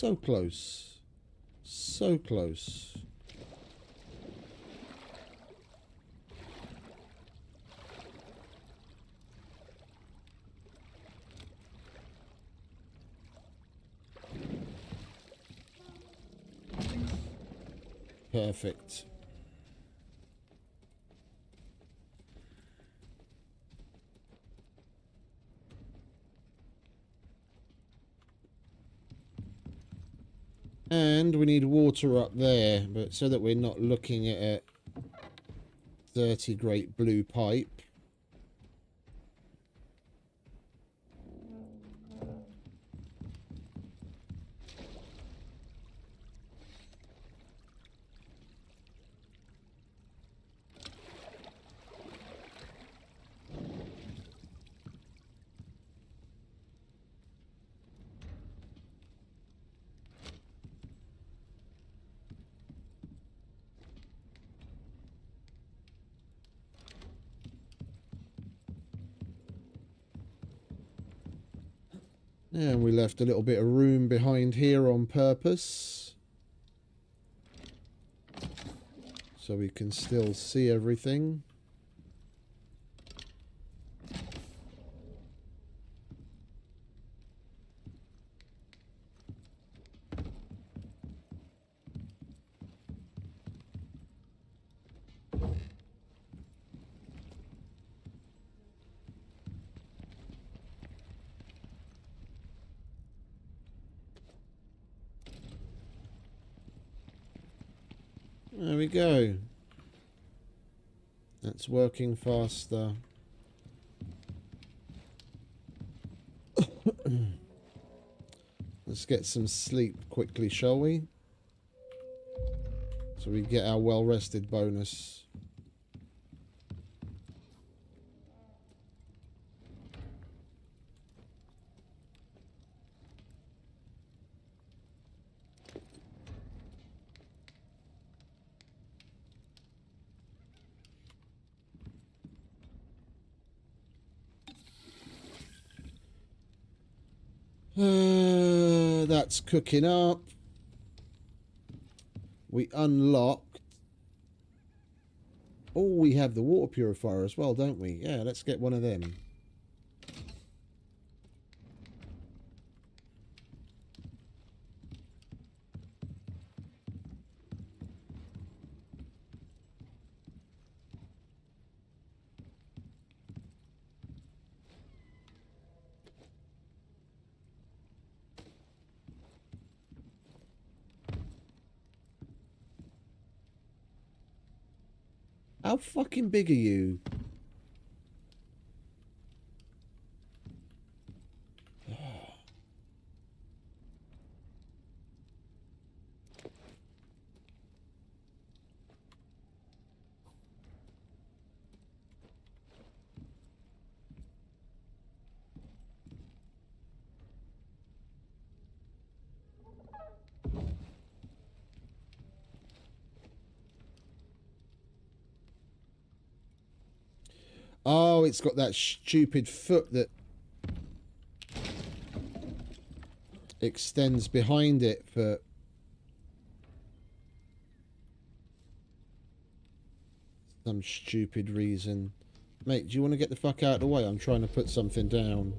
So close. So close. Perfect. And we need water up there, but so that we're not looking at a dirty great blue pipe. And we left a little bit of room behind here on purpose, so we can still see everything. There we go. That's working faster. Let's get some sleep quickly, shall we? So we get our well-rested bonus. That's cooking up. We unlocked. Oh, we have the water purifier as well, don't we? Yeah, let's get one of them. How fucking big are you? Oh, it's got that stupid foot that extends behind it for some stupid reason. Mate, do you want to get the fuck out of the way? I'm trying to put something down.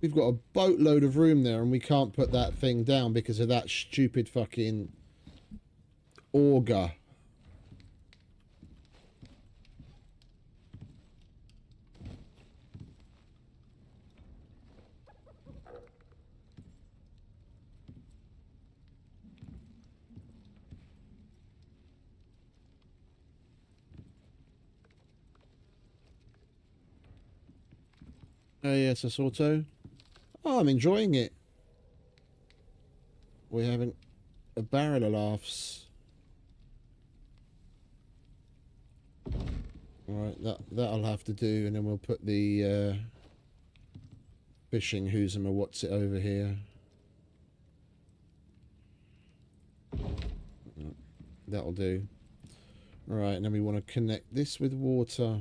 We've got a boatload of room there and we can't put that thing down because of that stupid fucking auger. Oh yes, it's auto. Oh, I'm enjoying it. We're having a barrel of laughs. Alright, that'll have to do, and then we'll put the fishing who's-em-a-what's-it over here. That'll do. Alright, and then we want to connect this with water.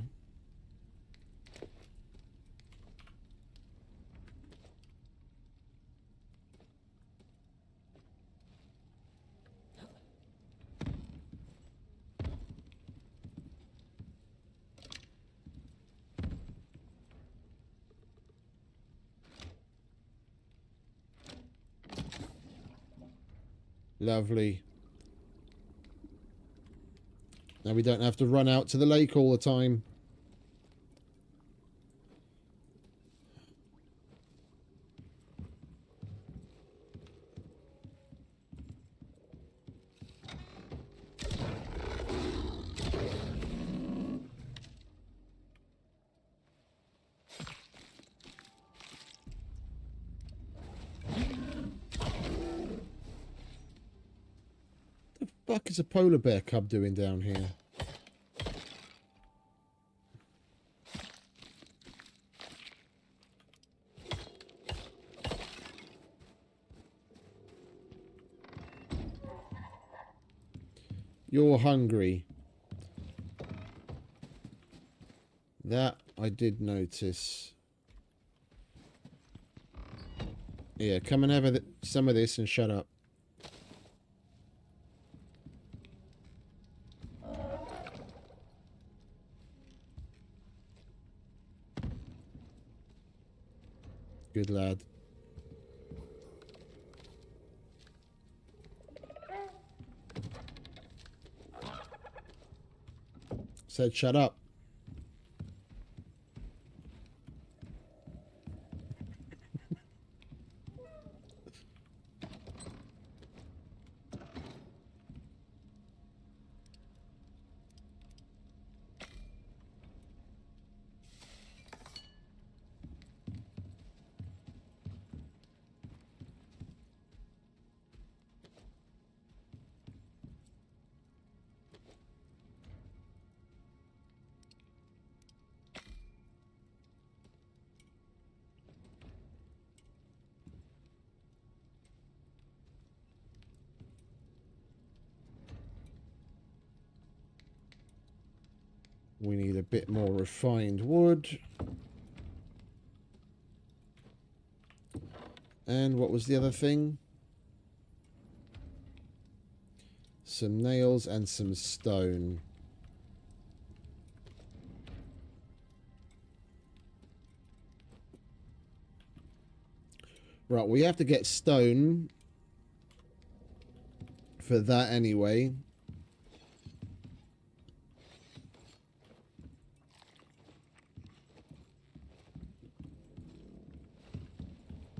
Lovely. Now we don't have to run out to the lake all the time. What the fuck is a polar bear cub doing down here? You're hungry. That I did notice. Yeah, come and have some of this and shut up. Good lad. Said shut up. We need a bit more refined wood. And what was the other thing? Some nails and some stone. Right, we have to get stone for that anyway.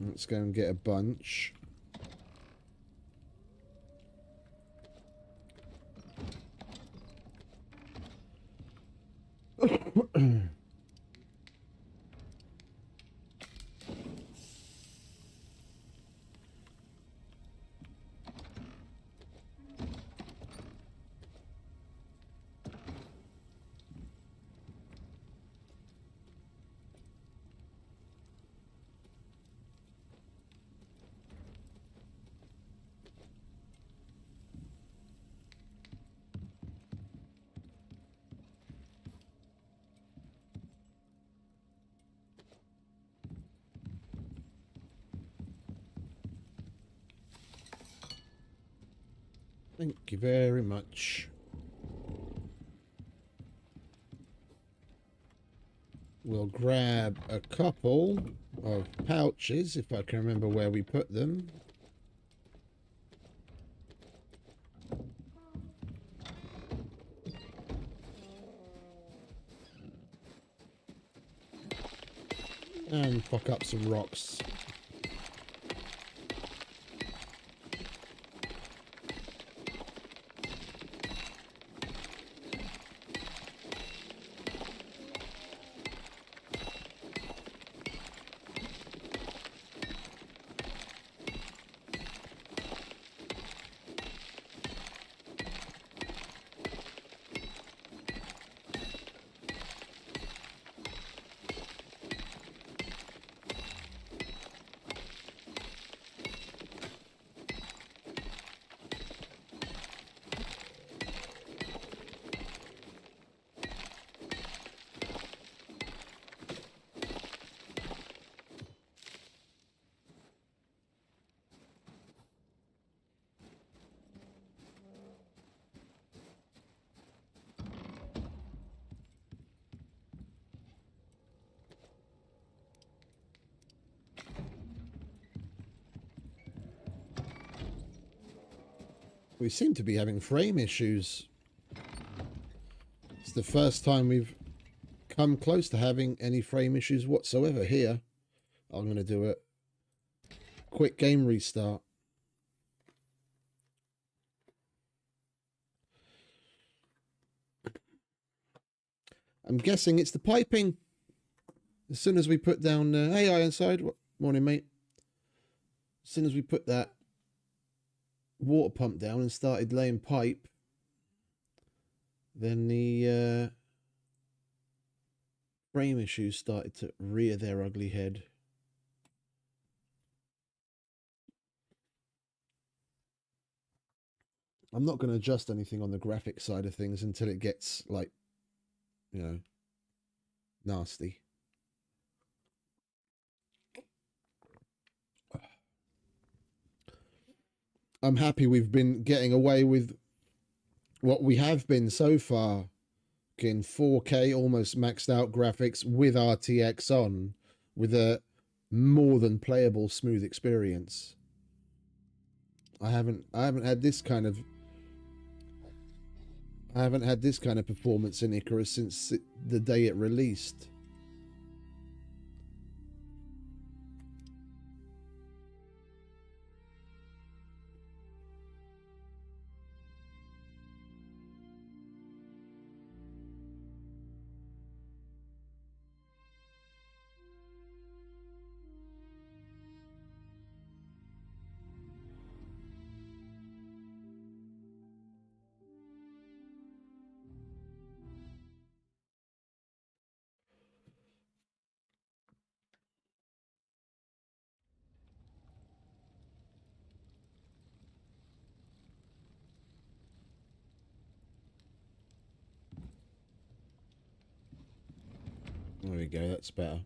Let's go and get a bunch. Thank you very much. We'll grab a couple of pouches, if I can remember where we put them. And fuck up some rocks. We seem to be having frame issues. It's the first time we've come close to having any frame issues whatsoever here. I'm going to do a quick game restart. I'm guessing it's the piping. As soon as we put down... hey, Ironside. Morning, mate. As soon as we put that water pump down and started laying pipe, then the frame issues started to rear their ugly head. I'm not going to adjust anything on the graphic side of things until it gets, like, you know, nasty. I'm happy we've been getting away with what we have been so far. In 4K, almost maxed out graphics with RTX on, with a more than playable smooth experience. I haven't had this kind of performance in Icarus since the day it released. There we go, that's better.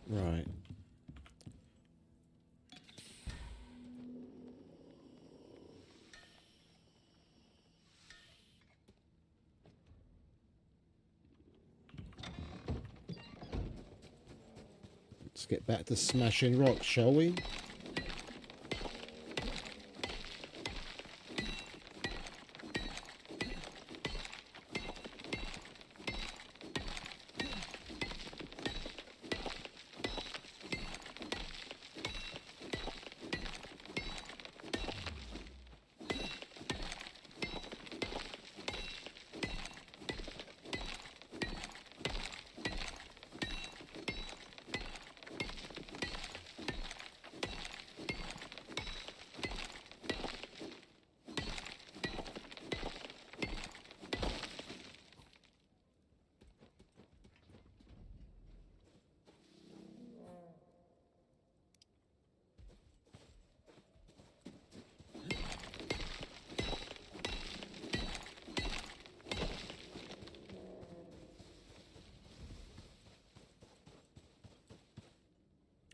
Right. Let's get back to smashing rocks, shall we?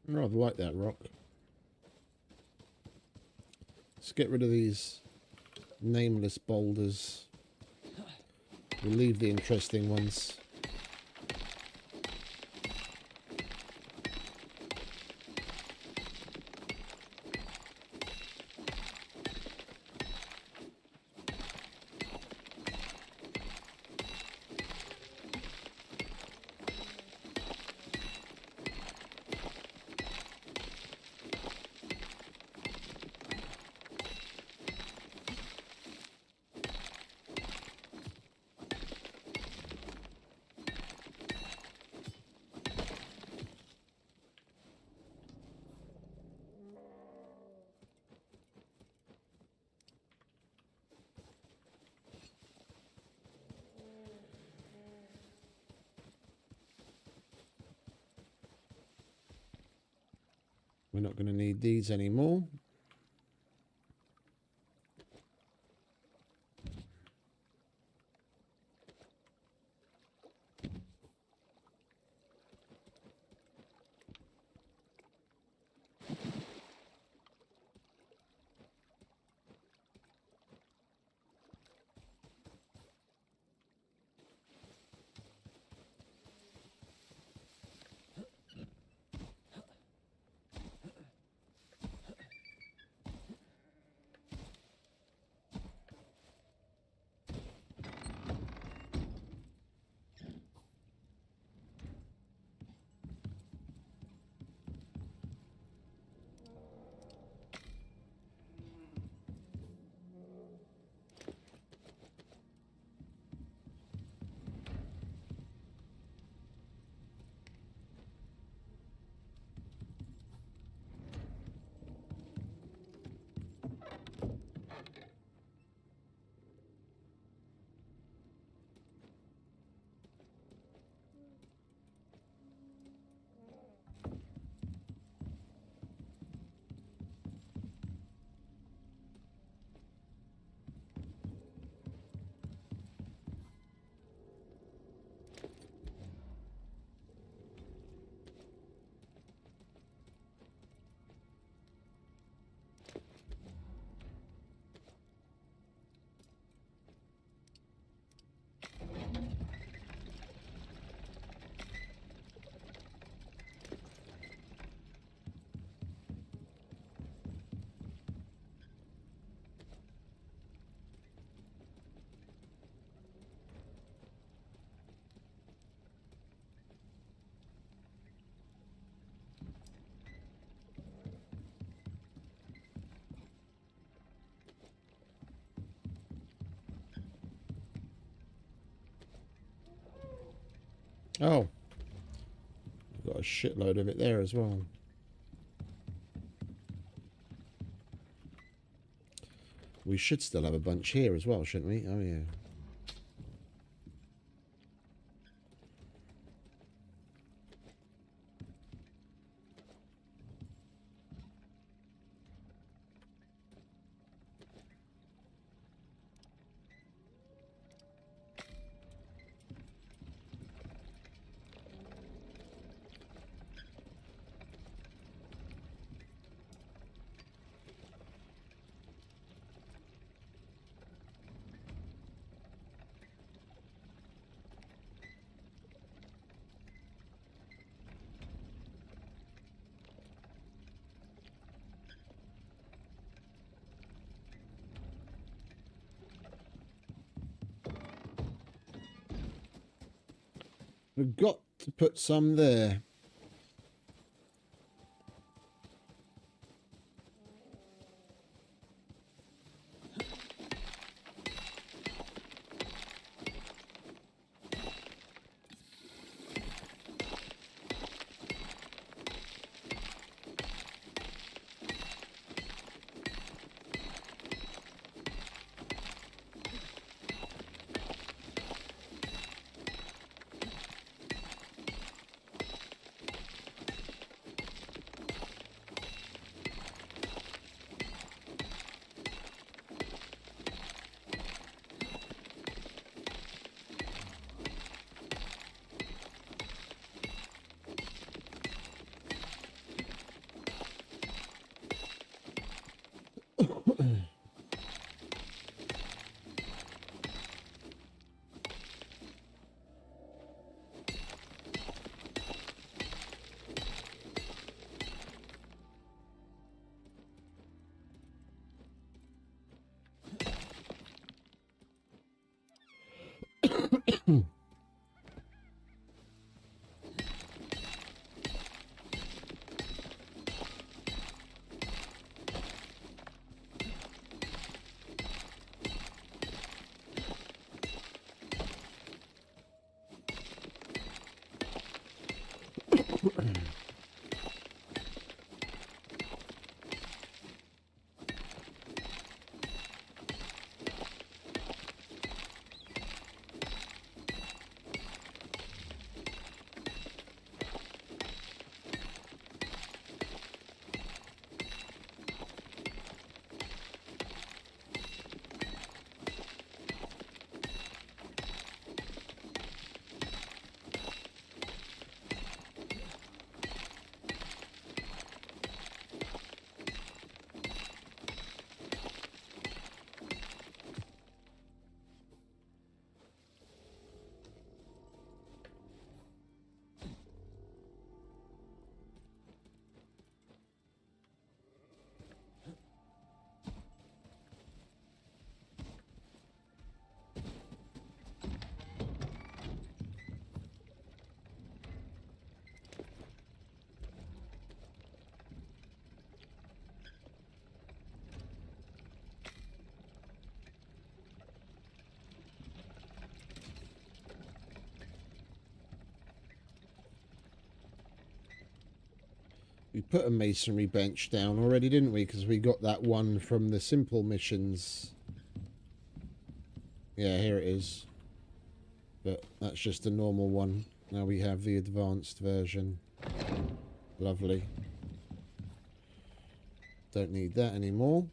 I rather like that rock. Let's get rid of these nameless boulders. We'll leave the interesting ones. We're not going to need these anymore. Oh. We've got a shitload of it there as well. We should still have a bunch here as well, shouldn't we? Oh, yeah. We've got to put some there. We put a masonry bench down already, didn't we? Because we got that one from the simple missions. Yeah, here it is. But that's just a normal one. Now we have the advanced version. Lovely. Don't need that anymore.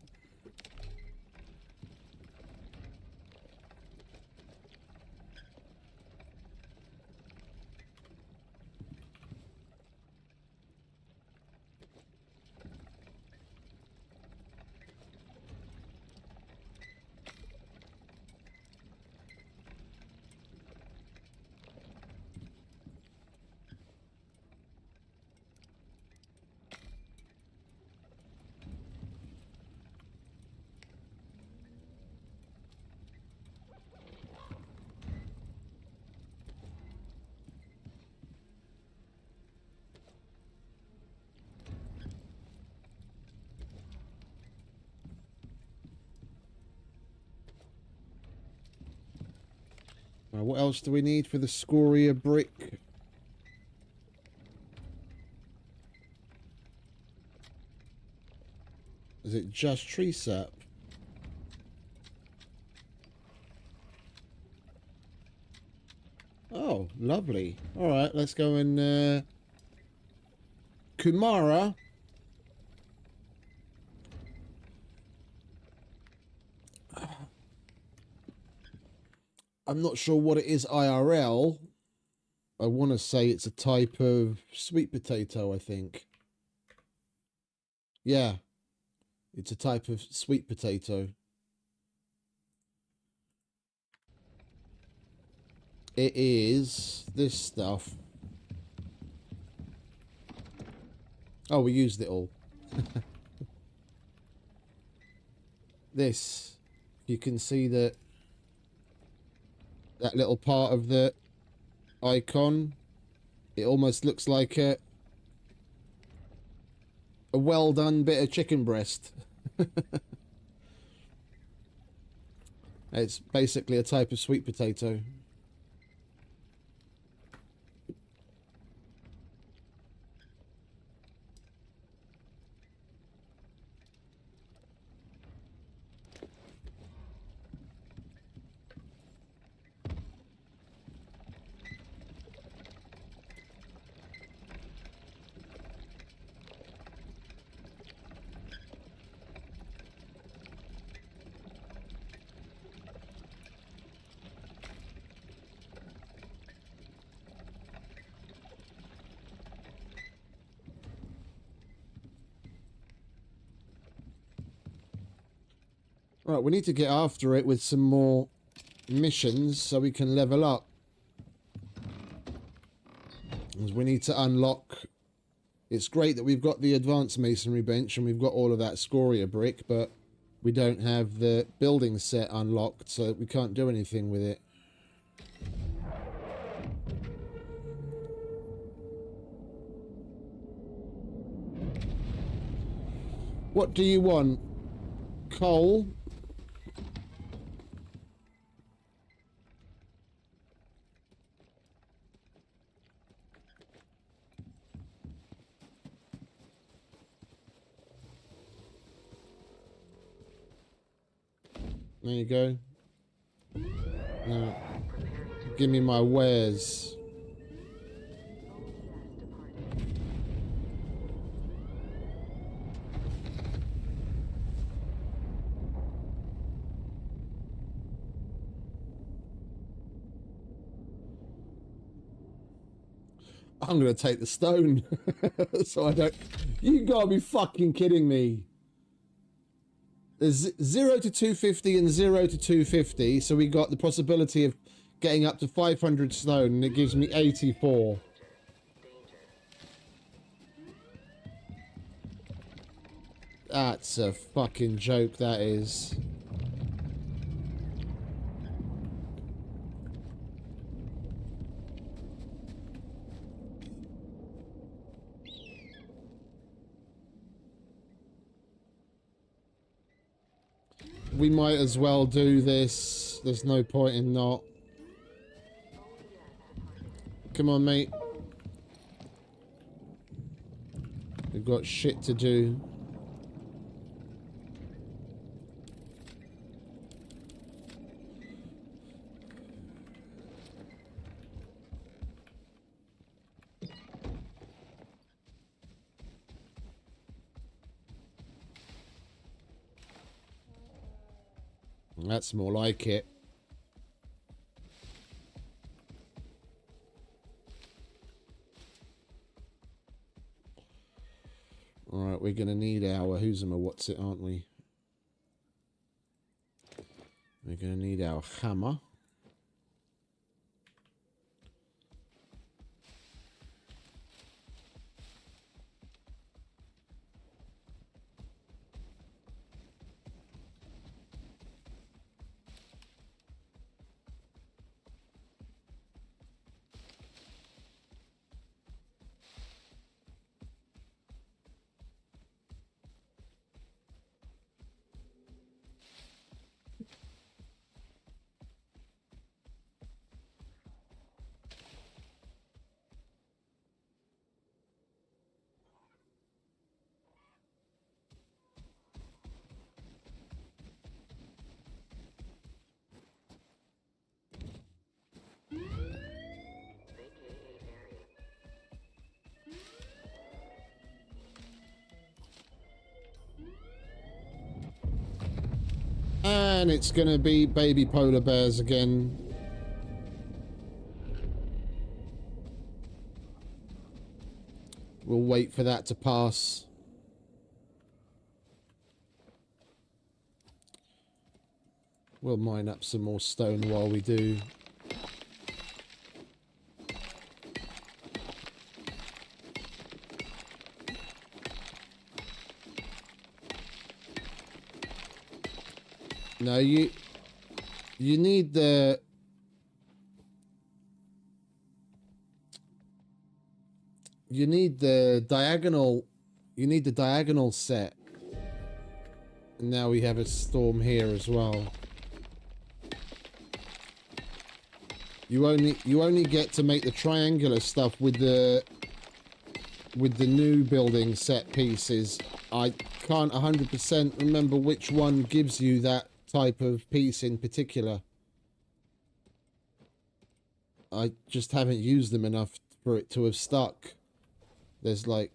What else do we need for the scoria brick? Is it just tree sap? Oh, lovely. All right, let's go and Kumara. I'm not sure what it is IRL. I want to say it's a type of sweet potato, I think. Yeah, it's a type of sweet potato. It is this stuff. Oh, we used it all. This. You can see that little part of the icon. It almost looks like a well done bit of chicken breast. It's basically a type of sweet potato. Right, we need to get after it with some more missions so we can level up. As we need to unlock... It's great that we've got the advanced masonry bench and we've got all of that scoria brick, but we don't have the building set unlocked, so we can't do anything with it. What do you want? Coal? There you go. Now, give me my wares. I'm gonna take the stone. So I don't... You gotta be fucking kidding me. There's 0 to 250 and 0 to 250, so we got the possibility of getting up to 500 stone, and it gives me 84. That's a fucking joke, that is. We might as well do this. There's no point in not. Come on, mate. We've got shit to do. That's more like it. Alright, we're going to need our who's and what's it, aren't we? We're going to need our hammer. And it's going to be baby polar bears again. We'll wait for that to pass. We'll mine up some more stone while we do. No, you need the diagonal. You need the diagonal set. And now we have a storm here as well. You only get to make the triangular stuff with the new building set pieces. I can't 100% remember which one gives you that type of piece in particular. I just haven't used them enough for it to have stuck. There's like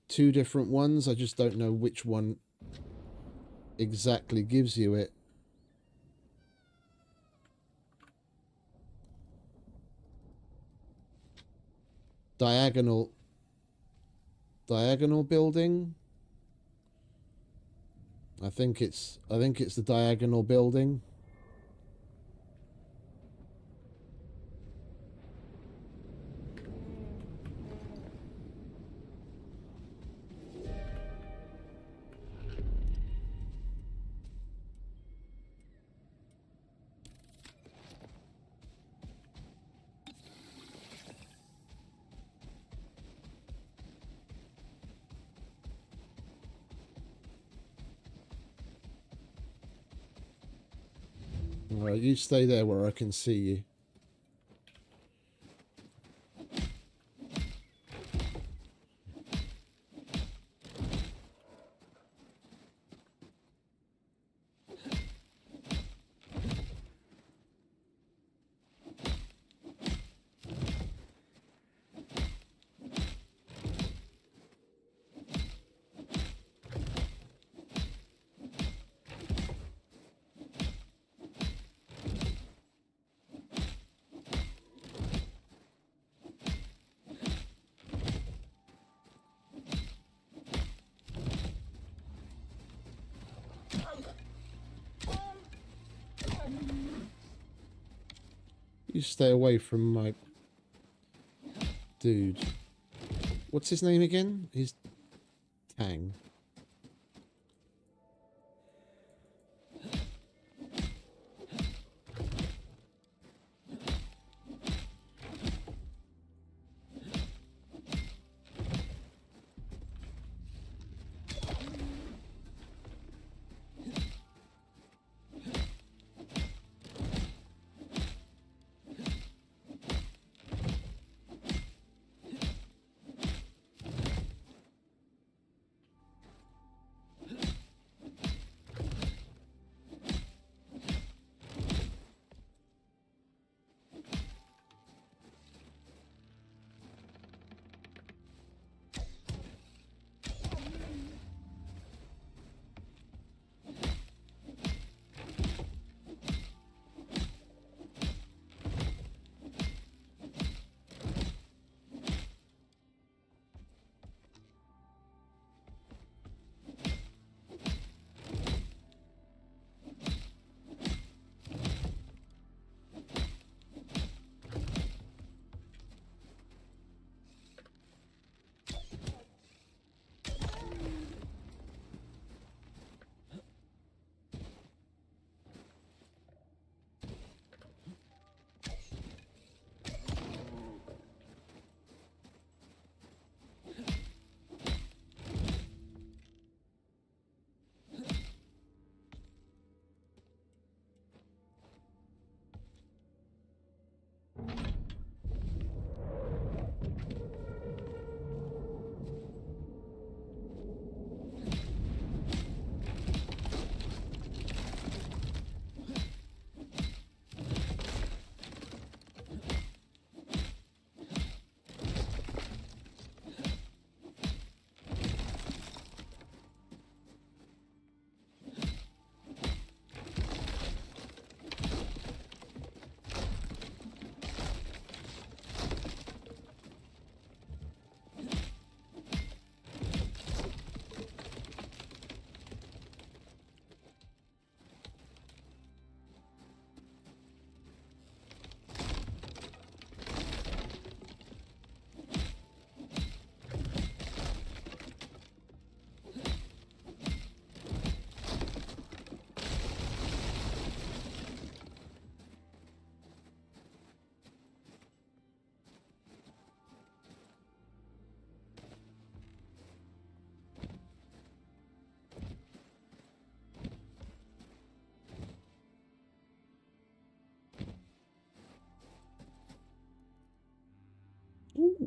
2 different ones. I just don't know which one exactly gives you it. Diagonal building. I think it's the diagonal building. Alright, you stay there where I can see you. You stay away from my dude. What's his name again? He's Tang.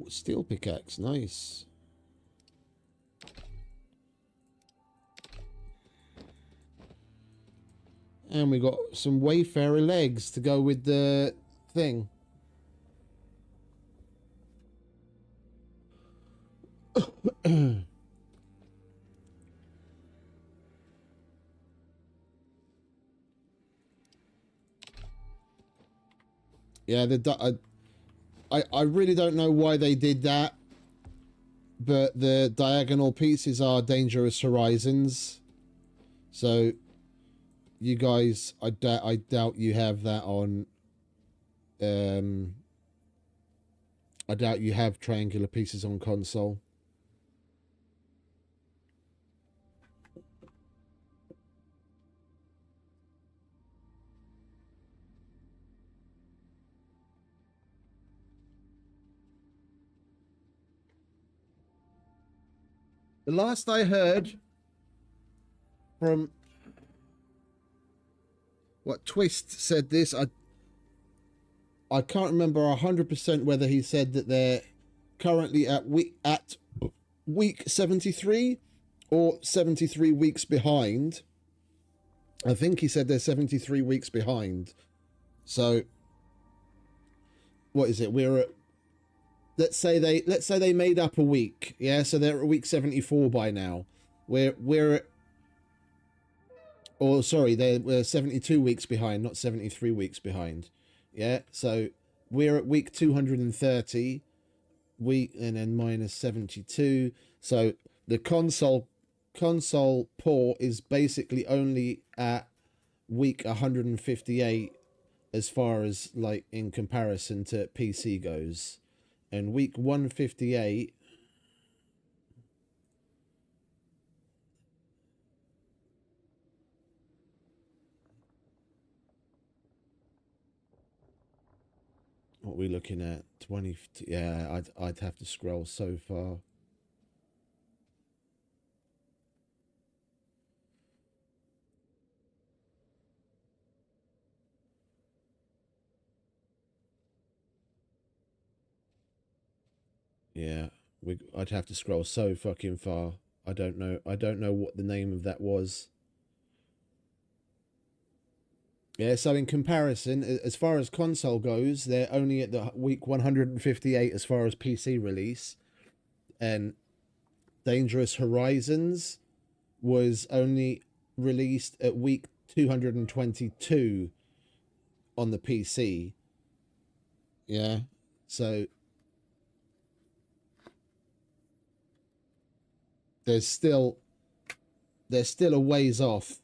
Oh, steel pickaxe. Nice. And we got some Wayfarer legs to go with the thing. Yeah, I really don't know why they did that, but the diagonal pieces are dangerous horizons. So, you guys, I doubt you have that on. I doubt you have triangular pieces on console. The last I heard from what Twist said this, I can't remember 100% whether he said that they're currently at week 73 or 73 weeks behind. I think he said they're 73 weeks behind. So what is it? We're at, let's say they made up a week. Yeah, so they're at week 74 by now. We're at, or sorry, we're 72 weeks behind, not 73 weeks behind. Yeah, so we're at week 230, and then minus 72. So the console port is basically only at week 158 as far as like in comparison to PC goes, and week 158. What are we looking at? 20. Yeah, I'd have to scroll so far. Yeah, I'd have to scroll so fucking far. I don't know what the name of that was. Yeah, so in comparison, as far as console goes, they're only at the week 158 as far as PC release. And Dangerous Horizons was only released at week 222 on the PC. Yeah, so they're still a ways off.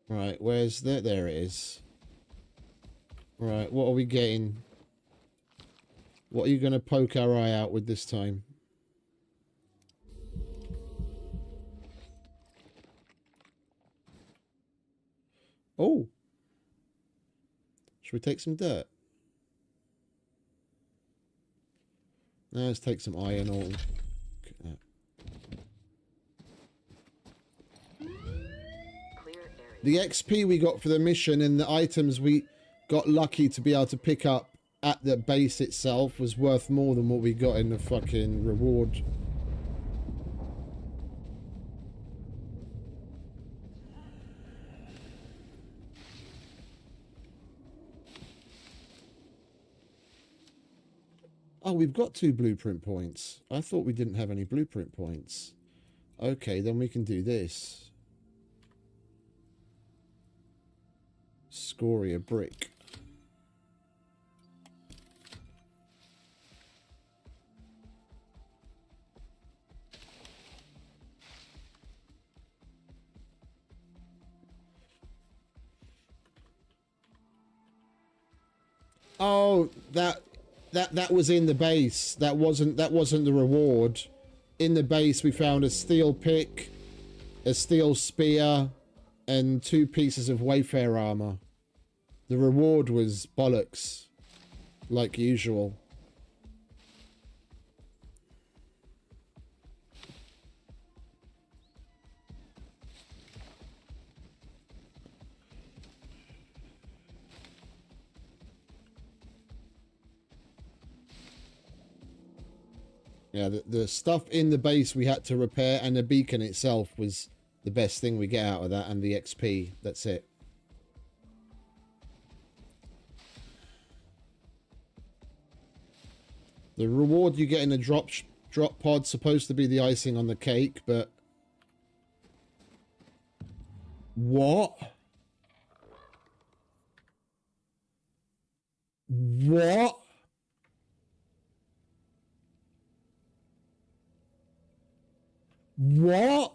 Right, where's that? There it is. Right, what are we getting? What are you going to poke our eye out with this time? Oh. Should we take some dirt? No, let's take some iron ore. The XP we got for the mission and the items we got lucky to be able to pick up at the base itself was worth more than what we got in the fucking reward. Oh, we've got 2 blueprint points. I thought we didn't have any blueprint points. Okay, then we can do this. Scoria brick. Oh, that was in the base. That wasn't the reward. In the base we found a steel pick, a steel spear, and 2 pieces of Wayfarer armor. The reward was bollocks, like usual. Yeah, the stuff in the base we had to repair, and the beacon itself was the best thing we get out of that, and the XP. That's it. The reward you get in the drop pod's supposed to be the icing on the cake, but... What? What? What?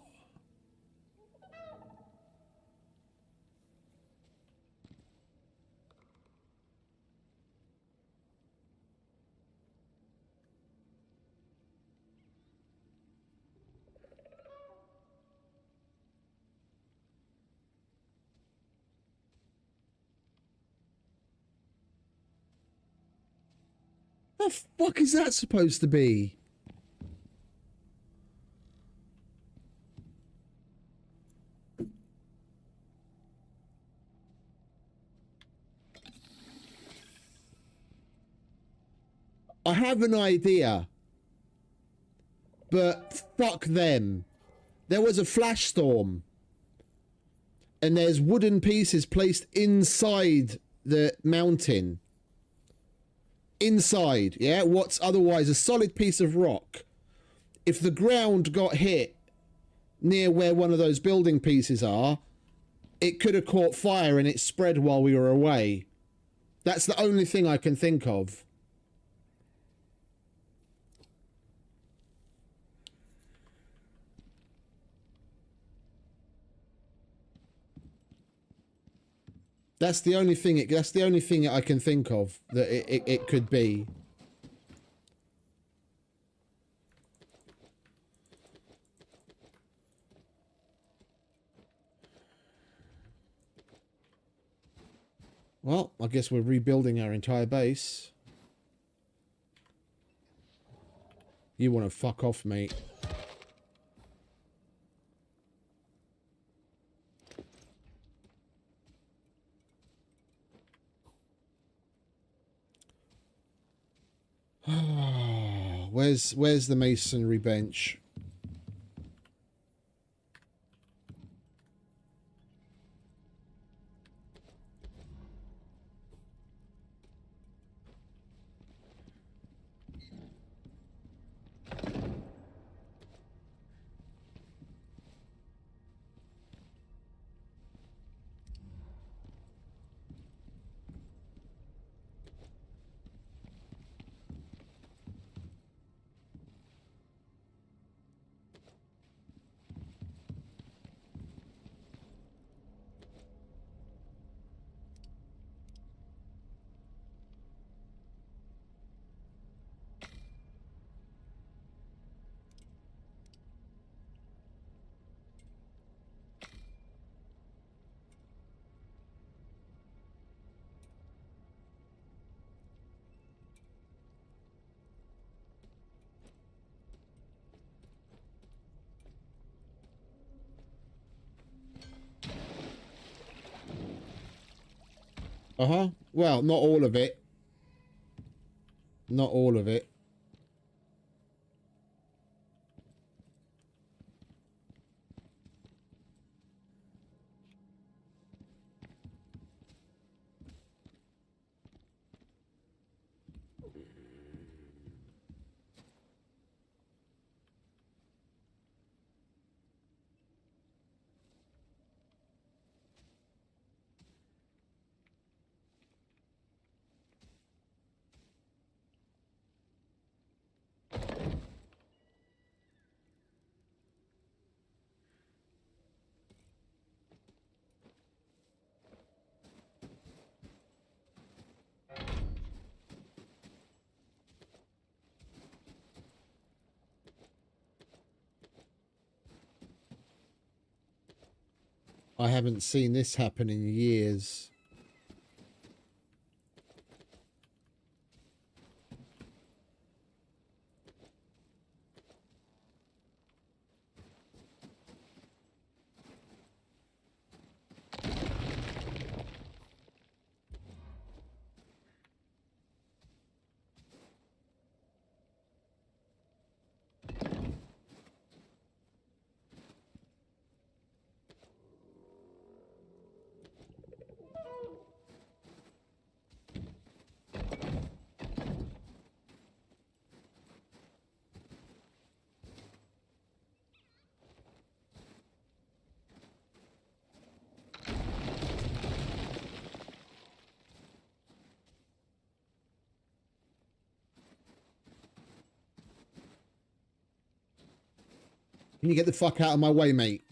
The fuck is that supposed to be? I have an idea, but fuck them. There was a flash storm, and there's wooden pieces placed inside the mountain. Inside, yeah? What's otherwise a solid piece of rock. If the ground got hit near where one of those building pieces are, it could have caught fire and it spread while we were away. That's the only thing I can think of. That's the only thing. That's the only thing I can think of that it could be. Well, I guess we're rebuilding our entire base. You want to fuck off, mate. Where's the masonry bench? Uh-huh. Well, not all of it. Not all of it. I haven't seen this happen in years. Can you get the fuck out of my way, mate?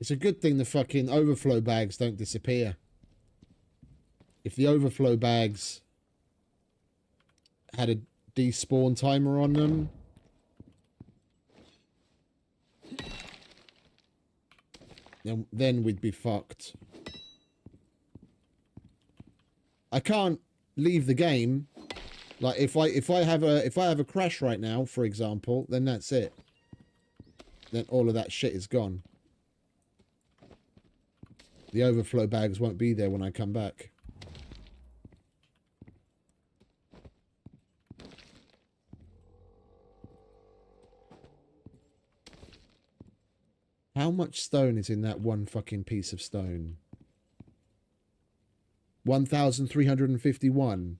It's a good thing the fucking overflow bags don't disappear. If the overflow bags had a despawn timer on them, then we'd be fucked. I can't leave the game. Like if I have a crash right now, for example, then that's it. Then all of that shit is gone. The overflow bags won't be there when I come back. How much stone is in that one fucking piece of stone? 1,351.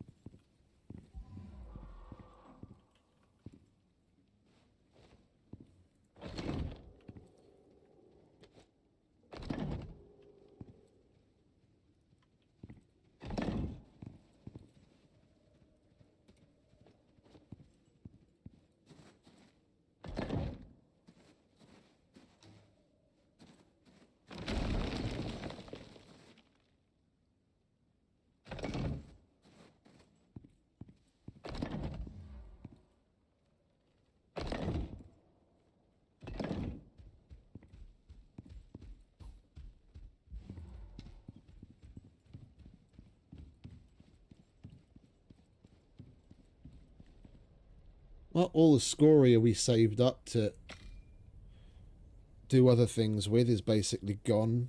Well, all the scoria we saved up to do other things with is basically gone.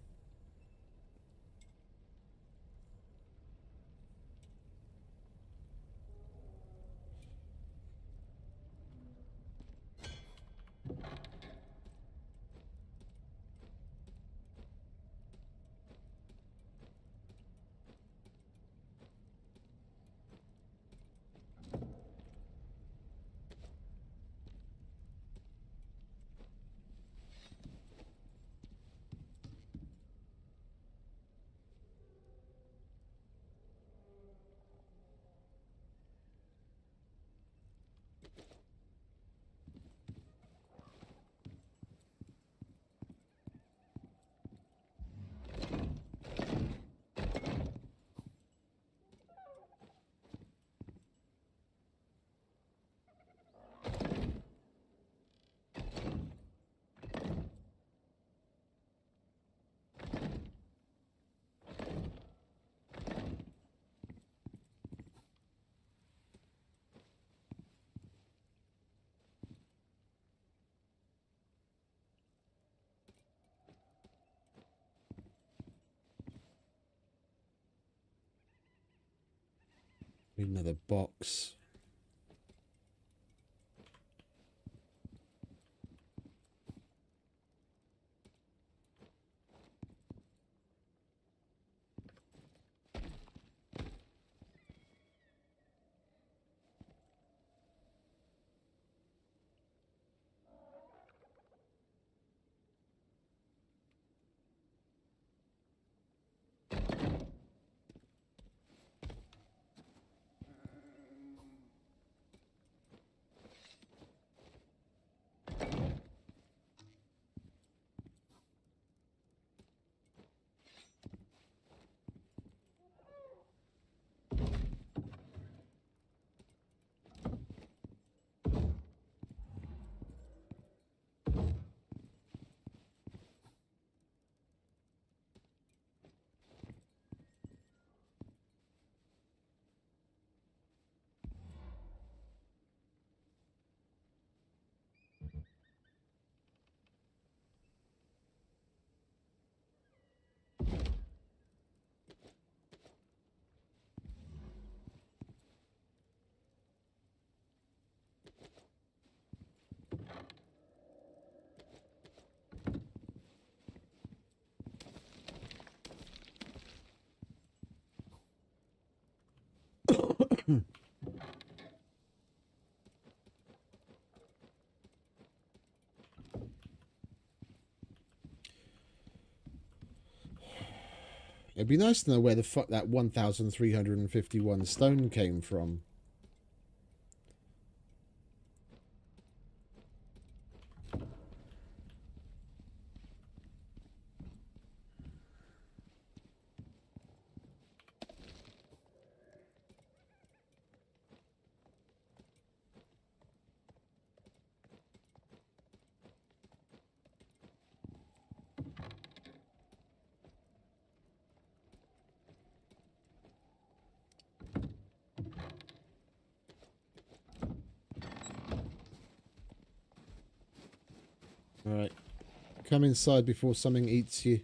Another box. It'd be nice to know where the fuck that 1,351 stone came from. Alright. Come inside before something eats you.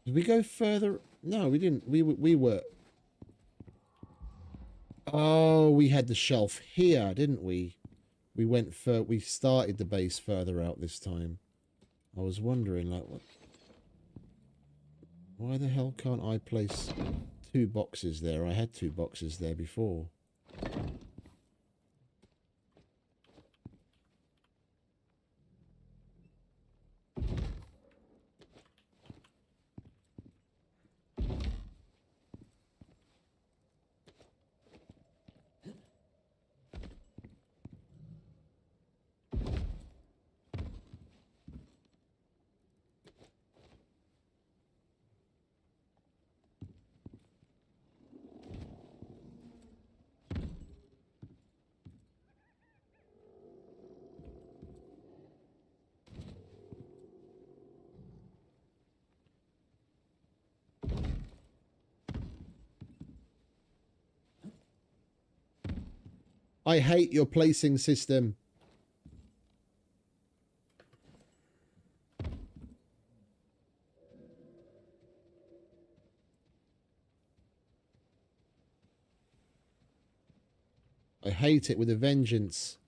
Did we go further? No, we didn't. We were. Oh, we had the shelf here, didn't we? We went we started the base further out this time. I was wondering, like, what? Why the hell can't I place 2 boxes there? I had 2 boxes there before. I hate your placing system. I hate it with a vengeance.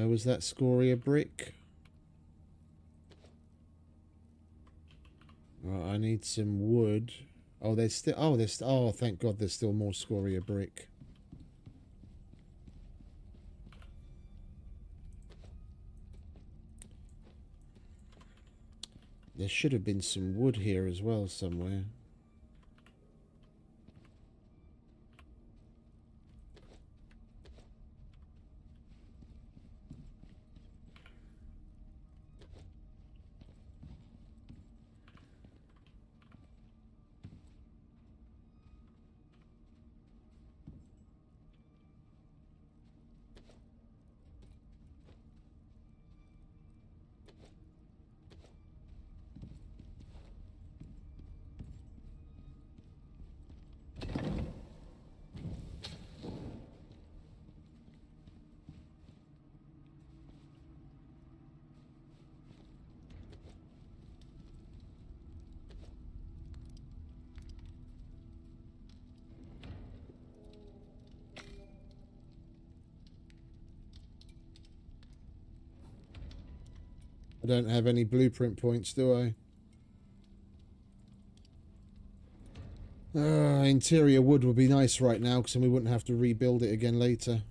Where was that scoria brick? Right, I need some wood. Oh, there's still... Oh, oh, thank God there's still more scoria brick. There should have been some wood here as well somewhere. I don't have any blueprint points, do I? Interior wood would be nice right now, because then we wouldn't have to rebuild it again later.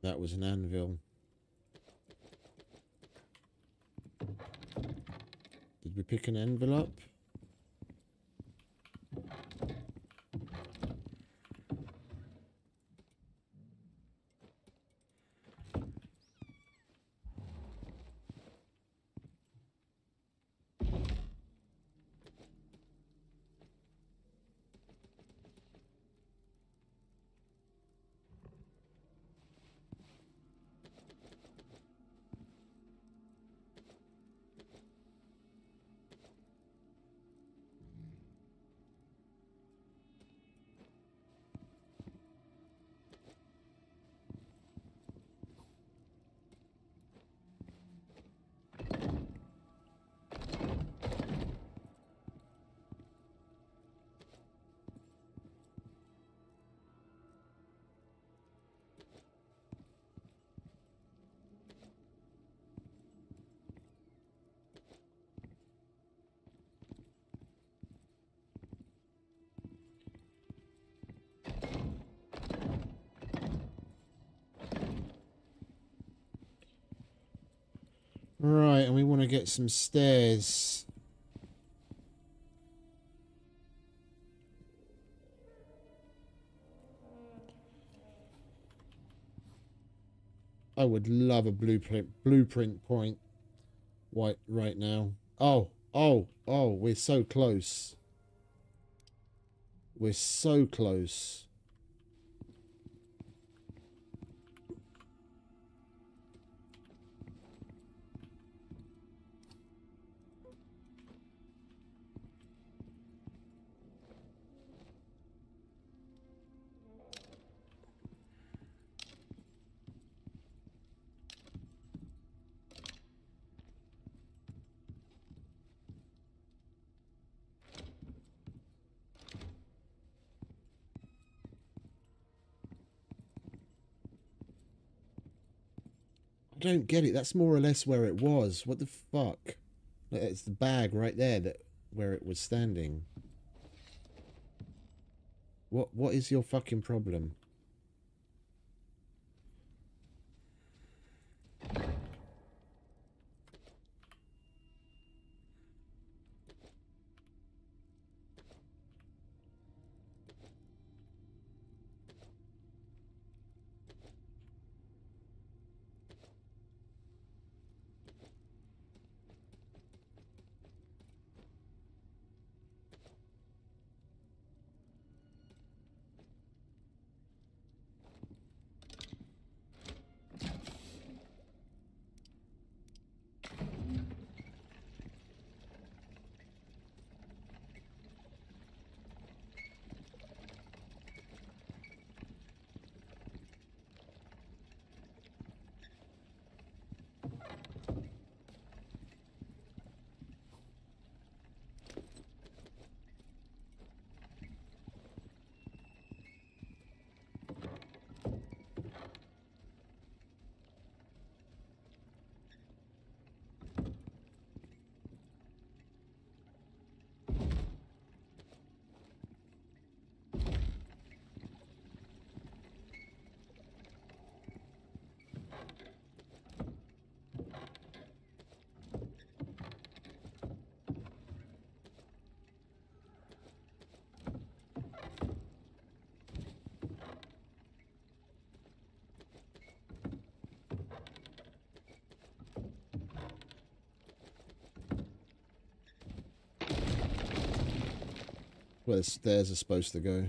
That was an anvil. Did we pick an anvil up? Right, and we want to get some stairs. I would love a blueprint point right now. Oh, we're so close. We're so close. I don't get it. That's more or less where it was. What the fuck? It's the bag right there where it was standing. What is your fucking problem? Where the stairs are supposed to go.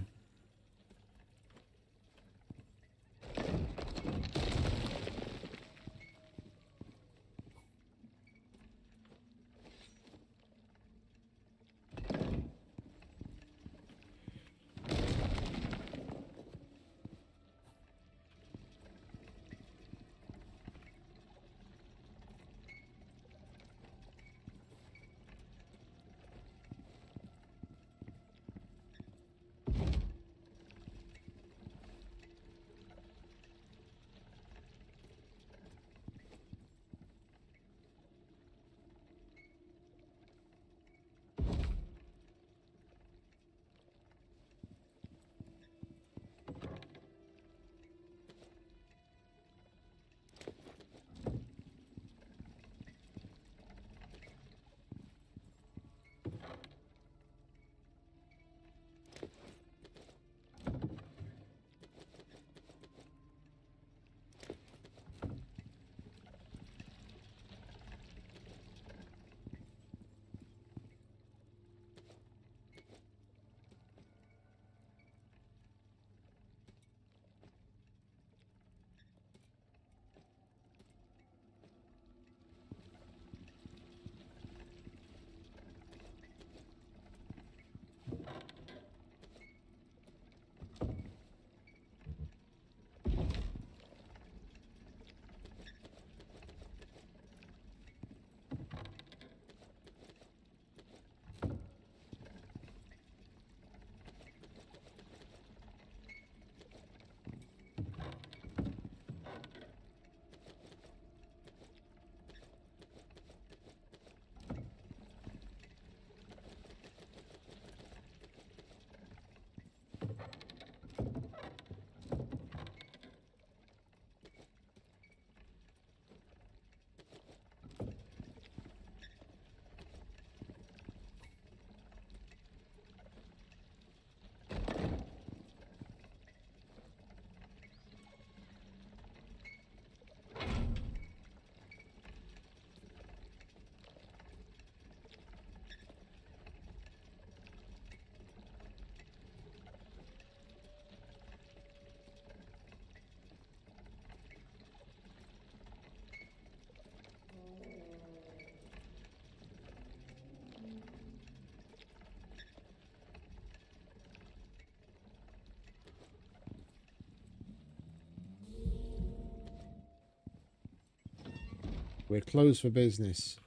We're closed for business.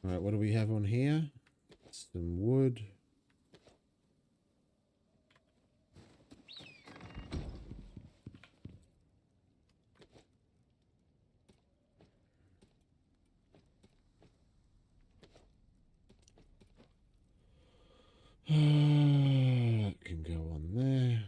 All right, what do we have on here? Some wood. Can go on there.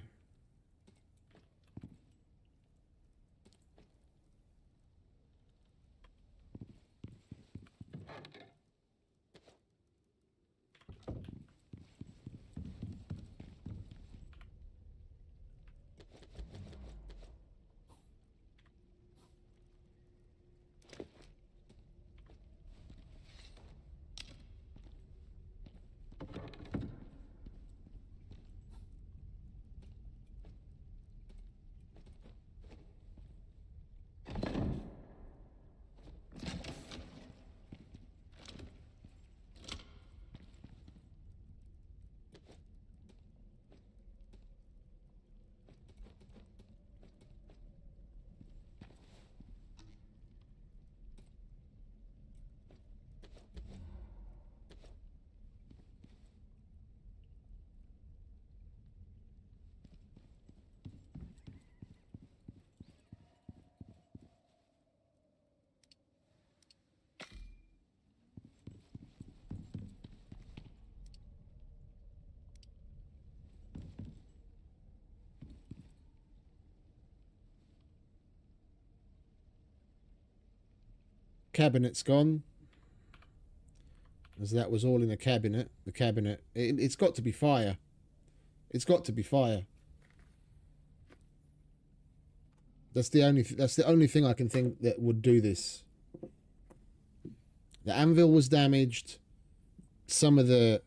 Cabinet's gone. As that was all in a cabinet. The cabinet. It's got to be fire. It's got to be fire. That's the only thing I can think that would do this. The anvil was damaged. Some of the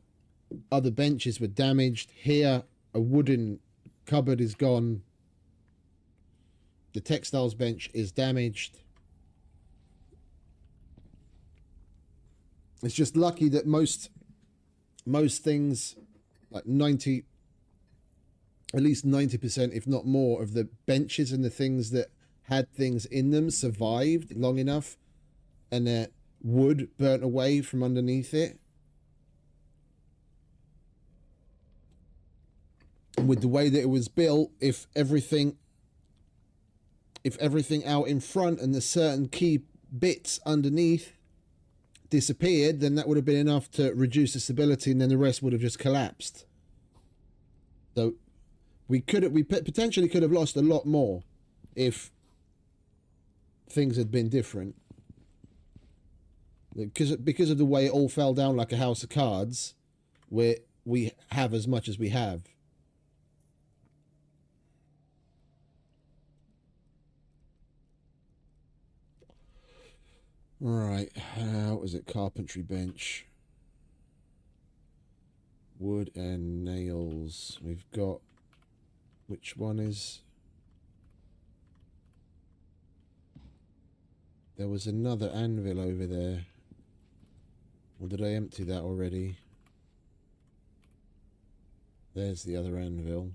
other benches were damaged. Here, a wooden cupboard is gone. The textiles bench is damaged. It's just lucky that most things, like 90, at least 90%, if not more, of the benches and the things that had things in them survived long enough, and that wood burnt away from underneath it. And with the way that it was built, if everything out in front and the certain key bits underneath disappeared, then that would have been enough to reduce the stability, and then the rest would have just collapsed. So we potentially could have lost a lot more if things had been different. Because of the way it all fell down like a house of cards, where we have as much as we have. Right, what was it? Carpentry bench. Wood and nails. We've got... Which one is... There was another anvil over there. Or did I empty that already? There's the other anvil.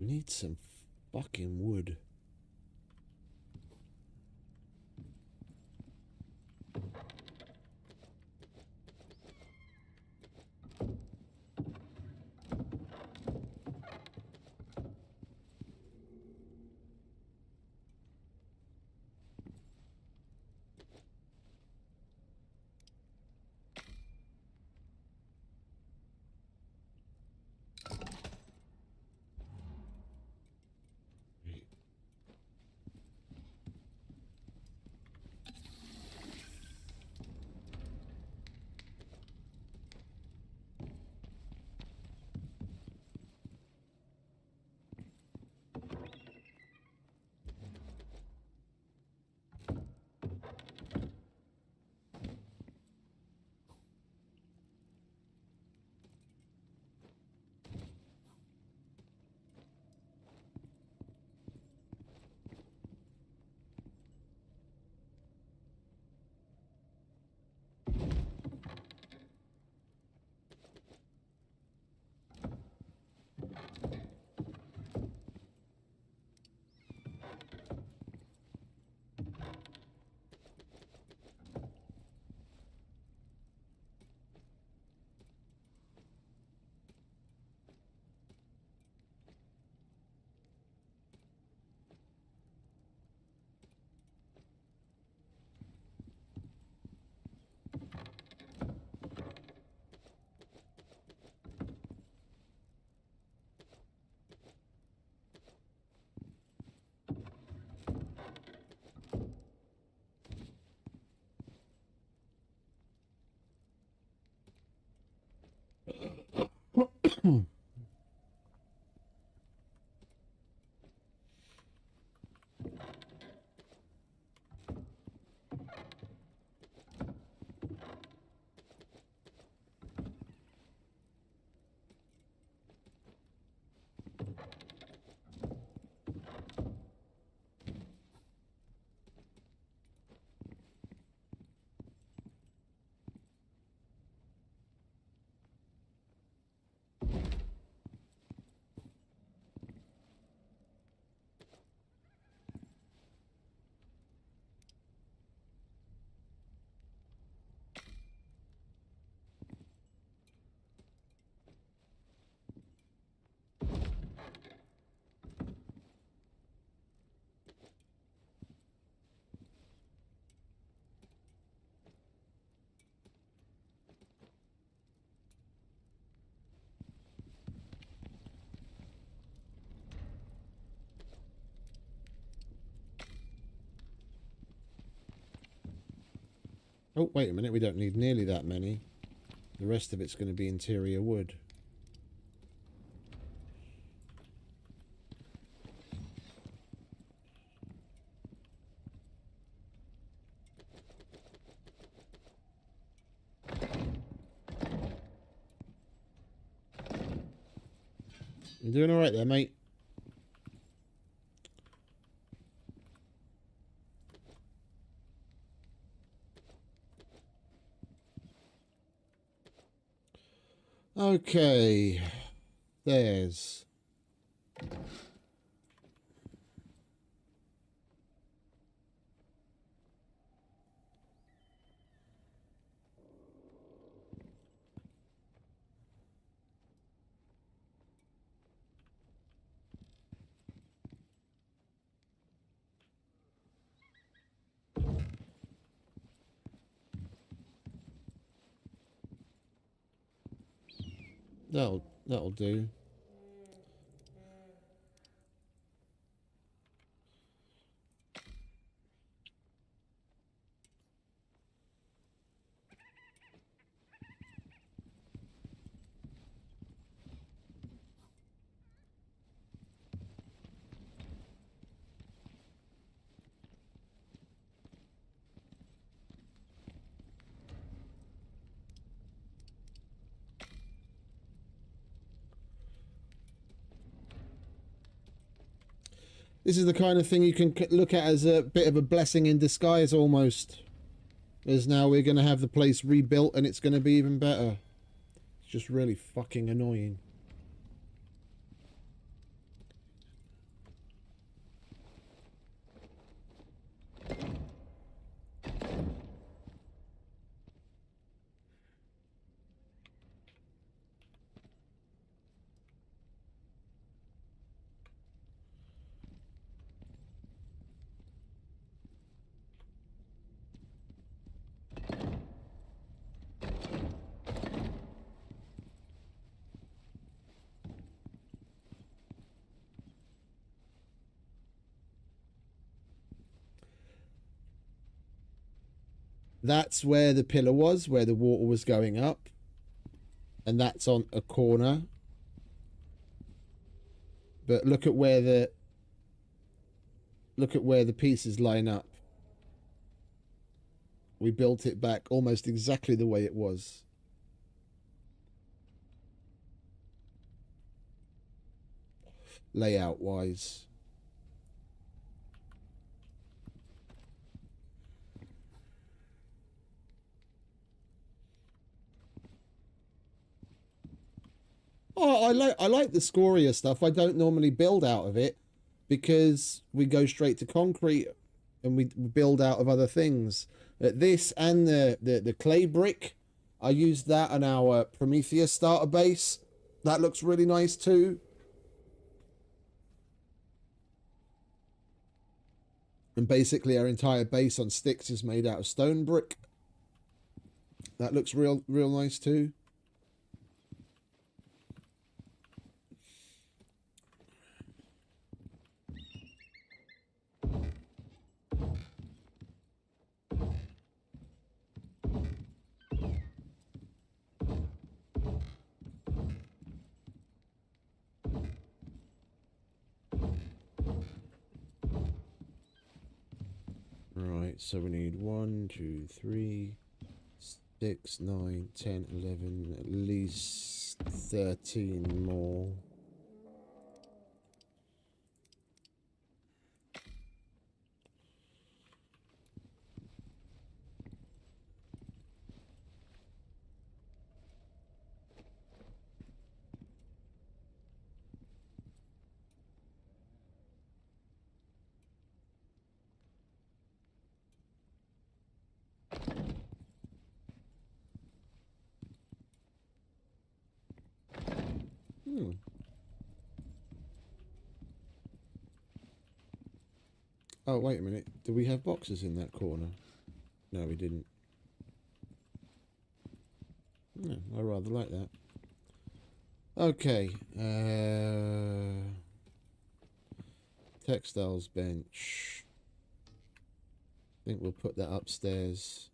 We need some fucking wood. Oh, wait a minute, we don't need nearly that many. The rest of it's going to be interior wood. You doing alright there, mate? Okay, there's... That'll do. This is the kind of thing you can look at as a bit of a blessing in disguise almost. As now we're going to have the place rebuilt and it's going to be even better. It's just really fucking annoying. That's where the pillar was, where the water was going up. And that's on a corner. But look at where the pieces line up. We built it back almost exactly the way it was. Layout wise. Oh, I like the scoria stuff. I don't normally build out of it because we go straight to concrete and we build out of other things. This and the clay brick, I used that on our Prometheus starter base. That looks really nice too. And basically our entire base on sticks is made out of stone brick. That looks real nice too. Right, so we need 1, 2, 3, 6, 9, 10, 11, at least 13 more. Oh, wait a minute. Do we have boxes in that corner? No, we didn't. No, I rather like that. Okay. Textiles bench. I think we'll put that upstairs.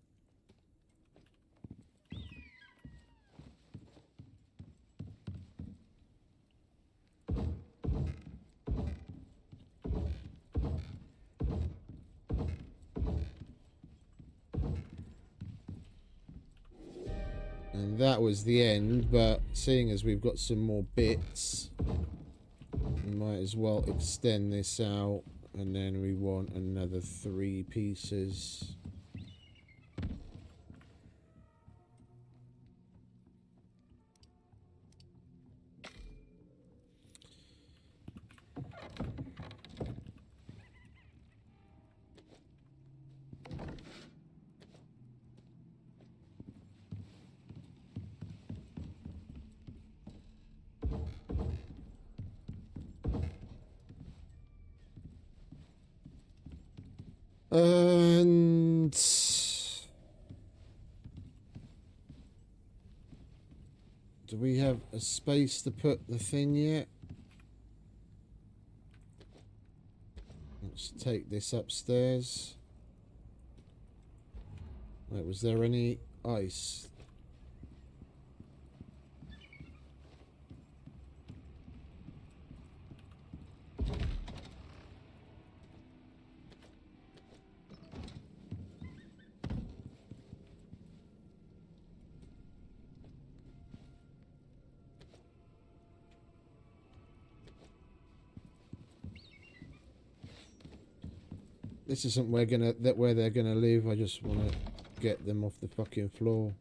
And that was the end, but seeing as we've got some more bits, we might as well extend this out, and then we want another 3 pieces. And do we have a space to put the thing yet? Let's take this upstairs. Wait, was there any ice? This isn't where they're gonna live. I just want to get them off the fucking floor.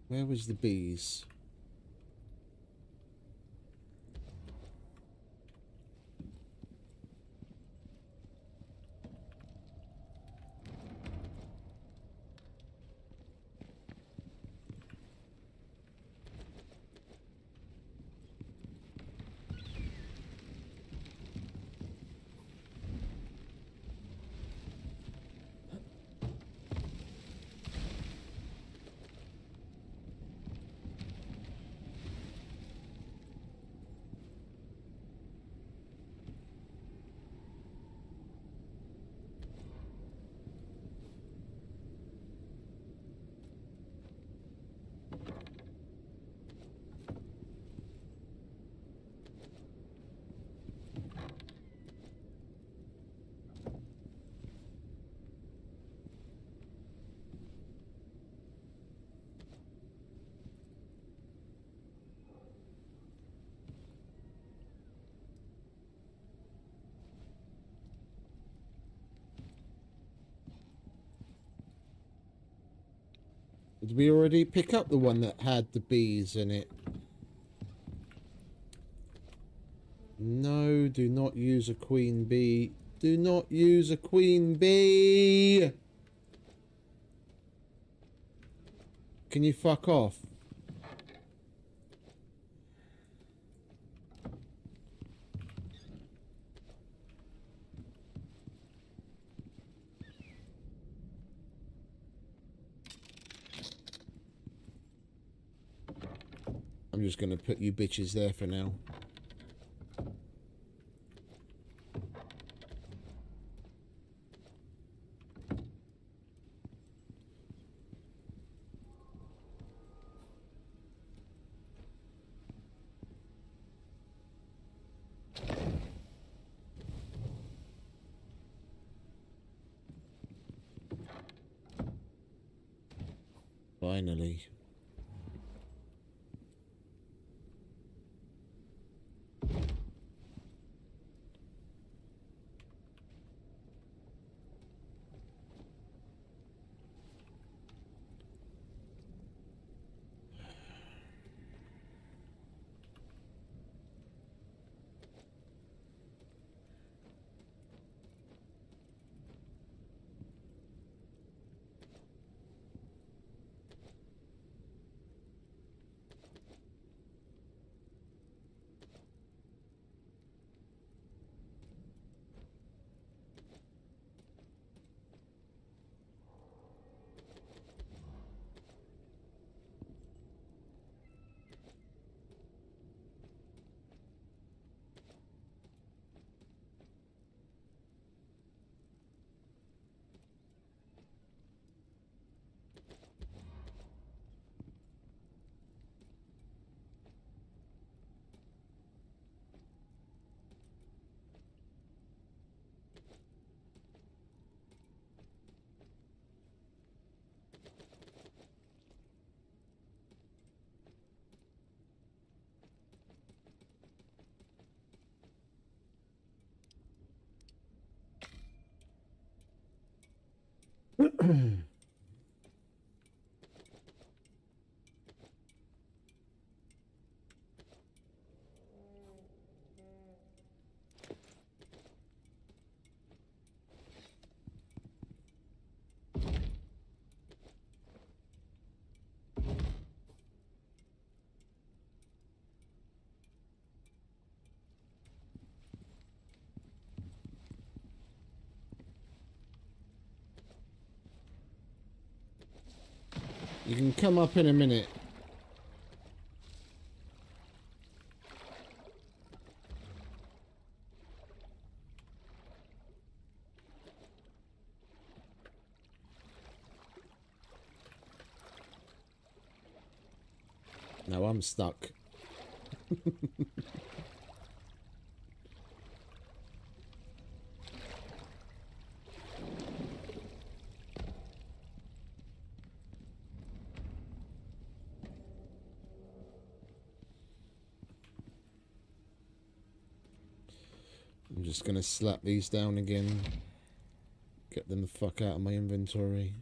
Where was the bees? Did we already pick up the one that had the bees in it? No, do not use a queen bee. Do not use a queen bee! Can you fuck off? I'm just going to put you bitches there for now. Finally. You can come up in a minute. No, I'm stuck. I'm just gonna slap these down again. Get them the fuck out of my inventory.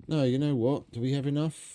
No, you know what? Do we have enough?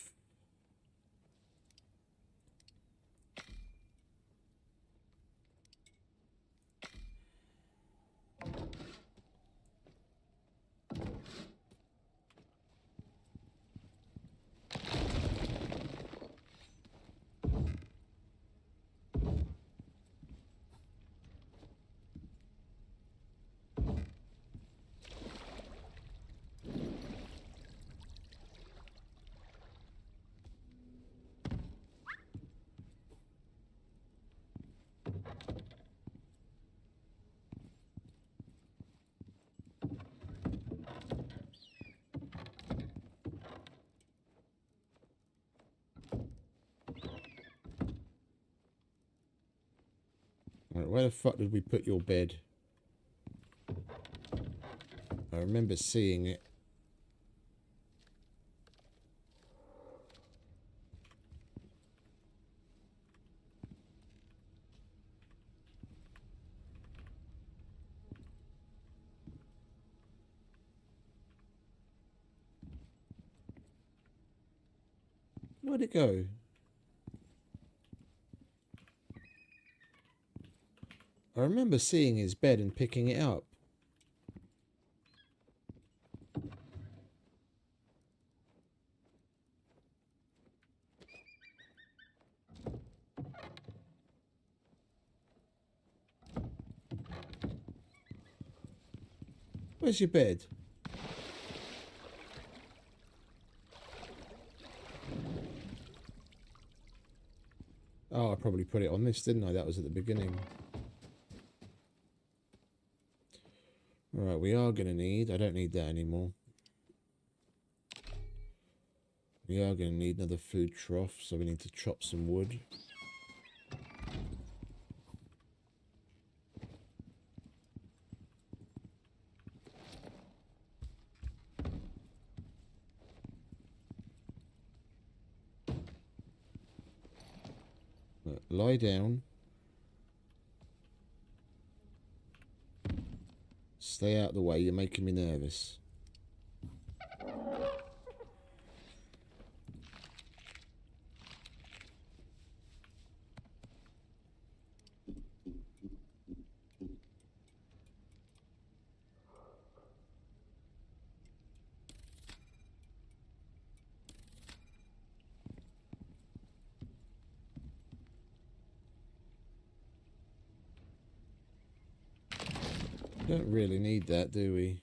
Right, where the fuck did we put your bed? I remember seeing it. Where'd it go? I remember seeing his bed and picking it up. Where's your bed? Oh, I probably put it on this, didn't I? That was at the beginning. Alright, we are going to need... I don't need that anymore. We are going to need another food trough, so we need to chop some wood. Lie down. Stay out of the way, you're making me nervous. Don't really need that, do we?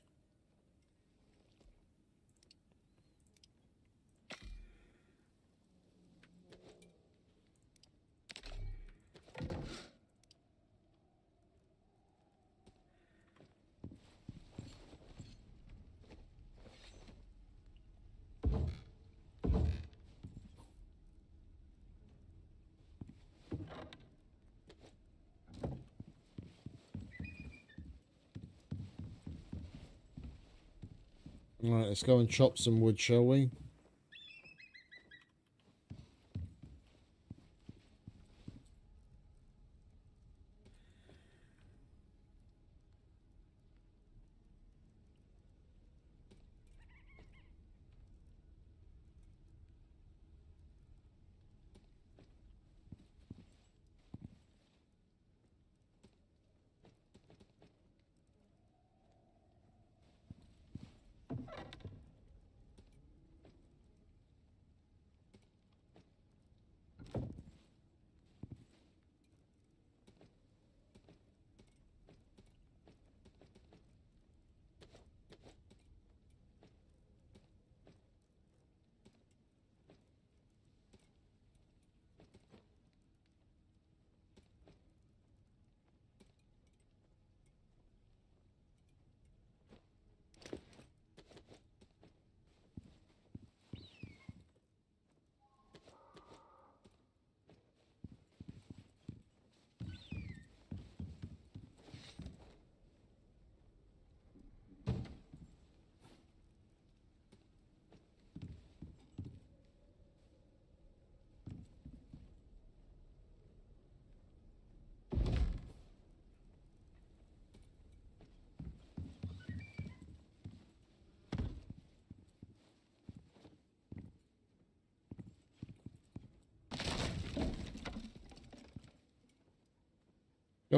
Alright, let's go and chop some wood, shall we?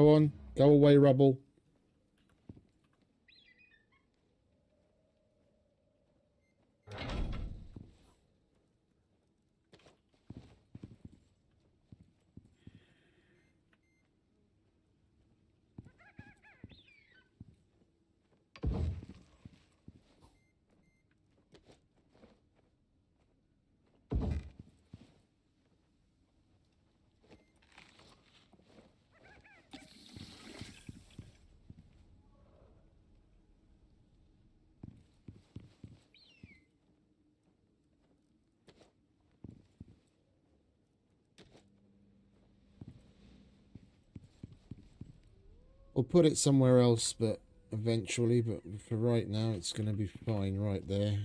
Go on. Go away, rubble. We'll put it somewhere else, but eventually. But for right now, it's going to be fine right there.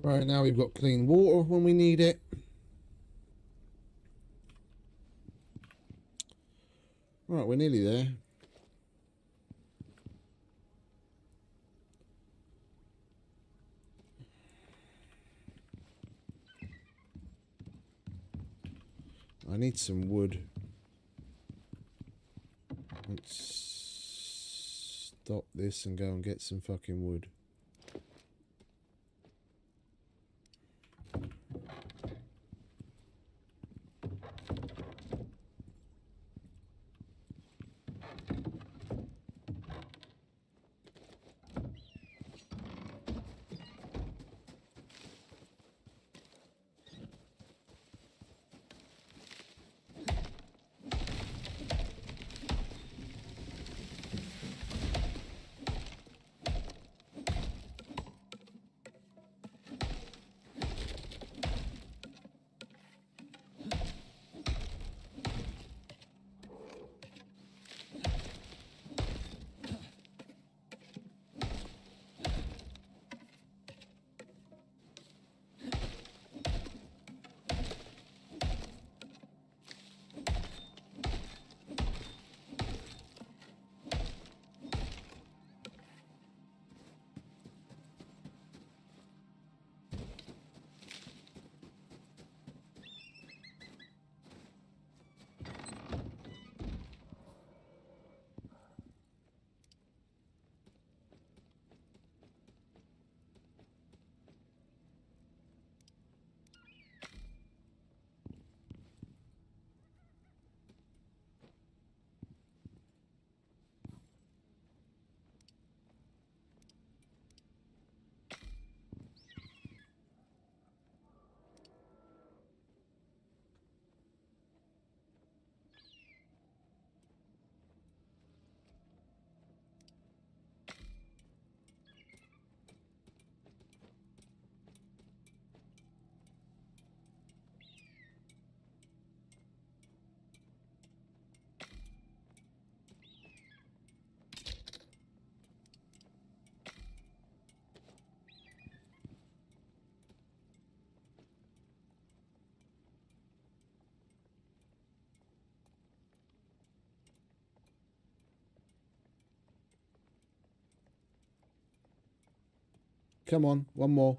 Right, now we've got clean water when we need it. Right, we're nearly there. I need some wood. Let's stop this and go and get some fucking wood. Come on, one more.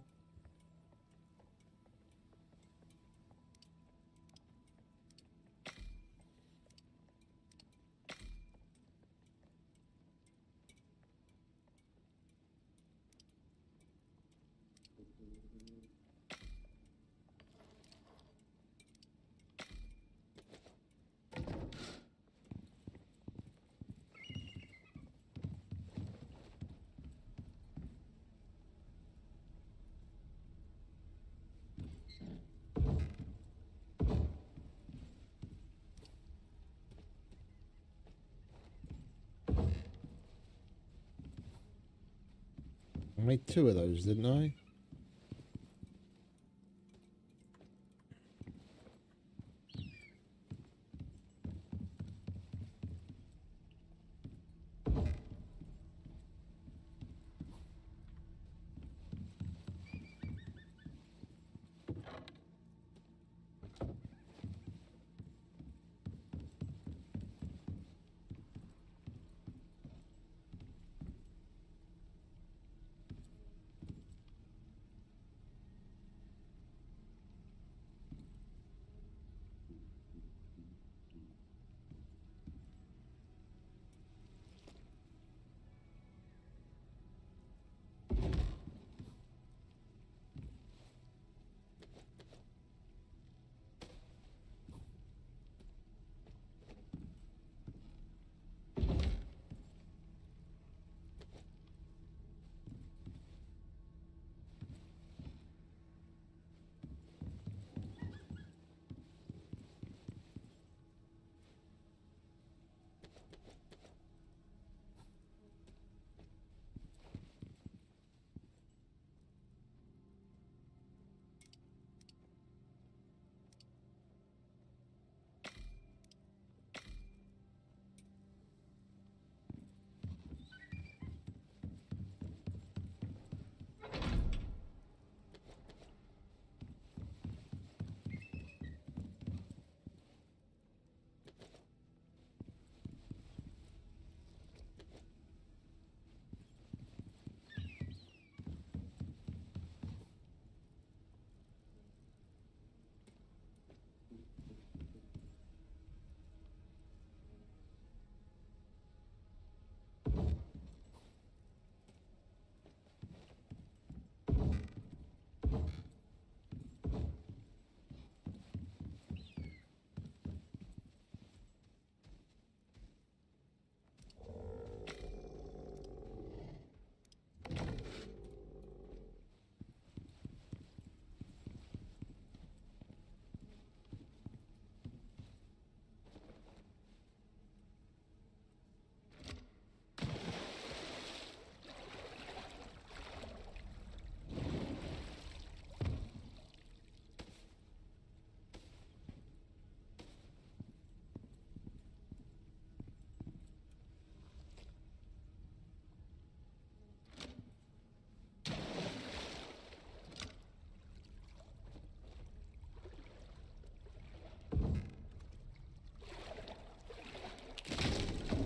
I made 2 of those, didn't I?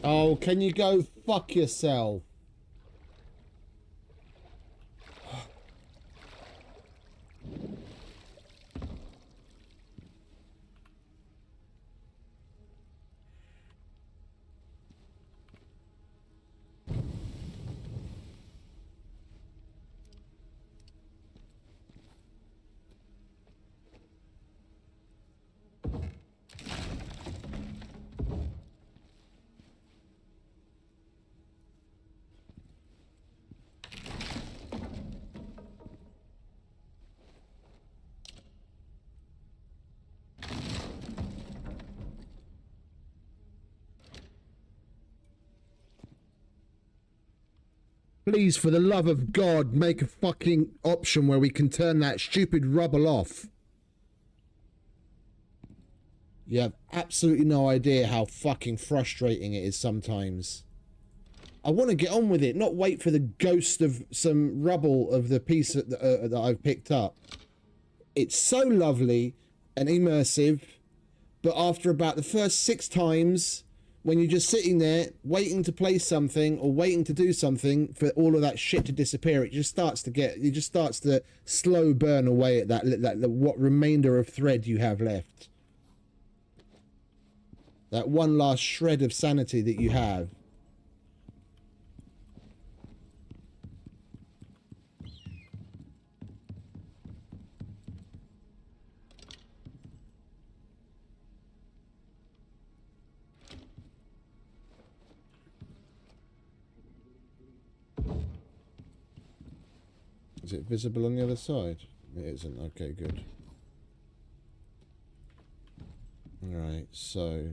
Oh, can you go fuck yourself? Please, for the love of God, make a fucking option where we can turn that stupid rubble off. You have absolutely no idea how fucking frustrating it is sometimes. I want to get on with it, not wait for the ghost of some rubble of the piece that I've picked up. It's so lovely and immersive, but after about the first 6 times, when you're just sitting there waiting to place something or waiting to do something for all of that shit to disappear, it just starts to slow burn away at that what remainder of thread you have left. That one last shred of sanity that you have. Is it visible on the other side? It isn't. Okay, good. Alright, so...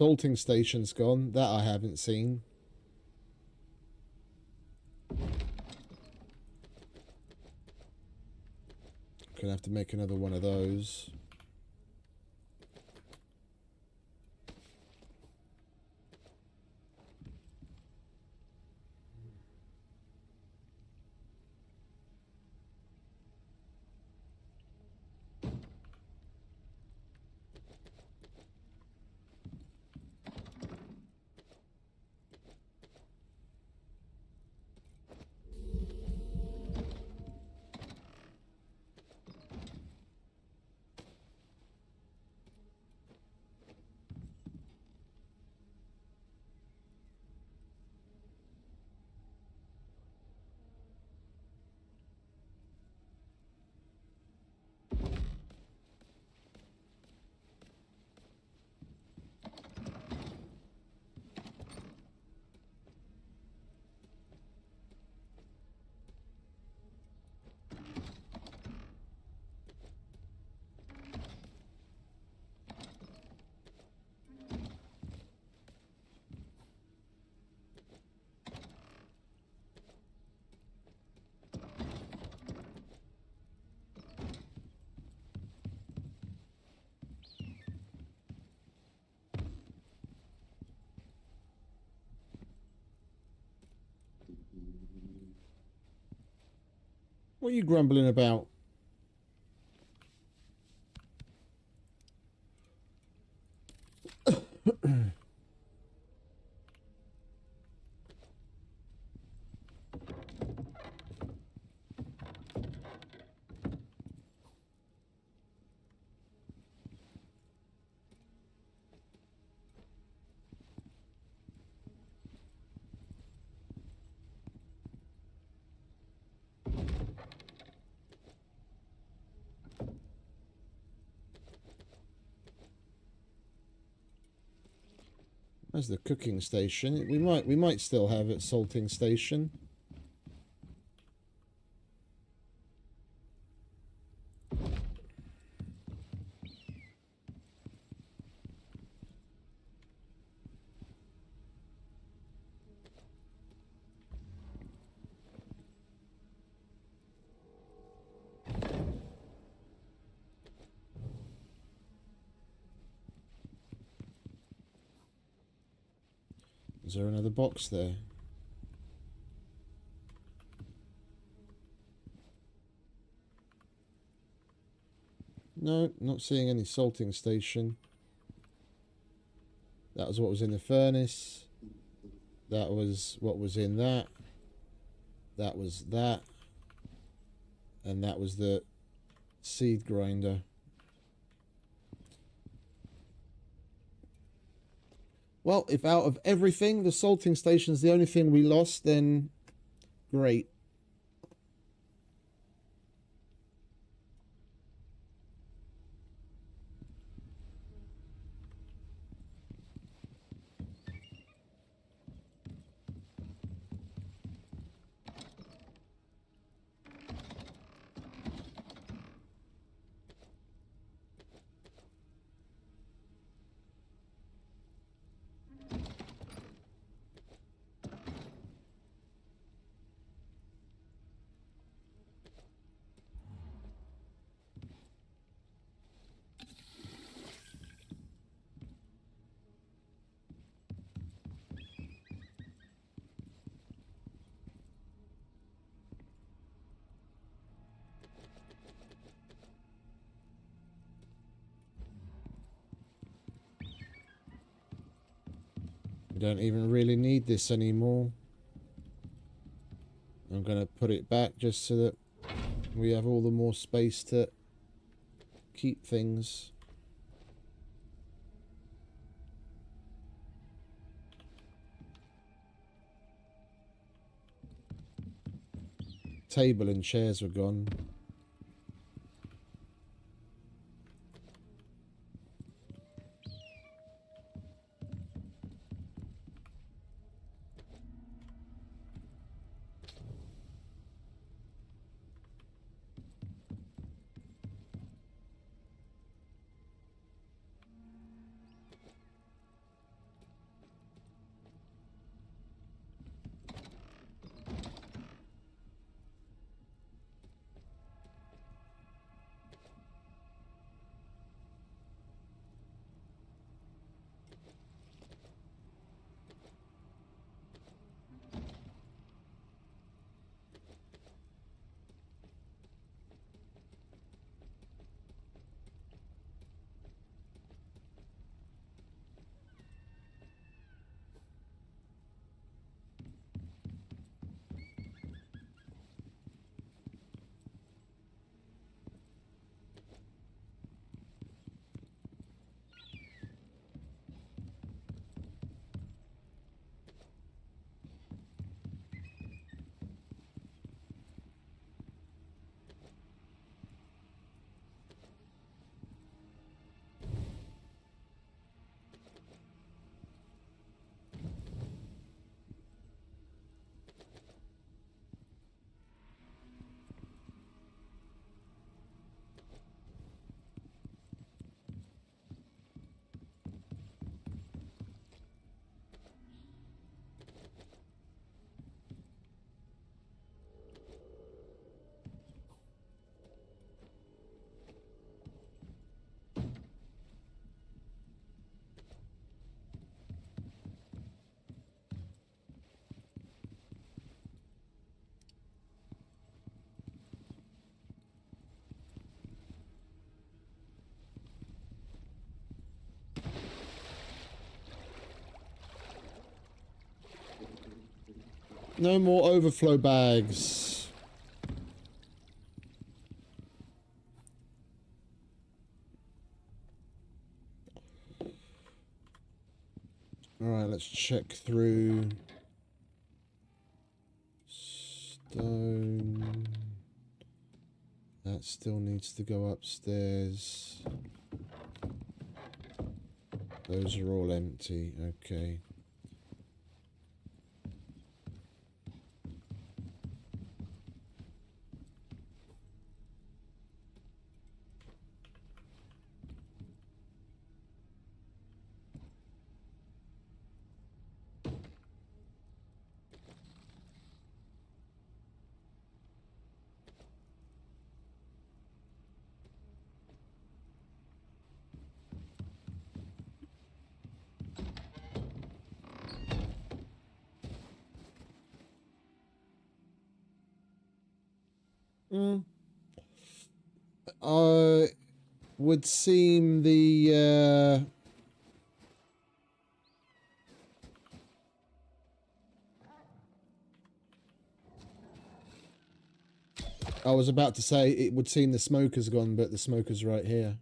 Salting station's gone. That I haven't seen. Gonna have to make another one of those. What are you grumbling about? There's the cooking station. We might still have it salting station. Is there another box there? No, not seeing any salting station. That was what was in the furnace. That was what was in that. That was that. And that was the seed grinder. Well, if out of everything, the salting station's the only thing we lost, then great. Don't even really need this anymore. I'm going to put it back just so that we have all the more space to keep things. Table and chairs were gone. No more overflow bags. Alright, let's check through. Stone. That still needs to go upstairs. Those are all empty. Okay. Would seem the I was about to say it would seem the smoker's gone, but the smoker's right here.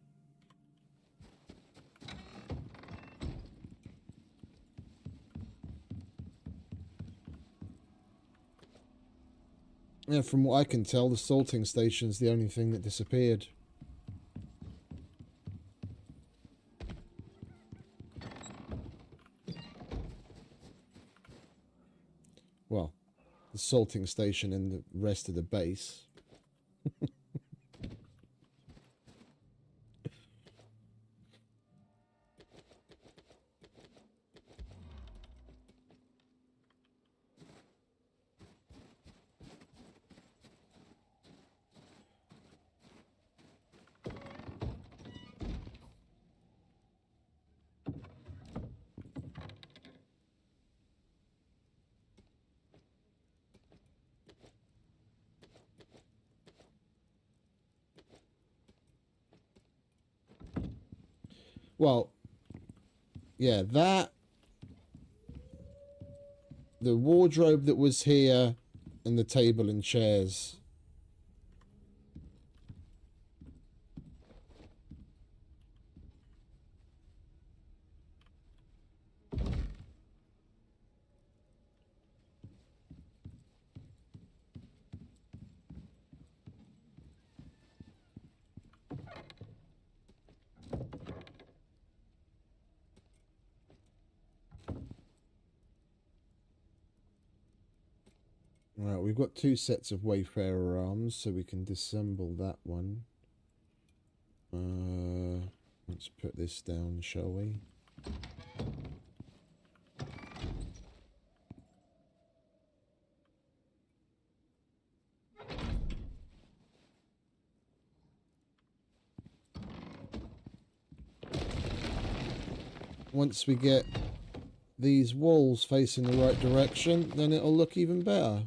Yeah, from what I can tell, the salting station's the only thing that disappeared. Well, the salting station and the rest of the base. Well, yeah, that, the wardrobe that was here, and the table and chairs. Right, we've got two sets of Wayfarer arms, so we can disassemble that one. Let's put this down, shall we? Once we get these walls facing the right direction, then it'll look even better.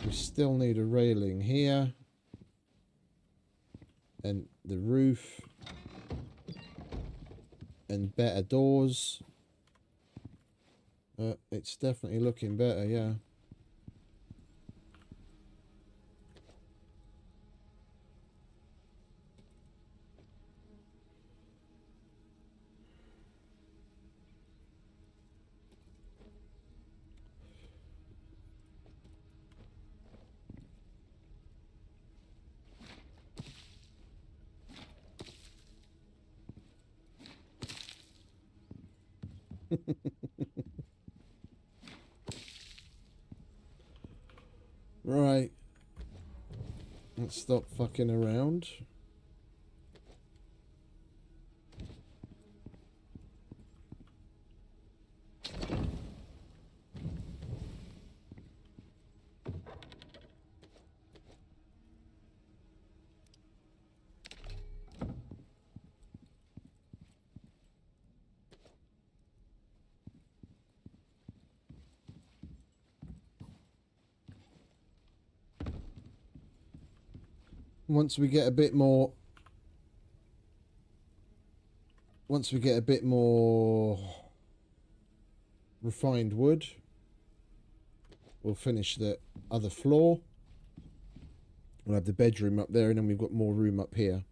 We still need a railing here, and the roof, and better doors. It's definitely looking better, yeah. Right. Let's stop fucking around. Once we get a bit more once we get a bit more refined wood, we'll finish the other floor. We'll have the bedroom up there, and then we've got more room up here.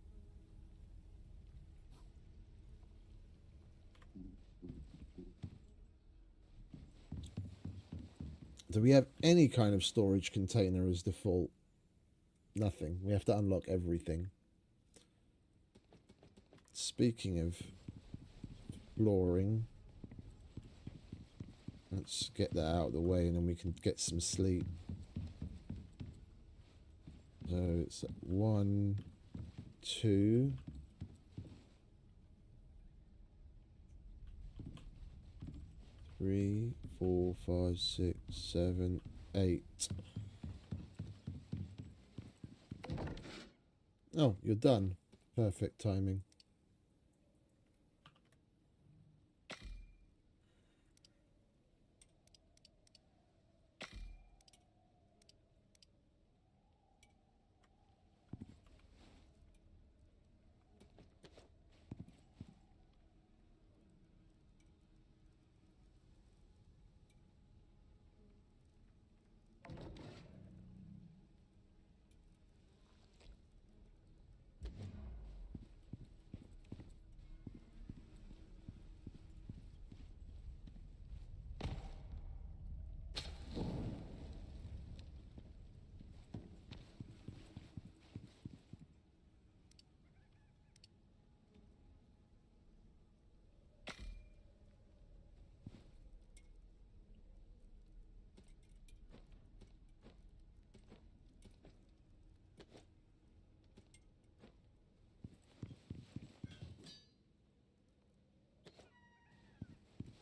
Do we have any kind of storage container as default? Nothing. We have to unlock everything. Speaking of flooring, let's get that out of the way and then we can get some sleep. So it's 1, 2, 3, 4, 5, 6, 7, 8. Oh, you're done. Perfect timing.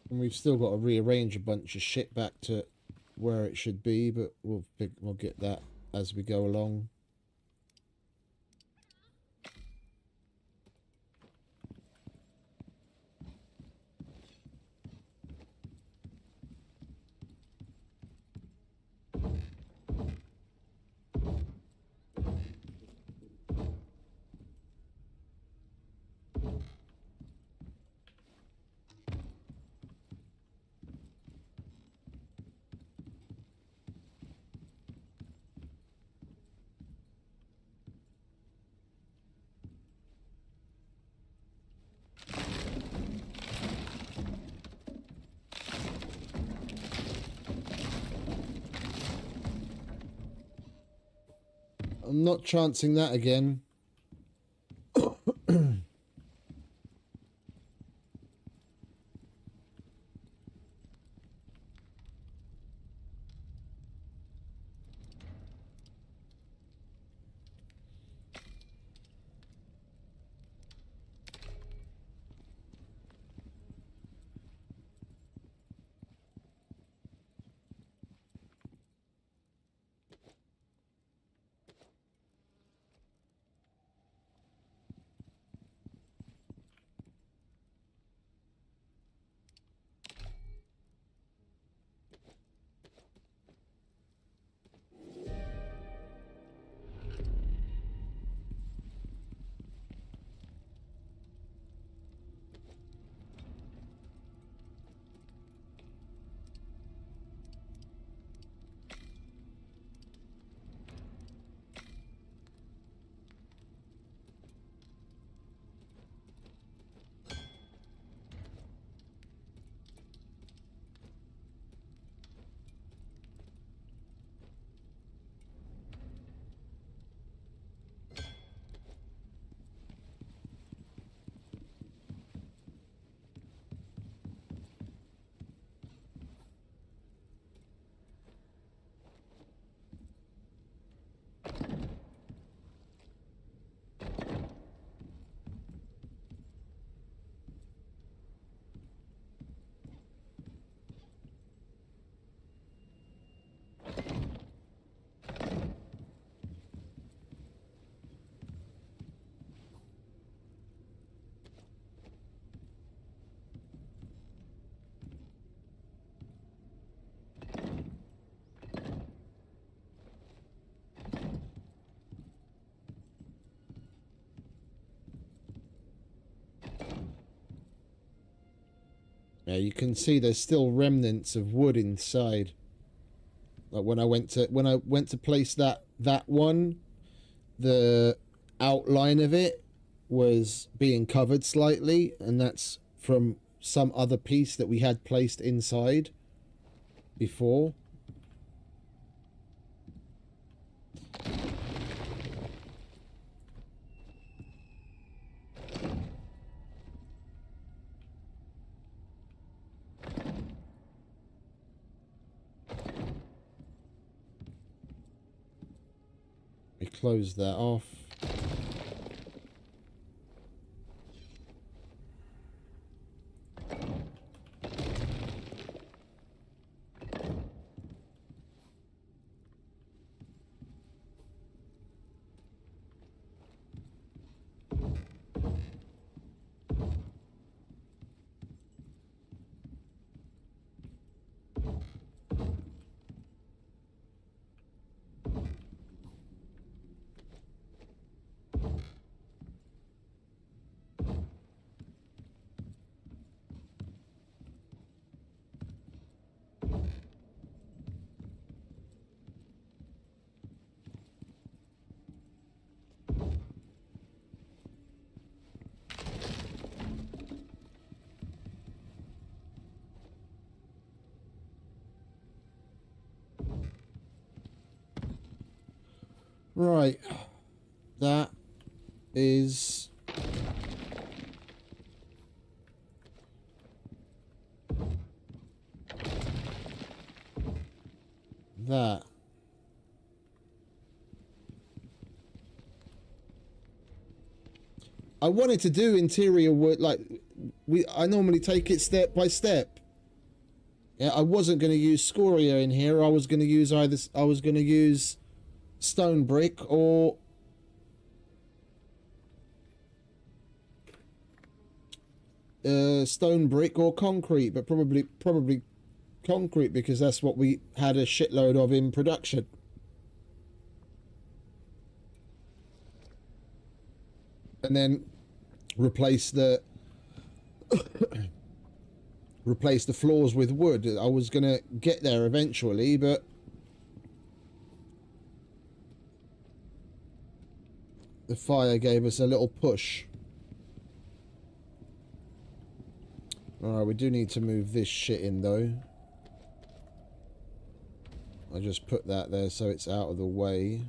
And we've still got to rearrange a bunch of shit back to where it should be, but we'll get that as we go along. I'm not chancing that again. Yeah, you can see there's still remnants of wood inside. Like when I went to place that one, the outline of it was being covered slightly, and that's from some other piece that we had placed inside before. We close that off. Right, that is that. I wanted to do interior work like I normally take it step by step. Yeah, I wasn't going to use scoria in here. I was going to use stone brick or concrete, but probably concrete because that's what we had a shitload of in production. And then replace the floors with wood. I was gonna get there eventually, but the fire gave us a little push. Alright, we do need to move this shit in though. I just put that there so it's out of the way.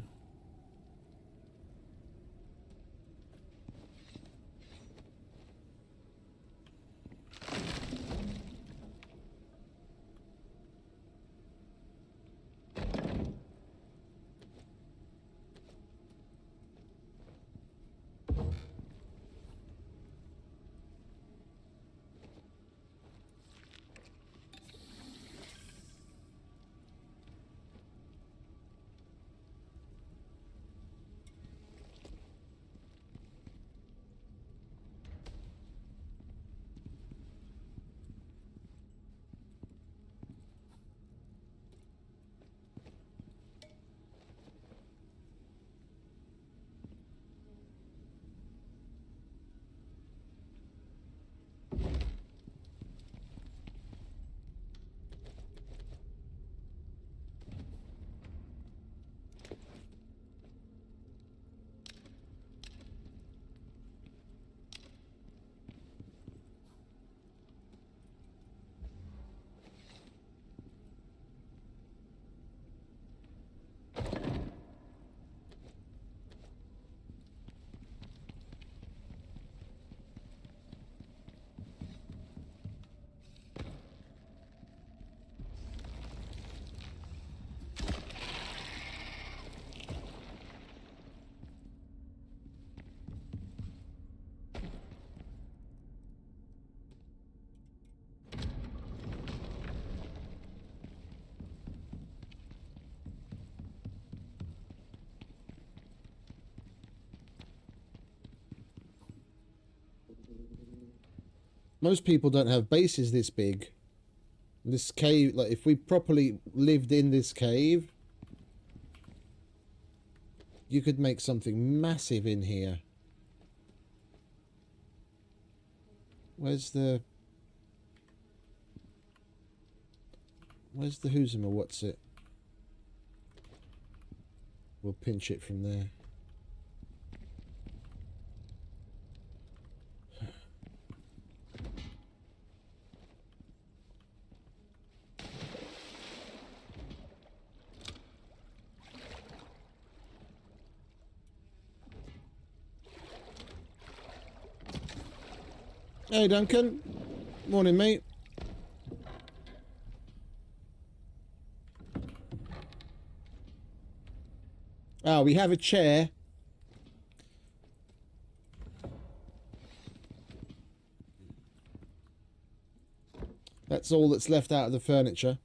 Most people don't have bases this big. This cave, like if we properly lived in this cave, you could make something massive in here. Where's the... Where's the Huzuma? What's it? We'll pinch it from there. Hey Duncan, morning mate. Ah, we have a chair. That's all that's left out of the furniture.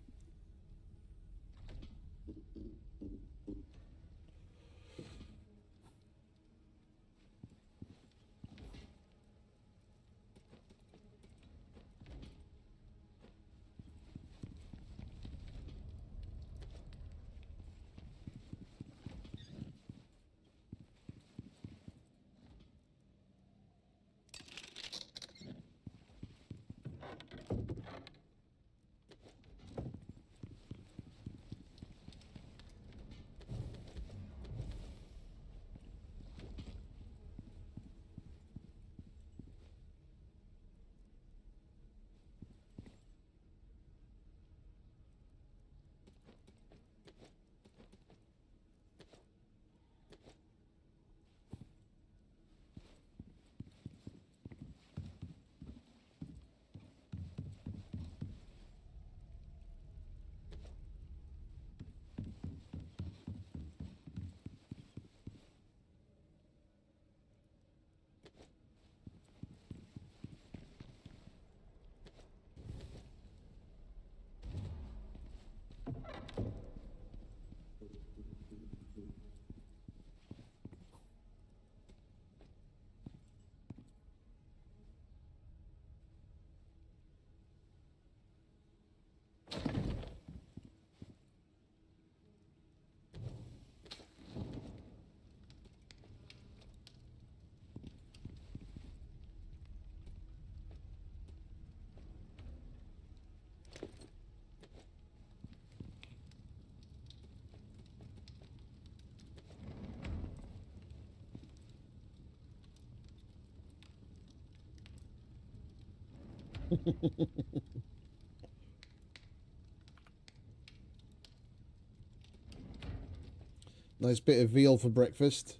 Nice bit of veal for breakfast.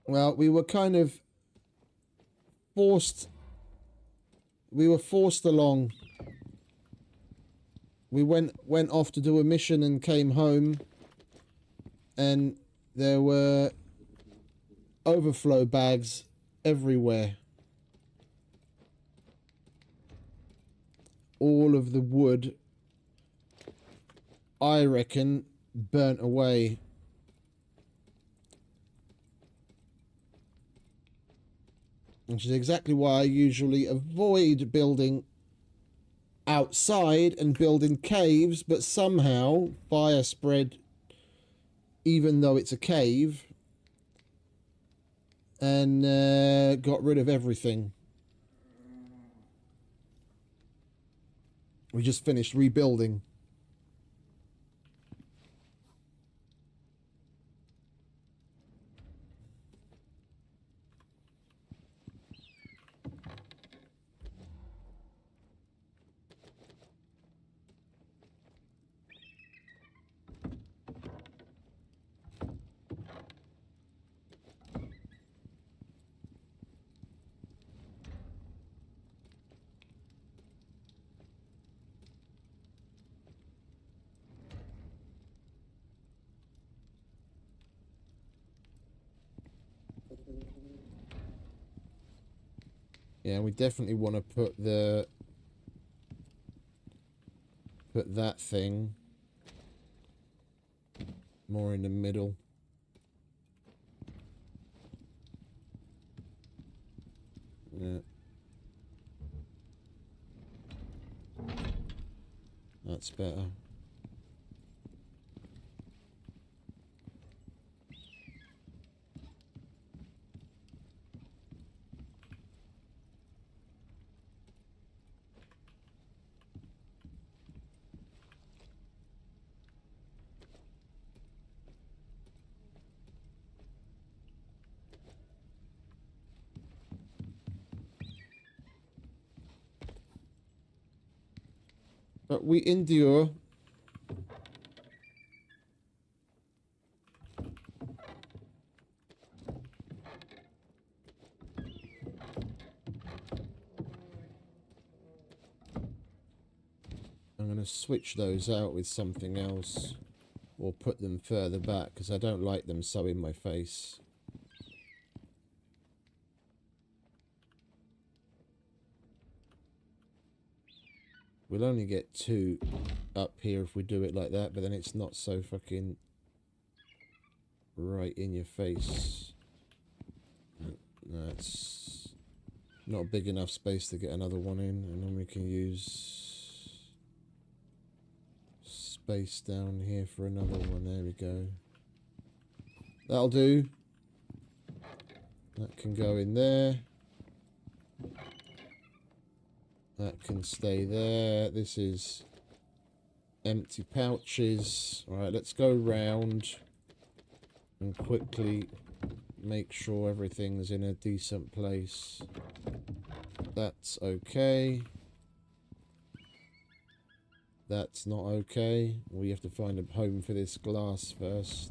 Well, we were kind of forced. We were forced along. We went off to do a mission and came home, and there were overflow bags everywhere. All of the wood, I reckon, burnt away. Which is exactly why I usually avoid building outside and build in caves, but somehow fire spread even though it's a cave, and got rid of everything. We just finished rebuilding. Yeah, we definitely want to put that thing more in the middle. That's better. But we endure. I'm going to switch those out with something else. Or put them further back, because I don't like them so in my face. We'll only get 2 up here if we do it like that, but then it's not so fucking right in your face. That's not big enough space to get another one in, and then we can use space down here for another one. There we go. That'll do. That can go in there. That can stay there. This is empty pouches. Alright, let's go round and quickly make sure everything's in a decent place. That's okay. That's not okay. We have to find a home for this glass first.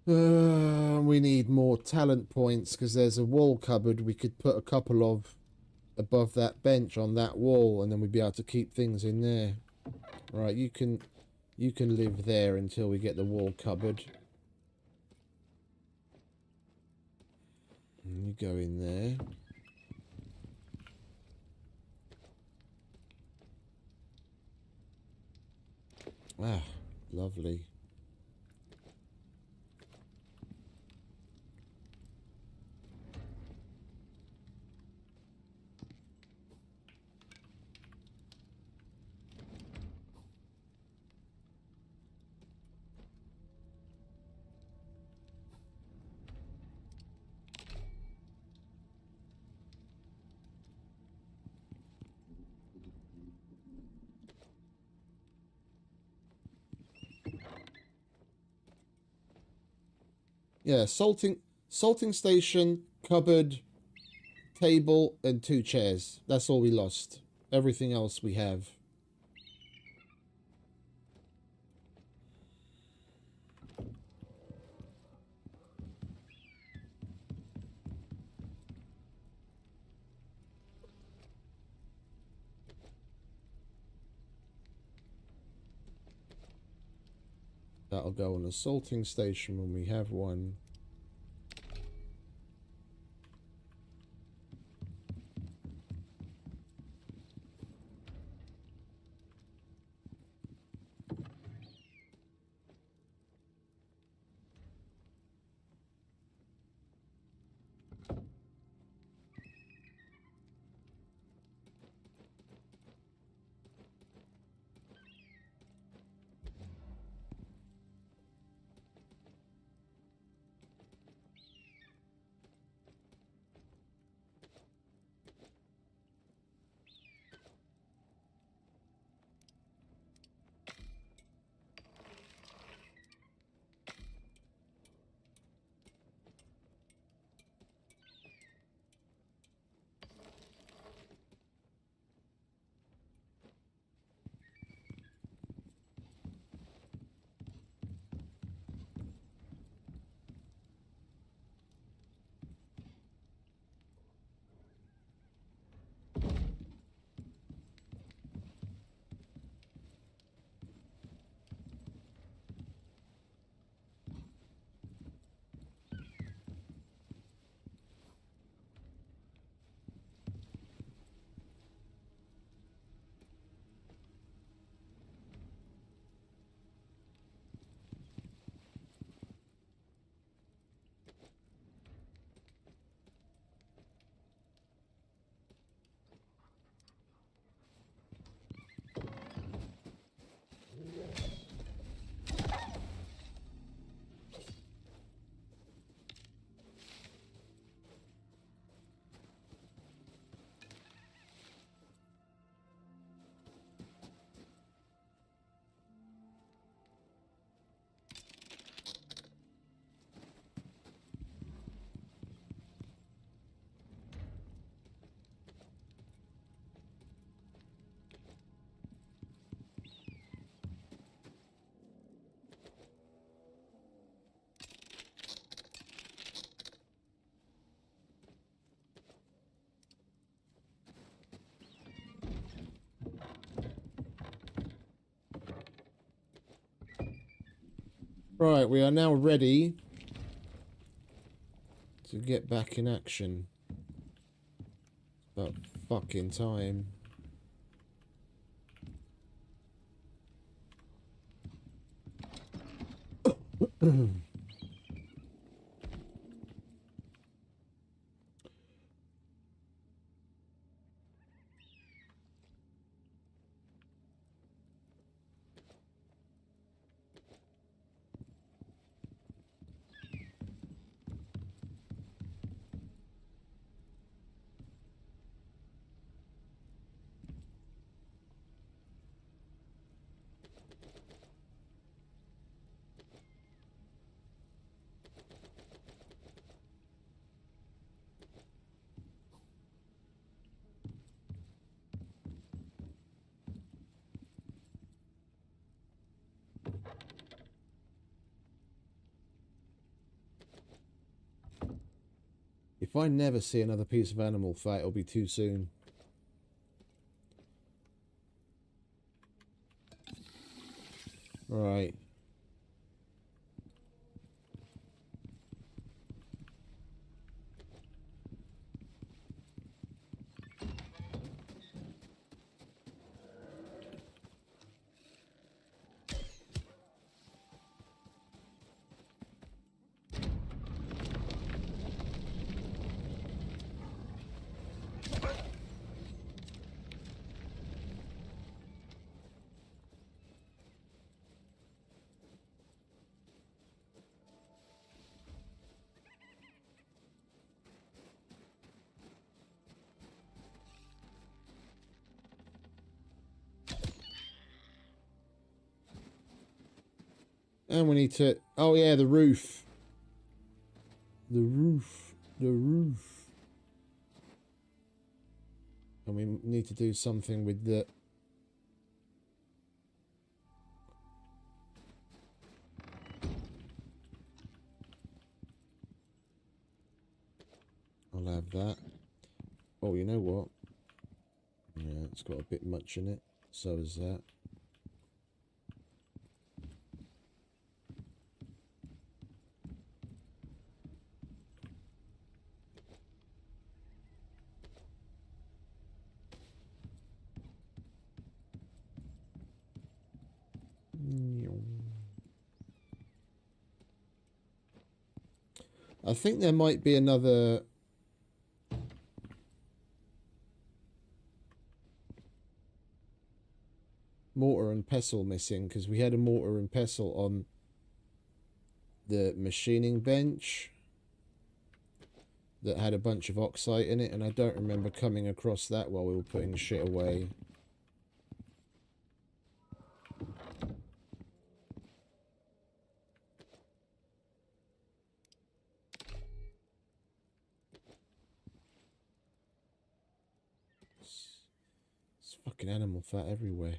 We need more talent points because there's a wall cupboard we could put a couple of above that bench on that wall, and then we'd be able to keep things in there. Right, you can live there until we get the wall cupboard. And you go in there. Ah, lovely. Yeah, salting station, cupboard, table, and 2 chairs. That's all we lost. Everything else we have. That'll go on a salting station when we have one. Right, we are now ready to get back in action. About fucking time. If I never see another piece of animal fat, it'll be too soon. Right. And we need to... Oh, yeah, the roof. The roof. The roof. And we need to do something with the... I'll have that. Oh, you know what? Yeah, it's got a bit much in it. So is that. I think there might be another... mortar and pestle missing, because we had a mortar and pestle on the machining bench that had a bunch of oxide in it, and I don't remember coming across that while we were putting shit away. It's fucking animal fat everywhere.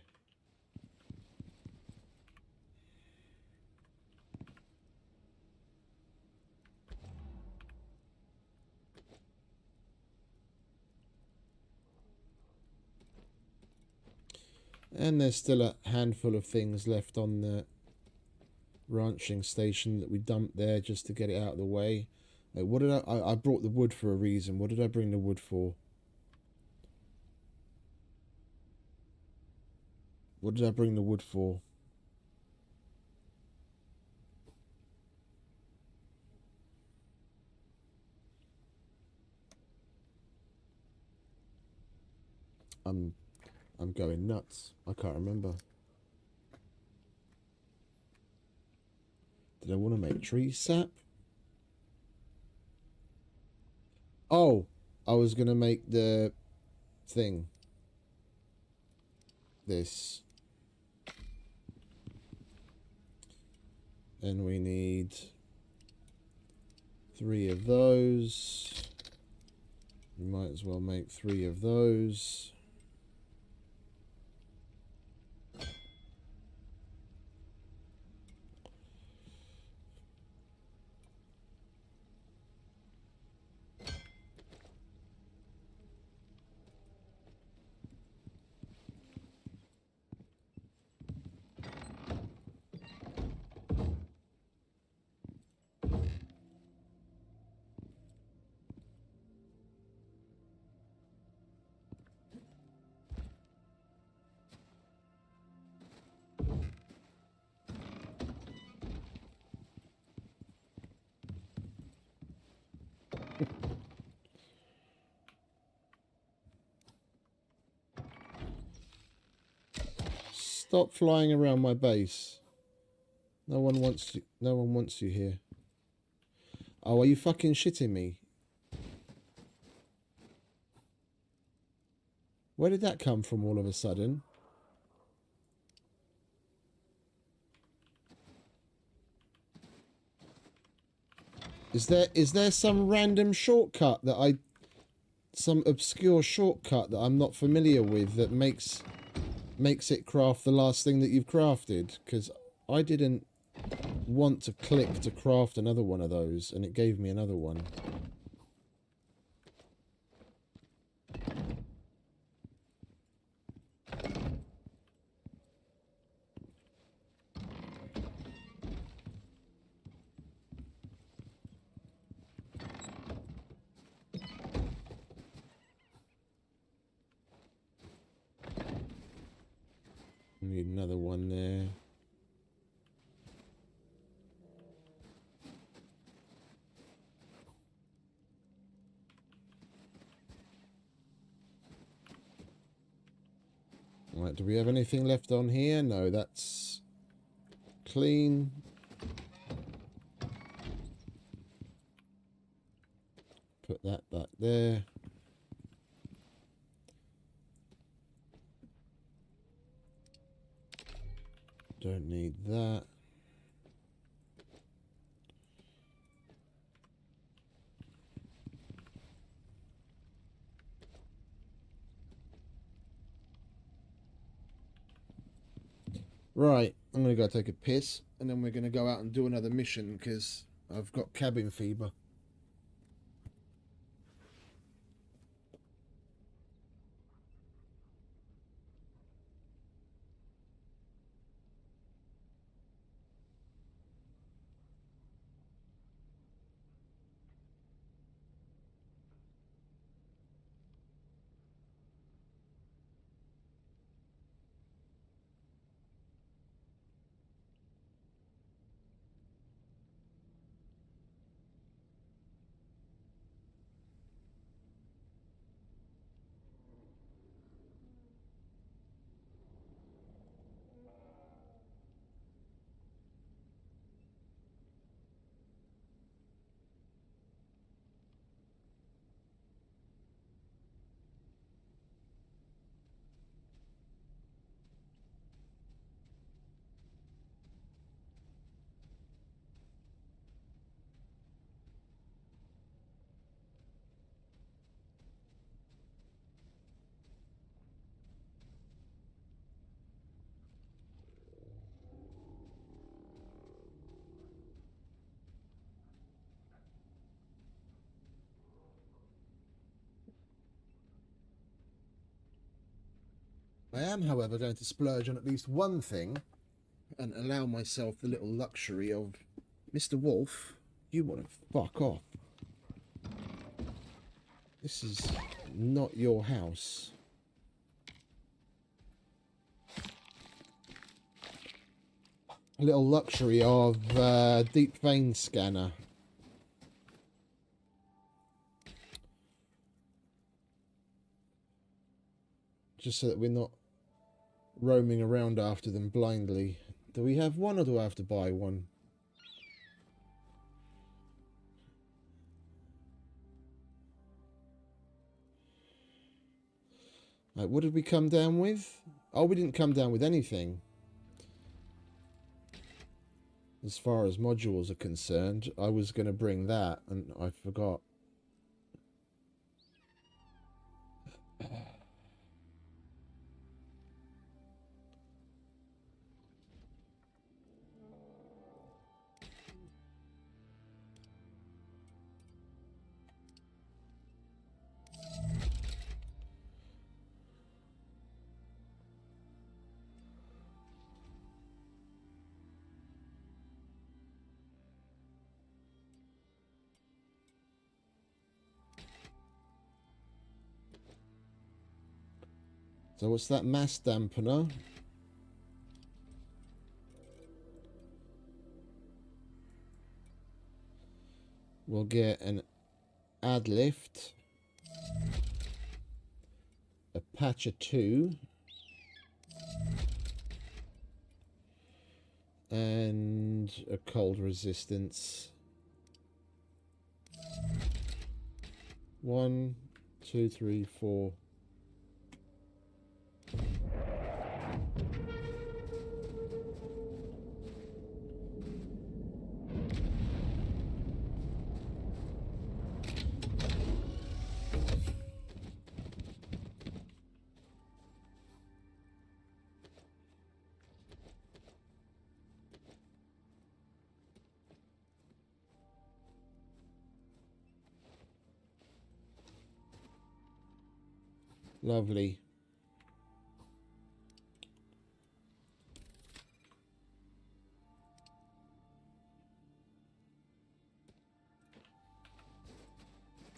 And there's still a handful of things left on the ranching station that we dumped there just to get it out of the way. Like, what did I brought the wood for a reason. What did I bring the wood for? What did I bring the wood for? I'm going nuts. I can't remember. Did I want to make tree sap? Oh, I was going to make the thing. This. And we need 3 of those. We might as well make 3 of those. Stop flying around my base. No one wants you here. Oh, are you fucking shitting me? Where did that come from all of a sudden? Is there some random shortcut that some obscure shortcut that I'm not familiar with that makes it craft the last thing that you've crafted? Because I didn't want to click to craft another one of those, and it gave me another one. Need another one there. Right, do we have anything left on here? No, that's clean. Put that back there. Don't need that. Right, I'm going to go take a piss, and then we're going to go out and do another mission, because I've got cabin fever. I am, however, going to splurge on at least one thing and allow myself the little luxury of, Mr. Wolf, you want to fuck off. This is not your house. A little luxury of deep vein scanner. Just so that we're not roaming around after them blindly. Do we have one, or do I have to buy one? Right, what did we come down with? Oh, we didn't come down with anything. As far as modules are concerned, I was going to bring that, and I forgot. So what's that mass dampener? We'll get an add lift, a patcher 2, and a cold resistance. 1, 2, 3, 4. Lovely.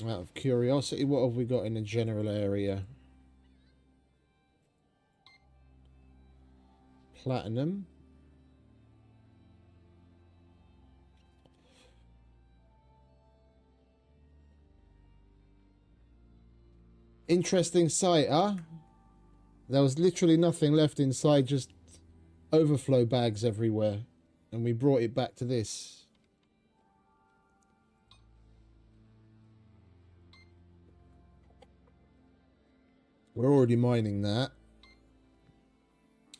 Out of curiosity, what have we got in the general area? Platinum. Interesting sight, huh? There was literally nothing left inside, just overflow bags everywhere. And we brought it back to this. We're already mining that.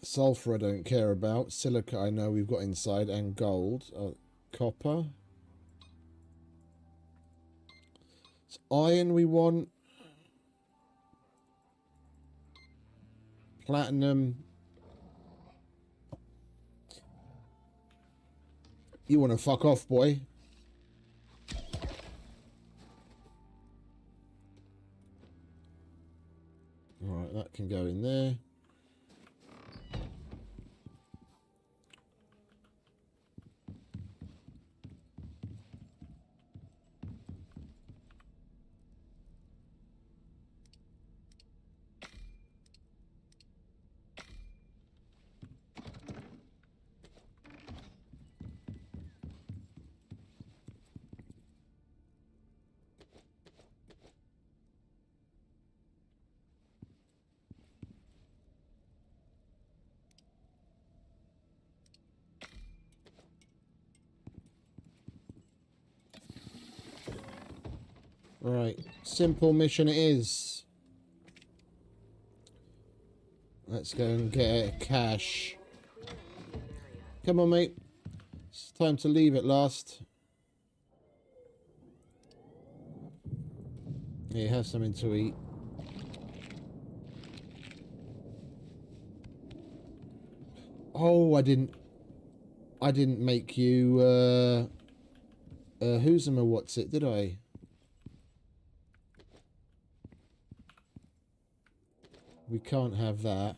Sulfur I don't care about. Silica I know we've got inside. And gold. Copper. It's iron we want. Platinum. You want to fuck off, boy. Alright, that can go in there. Right, simple mission it is. Let's go and get cash. Come on, mate. It's time to leave at last. Here, have something to eat. Oh, I didn't make you who's him or what's it, did I? We can't have that.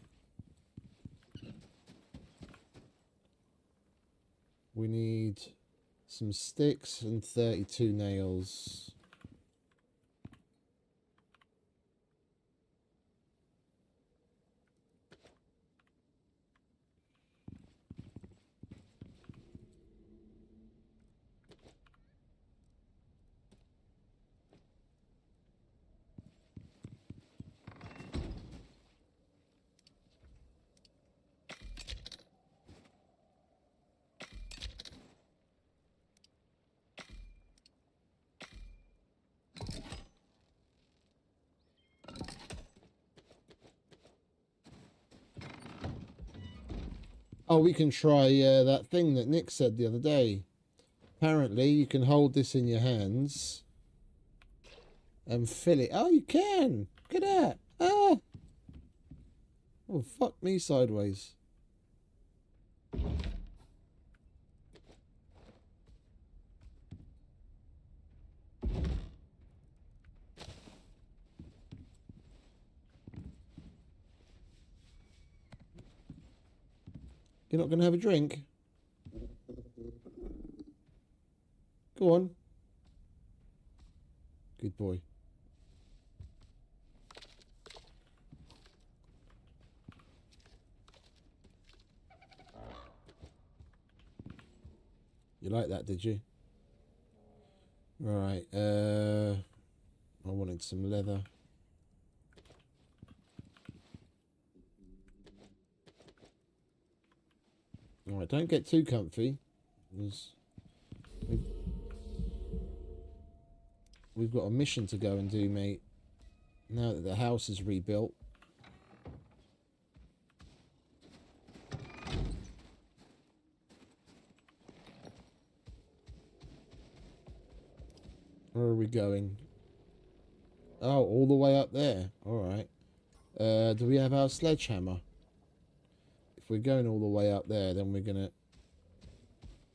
We need some sticks and 32 nails. Oh, we can try that thing that Nick said the other day. Apparently, you can hold this in your hands and fill it. Oh, you can! Look at that! Ah! Oh, fuck me sideways. You're not going to have a drink? Go on. Good boy. You like that, did you? Right, I wanted some leather. Alright, don't get too comfy. We've got a mission to go and do, mate. Now that the house is rebuilt. Where are we going? Oh, all the way up there. Alright. Do we have our sledgehammer? If we're going all the way up there, then we're gonna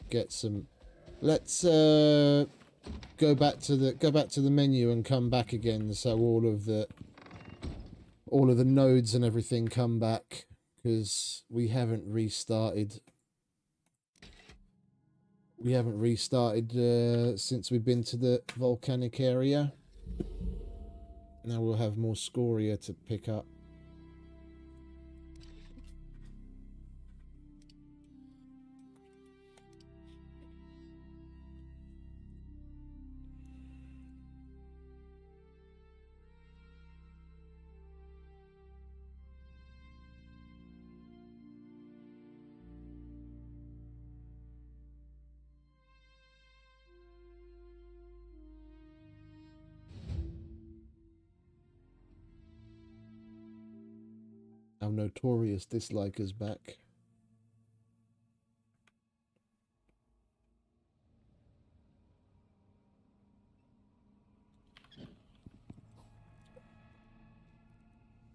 get some. Let's go back to the menu and come back again, so all of the nodes and everything come back, because we haven't restarted. We haven't restarted since we've been to the volcanic area. Now we'll have more scoria to pick up. Our notorious dislikers back.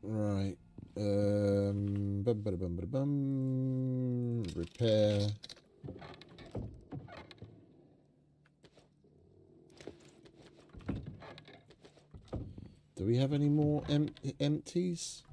Right. Repair. Do we have any more empties?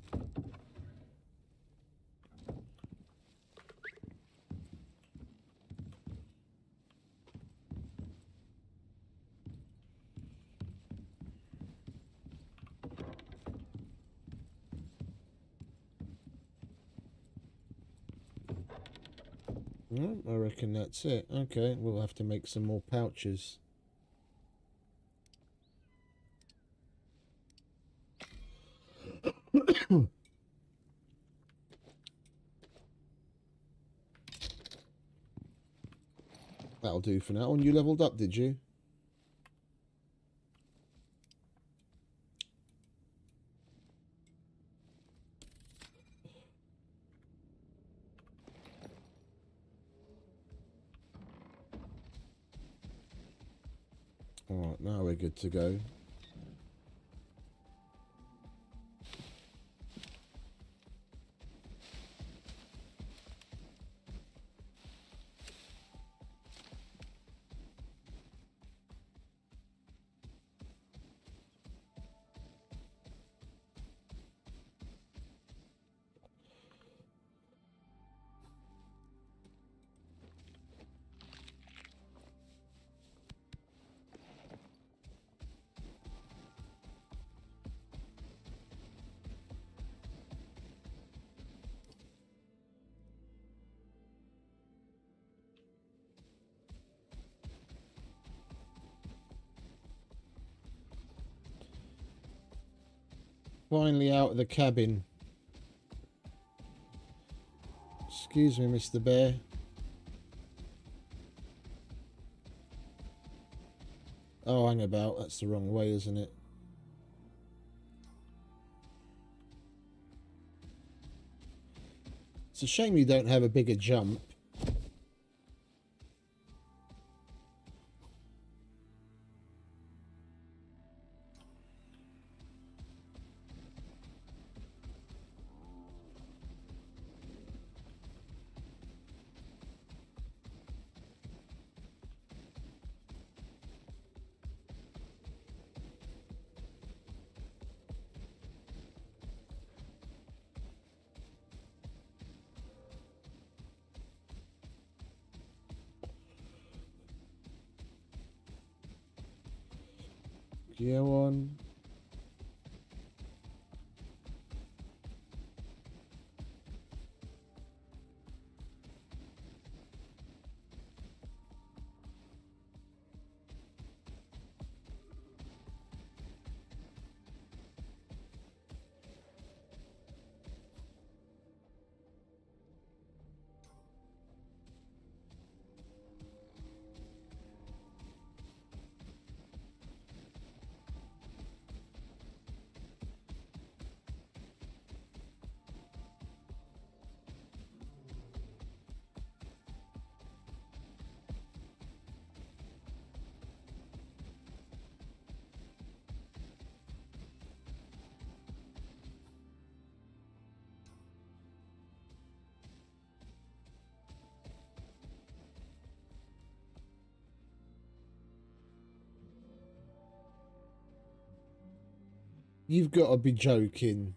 No, I reckon that's it. Okay, we'll have to make some more pouches. That'll do for now. And you leveled up, did you? Alright, now we're good to go. Finally out of the cabin. Excuse me, Mr. Bear. Oh, hang about. That's the wrong way, isn't it? It's a shame you don't have a bigger jump. Gear on. You've got to be joking.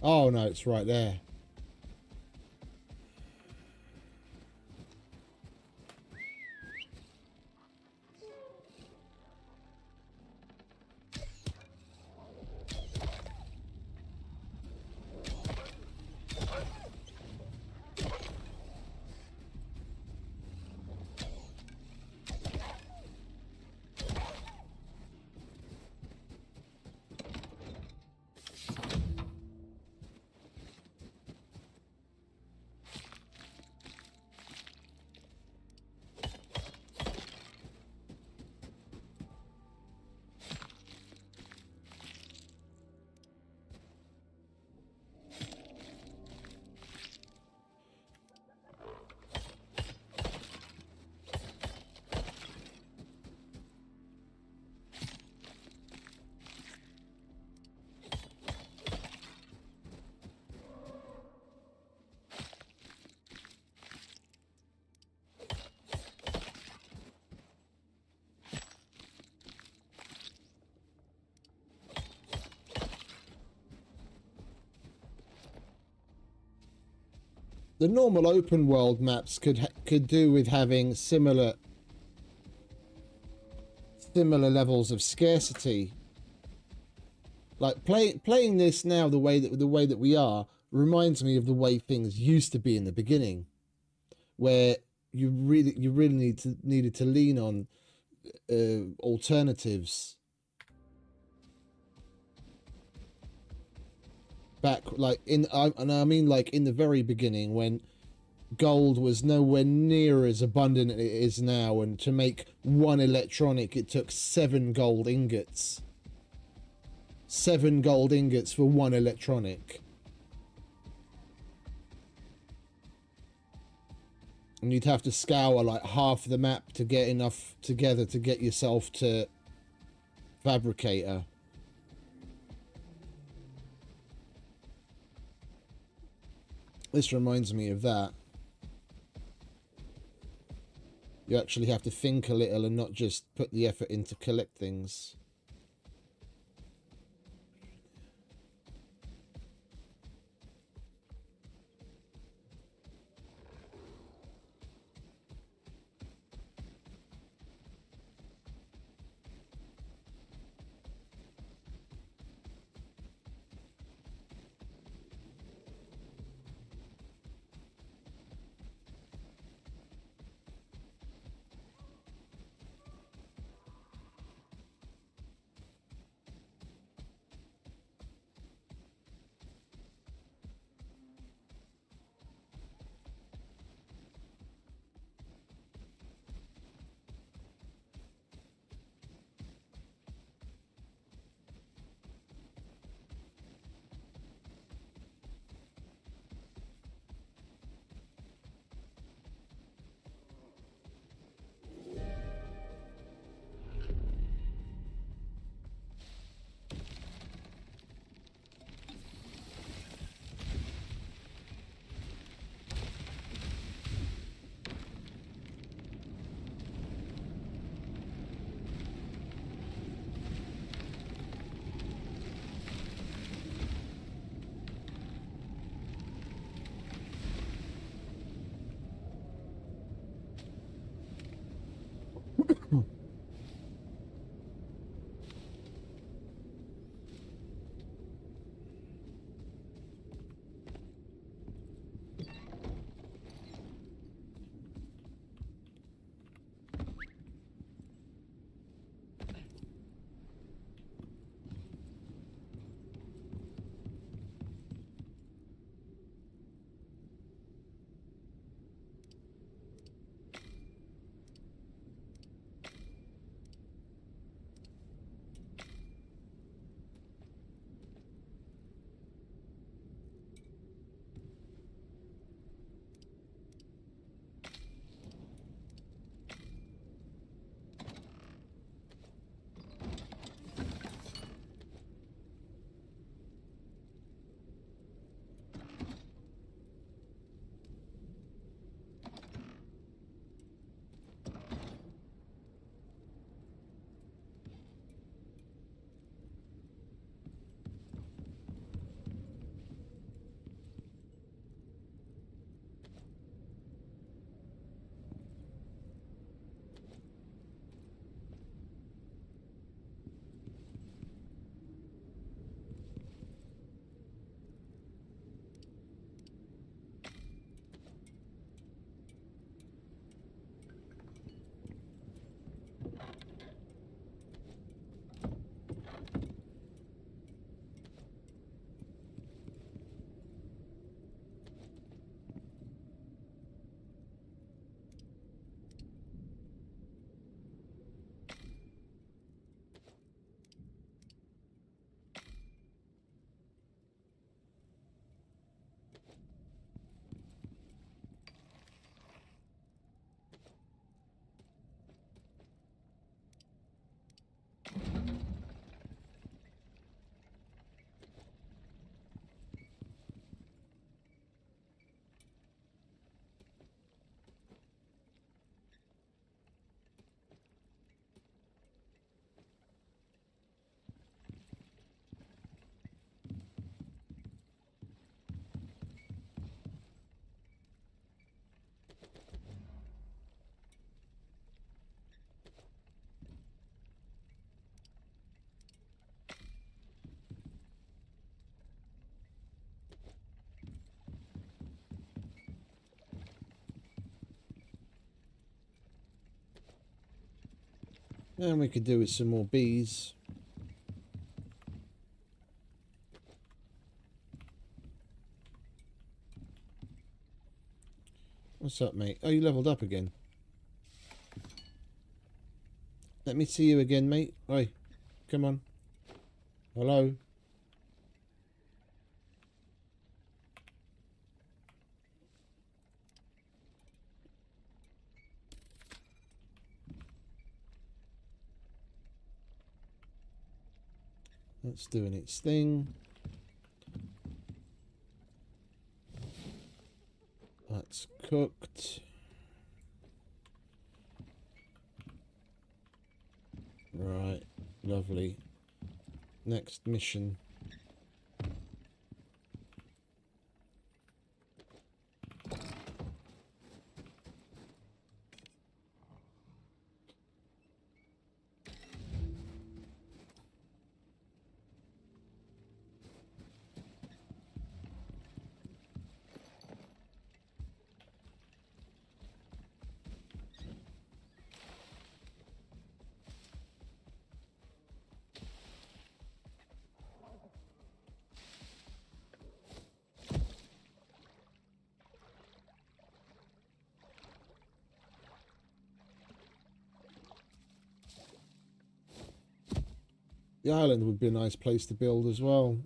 Oh no, it's right there. The normal open world maps could do with having similar levels of scarcity. Like playing this now the way that we are reminds me of the way things used to be in the beginning, where you really needed to lean on alternatives. Back like I mean like in the very beginning, when gold was nowhere near as abundant as it is now, and to make one electronic it took 7 gold ingots. 7 gold ingots for one electronic. And you'd have to scour like half the map to get enough together to get yourself to fabricator. This reminds me of that. You actually have to think a little and not just put the effort in to collect things. And we could do with some more bees. What's up, mate? Oh, you leveled up again. Let me see you again, mate. Oi, come on. Hello. That's doing its thing. That's cooked. Right, lovely. Next mission. The island would be a nice place to build as well.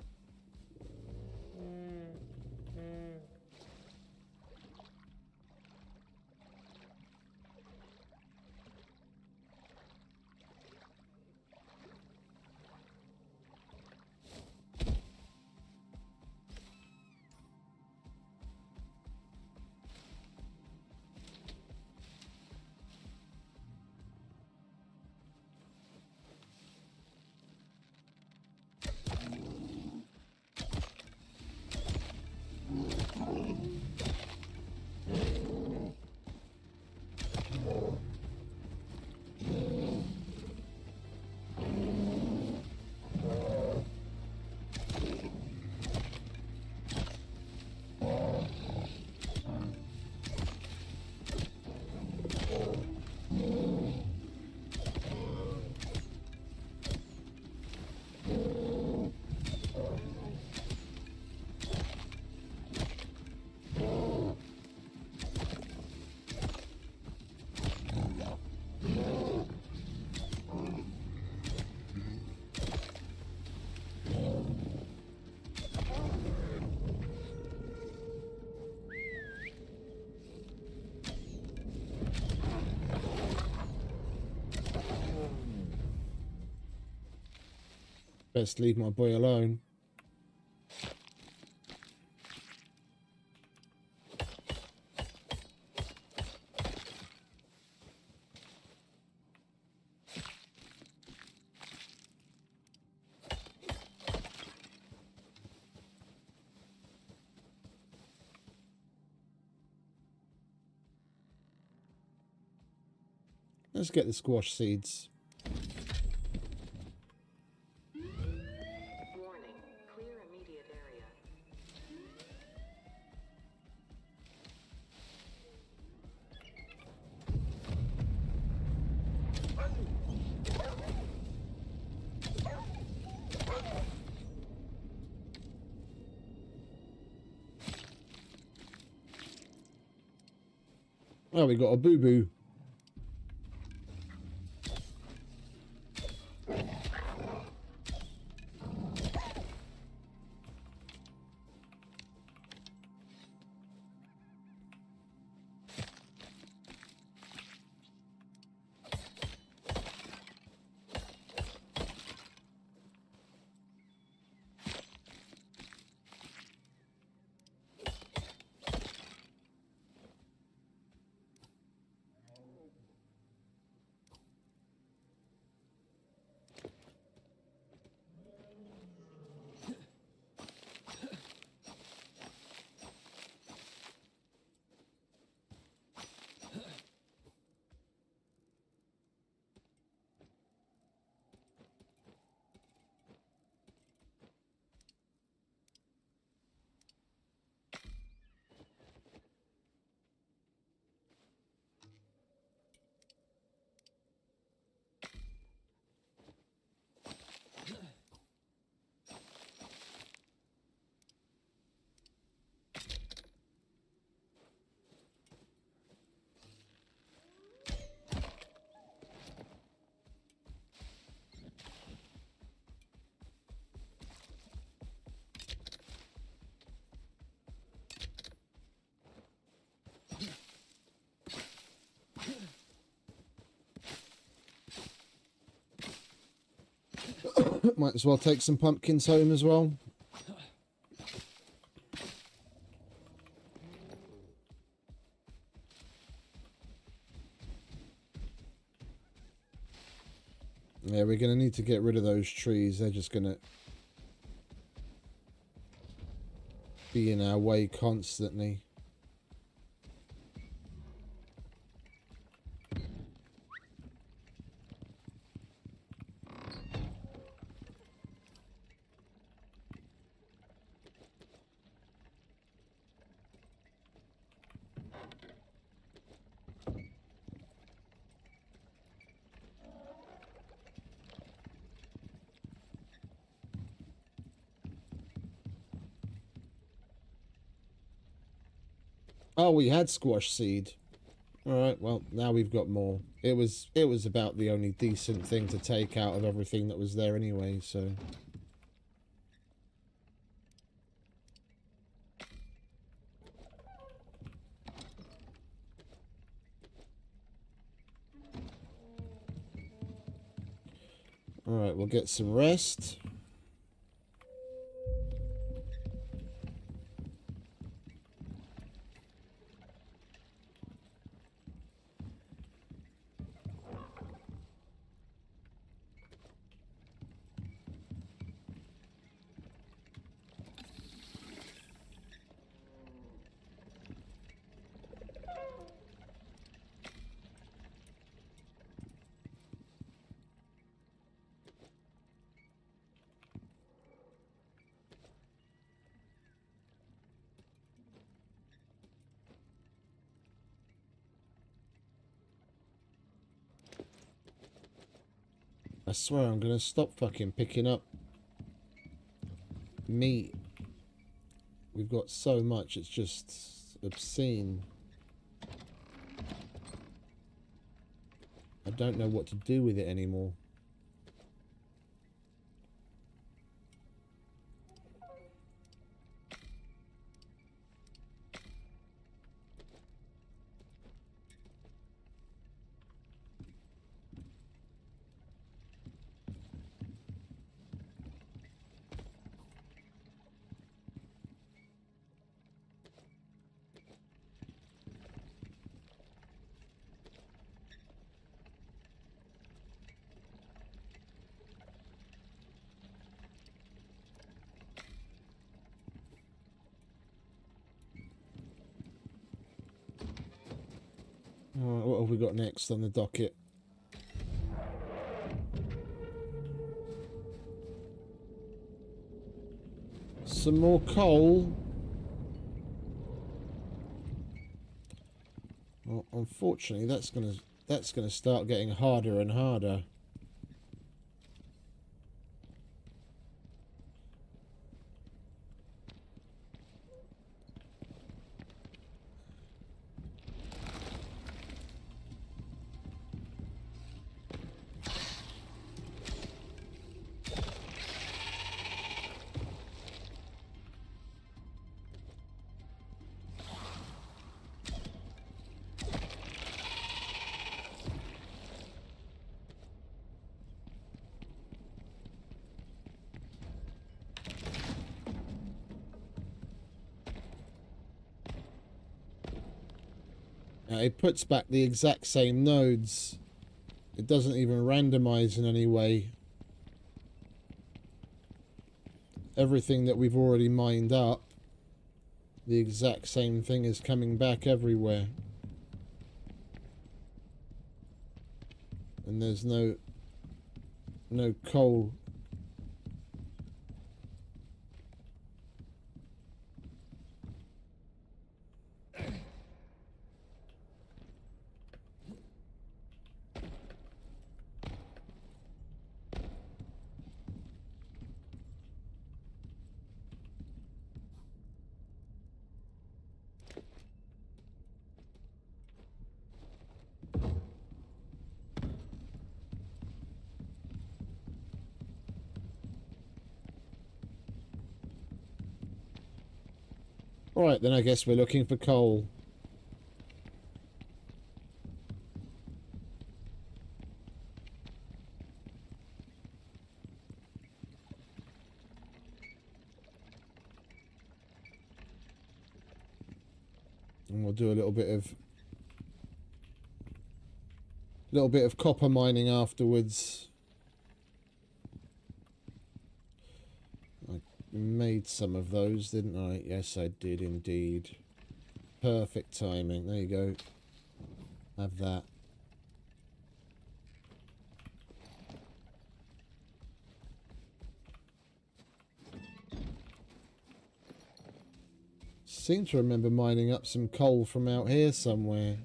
Best leave my boy alone. Let's get the squash seeds. Warning. Clear immediate area. Oh, we got a boo-boo. Might as well take some pumpkins home as well. Yeah, we're going to need to get rid of those trees. They're just going to be in our way constantly. Oh, we had squash seed. Alright, well, now we've got more. It was about the only decent thing to take out of everything that was there anyway, so... Alright, we'll get some rest. I swear I'm gonna stop fucking picking up meat. We've got so much, it's just obscene. I don't know what to do with it anymore. Alright, what have we got next on the docket? Some more coal. Well, unfortunately, that's gonna start getting harder and harder. It puts back the exact same nodes. It doesn't even randomize in any way. Everything that we've already mined up, the exact same thing is coming back everywhere. And there's no coal. Alright, then I guess we're looking for coal. And we'll do a little bit of copper mining afterwards. I made some of those, didn't I? Yes, I did indeed. Perfect timing. There you go. Have that. Seem to remember mining up some coal from out here somewhere.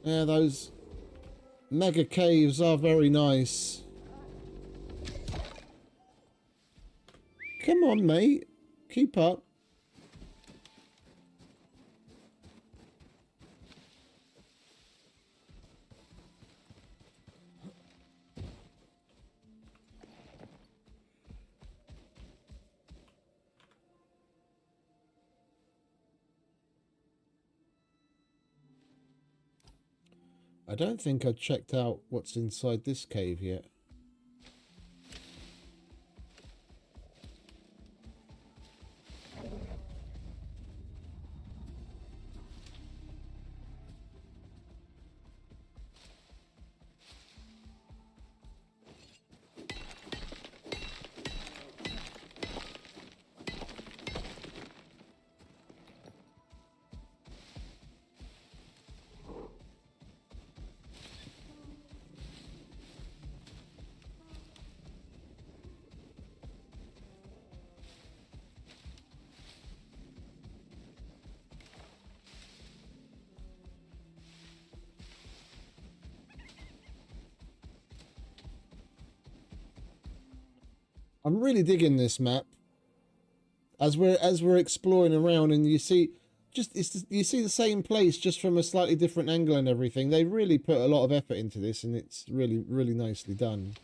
Yeah, those mega caves are very nice. Come on, mate. Keep up. I don't think I've checked out what's inside this cave yet. I'm really digging this map. As we're exploring around, and you see you see the same place just from a slightly different angle and everything. They really put a lot of effort into this, and it's really nicely done.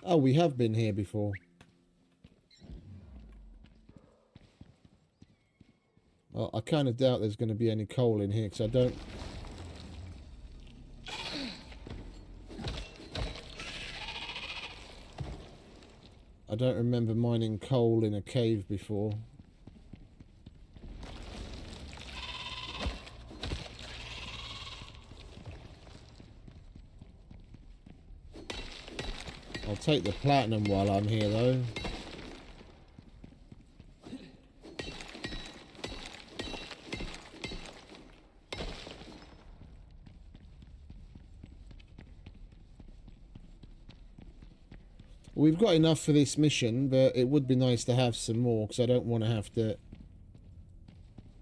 Oh, we have been here before. Well, I kind of doubt there's going to be any coal in here because I don't remember mining coal in a cave before. I'll take the platinum while I'm here, though. We've got enough for this mission, but it would be nice to have some more, because I don't want to have to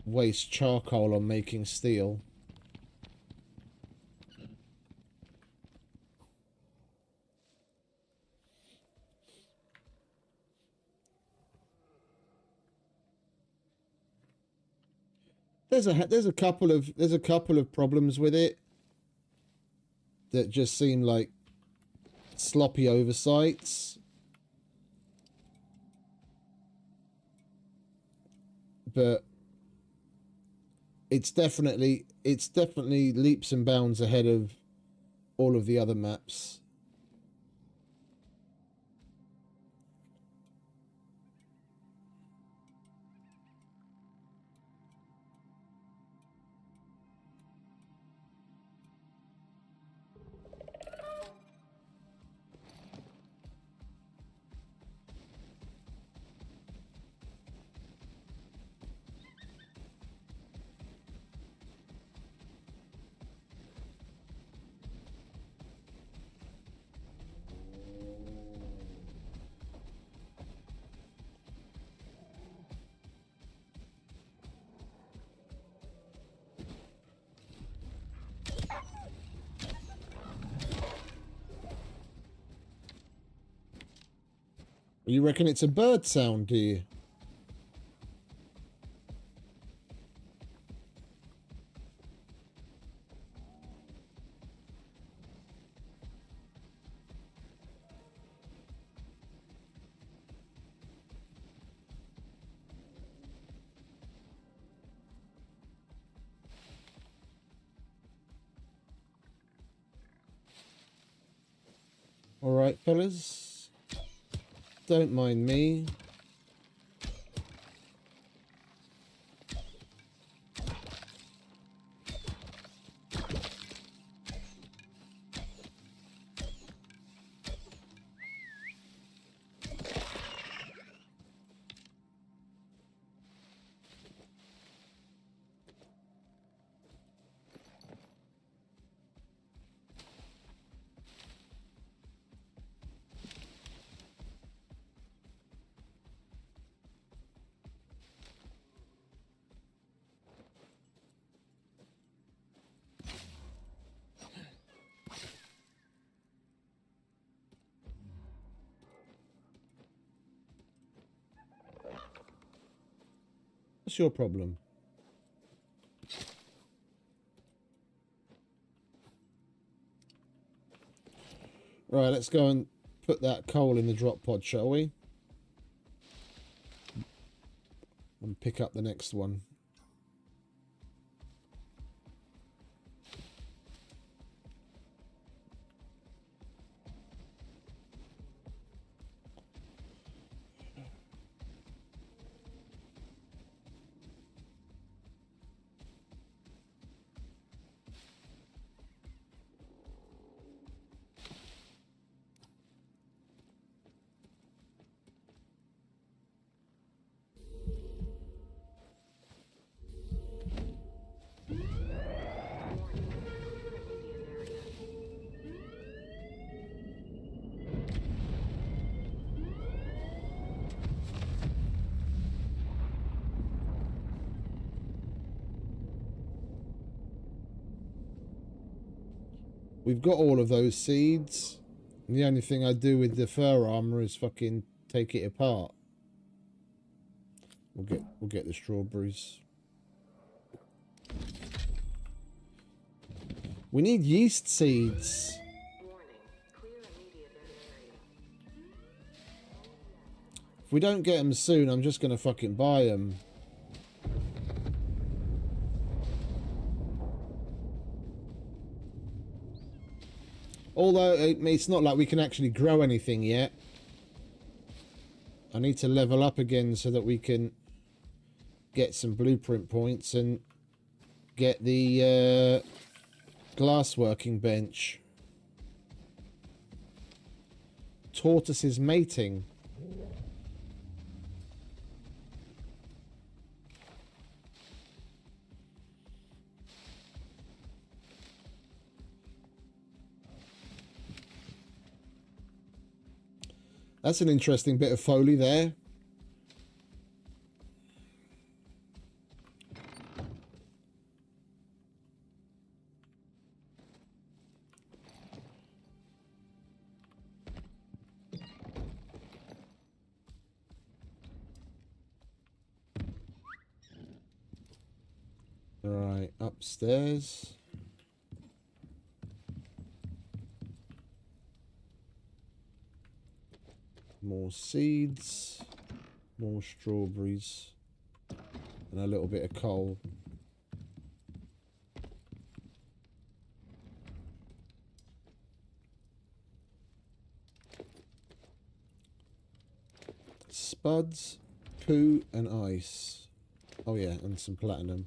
waste charcoal on making steel. There's a couple of problems with it that just seem like sloppy oversights, but it's definitely leaps and bounds ahead of all of the other maps. You reckon it's a bird sound, do you? Alright, fellas. Don't mind me. What's your problem? Right, let's go and put that coal in the drop pod, shall we? And pick up the next one. We've got all of those seeds. And the only thing I do with the fur armor is fucking take it apart. We'll get the strawberries. We need yeast seeds. Warning. Clear immediate area. If we don't get them soon, I'm just gonna fucking buy them. Although it's not like we can actually grow anything yet. I need to level up again so that we can get some blueprint points and get the glass working bench. Tortoises mating. That's an interesting bit of foley there. All right, upstairs. More seeds, more strawberries, and a little bit of coal. Spuds, poo, and ice. Oh yeah, and some platinum.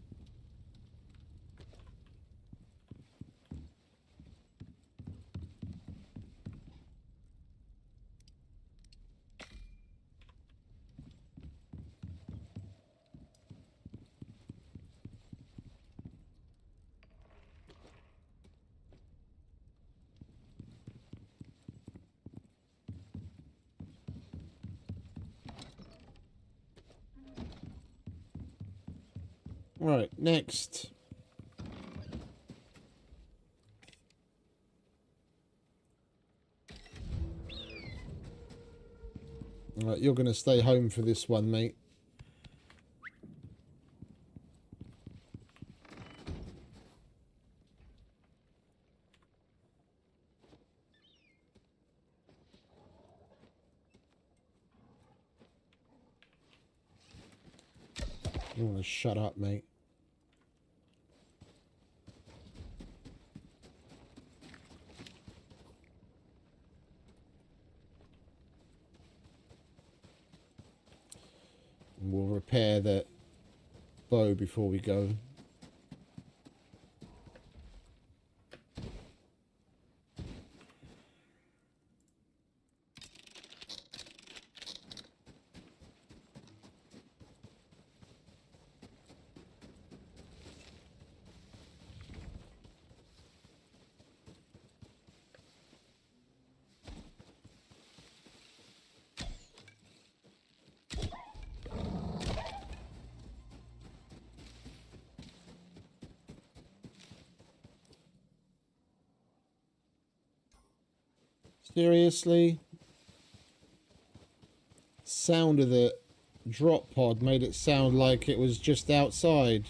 Right, next. Right, you're going to stay home for this one, mate. You want to shut up, mate. repair the bow before we go. Seriously? Sound of the drop pod made it sound like it was just outside.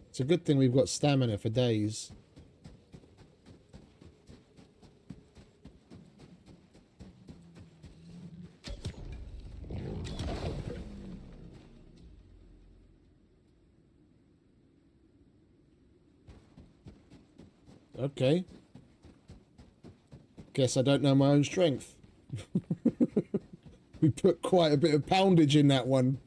It's a good thing we've got stamina for days. Okay. Guess I don't know my own strength. We put quite a bit of poundage in that one.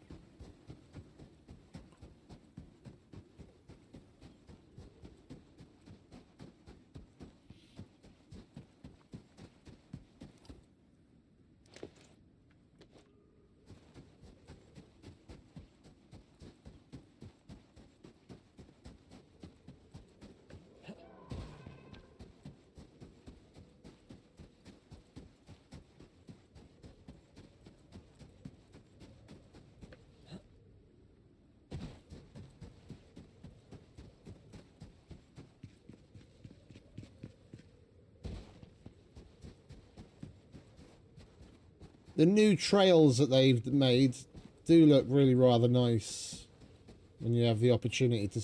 The new trails that they've made do look really rather nice when you have the opportunity to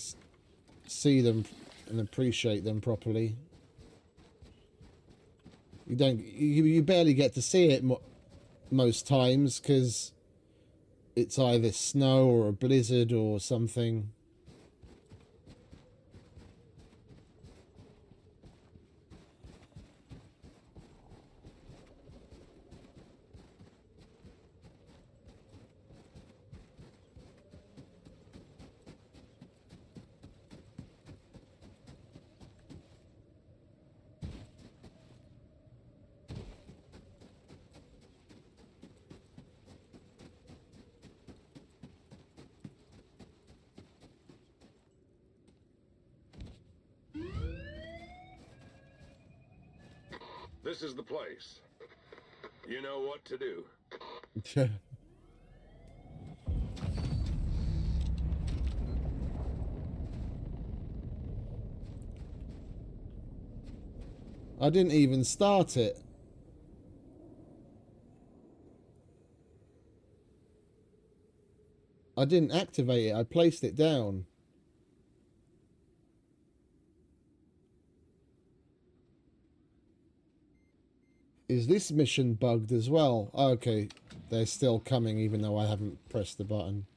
see them and appreciate them properly. You barely get to see it most times because it's either snow or a blizzard or something. This is the place. You know what to do. I didn't even start it. I didn't activate it. I placed it down. Is this mission bugged as well? Oh, okay, they're still coming even though I haven't pressed the button.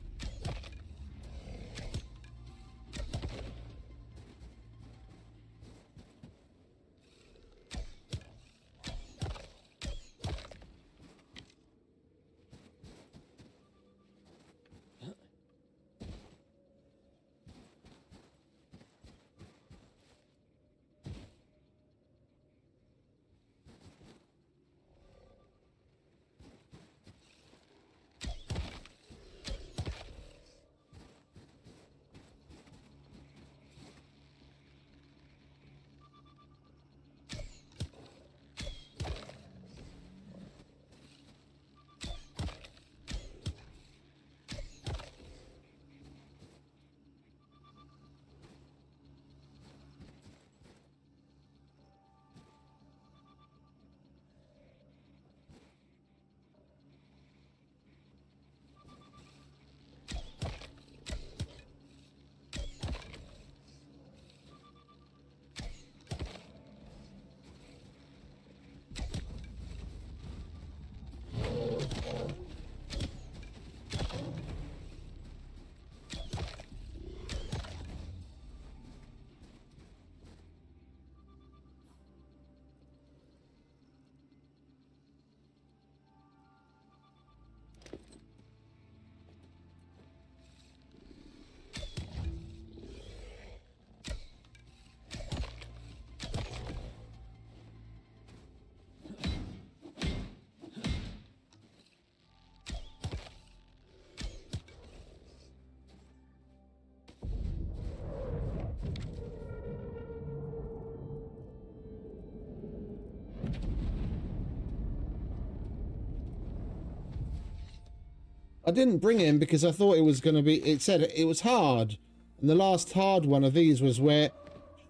I didn't bring him because I thought it was going to be... It said it was hard. And the last hard one of these was where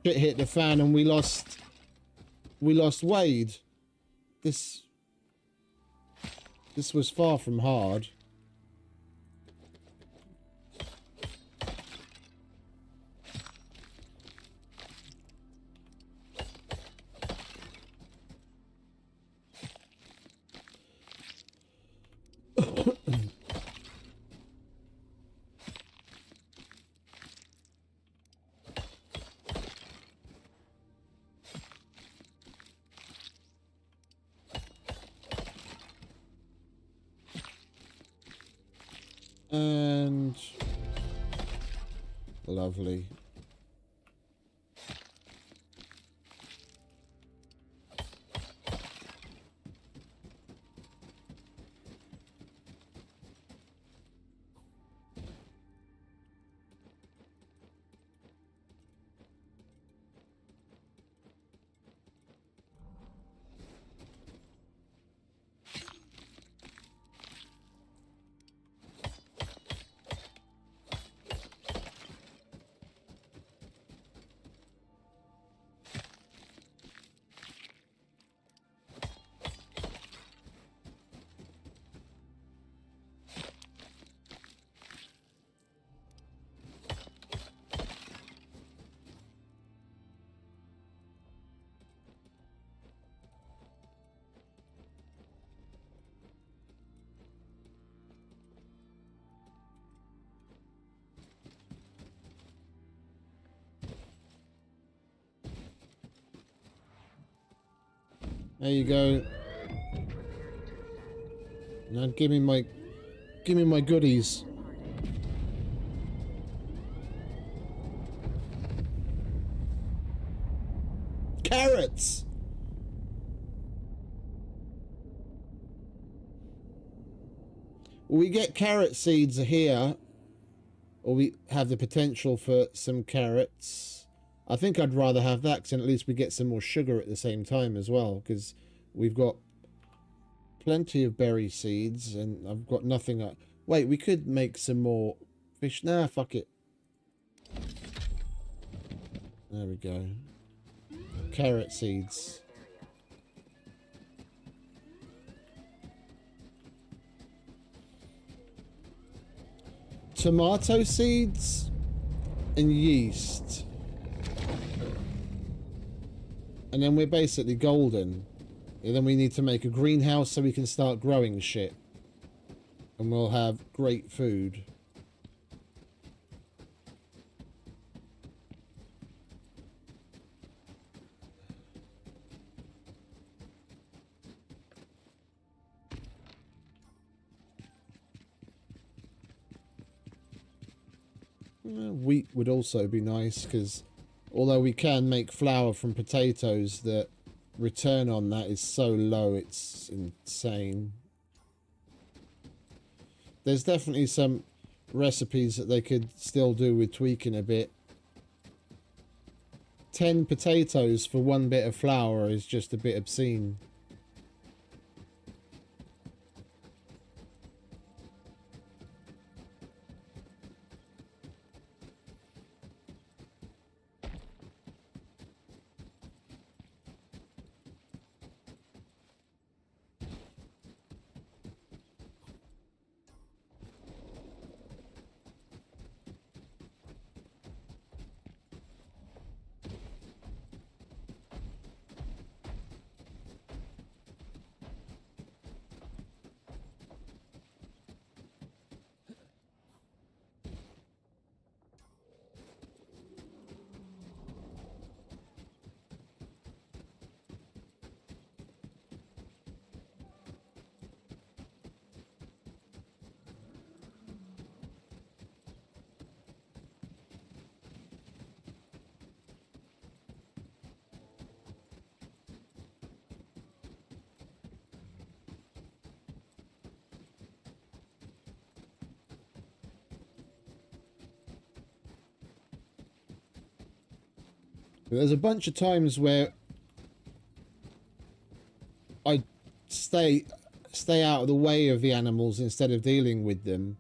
shit hit the fan and we lost Wade. This was far from hard. And lovely. There you go. Now give me my goodies. Carrots. We get carrot seeds here, or we have the potential for some carrots. I think I'd rather have that, because at least we get some more sugar at the same time as well, because we've got plenty of berry seeds, and I've got nothing. Wait, we could make some more fish. Nah, fuck it. There we go. Carrot seeds. Tomato seeds and yeast. And then we're basically golden. And then we need to make a greenhouse so we can start growing shit. And we'll have great food. Wheat would also be nice, because although we can make flour from potatoes, the return on that is so low, it's insane. There's definitely some recipes that they could still do with tweaking a bit. 10 potatoes for 1 bit of flour is just a bit obscene. There's a bunch of times where I stay stay out of the way of the animals instead of dealing with them.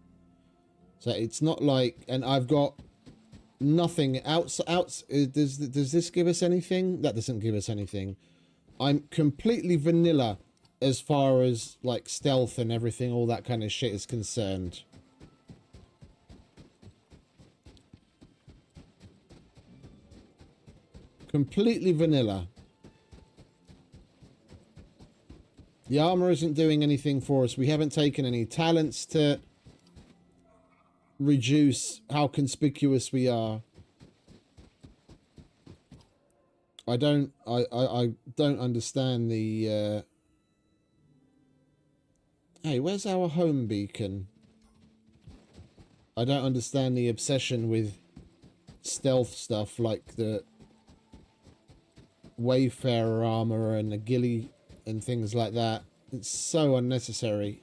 So it's not like, and I've got nothing else. Does this give us anything? That doesn't give us anything. I'm completely vanilla as far as like stealth and everything, all that kind of shit is concerned. Completely vanilla. The armor isn't doing anything for us. We haven't taken any talents to reduce how conspicuous we are. I don't understand the hey, where's our home beacon? I don't understand the obsession with stealth stuff like the Wayfarer armor and the ghillie and things like that. It's so unnecessary.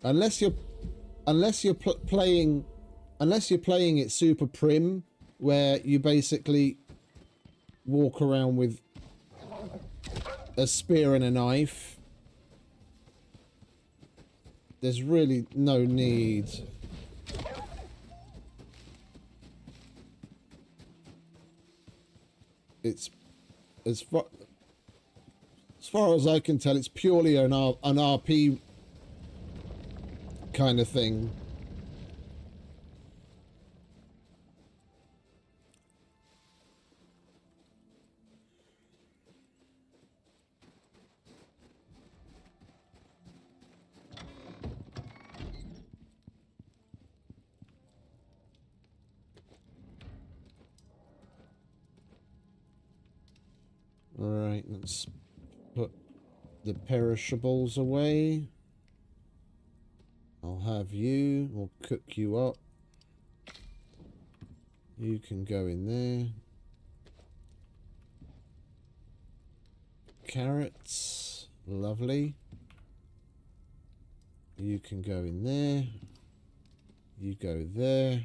Unless you're playing it super prim, where you basically walk around with a spear and a knife, there's really no need. It's as far as I can tell, it's purely an RP kind of thing. Alright, let's put the perishables away. I'll have you. We'll cook you up. You can go in there. Carrots. Lovely. You can go in there. You go there.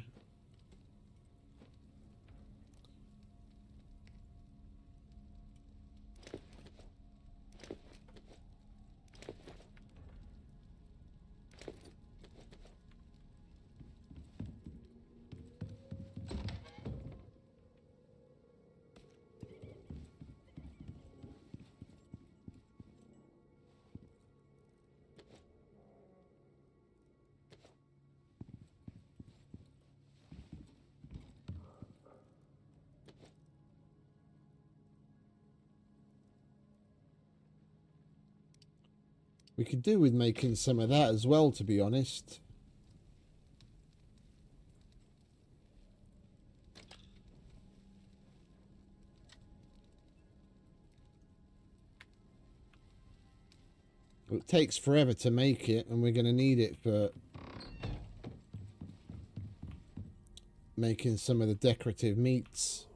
We could do with making some of that as well, to be honest. It takes forever to make it, and we're going to need it for making some of the decorative meats.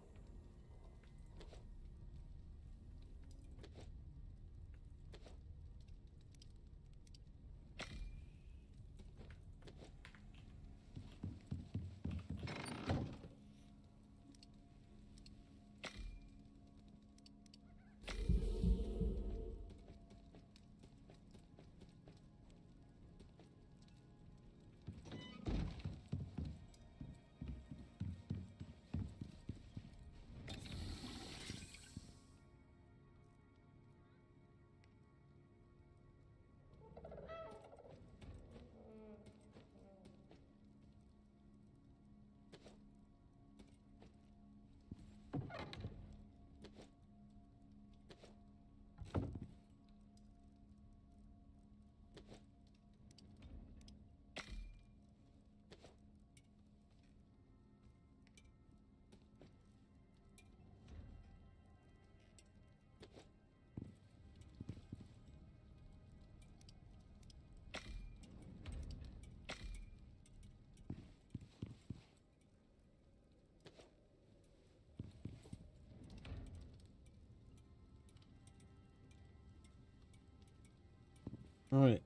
All right,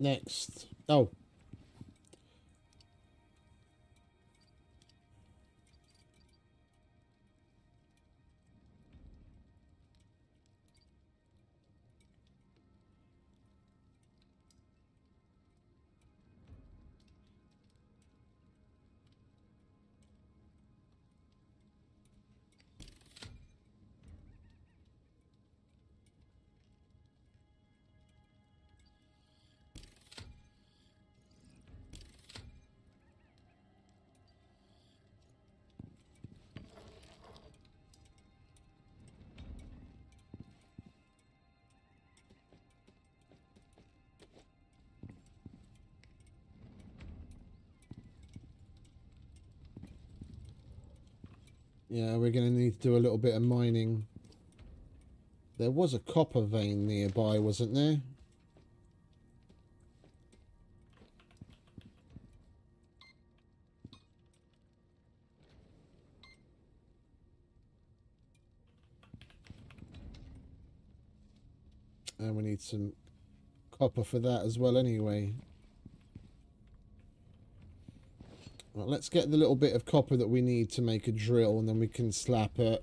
next. Oh. Yeah, we're going to need to do a little bit of mining. There was a copper vein nearby, wasn't there? And we need some copper for that as well anyway. Well, let's get the little bit of copper that we need to make a drill, and then we can slap a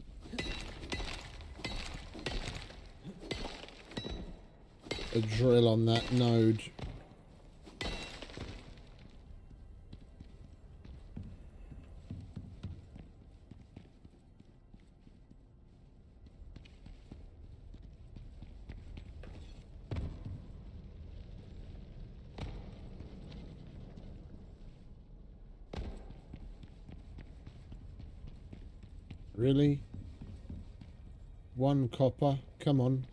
drill on that node. Really? One copper? Come on.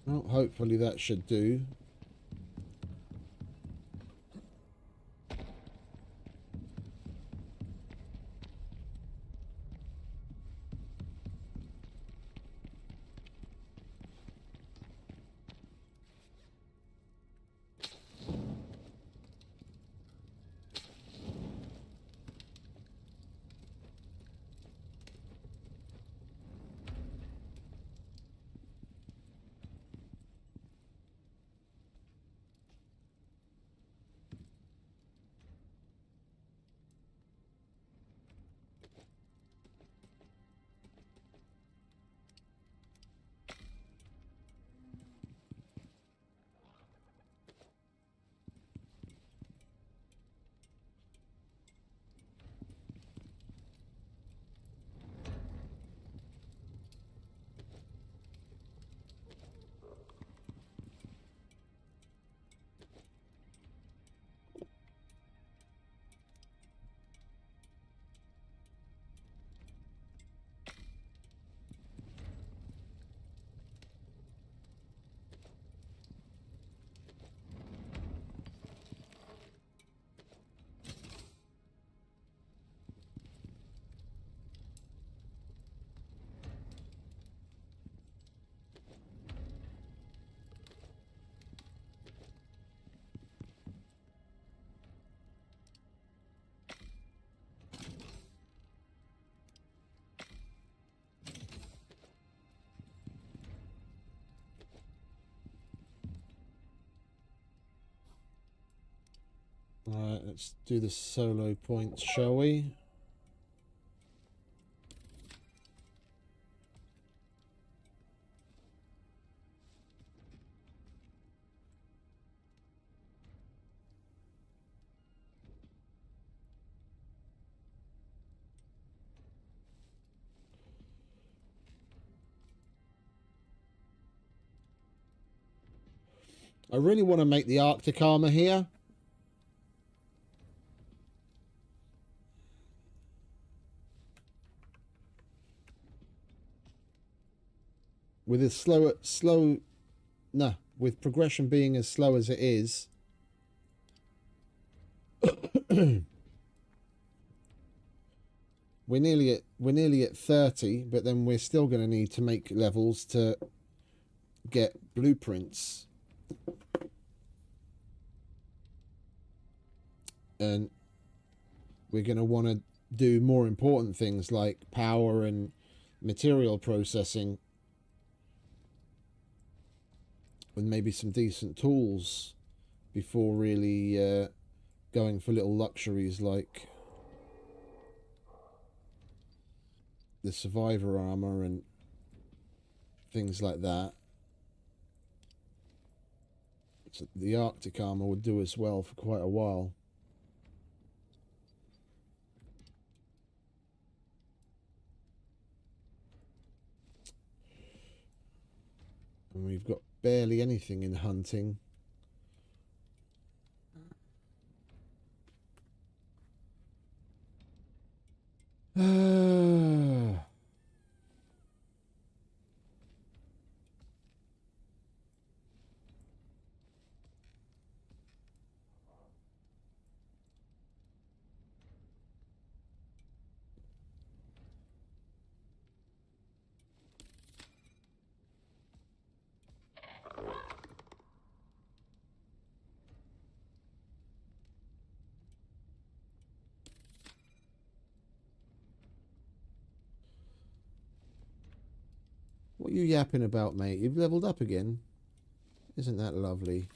Well, hopefully that should do. Alright, let's do the solo points, shall we? I really want to make the Arctic armor here. With with progression being as slow as it is, we're nearly at 30, but then we're still going to need to make levels to get blueprints. And we're going to want to do more important things like power and material processing, with maybe some decent tools before really going for little luxuries like the survivor armor and things like that. So the Arctic armor would do us well for quite a while. And we've got barely anything in hunting. What are you yapping about, mate? You've leveled up again. Isn't that lovely?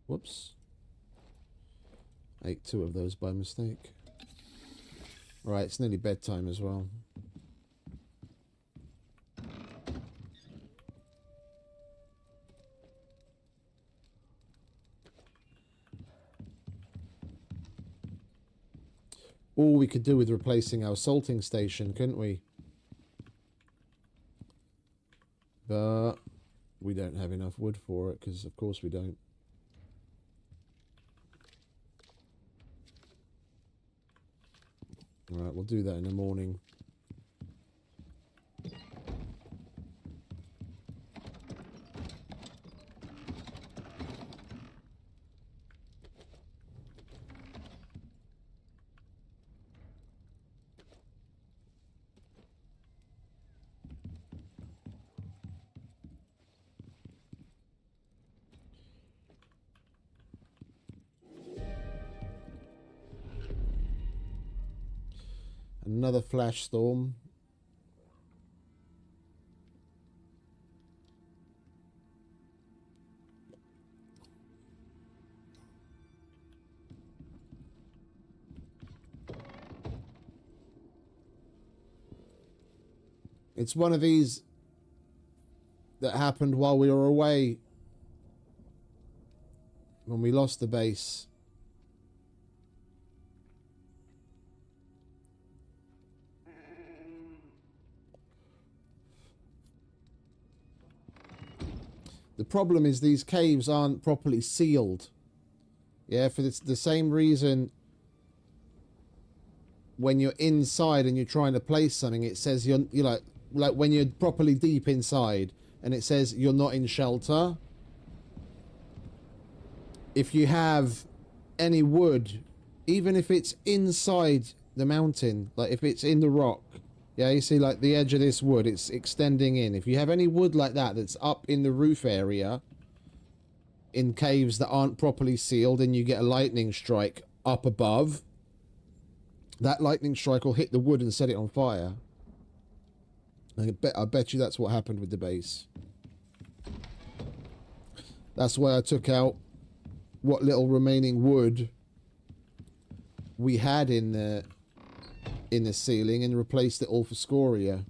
Whoops. Ate 2 of those by mistake. Right, it's nearly bedtime as well. All we could do with replacing our salting station, couldn't we? But we don't have enough wood for it, because of course we don't. Alright, we'll do that in the morning. Another flash storm. It's one of these that happened while we were away when we lost the base. The problem is these caves aren't properly sealed. Yeah, for the same reason when you're inside and you're trying to place something, it says you're like when you're properly deep inside and it says you're not in shelter. If you have any wood, even if it's inside the mountain, like if it's in the rock, yeah, you see like the edge of this wood, it's extending in. If you have any wood like that that's up in the roof area, in caves that aren't properly sealed, and you get a lightning strike up above, that lightning strike will hit the wood and set it on fire. I bet you that's what happened with the base. That's why I took out what little remaining wood we had in the ceiling and replaced it all for scoria.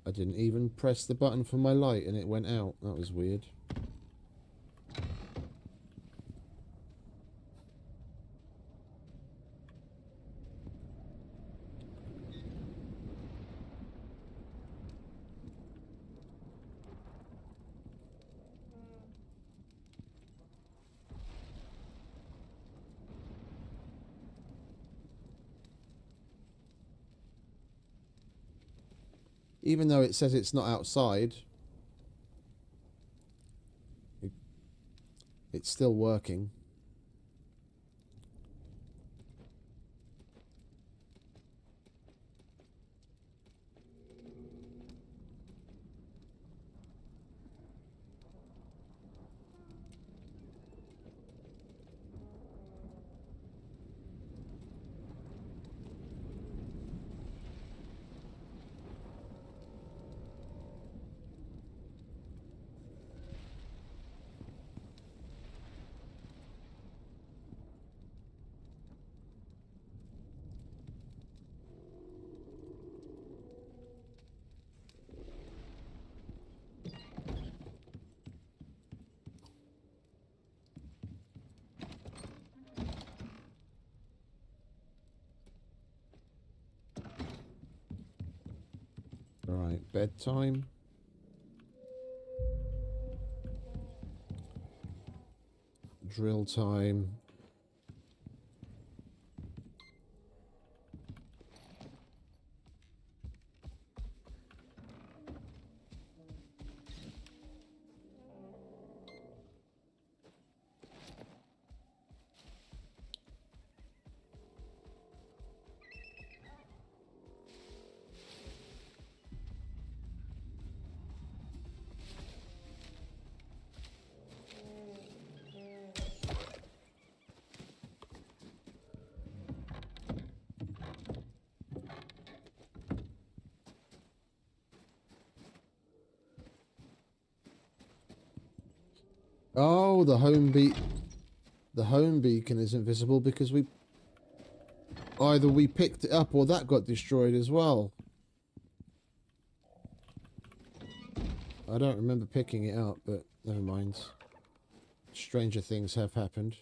I didn't even press the button for my light and it went out. That was weird. Even though it says it's not outside, it's still working. Right, bedtime. Drill time. Oh, the home beacon is invisible because either we picked it up or that got destroyed as well. I don't remember picking it up, but never mind. Stranger things have happened.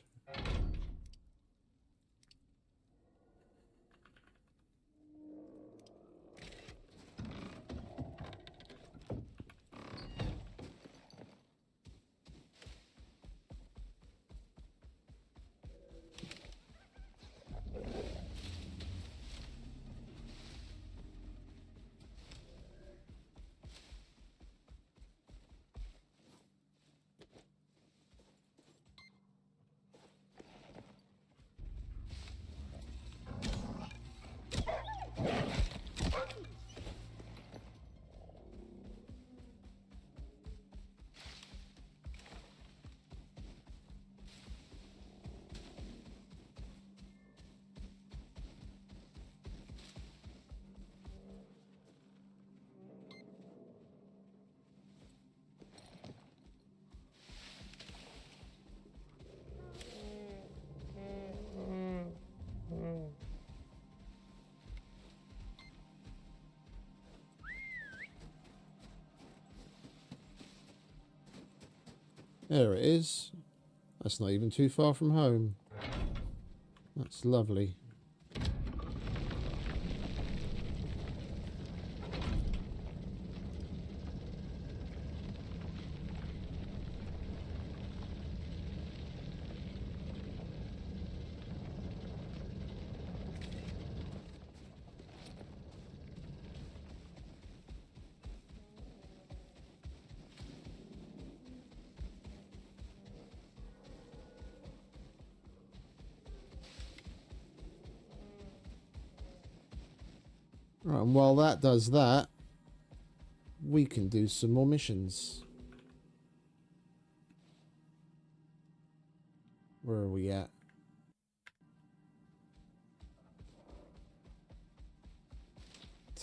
There it is. That's not even too far from home. That's lovely. Right, and while that does that, we can do some more missions. Where are we at?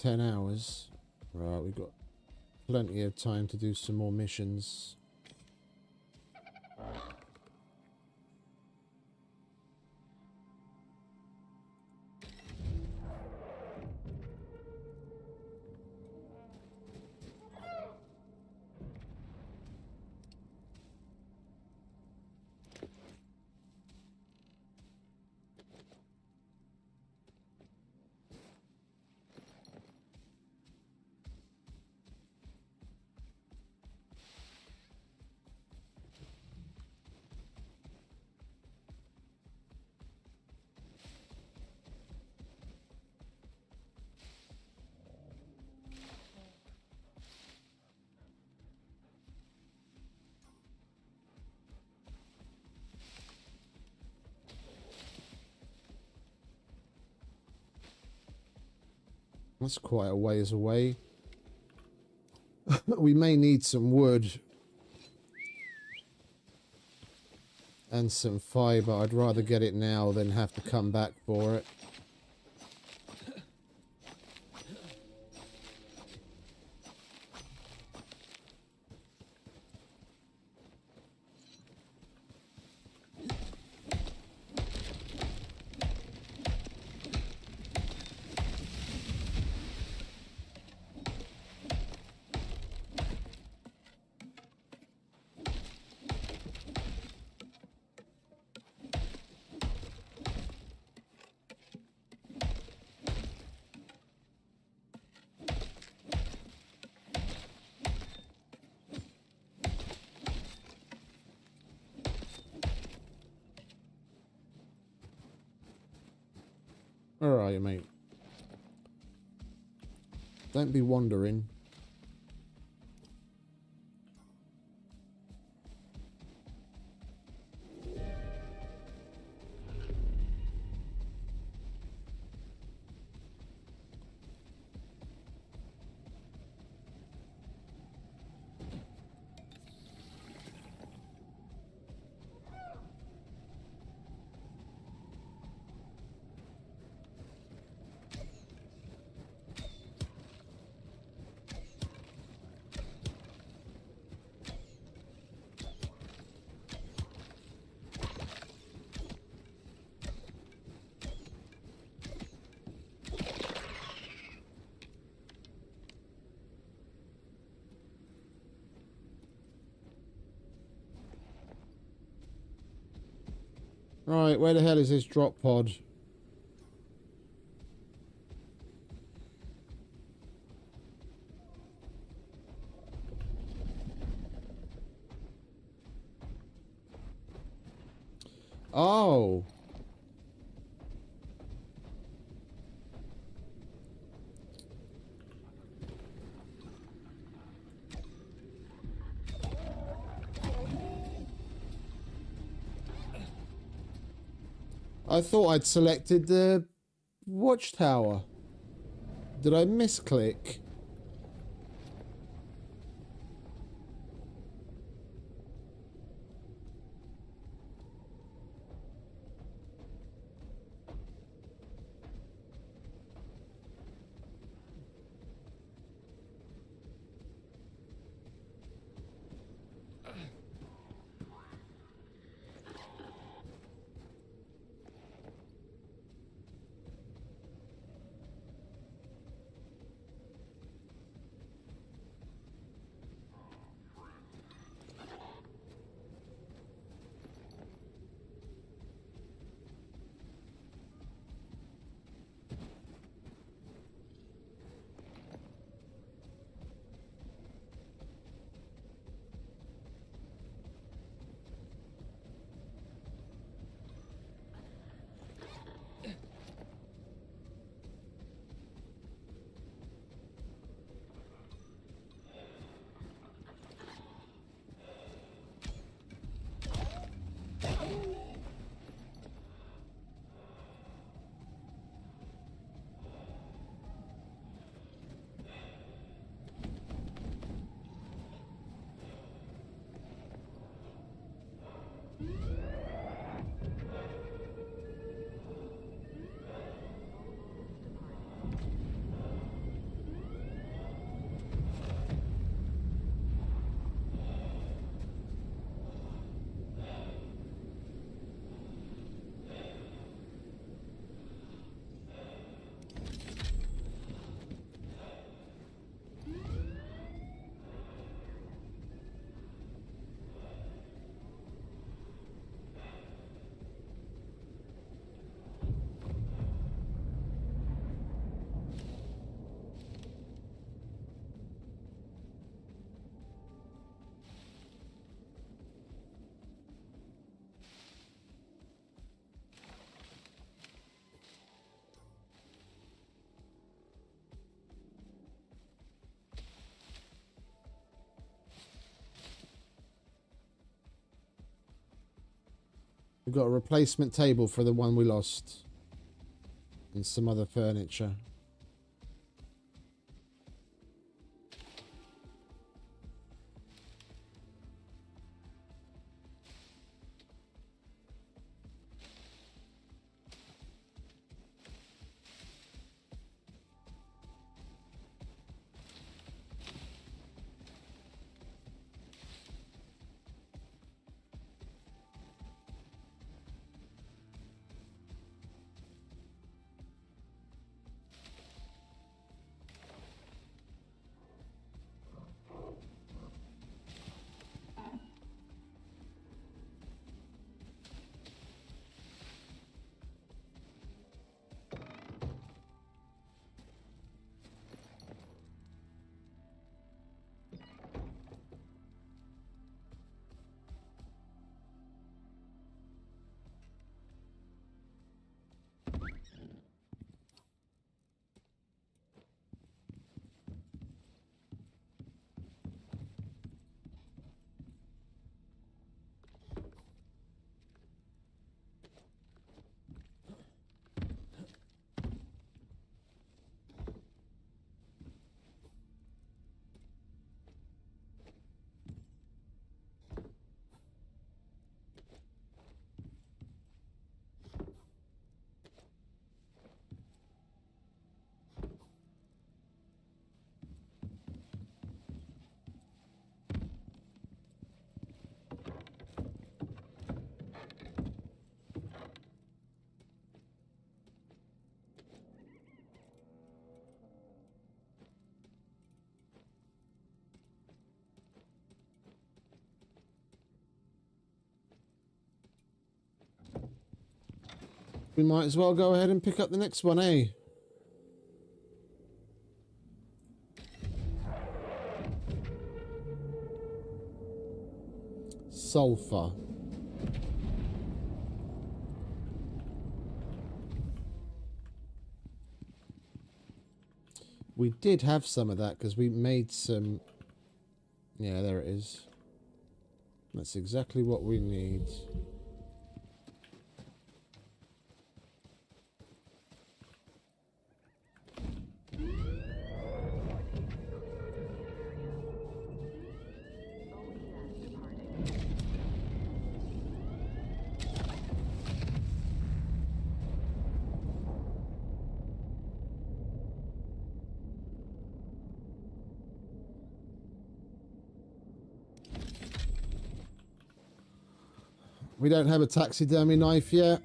$10 hours. Right, we've got plenty of time to do some more missions. That's quite a ways away. We may need some wood and some fibre. I'd rather get it now than have to come back for it. Where are you, mate? Don't be wandering. Right, where the hell is this drop pod? Oh. I thought I'd selected the watchtower. Did I misclick? We've got a replacement table for the one we lost. And some other furniture. we might as well go ahead and pick up the next one, eh? Sulfur. We did have some of that because we made some... Yeah, there it is. That's exactly what we need. We don't have a taxidermy knife yet.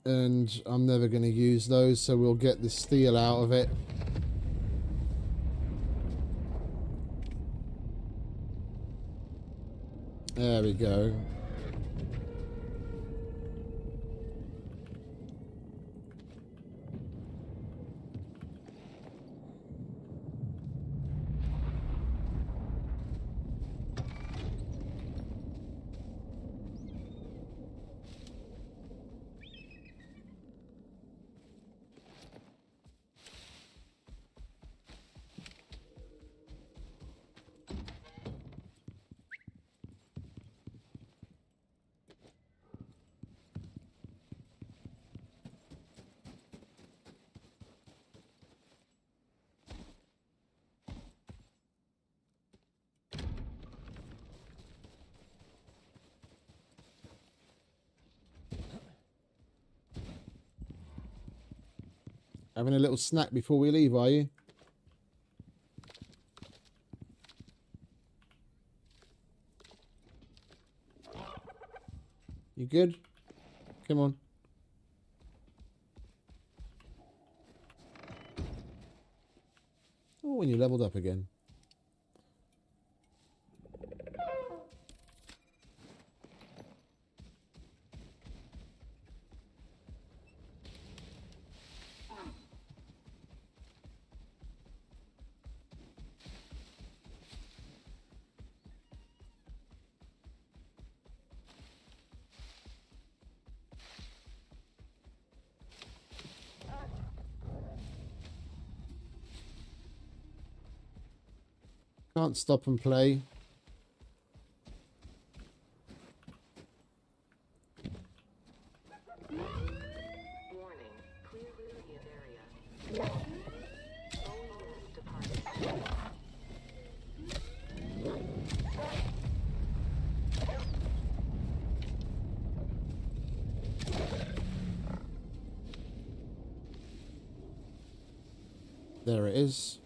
And I'm never going to use those, so we'll get the steel out of it. There we go. Having a little snack before we leave, are you? You good? Come on. Oh, and you leveled up again. Can't stop and play. Warning. Clear immediate area. OES departed. There it is.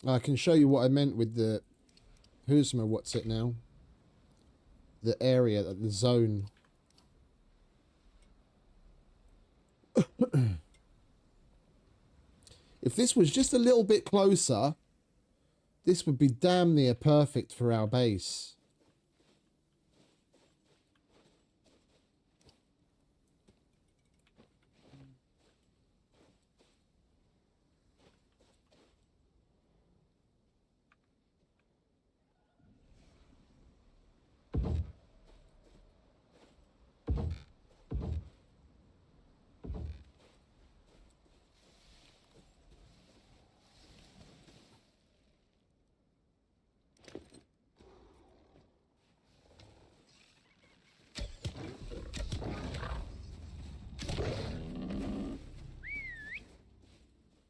I can show you what I meant with the Husma, what's it now? The area, the zone. If this was just a little bit closer, this would be damn near perfect for our base.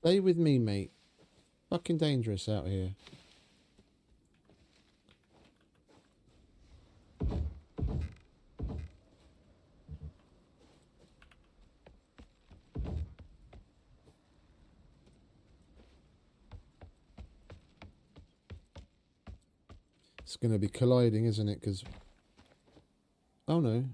Stay with me, mate. Fucking dangerous out here. It's going to be colliding, isn't it? Because... Oh, no.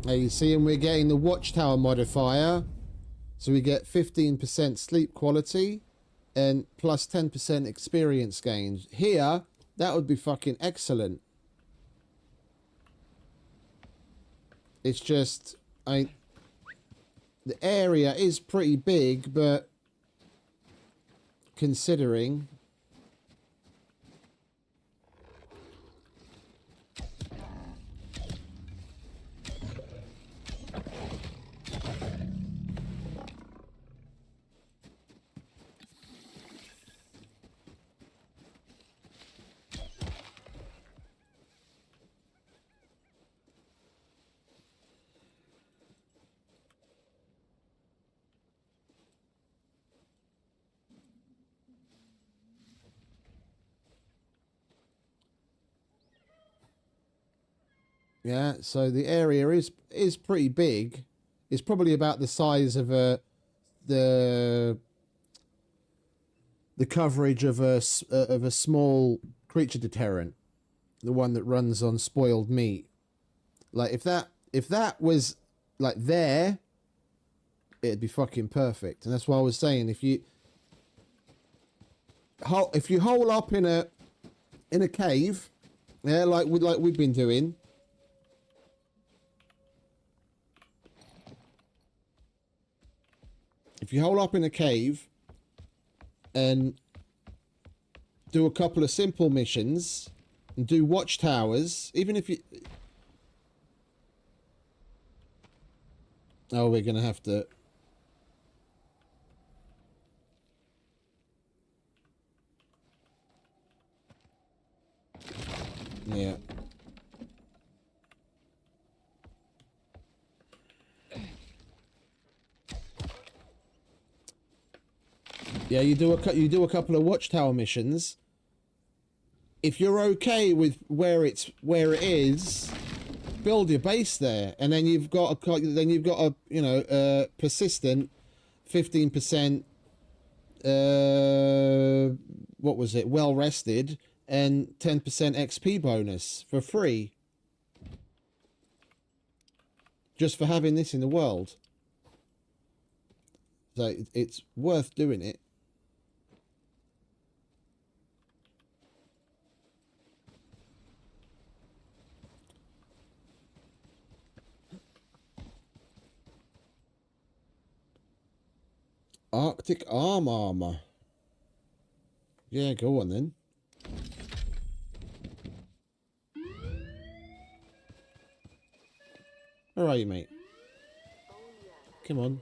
Hey, you see, and we're getting the watchtower modifier. So we get 15% sleep quality and plus 10% experience gains. Here, that would be fucking excellent. It's just, the area is pretty big, but considering... Yeah, so the area is pretty big. It's probably about the size of the coverage of a small creature deterrent, the one that runs on spoiled meat. Like if that was like there, it'd be fucking perfect. And that's why I was saying if you hole up in a cave, yeah, like we've been doing. If you hole up in a cave and do a couple of simple missions and do watchtowers, even if you... Oh, we're going to have to... Yeah. Yeah, you do a couple of watchtower missions. If you're okay with where it is, build your base there, and then you've got a you know persistent 15%. What was it? Well rested and 10% XP bonus for free, just for having this in the world. So it's worth doing it. Arctic armor. Yeah, go on then. Where are you, mate? Come on.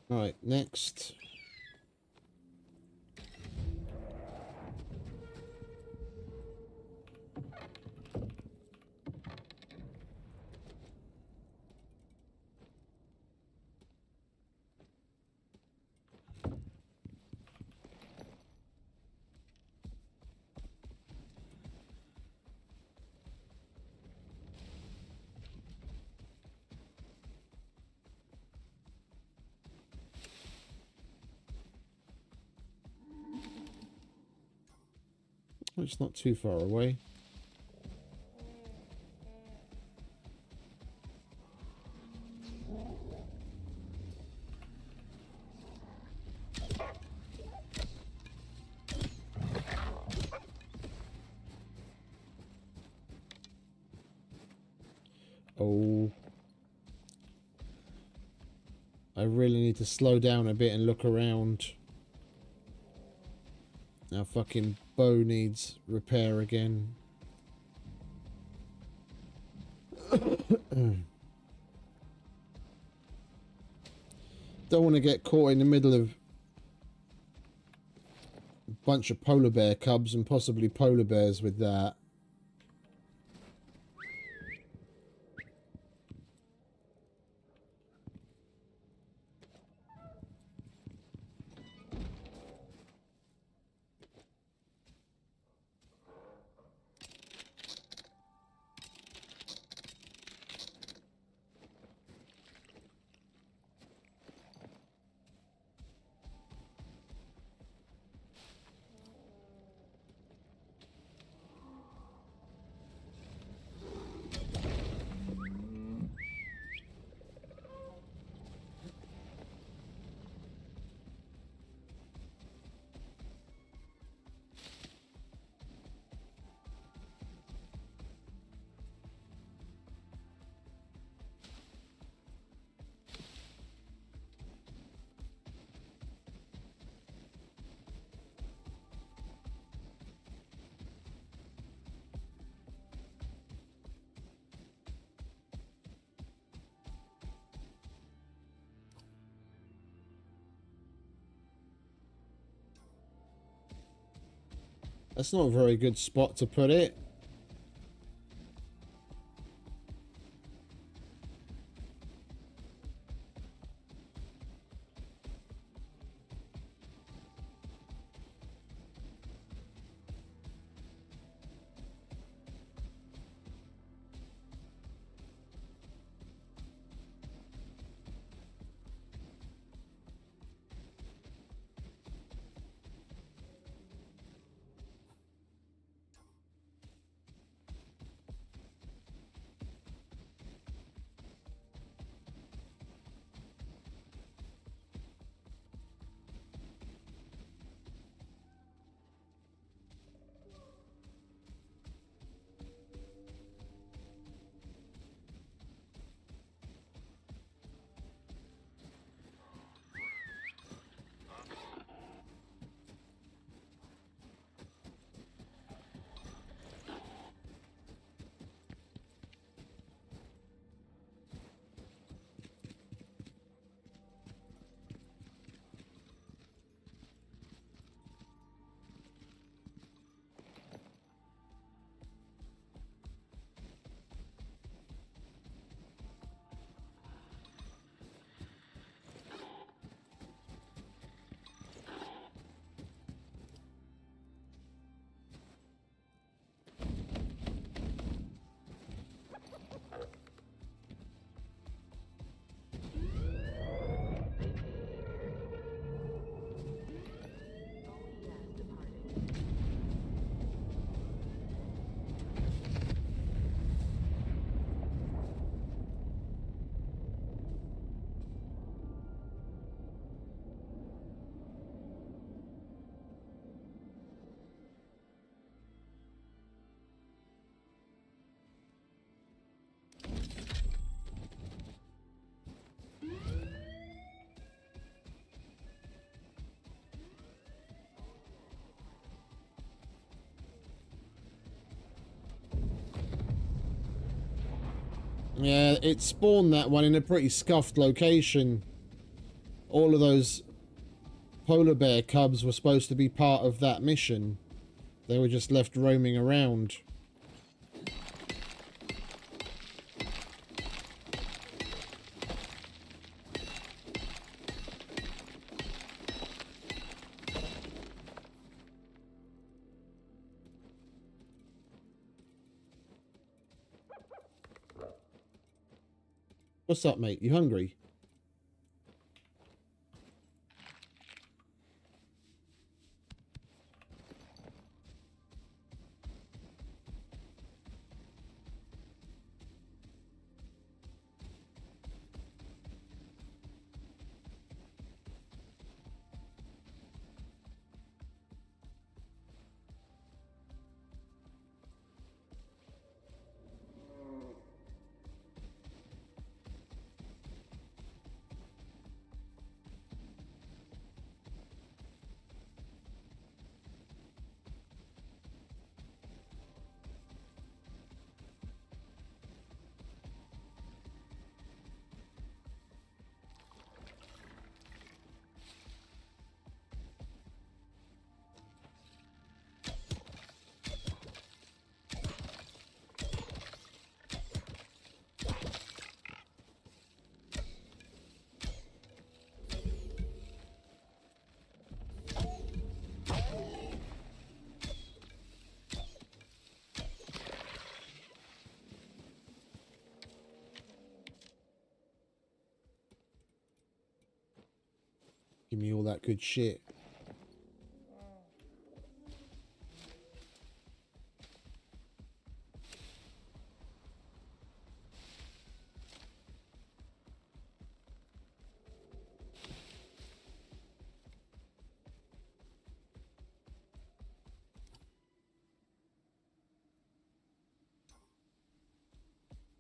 Right, next. It's not too far away. Oh. I need to slow down a bit and look around. Our fucking bow needs repair again. Don't want to get caught in the middle of a bunch of polar bear cubs and possibly polar bears with that. That's not a very good spot to put it. Yeah, it spawned that one in a pretty scuffed location. All of those polar bear cubs were supposed to be part of that mission. They were just left roaming around. What's up, mate? You hungry? Give me all that good shit.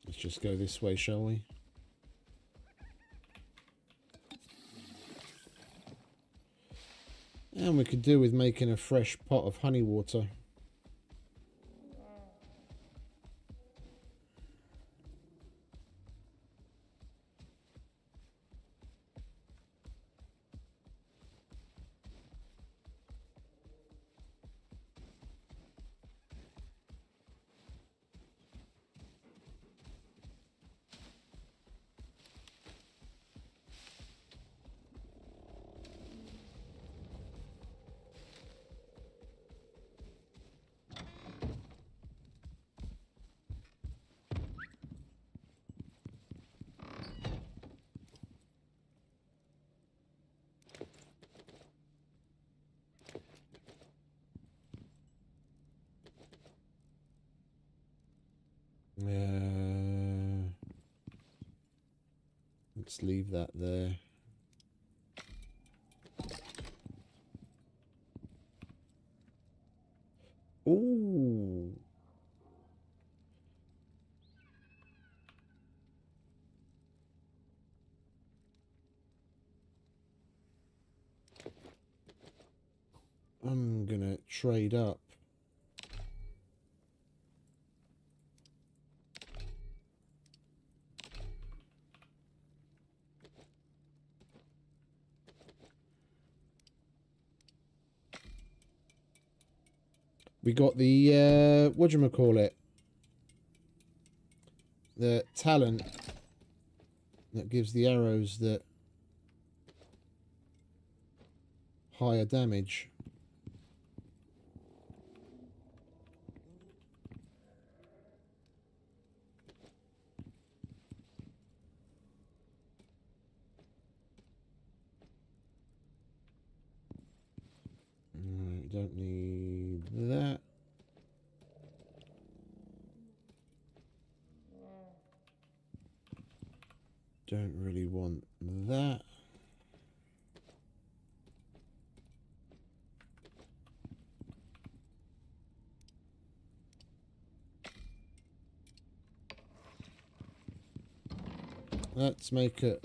Let's just go this way, shall we? And we could do with making a fresh pot of honey water. Let's leave that there. Ooh. I'm gonna trade up. We got the, whatchamacallit? The talent that gives the arrows that higher damage. Don't need that. Don't really want that. Let's make a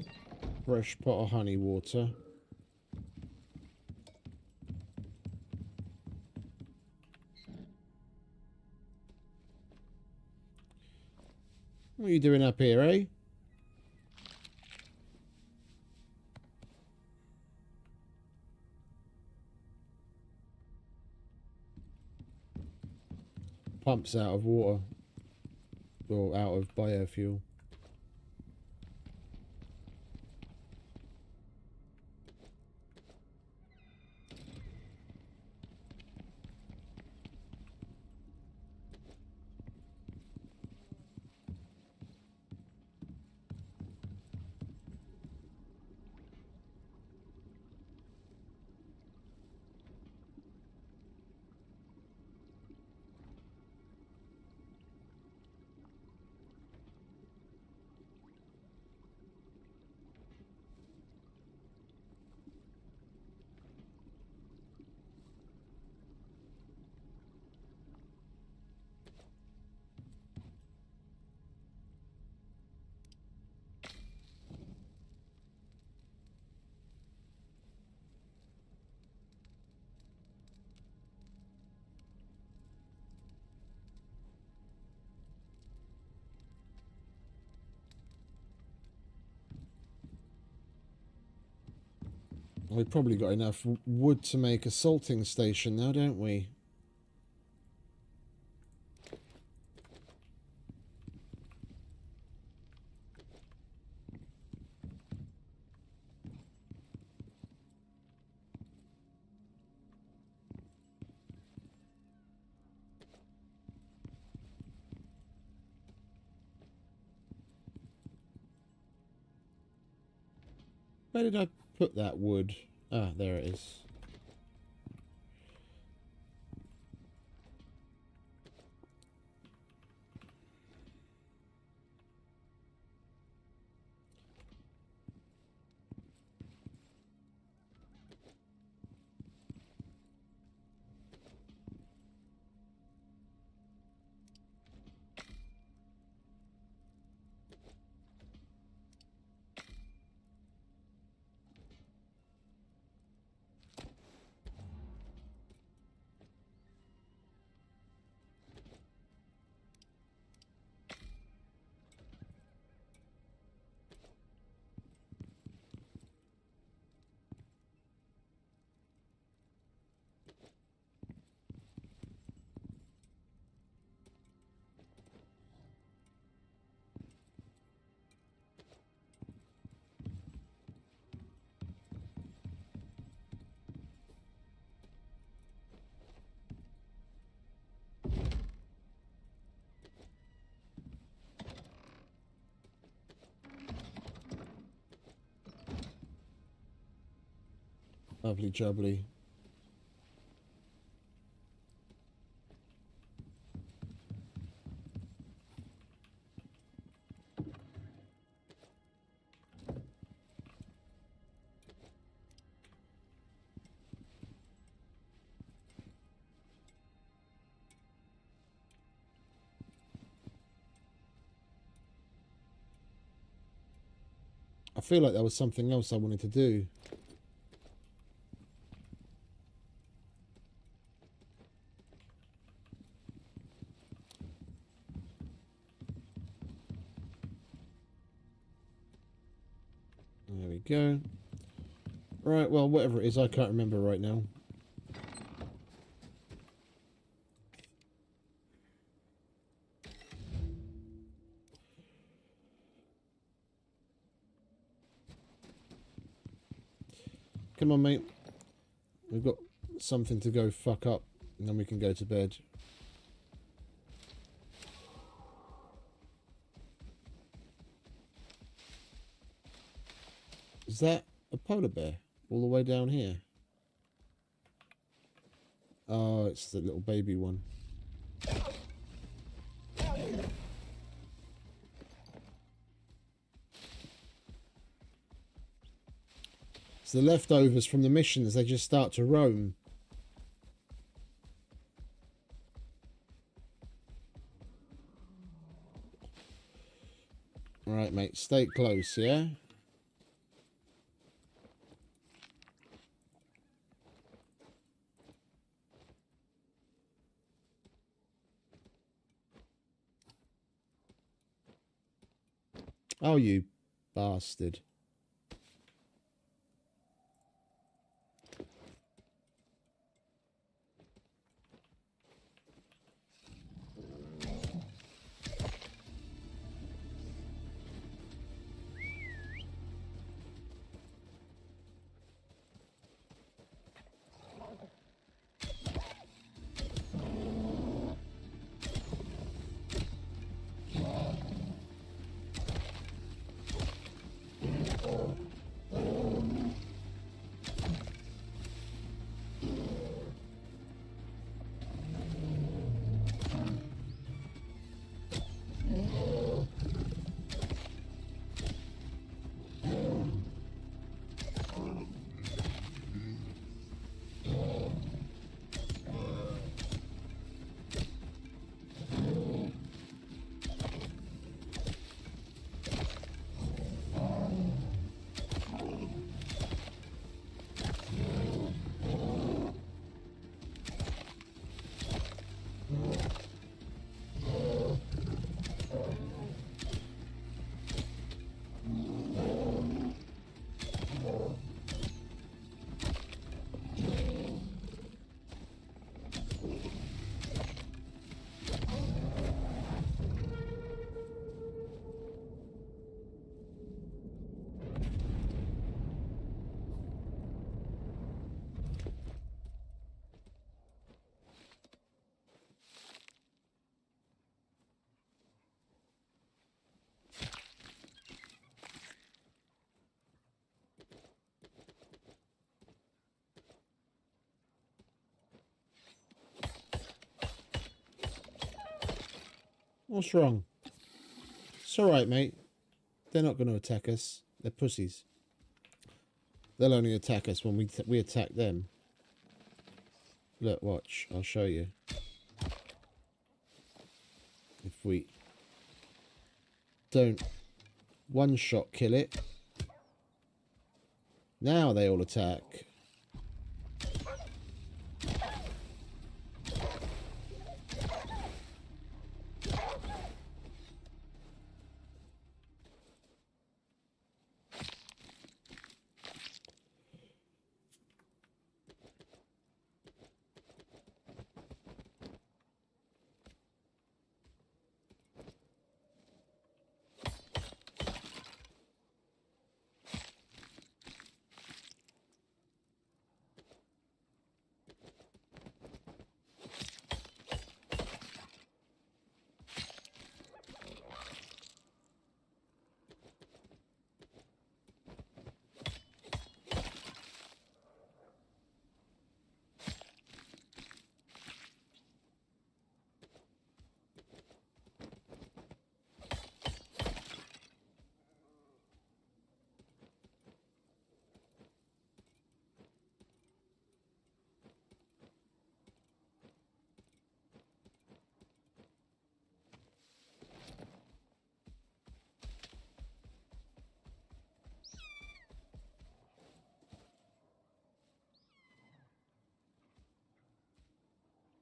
fresh pot of honey water. What are you doing up here, eh? Pumps out of water. Or out of biofuel. We've probably got enough wood to make a salting station now, don't we? Where did I put that wood? Ah, there it is. Lovely jubbly. I feel like there was something else I wanted to do. There we go. Right, well, whatever it is, I can't remember right now. Come on, mate. We've got something to go fuck up, and then we can go to bed. Is that a polar bear all the way down here? Oh, it's the little baby one. It's the leftovers from the missions. They just start to roam. All right, mate. Stay close, yeah? Oh, you bastard. What's wrong? It's alright, mate. They're not going to attack us. They're pussies. They'll only attack us when we attack them. Look, watch. I'll show you. If we don't one-shot kill it, now they all attack.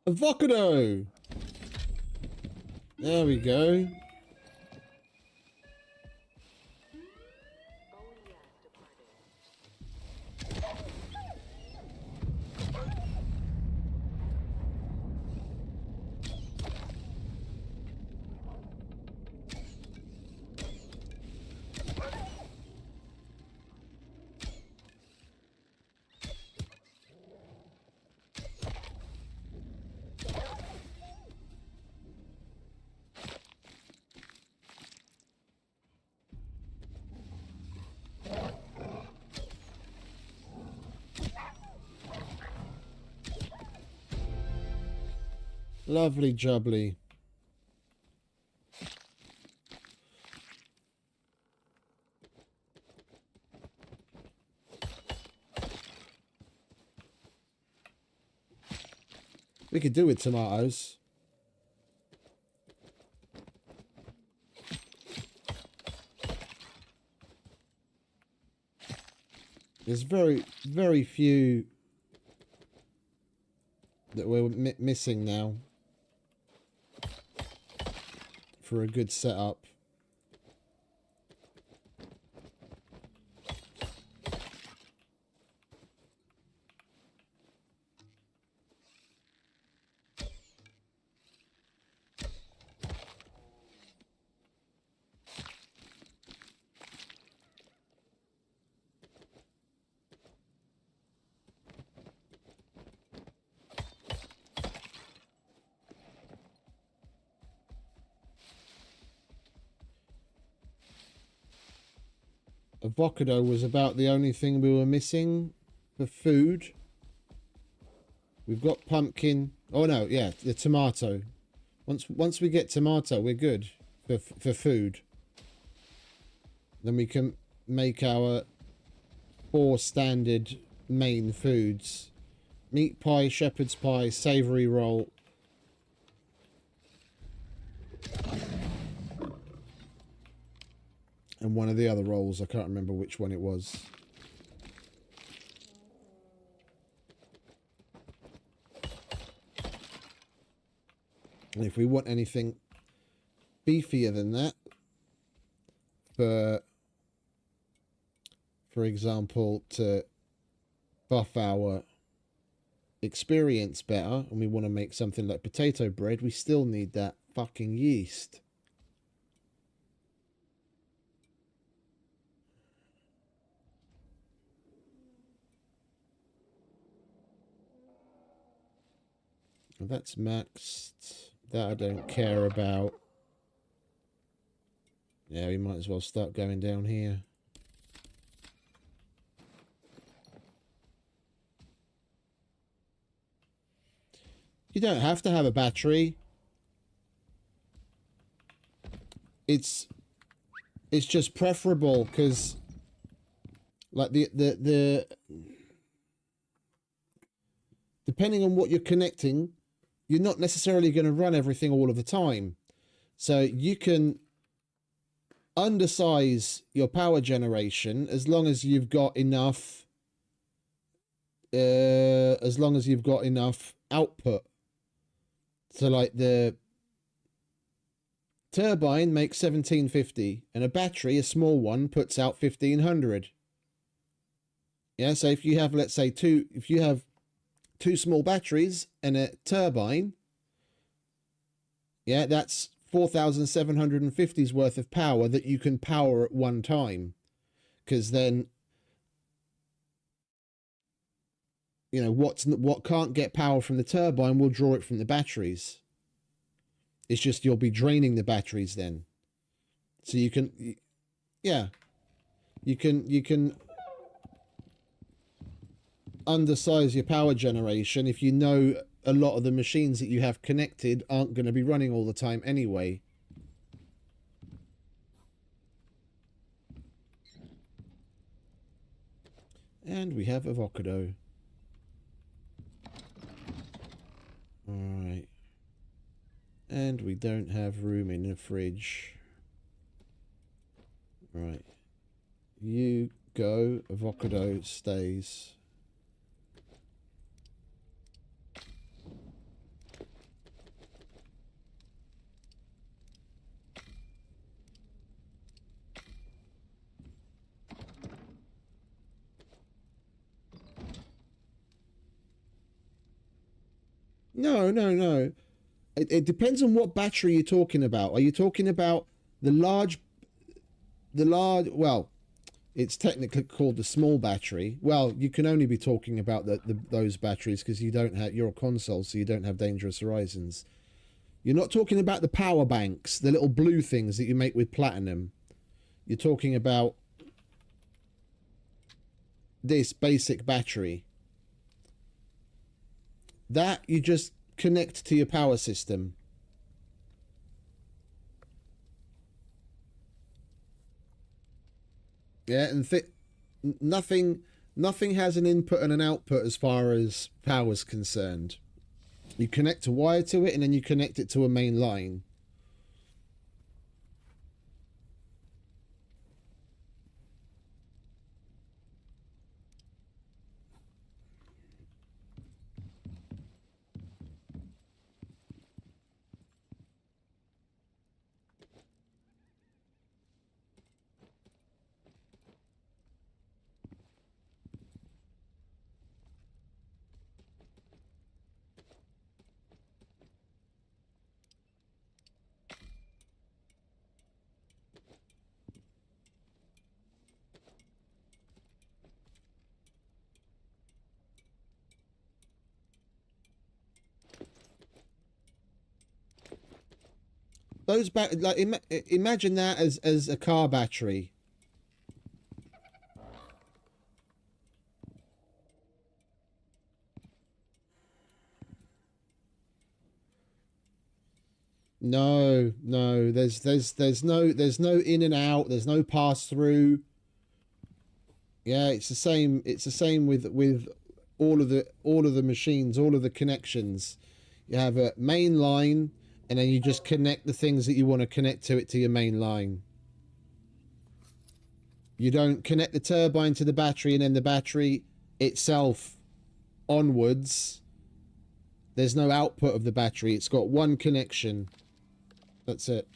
Avocado! There we go. Lovely jubbly. We could do with tomatoes. There's very few that we're missing now for a good setup. Avocado was about the only thing we were missing for food. We've got pumpkin. Oh no, yeah, the tomato. Once we get tomato, we're good for food. Then we can make our 4 standard main foods: meat pie, shepherd's pie, savoury roll. And one of the other rolls, I can't remember which one it was. And if we want anything beefier than that, for example, to buff our experience better, and we want to make something like potato bread, we still need that fucking yeast. That's maxed. That I don't care about. Yeah, we might as well start going down here. You don't have to have a battery. it's just preferable because, like, the depending on what you're connecting, you're not necessarily going to run everything all of the time. So you can undersize your power generation as long as you've got enough output. So like the turbine makes 1750 and a battery, a small one, puts out 1500. Yeah, so if you have, let's say, two small batteries and a turbine, yeah, that's 4,750's worth of power that you can power at one time. Because then, you know, what can't get power from the turbine will draw it from the batteries. It's just you'll be draining the batteries then. So you can, yeah, you can undersize your power generation if you know a lot of the machines that you have connected aren't going to be running all the time anyway. And we have avocado. Alright. And we don't have room in the fridge. Right. You go, avocado stays. No. It depends on what battery you're talking about. Are you talking about the large, well, it's technically called the small battery. Well, you can only be talking about those batteries because you don't have, you're a console, so you don't have Dangerous Horizons. You're not talking about the power banks, the little blue things that you make with platinum. You're talking about this basic battery. That you just connect to your power system. Yeah, and nothing has an input and an output as far as power's concerned. You connect a wire to it and then you connect it to a main line. Those like imagine that as a car battery. No, there's no in and out, there's no pass through. Yeah, it's the same with all of the machines, all of the connections. You have a main line and then you just connect the things that you want to connect to it to your main line. You don't connect the turbine to the battery and then the battery itself onwards. There's no output of the battery. It's got one connection. That's it.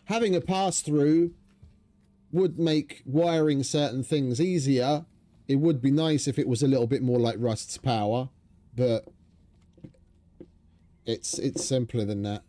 Having a pass-through would make wiring certain things easier. It would be nice if it was a little bit more like Rust's power, but it's simpler than that.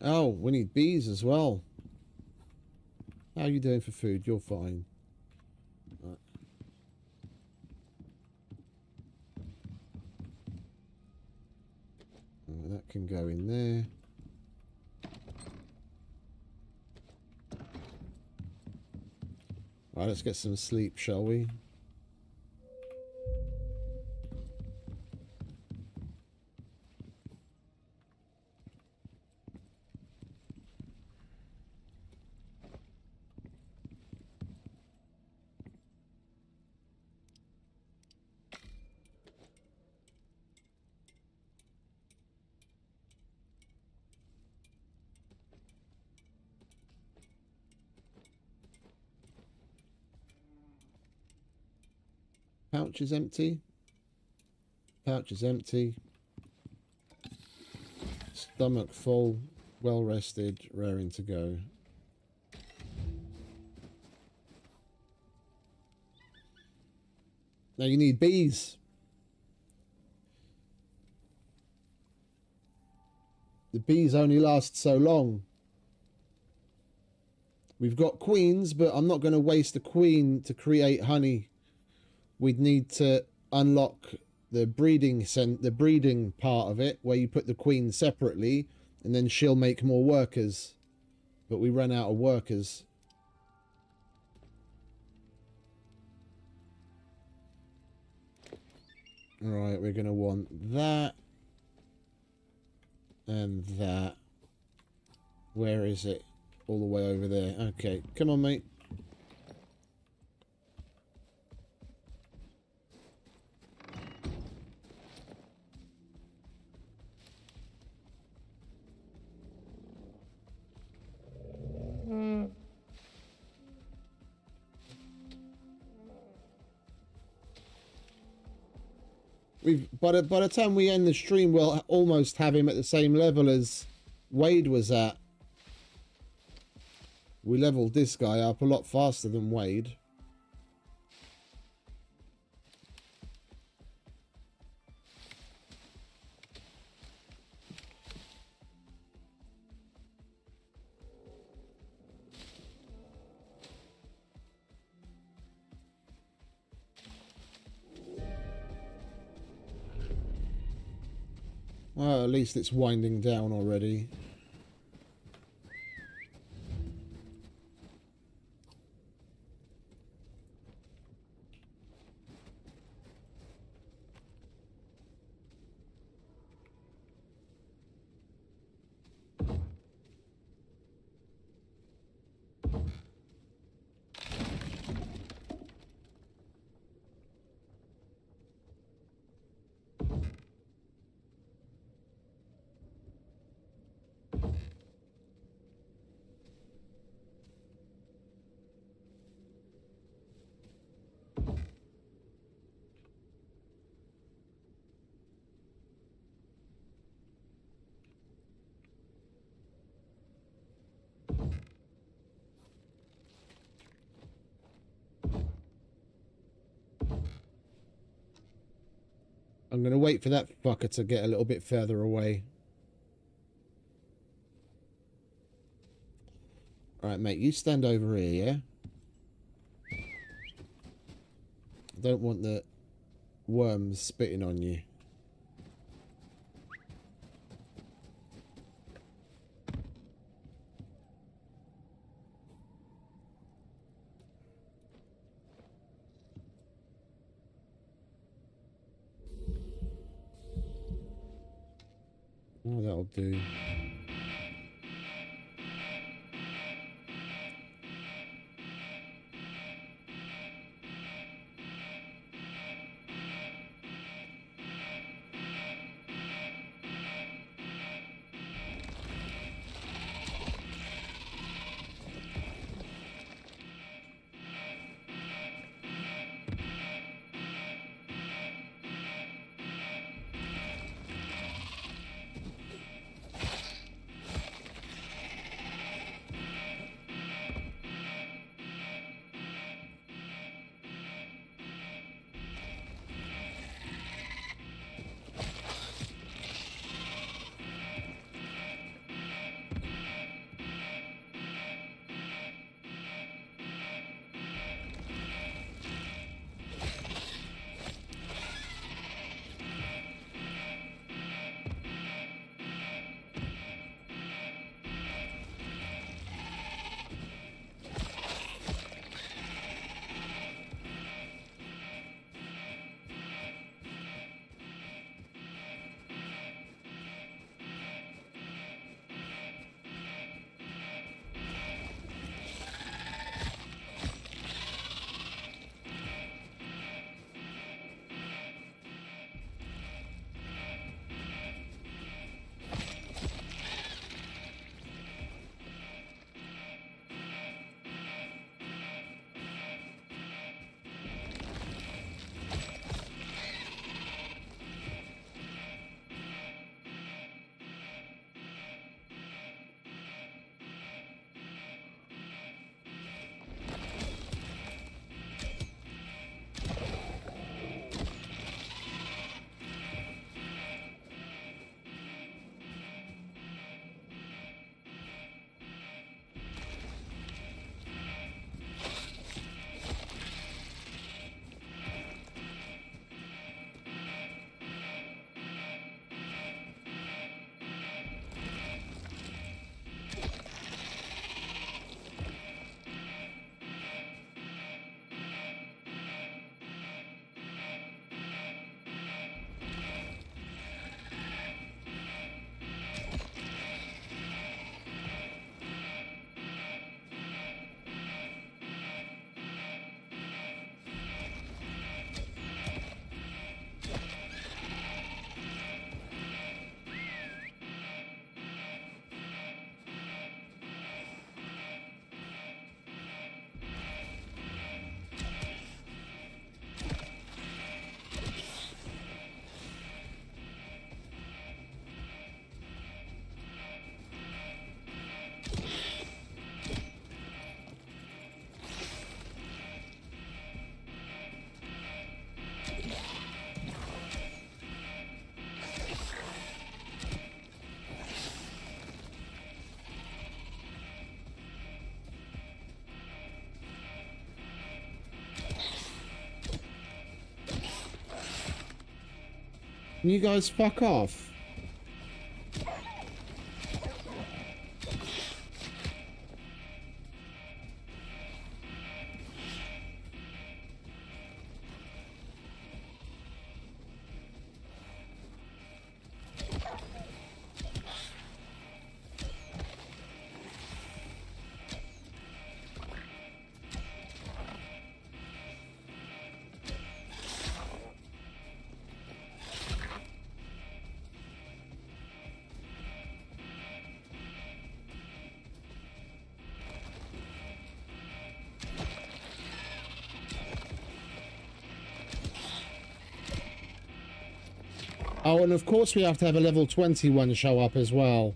Oh, we need bees as well. How are you doing for food? You're fine. Right. That can go in there. Right, let's get some sleep, shall we? Pouch is empty. Pouch is empty. Stomach full. Well rested. Raring to go. Now you need bees. The bees only last so long. We've got queens, but I'm not going to waste a queen to create honey. We'd need to unlock the breeding part of it, where you put the queen separately, and then she'll make more workers. But we ran out of workers. Alright, we're going to want that. And that. Where is it? All the way over there. Okay, come on, mate. By the time we end the stream, we'll almost have him at the same level as Wade was at. We leveled this guy up a lot faster than Wade. Well, at least it's winding down already. I'm going to wait for that fucker to get a little bit further away. Alright, mate, you stand over here, yeah? I don't want the worms spitting on you. Oh, that'll do. Can you guys fuck off? Oh, and of course we have to have a level 21 show up as well.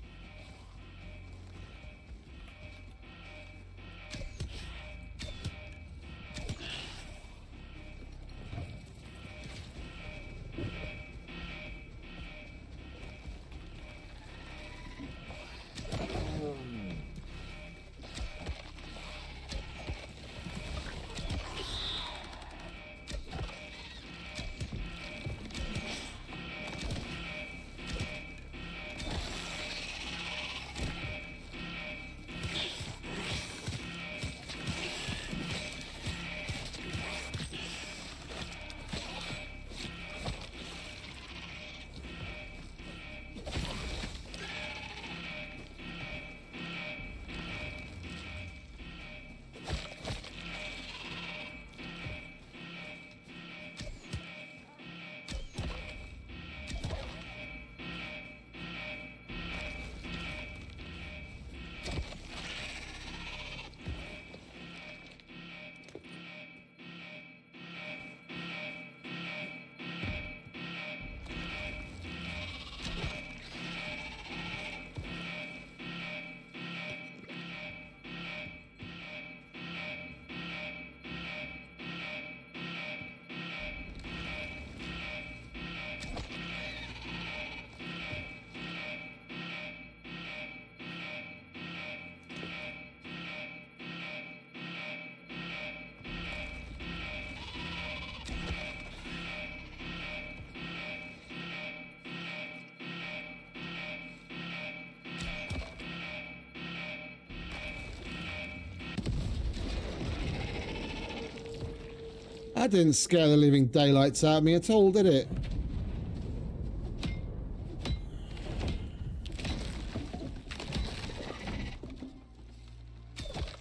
That didn't scare the living daylights out of me at all, did it?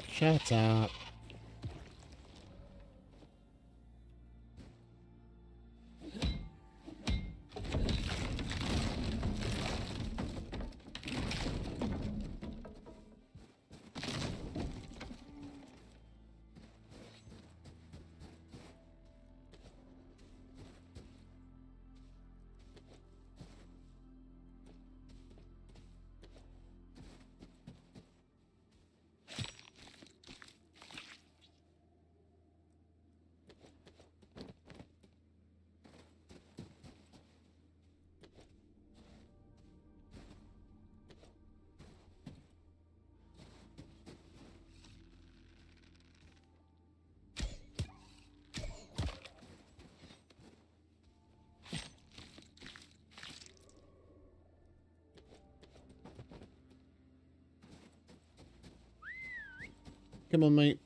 Shut up. Come on, mate.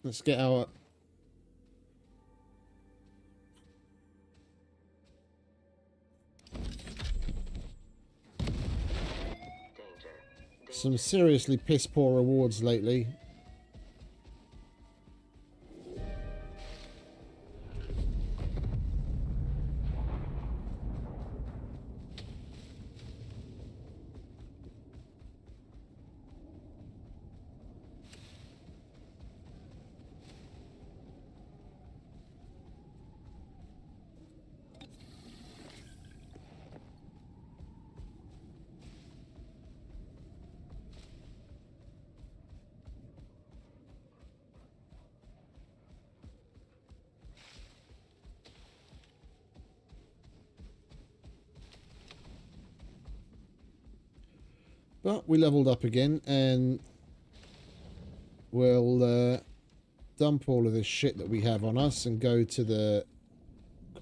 Let's get our... Some seriously piss poor rewards lately. But we leveled up again, and we'll dump all of this shit that we have on us and go to the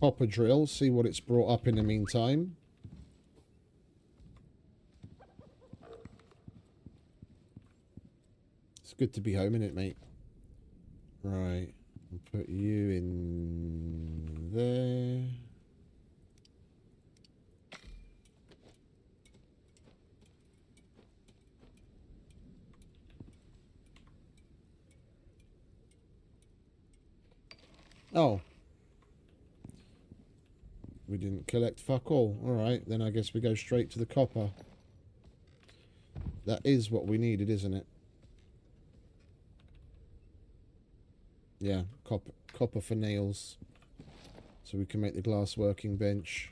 copper drill, see what it's brought up in the meantime. good to be home, isn't it, mate? Right. I'll put you in there. Oh. We didn't collect fuck all. Alright, then I guess we go straight to the copper. That is what we needed, isn't it? Yeah, copper for nails. So we can make the glass working bench.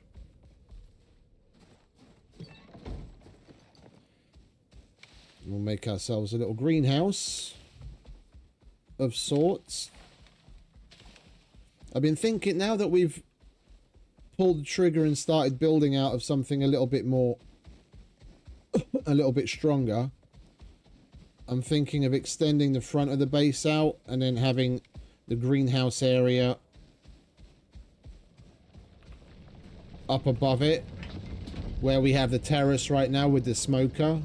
We'll make ourselves a little greenhouse of sorts. I've been thinking, now that we've pulled the trigger and started building out of something a little bit more, a little bit stronger, I'm thinking of extending the front of the base out and then having the greenhouse area up above it, where we have the terrace right now with the smoker.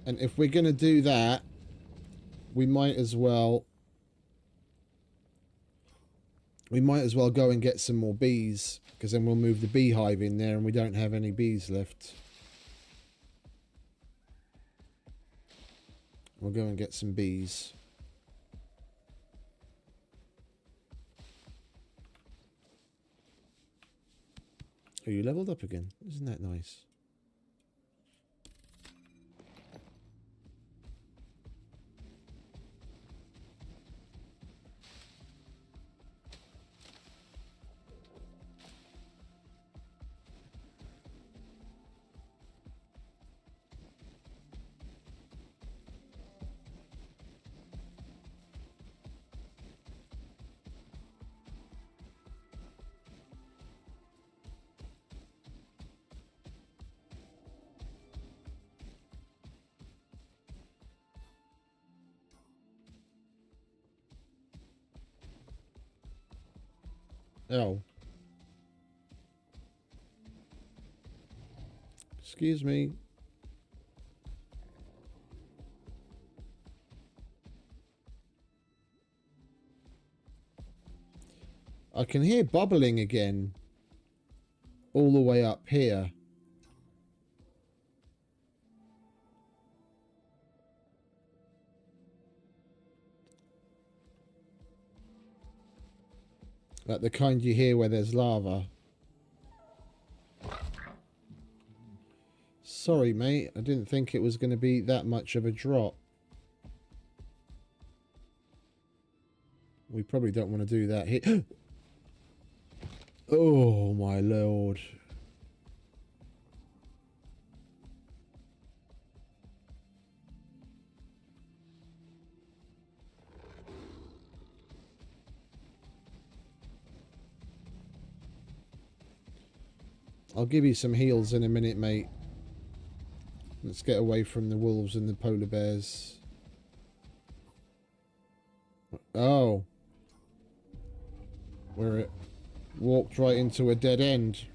And if we're going to do that, we might as well go and get some more bees, because then we'll move the beehive in there and we don't have any bees left. We'll go and get some bees. Oh, you leveled up again. Isn't that nice? Oh. Excuse me. I can hear bubbling again. All the way up here. Like the kind you hear where there's lava. Sorry, mate. I didn't think it was going to be that much of a drop. We probably don't want to do that here. Oh, my lord. I'll give you some heals in a minute, mate. Let's get away from the wolves and the polar bears. Oh. Where it walked right into a dead end.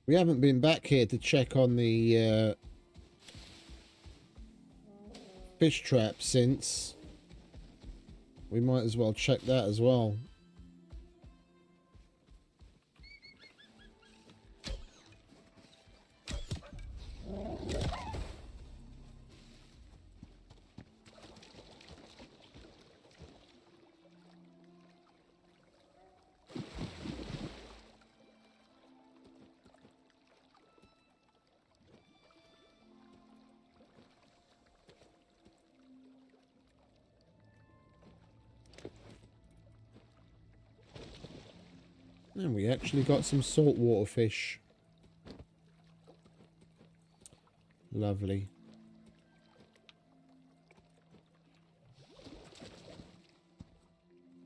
We haven't been back here to check on the fish trap since. We might as well check that as well. And we actually got some saltwater fish. Lovely.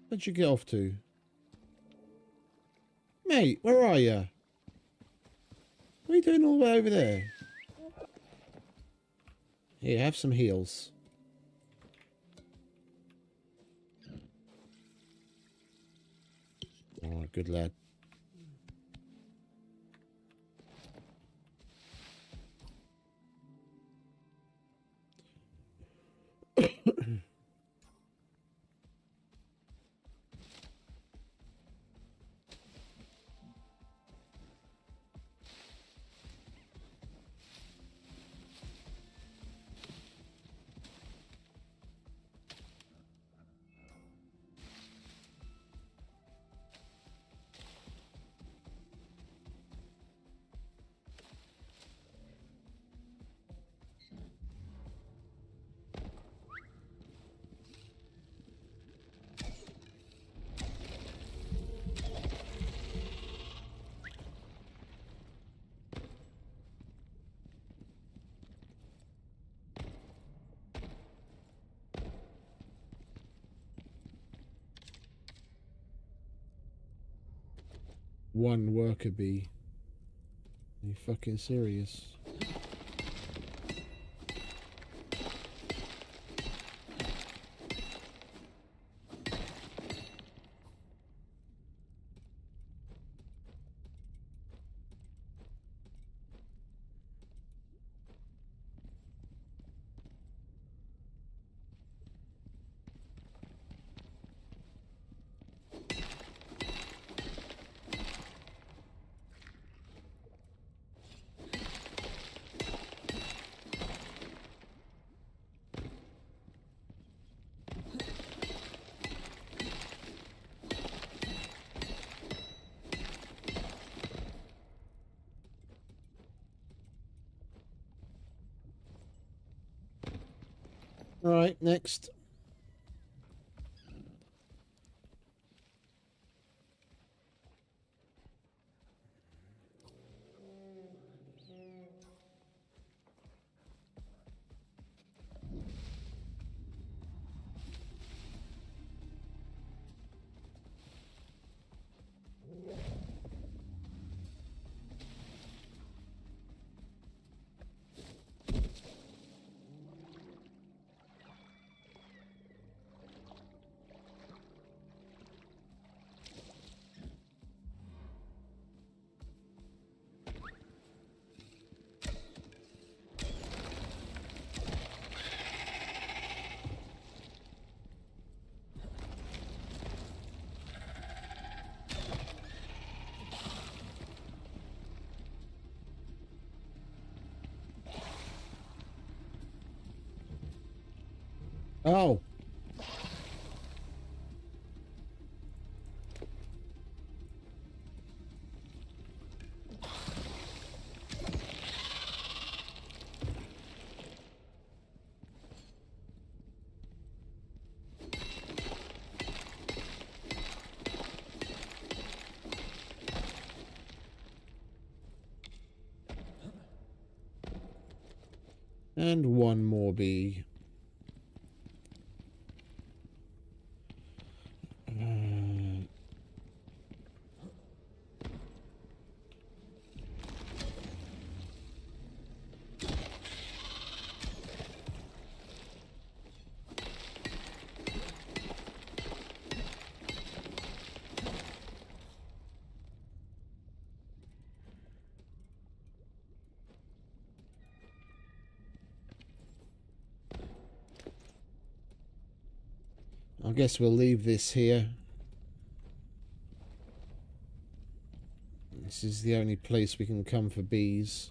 Where'd you get off to? Mate, where are you? What are you doing all the way over there? Here, have some heals. Alright, good lad. One worker bee. Are you fucking serious? Alright, next. Oh. And one more bee. I guess we'll leave this here. This is the only place we can come for bees.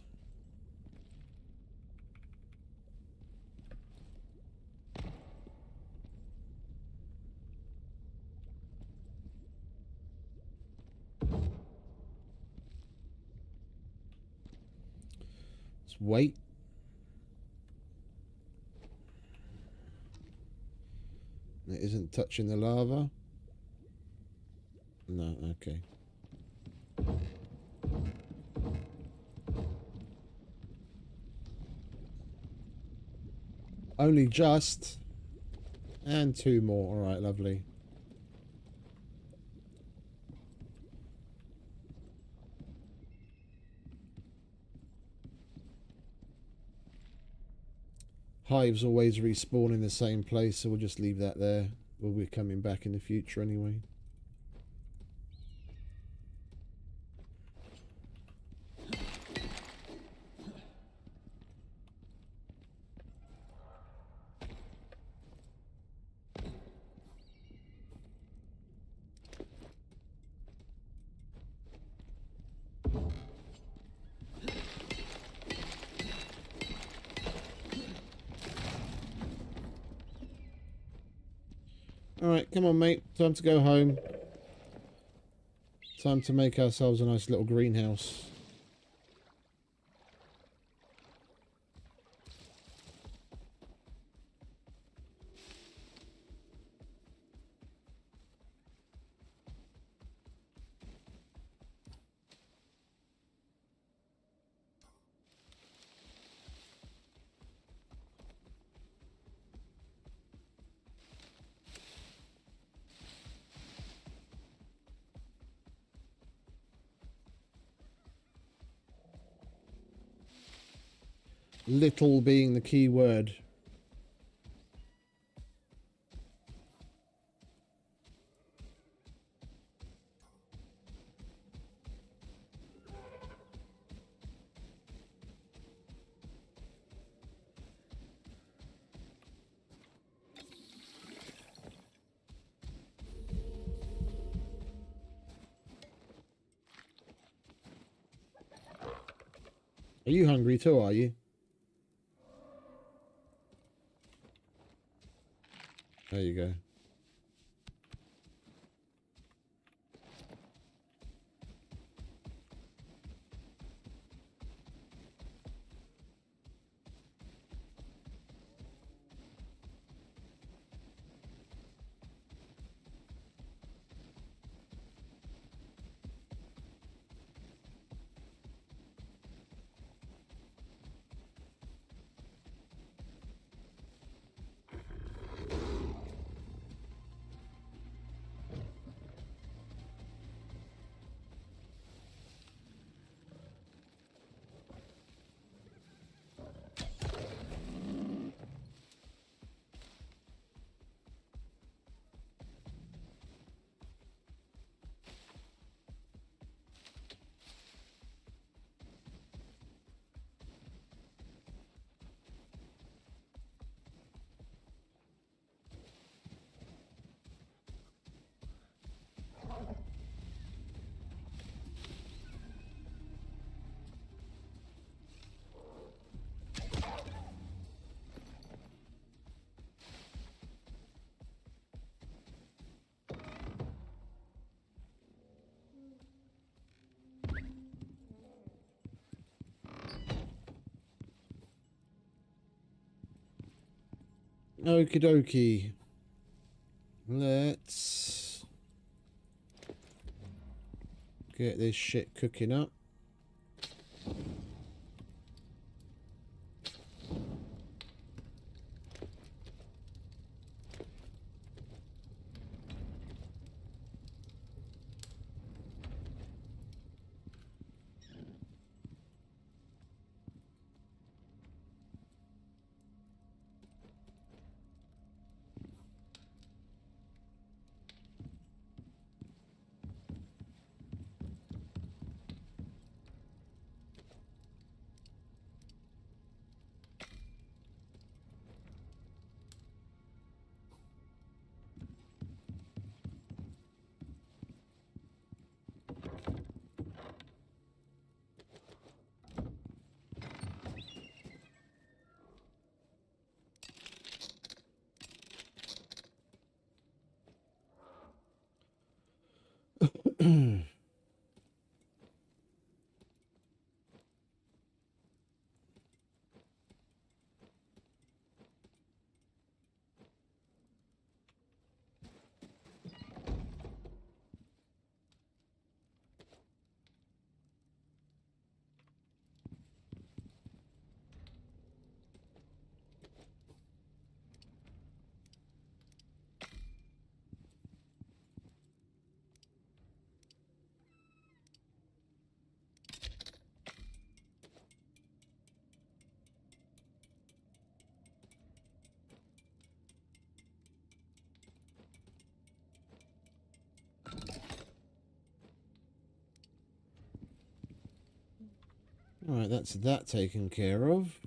Let's wait. It isn't touching the lava. No, okay. Only just. And 2 more. Alright, lovely. Hives always respawn in the same place, so we'll just leave that there. We'll be coming back in the future anyway. Alright, come on, mate. Time to go home. Time to make ourselves a nice little greenhouse. Little being the key word. Are you hungry too, are you? There you go. Okie dokie. Let's get this shit cooking up. Alright, that's that taken care of.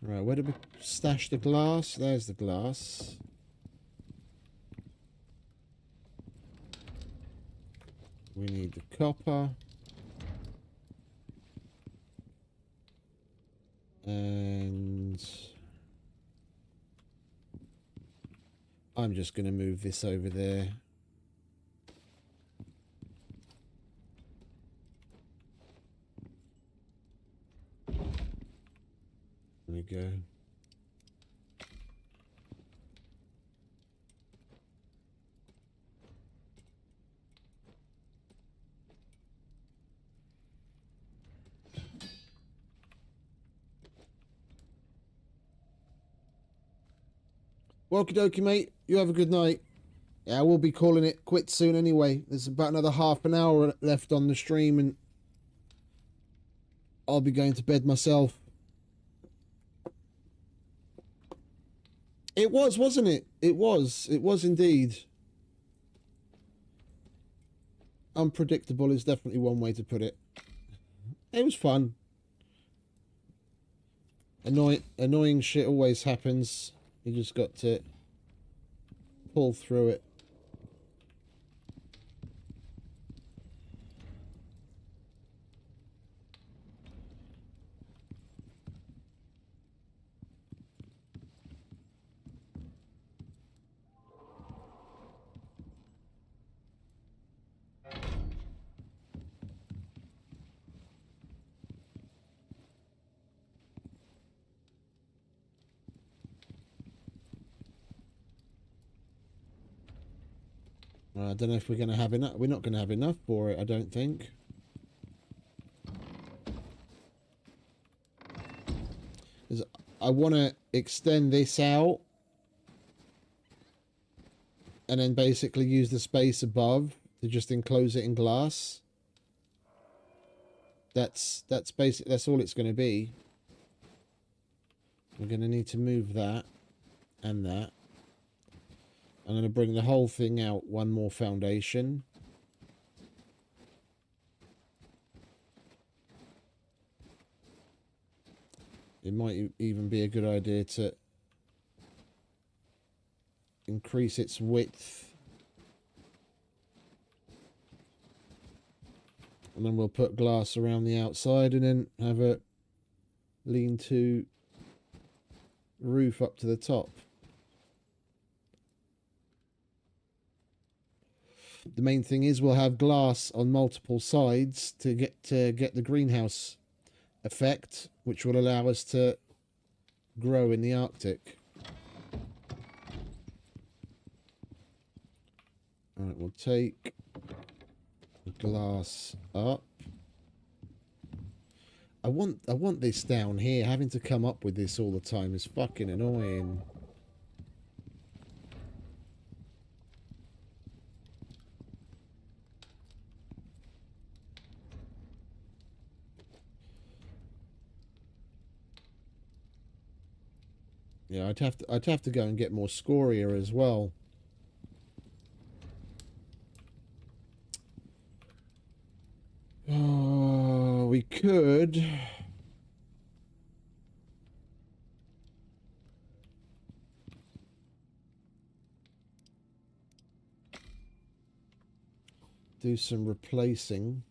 Right, where did we stash the glass? There's the glass. We need the copper. And I'm just going to move this over there. There we go. Okie dokie, mate. You have a good night. Yeah, we'll be calling it quits soon anyway. There's about another half an hour left on the stream and I'll be going to bed myself. It was, wasn't it? It was. It was indeed. Unpredictable is definitely one way to put it. It was fun. Annoying shit always happens. You just got to pull through it. I don't know if we're going to have enough. We're not going to have enough for it, I don't think. I want to extend this out and then basically use the space above to just enclose it in glass. That's basic. That's all it's going to be. We're going to need to move that and that. I'm going to bring the whole thing out one more foundation. It might even be a good idea to increase its width. And then we'll put glass around the outside and then have a lean-to roof up to the top. The main thing is we'll have glass on multiple sides to get the greenhouse effect, which will allow us to grow in the Arctic. Alright, we'll take the glass up. I want this down here. Having to come up with this all the time is fucking annoying. Yeah, I'd have to go and get more scoria as well. Oh, we could. Do some replacing.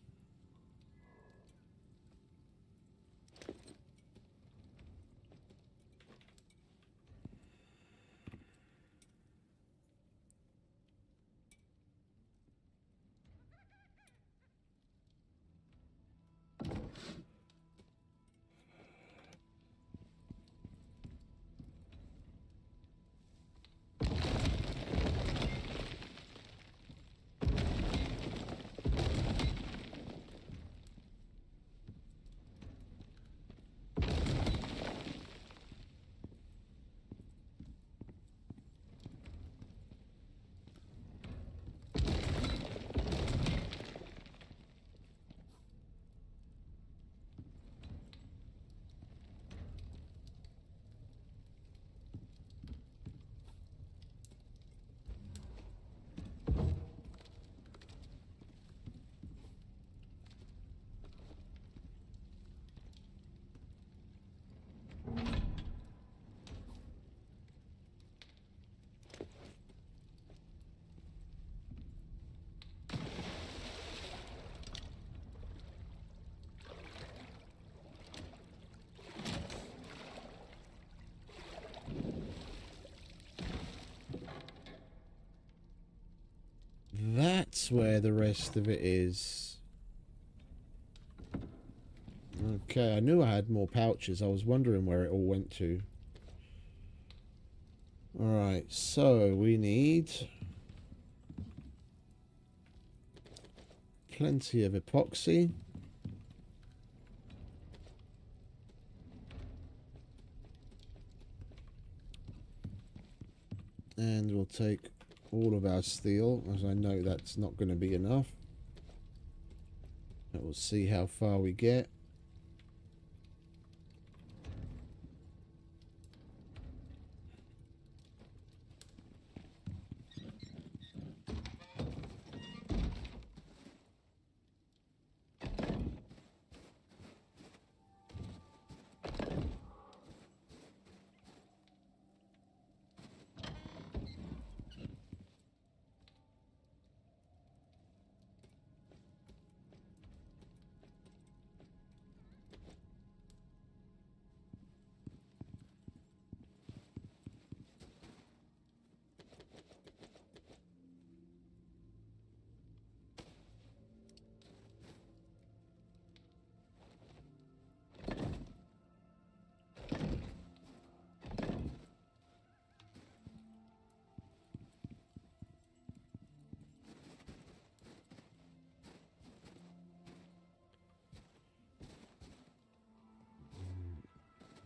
that's where the rest of it is. Okay, I knew I had more pouches. I was wondering where it all went to. Alright, so we need plenty of epoxy. And we'll take all of our steel, as I know that's not going to be enough. But we'll see how far we get.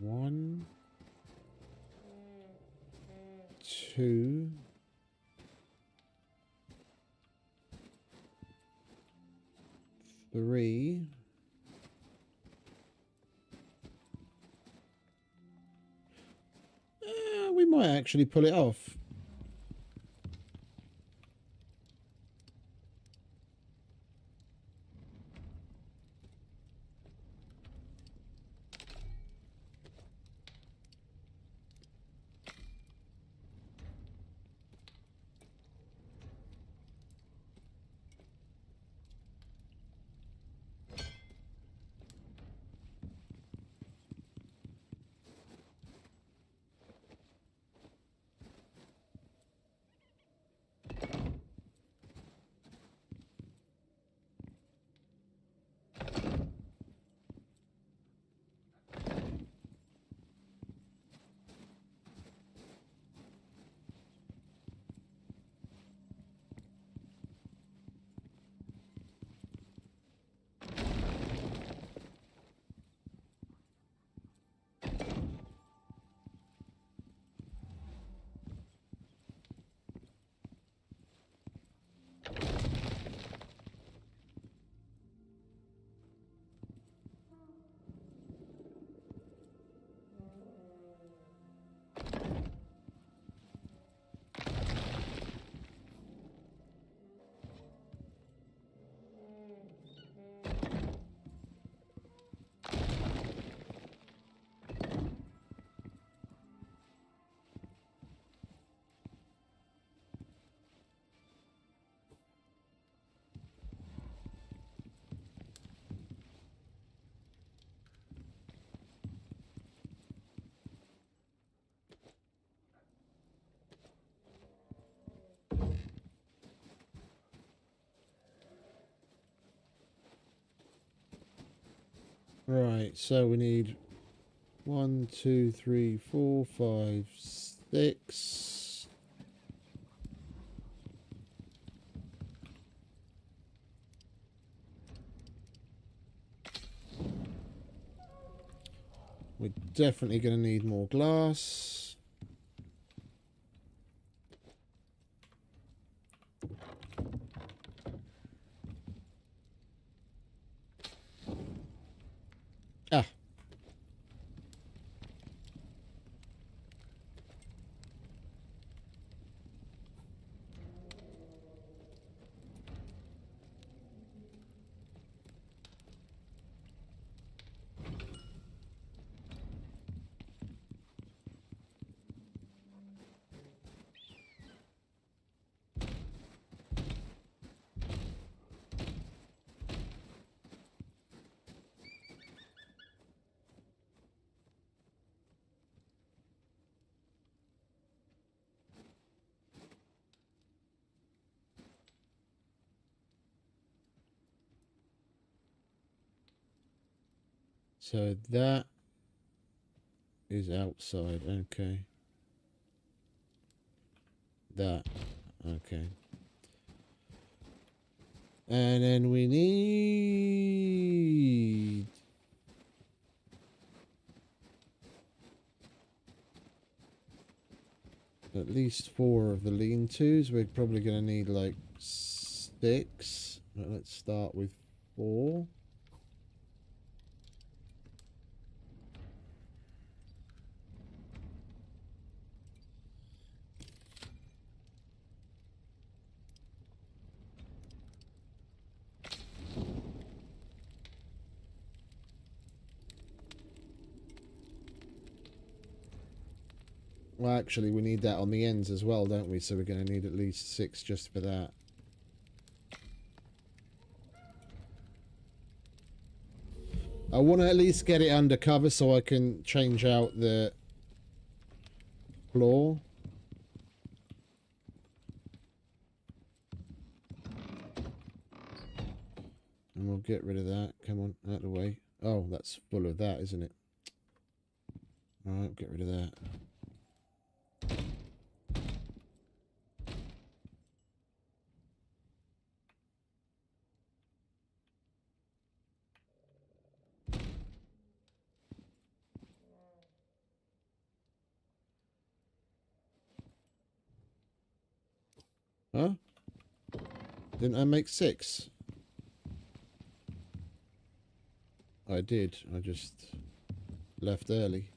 One, two, three, we might actually pull it off. Right, so we need 1, 2, 3, 4, 5, 6. We're definitely going to need more glass. Ah. So that is outside. Okay. That. Okay. And then we need at least 4 of the lean-tos. We're probably going to need like 6. But let's start with 4. Well, actually, we need that on the ends as well, don't we? So we're going to need at least 6 just for that. I want to at least get it under cover so I can change out the floor. And we'll get rid of that. Come on, out of the way. Oh, that's full of that, isn't it? Alright, get rid of that. Huh? Didn't I make 6? I did. I just left early.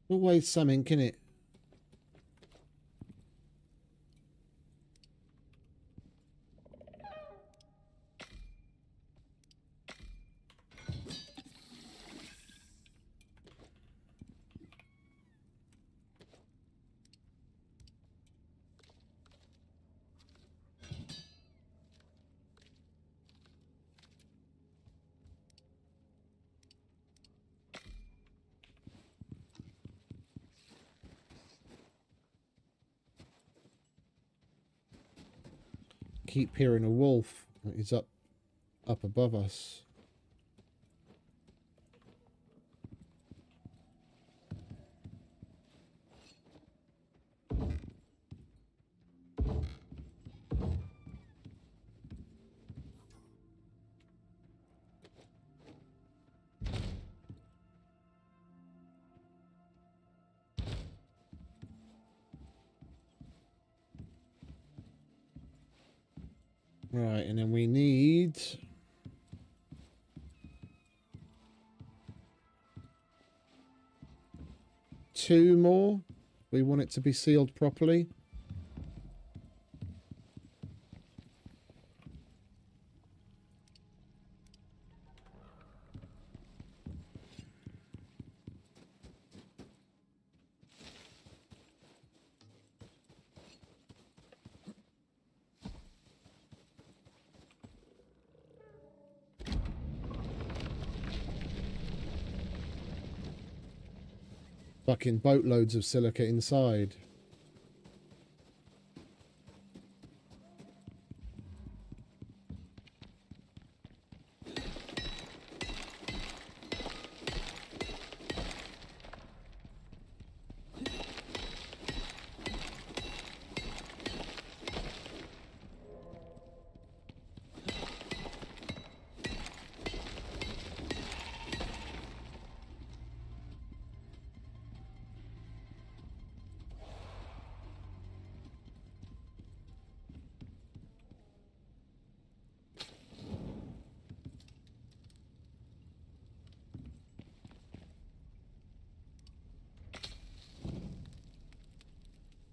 Always something, can it? Keep hearing a wolf. He's up above us. Right, and then we need 2 more. We want it to be sealed properly. Fucking boatloads of silica inside.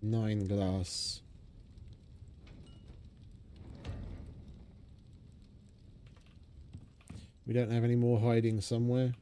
Nine glass. We don't have any more hiding somewhere.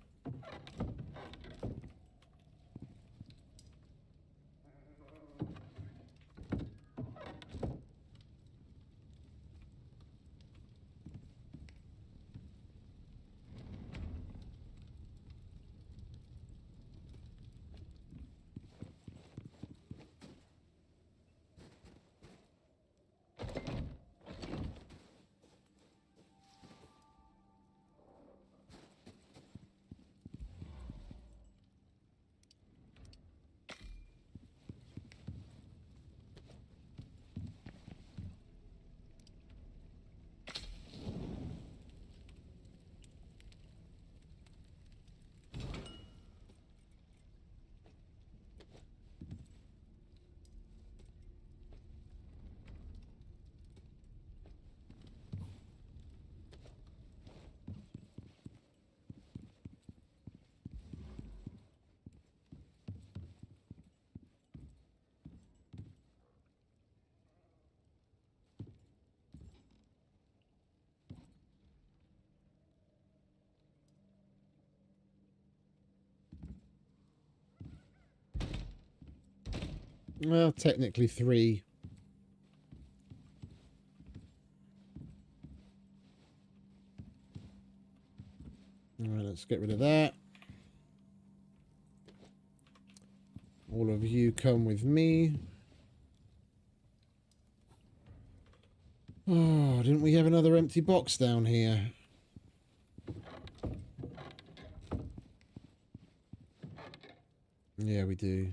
Well, technically 3. Alright, let's get rid of that. All of you come with me. Oh, didn't we have another empty box down here? Yeah, we do.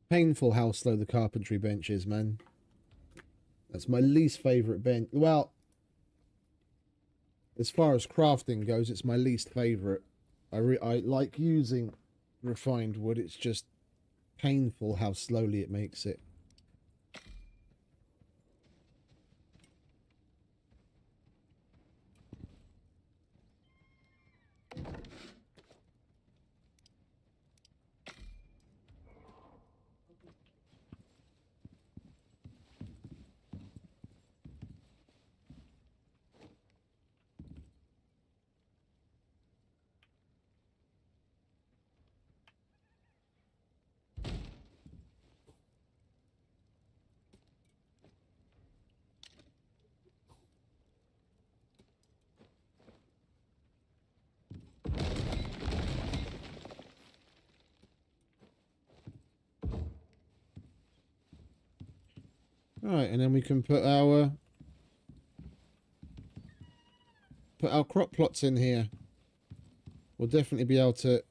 Painful how slow the carpentry bench is, man. That's my least favourite bench. Well, as far as crafting goes, it's my least favourite. I like using refined wood. It's just painful how slowly it makes it. Alright, and then we can put our crop plots in here. We'll definitely be able to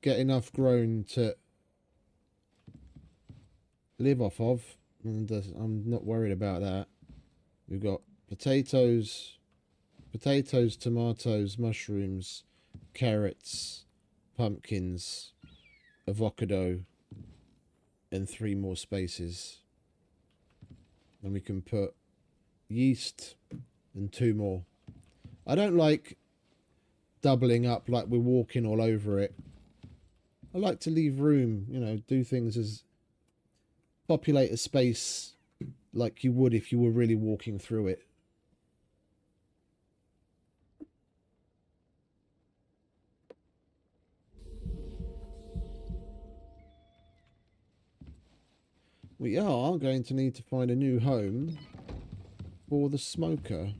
get enough grown to live off of, and I'm not worried about that. We've got potatoes, tomatoes, mushrooms, carrots, pumpkins, avocado, and 3 more spaces. And we can put yeast and 2 more. I don't like doubling up like we're walking all over it. I like to leave room, you know, do things as populate a space like you would if you were really walking through it. We are going to need to find a new home for the smoker.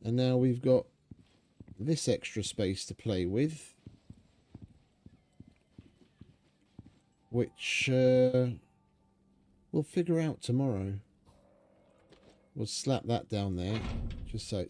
And now we've got this extra space to play with, which we'll figure out tomorrow. We'll slap that down there just so it's